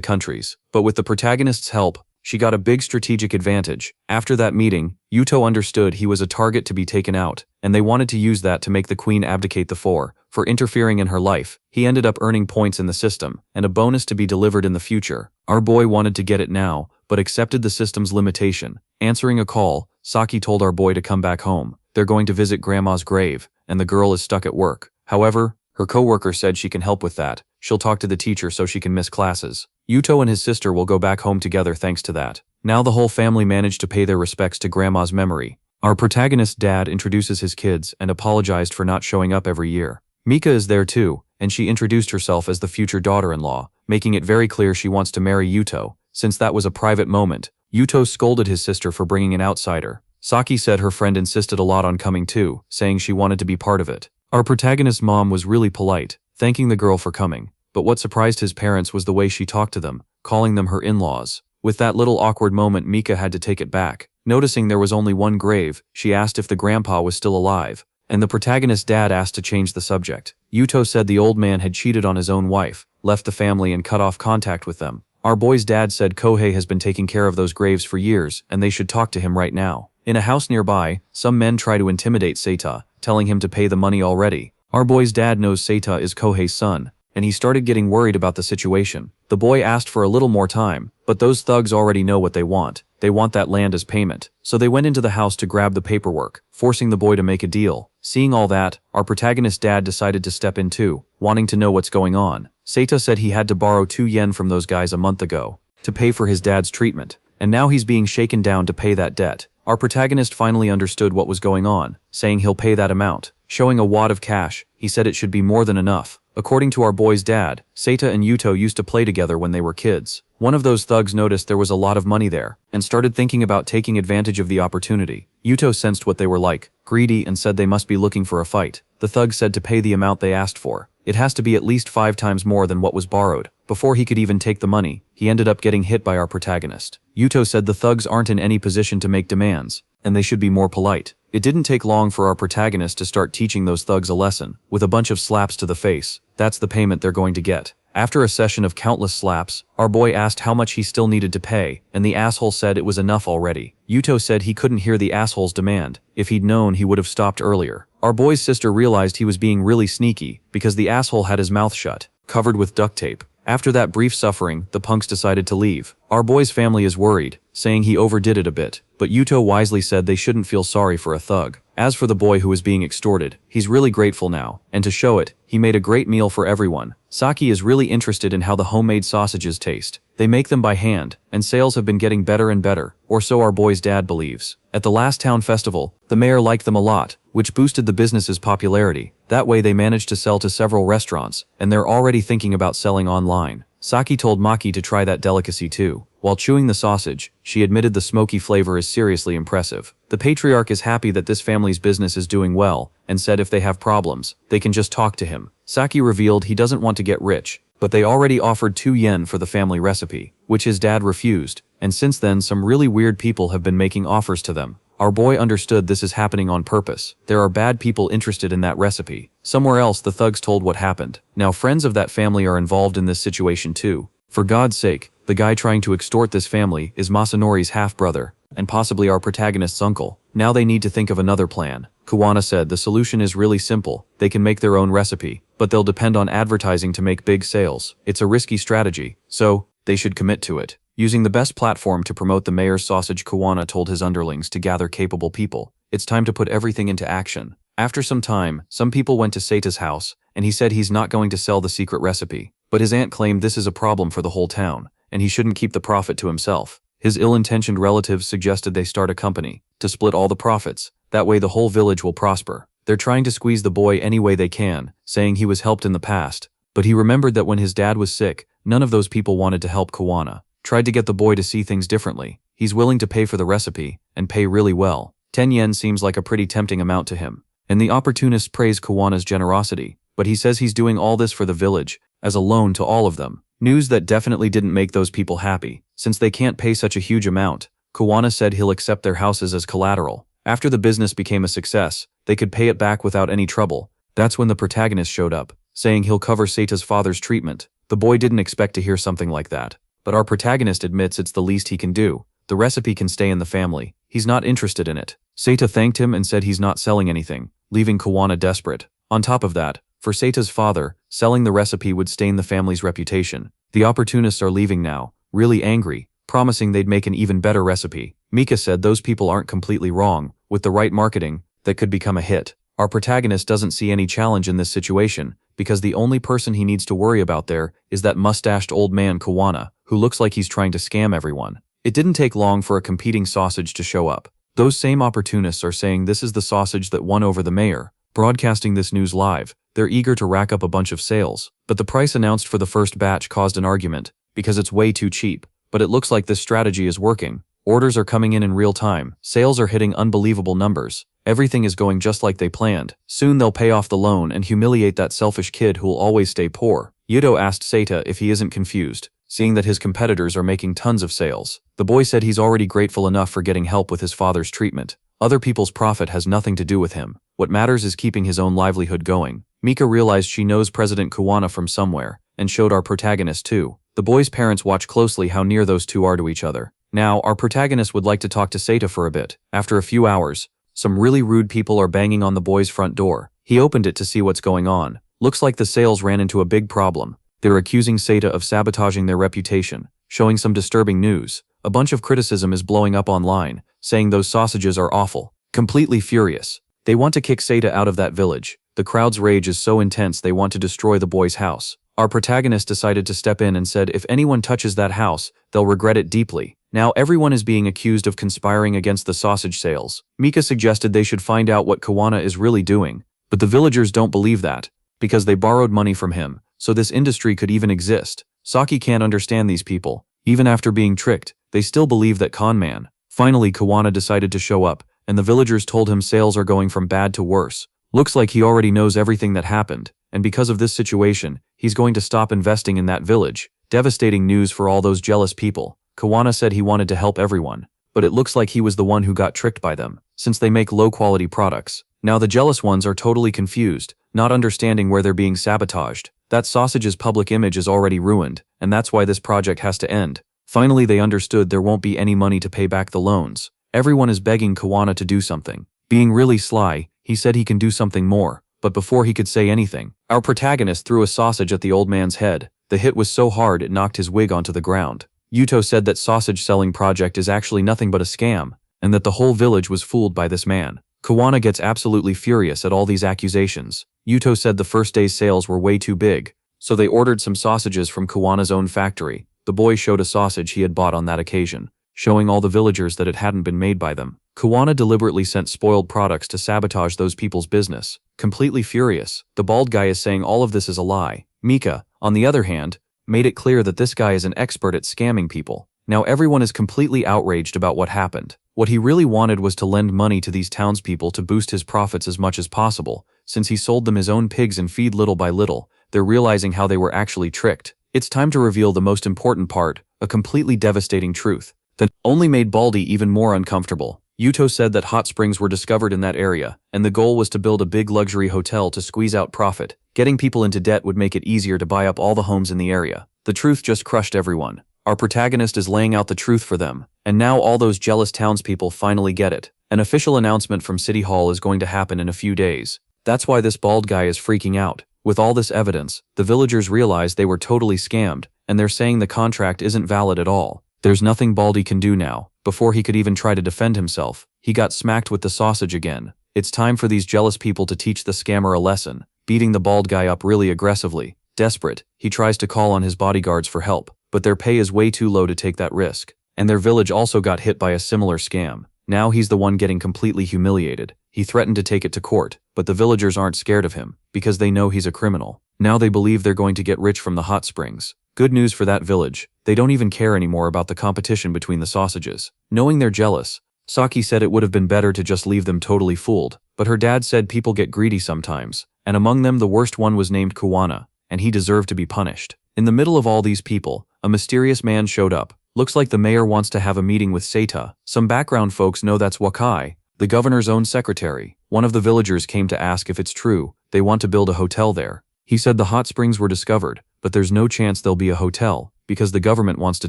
countries. But with the protagonist's help, she got a big strategic advantage. After that meeting, Yuto understood he was a target to be taken out, and they wanted to use that to make the queen abdicate the for interfering in her life. He ended up earning points in the system, and a bonus to be delivered in the future. Our boy wanted to get it now, but accepted the system's limitation. Answering a call, Saki told our boy to come back home. They're going to visit grandma's grave, and the girl is stuck at work. However, her coworker said she can help with that. She'll talk to the teacher so she can miss classes. Yuto and his sister will go back home together thanks to that. Now the whole family managed to pay their respects to grandma's memory. Our protagonist's dad introduces his kids and apologized for not showing up every year. Mika is there too, and she introduced herself as the future daughter-in-law, making it very clear she wants to marry Yuto. Since that was a private moment, Yuto scolded his sister for bringing an outsider. Saki said her friend insisted a lot on coming too, saying she wanted to be part of it. Our protagonist's mom was really polite, thanking the girl for coming, but what surprised his parents was the way she talked to them, calling them her in-laws. With that little awkward moment, Mika had to take it back. Noticing there was only one grave, she asked if the grandpa was still alive, and the protagonist's dad asked to change the subject. Yuto said the old man had cheated on his own wife, left the family and cut off contact with them. Our boy's dad said Kohei has been taking care of those graves for years and they should talk to him right now. In a house nearby, some men try to intimidate Seita, telling him to pay the money already. Our boy's dad knows Seita is Kohei's son, and he started getting worried about the situation. The boy asked for a little more time, but those thugs already know what they want. They want that land as payment. So they went into the house to grab the paperwork, forcing the boy to make a deal. Seeing all that, our protagonist's dad decided to step in too, wanting to know what's going on. Seita said he had to borrow 2 yen from those guys a month ago to pay for his dad's treatment, and now he's being shaken down to pay that debt. Our protagonist finally understood what was going on, saying he'll pay that amount. Showing a wad of cash, he said it should be more than enough. According to our boy's dad, Seita and Yuto used to play together when they were kids. One of those thugs noticed there was a lot of money there, and started thinking about taking advantage of the opportunity. Yuto sensed what they were like, greedy, and said they must be looking for a fight. The thug said to pay the amount they asked for. It has to be at least 5 times more than what was borrowed. Before he could even take the money, he ended up getting hit by our protagonist. Yuto said the thugs aren't in any position to make demands, and they should be more polite. It didn't take long for our protagonist to start teaching those thugs a lesson, with a bunch of slaps to the face. That's the payment they're going to get. After a session of countless slaps, our boy asked how much he still needed to pay, and the asshole said it was enough already. Yuto said he couldn't hear the asshole's demand. If he'd known, he would have stopped earlier. Our boy's sister realized he was being really sneaky, because the asshole had his mouth shut, covered with duct tape. After that brief suffering, the punks decided to leave. Our boy's family is worried, saying he overdid it a bit, but Yuto wisely said they shouldn't feel sorry for a thug. As for the boy who was being extorted, he's really grateful now, and to show it, he made a great meal for everyone. Saki is really interested in how the homemade sausages taste. They make them by hand, and sales have been getting better and better, or so our boy's dad believes. At the last town festival, the mayor liked them a lot, which boosted the business's popularity. That way they managed to sell to several restaurants, and they're already thinking about selling online. Saki told Maki to try that delicacy too. While chewing the sausage, she admitted the smoky flavor is seriously impressive. The patriarch is happy that this family's business is doing well, and said if they have problems, they can just talk to him. Saki revealed he doesn't want to get rich, but they already offered 2 yen for the family recipe, which his dad refused, and since then some really weird people have been making offers to them. Our boy understood this is happening on purpose. There are bad people interested in that recipe. Somewhere else the thugs told what happened. Now friends of that family are involved in this situation too. For God's sake, the guy trying to extort this family is Masanori's half-brother, and possibly our protagonist's uncle. Now they need to think of another plan. Kuwana said the solution is really simple. They can make their own recipe, but they'll depend on advertising to make big sales. It's a risky strategy, so they should commit to it. Using the best platform to promote the mayor's sausage, Kuwana told his underlings to gather capable people. It's time to put everything into action. After some time, some people went to Seita's house, and he said he's not going to sell the secret recipe. But his aunt claimed this is a problem for the whole town, and he shouldn't keep the profit to himself. His ill-intentioned relatives suggested they start a company to split all the profits. That way the whole village will prosper. They're trying to squeeze the boy any way they can, saying he was helped in the past. But he remembered that when his dad was sick, none of those people wanted to help Kawana. Tried to get the boy to see things differently. He's willing to pay for the recipe, and pay really well. 10 yen seems like a pretty tempting amount to him. And the opportunist praise Kawana's generosity, but he says he's doing all this for the village, as a loan to all of them. News that definitely didn't make those people happy, since they can't pay such a huge amount. Kawana said he'll accept their houses as collateral. After the business became a success, they could pay it back without any trouble. That's when the protagonist showed up, saying he'll cover Seita's father's treatment. The boy didn't expect to hear something like that. But our protagonist admits it's the least he can do. The recipe can stay in the family. He's not interested in it. Seita thanked him and said he's not selling anything, leaving Kawana desperate. On top of that, for Seita's father, selling the recipe would stain the family's reputation. The opportunists are leaving now, really angry, promising they'd make an even better recipe. Mika said those people aren't completely wrong. With the right marketing, that could become a hit. Our protagonist doesn't see any challenge in this situation, because the only person he needs to worry about there is that mustached old man Kawana, who looks like he's trying to scam everyone. It didn't take long for a competing sausage to show up. Those same opportunists are saying this is the sausage that won over the mayor, broadcasting this news live. They're eager to rack up a bunch of sales, but the price announced for the first batch caused an argument, because it's way too cheap. But it looks like this strategy is working. Orders are coming in real time. Sales are hitting unbelievable numbers. Everything is going just like they planned. Soon they'll pay off the loan and humiliate that selfish kid who'll always stay poor. Yuto asked Seita if he isn't confused, seeing that his competitors are making tons of sales. The boy said he's already grateful enough for getting help with his father's treatment. Other people's profit has nothing to do with him. What matters is keeping his own livelihood going. Mika realized she knows President Kawana from somewhere, and showed our protagonist too. The boy's parents watch closely how near those two are to each other. Now, our protagonist would like to talk to Seita for a bit. After a few hours, some really rude people are banging on the boy's front door. He opened it to see what's going on. Looks like the sales ran into a big problem. They're accusing Seita of sabotaging their reputation, showing some disturbing news. A bunch of criticism is blowing up online, saying those sausages are awful. Completely furious. They want to kick Seita out of that village. The crowd's rage is so intense they want to destroy the boy's house. Our protagonist decided to step in and said if anyone touches that house, they'll regret it deeply. Now everyone is being accused of conspiring against the sausage sales. Mika suggested they should find out what Kawana is really doing, but the villagers don't believe that, because they borrowed money from him, so this industry could even exist. Saki can't understand these people. Even after being tricked, they still believe that con man. Finally, Kawana decided to show up, and the villagers told him sales are going from bad to worse. Looks like he already knows everything that happened, and because of this situation, he's going to stop investing in that village. Devastating news for all those jealous people. Kawana said he wanted to help everyone, but it looks like he was the one who got tricked by them, since they make low-quality products. Now the jealous ones are totally confused, not understanding where they're being sabotaged. That sausage's public image is already ruined, and that's why this project has to end. Finally they understood there won't be any money to pay back the loans. Everyone is begging Kawana to do something. Being really sly, he said he can do something more, but before he could say anything, our protagonist threw a sausage at the old man's head. The hit was so hard it knocked his wig onto the ground. Yuto said that sausage selling project is actually nothing but a scam, and that the whole village was fooled by this man. Kawana gets absolutely furious at all these accusations. Yuto said the first day's sales were way too big, so they ordered some sausages from Kawana's own factory. The boy showed a sausage he had bought on that occasion, showing all the villagers that it hadn't been made by them. Kawana deliberately sent spoiled products to sabotage those people's business. Completely furious, the bald guy is saying all of this is a lie. Mika, on the other hand, made it clear that this guy is an expert at scamming people. Now everyone is completely outraged about what happened. What he really wanted was to lend money to these townspeople to boost his profits as much as possible. Since he sold them his own pigs and feed little by little, they're realizing how they were actually tricked. It's time to reveal the most important part, a completely devastating truth that only made Baldy even more uncomfortable. Yuto said that hot springs were discovered in that area, and the goal was to build a big luxury hotel to squeeze out profit. Getting people into debt would make it easier to buy up all the homes in the area. The truth just crushed everyone. Our protagonist is laying out the truth for them, and now all those jealous townspeople finally get it. An official announcement from City Hall is going to happen in a few days. That's why this bald guy is freaking out. With all this evidence, the villagers realize they were totally scammed, and they're saying the contract isn't valid at all. There's nothing Baldy can do now. Before he could even try to defend himself, he got smacked with the sausage again. It's time for these jealous people to teach the scammer a lesson, beating the bald guy up really aggressively. Desperate, he tries to call on his bodyguards for help, but their pay is way too low to take that risk. And their village also got hit by a similar scam. Now he's the one getting completely humiliated. He threatened to take it to court, but the villagers aren't scared of him, because they know he's a criminal. Now they believe they're going to get rich from the hot springs. Good news for that village, they don't even care anymore about the competition between the sausages. Knowing they're jealous, Saki said it would have been better to just leave them totally fooled, but her dad said people get greedy sometimes, and among them the worst one was named Kuwana, and he deserved to be punished. In the middle of all these people, a mysterious man showed up. Looks like the mayor wants to have a meeting with Seita. Some background folks know that's Wakai, the governor's own secretary. One of the villagers came to ask if it's true they want to build a hotel there. He said the hot springs were discovered, but there's no chance there'll be a hotel, because the government wants to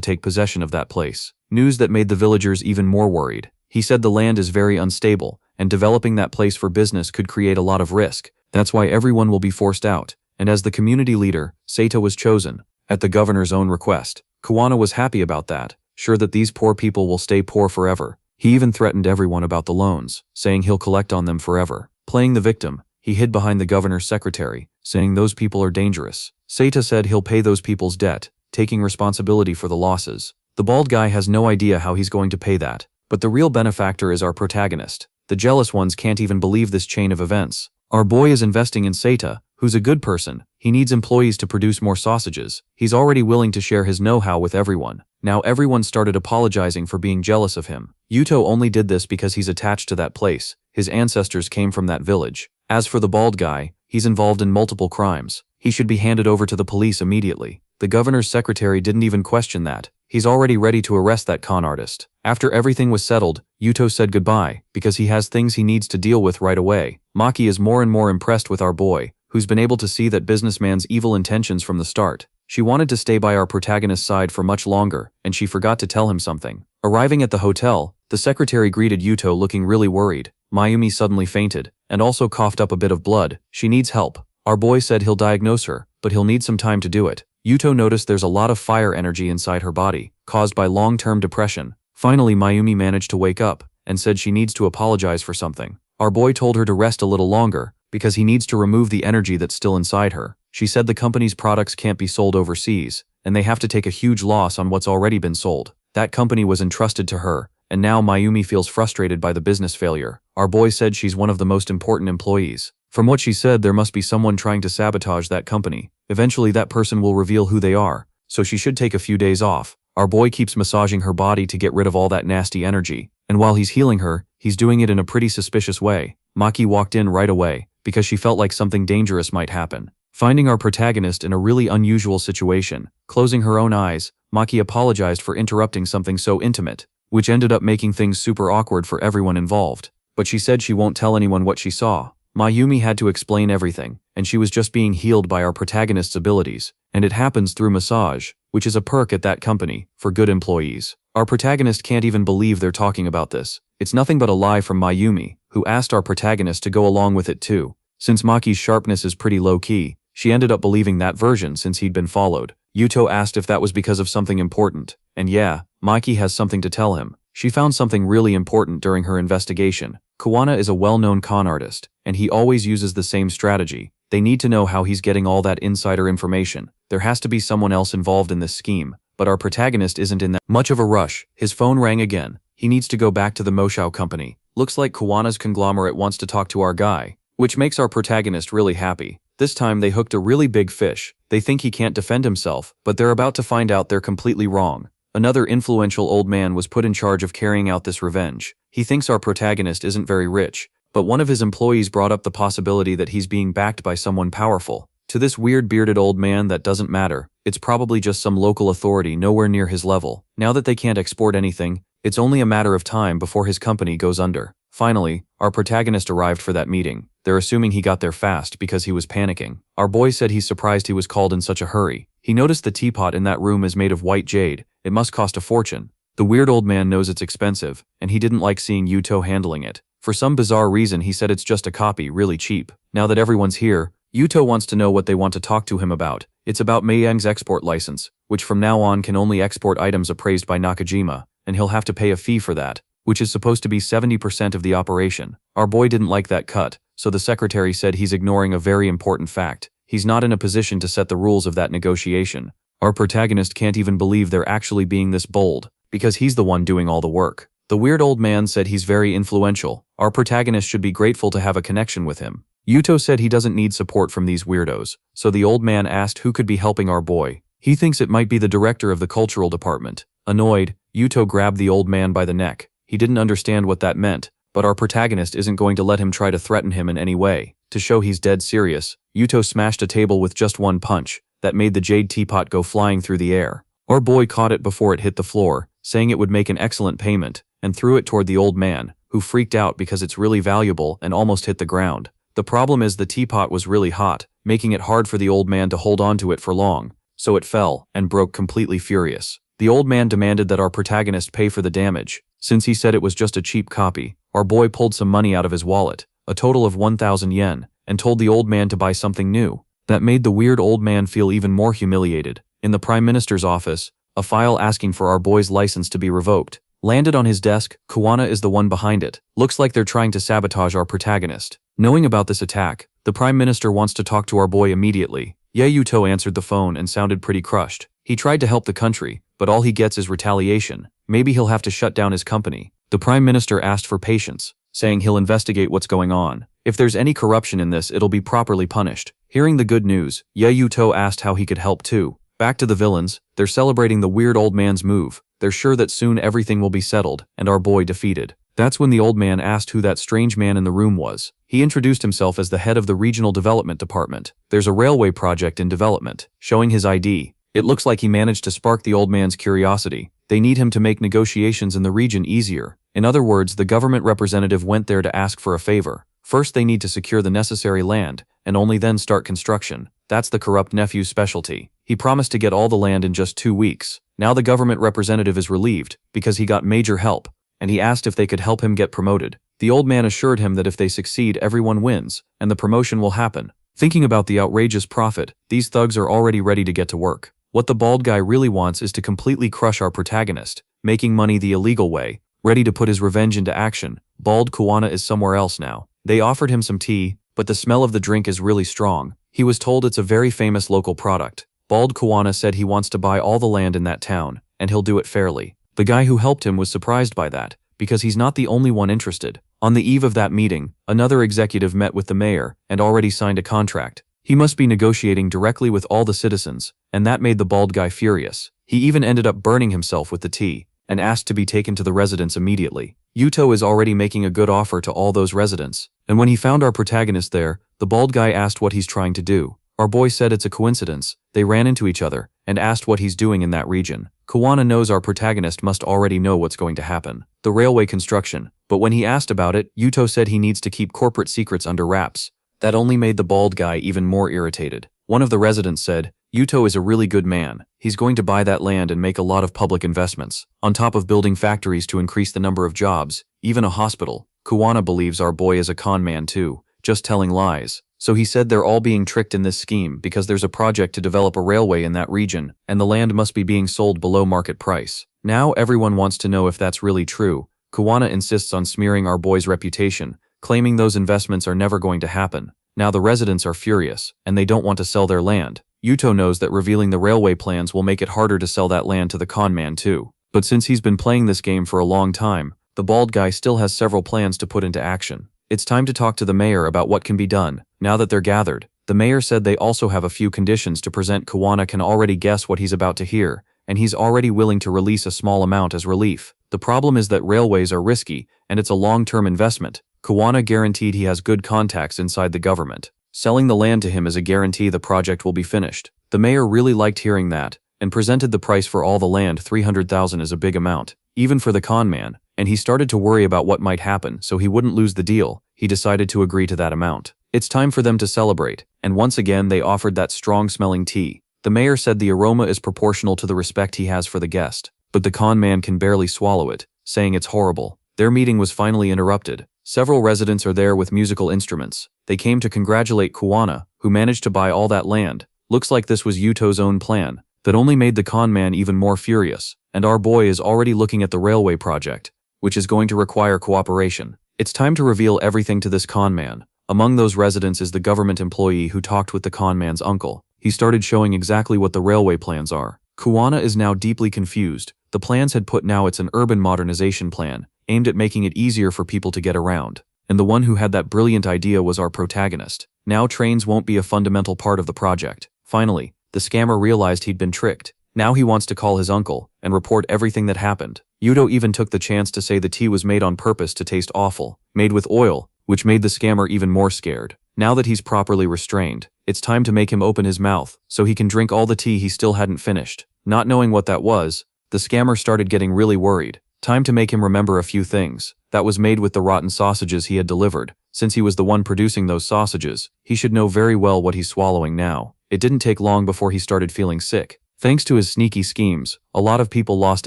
take possession of that place. News that made the villagers even more worried. He said the land is very unstable, and developing that place for business could create a lot of risk. That's why everyone will be forced out. And as the community leader, Seita was chosen, at the governor's own request. Kuwana was happy about that, sure that these poor people will stay poor forever. He even threatened everyone about the loans, saying he'll collect on them forever. Playing the victim, he hid behind the governor's secretary, saying those people are dangerous. Seita said he'll pay those people's debt, taking responsibility for the losses. The bald guy has no idea how he's going to pay that. But the real benefactor is our protagonist. The jealous ones can't even believe this chain of events. Our boy is investing in Seita, who's a good person. He needs employees to produce more sausages. He's already willing to share his know-how with everyone. Now everyone started apologizing for being jealous of him. Yuto only did this because he's attached to that place. His ancestors came from that village. As for the bald guy, he's involved in multiple crimes. He should be handed over to the police immediately. The governor's secretary didn't even question that. He's already ready to arrest that con artist. After everything was settled, Yuto said goodbye, because he has things he needs to deal with right away. Maki is more and more impressed with our boy, who's been able to see that businessman's evil intentions from the start. She wanted to stay by our protagonist's side for much longer, and she forgot to tell him something. Arriving at the hotel, the secretary greeted Yuto looking really worried. Mayumi suddenly fainted, and also coughed up a bit of blood. She needs help. Our boy said he'll diagnose her, but he'll need some time to do it. Yuto noticed there's a lot of fire energy inside her body, caused by long-term depression. Finally, Mayumi managed to wake up, and said she needs to apologize for something. Our boy told her to rest a little longer, because he needs to remove the energy that's still inside her. She said the company's products can't be sold overseas, and they have to take a huge loss on what's already been sold. That company was entrusted to her, and now Mayumi feels frustrated by the business failure. Our boy said she's one of the most important employees. From what she said, there must be someone trying to sabotage that company. Eventually that person will reveal who they are, so she should take a few days off. Our boy keeps massaging her body to get rid of all that nasty energy, and while he's healing her, he's doing it in a pretty suspicious way. Maki walked in right away, because she felt like something dangerous might happen. Finding our protagonist in a really unusual situation, closing her own eyes, Maki apologized for interrupting something so intimate, which ended up making things super awkward for everyone involved. But she said she won't tell anyone what she saw. Mayumi had to explain everything, and she was just being healed by our protagonist's abilities, and it happens through massage, which is a perk at that company, for good employees. Our protagonist can't even believe they're talking about this. It's nothing but a lie from Mayumi, who asked our protagonist to go along with it too. Since Maki's sharpness is pretty low-key, she ended up believing that version since he'd been followed. Yuto asked if that was because of something important, and yeah, Maki has something to tell him. She found something really important during her investigation. Kuwana is a well-known con artist, and he always uses the same strategy. They need to know how he's getting all that insider information. There has to be someone else involved in this scheme, but our protagonist isn't in that much of a rush. His phone rang again. He needs to go back to the Moshao company. Looks like Kuwana's conglomerate wants to talk to our guy, which makes our protagonist really happy. This time they hooked a really big fish. They think he can't defend himself, but they're about to find out they're completely wrong. Another influential old man was put in charge of carrying out this revenge. He thinks our protagonist isn't very rich, but one of his employees brought up the possibility that he's being backed by someone powerful. To this weird bearded old man, that doesn't matter. It's probably just some local authority nowhere near his level. Now that they can't export anything, it's only a matter of time before his company goes under. Finally, our protagonist arrived for that meeting. They're assuming he got there fast because he was panicking. Our boy said he's surprised he was called in such a hurry. He noticed the teapot in that room is made of white jade. It must cost a fortune. The weird old man knows it's expensive, and he didn't like seeing Yuto handling it. For some bizarre reason, he said it's just a copy, really cheap. Now that everyone's here, Yuto wants to know what they want to talk to him about. It's about Meiyang's export license, which from now on can only export items appraised by Nakajima, and he'll have to pay a fee for that, which is supposed to be 70% of the operation. Our boy didn't like that cut, so the secretary said he's ignoring a very important fact. He's not in a position to set the rules of that negotiation. Our protagonist can't even believe they're actually being this bold, because he's the one doing all the work. The weird old man said he's very influential. Our protagonist should be grateful to have a connection with him. Yuto said he doesn't need support from these weirdos, so the old man asked who could be helping our boy. He thinks it might be the director of the cultural department. Annoyed, Yuto grabbed the old man by the neck. He didn't understand what that meant, but our protagonist isn't going to let him try to threaten him in any way. To show he's dead serious, Yuto smashed a table with just one punch. That made the jade teapot go flying through the air. Our boy caught it before it hit the floor, saying it would make an excellent payment, and threw it toward the old man, who freaked out because it's really valuable and almost hit the ground. The problem is the teapot was really hot, making it hard for the old man to hold on to it for long, so it fell and broke completely furious. The old man demanded that our protagonist pay for the damage. Since he said it was just a cheap copy, our boy pulled some money out of his wallet, a total of 1,000 yen, and told the old man to buy something new. That made the weird old man feel even more humiliated. In the Prime Minister's office, a file asking for our boy's license to be revoked landed on his desk. Kuwana is the one behind it. Looks like they're trying to sabotage our protagonist. Knowing about this attack, the Prime Minister wants to talk to our boy immediately. Yuto answered the phone and sounded pretty crushed. He tried to help the country, but all he gets is retaliation. Maybe he'll have to shut down his company. The Prime Minister asked for patience, saying he'll investigate what's going on. If there's any corruption in this, it'll be properly punished. Hearing the good news, Yuto asked how he could help too. Back to the villains, they're celebrating the weird old man's move. They're sure that soon everything will be settled and our boy defeated. That's when the old man asked who that strange man in the room was. He introduced himself as the head of the Regional Development Department. There's a railway project in development. Showing his ID, it looks like he managed to spark the old man's curiosity. They need him to make negotiations in the region easier. In other words, the government representative went there to ask for a favor. First they need to secure the necessary land, and only then start construction. That's the corrupt nephew's specialty. He promised to get all the land in just 2 weeks. Now the government representative is relieved, because he got major help, and he asked if they could help him get promoted. The old man assured him that if they succeed, everyone wins, and the promotion will happen. Thinking about the outrageous profit, these thugs are already ready to get to work. What the bald guy really wants is to completely crush our protagonist, making money the illegal way, ready to put his revenge into action. Bald Kuwana is somewhere else now. They offered him some tea, but the smell of the drink is really strong. He was told it's a very famous local product. Bald Kuwana said he wants to buy all the land in that town, and he'll do it fairly. The guy who helped him was surprised by that, because he's not the only one interested. On the eve of that meeting, another executive met with the mayor and already signed a contract. He must be negotiating directly with all the citizens, and that made the bald guy furious. He even ended up burning himself with the tea, and asked to be taken to the residence immediately. Yuto is already making a good offer to all those residents, and when he found our protagonist there, the bald guy asked what he's trying to do. Our boy said it's a coincidence. They ran into each other, and asked what he's doing in that region. Kuwana knows our protagonist must already know what's going to happen. The railway construction, but when he asked about it, Yuto said he needs to keep corporate secrets under wraps. That only made the bald guy even more irritated. One of the residents said, Yuto is a really good man. He's going to buy that land and make a lot of public investments, on top of building factories to increase the number of jobs, even a hospital. Kuwana believes our boy is a con man too, just telling lies. So he said they're all being tricked in this scheme because there's a project to develop a railway in that region, and the land must be being sold below market price. Now everyone wants to know if that's really true. Kuwana insists on smearing our boy's reputation, claiming those investments are never going to happen. Now the residents are furious, and they don't want to sell their land. Yuto knows that revealing the railway plans will make it harder to sell that land to the con man too. But since he's been playing this game for a long time, the bald guy still has several plans to put into action. It's time to talk to the mayor about what can be done. Now that they're gathered, the mayor said they also have a few conditions to present. Kuwana can already guess what he's about to hear, and he's already willing to release a small amount as relief. The problem is that railways are risky, and it's a long-term investment. Kuwana guaranteed he has good contacts inside the government. Selling the land to him is a guarantee the project will be finished. The mayor really liked hearing that, and presented the price for all the land. 300,000 is a big amount, even for the con man, and he started to worry about what might happen, so he wouldn't lose the deal. He decided to agree to that amount. It's time for them to celebrate, and once again they offered that strong-smelling tea. The mayor said the aroma is proportional to the respect he has for the guest, but the con man can barely swallow it, saying it's horrible. Their meeting was finally interrupted. Several residents are there with musical instruments. They came to congratulate Kuwana, who managed to buy all that land. Looks like this was Yuto's own plan. That only made the con man even more furious, and our boy is already looking at the railway project, which is going to require cooperation. It's time to reveal everything to this con man. Among those residents is the government employee who talked with the con man's uncle. He started showing exactly what the railway plans are. Kuwana is now deeply confused. The plans had put now it's an urban modernization plan. aimed at making it easier for people to get around. And the one who had that brilliant idea was our protagonist. Now trains won't be a fundamental part of the project. Finally, the scammer realized he'd been tricked. Now he wants to call his uncle and report everything that happened. Yuto even took the chance to say the tea was made on purpose to taste awful, made with oil, which made the scammer even more scared. Now that he's properly restrained, it's time to make him open his mouth so he can drink all the tea he still hadn't finished. Not knowing what that was, the scammer started getting really worried. Time to make him remember a few things. That was made with the rotten sausages he had delivered. Since he was the one producing those sausages, he should know very well what he's swallowing now. It didn't take long before he started feeling sick. Thanks to his sneaky schemes, a lot of people lost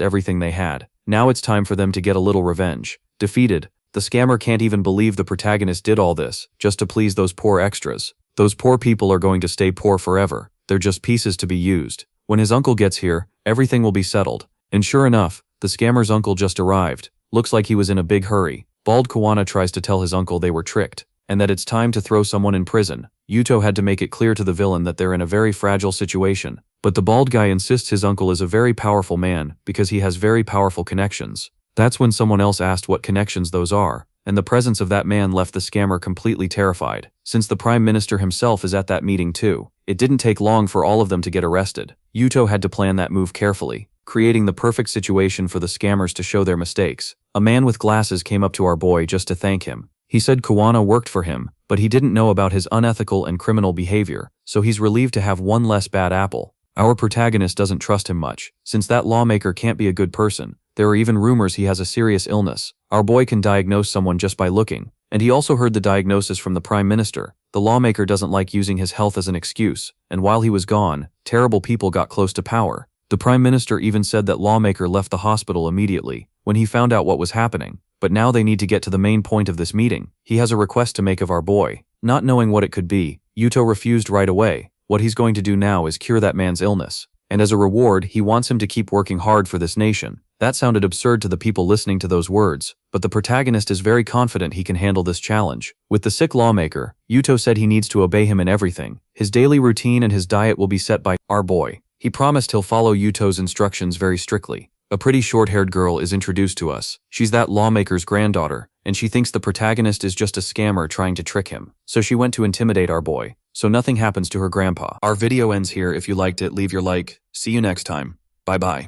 everything they had. Now it's time for them to get a little revenge. Defeated, the scammer can't even believe the protagonist did all this just to please those poor extras. Those poor people are going to stay poor forever. They're just pieces to be used. When his uncle gets here, everything will be settled. And sure enough, the scammer's uncle just arrived. Looks like he was in a big hurry. Bald Kawana tries to tell his uncle they were tricked, and that it's time to throw someone in prison. Yuto had to make it clear to the villain that they're in a very fragile situation. But the bald guy insists his uncle is a very powerful man because he has very powerful connections. That's when someone else asked what connections those are, and the presence of that man left the scammer completely terrified. Since the Prime Minister himself is at that meeting too, it didn't take long for all of them to get arrested. Yuto had to plan that move carefully, creating the perfect situation for the scammers to show their mistakes. A man with glasses came up to our boy just to thank him. He said Kawana worked for him, but he didn't know about his unethical and criminal behavior, so he's relieved to have one less bad apple. Our protagonist doesn't trust him much, since that lawmaker can't be a good person. There are even rumors he has a serious illness. Our boy can diagnose someone just by looking, and he also heard the diagnosis from the Prime Minister. The lawmaker doesn't like using his health as an excuse, and while he was gone, terrible people got close to power. The Prime Minister even said that lawmaker left the hospital immediately when he found out what was happening. But now they need to get to the main point of this meeting. He has a request to make of our boy. Not knowing what it could be, Yuto refused right away. What he's going to do now is cure that man's illness. And as a reward, he wants him to keep working hard for this nation. That sounded absurd to the people listening to those words, but the protagonist is very confident he can handle this challenge. With the sick lawmaker, Yuto said he needs to obey him in everything. His daily routine and his diet will be set by our boy. He promised he'll follow Yuto's instructions very strictly. A pretty short-haired girl is introduced to us. She's that lawmaker's granddaughter, and she thinks the protagonist is just a scammer trying to trick him. So she went to intimidate our boy, so nothing happens to her grandpa. Our video ends here. If you liked it, leave your like. See you next time. Bye-bye.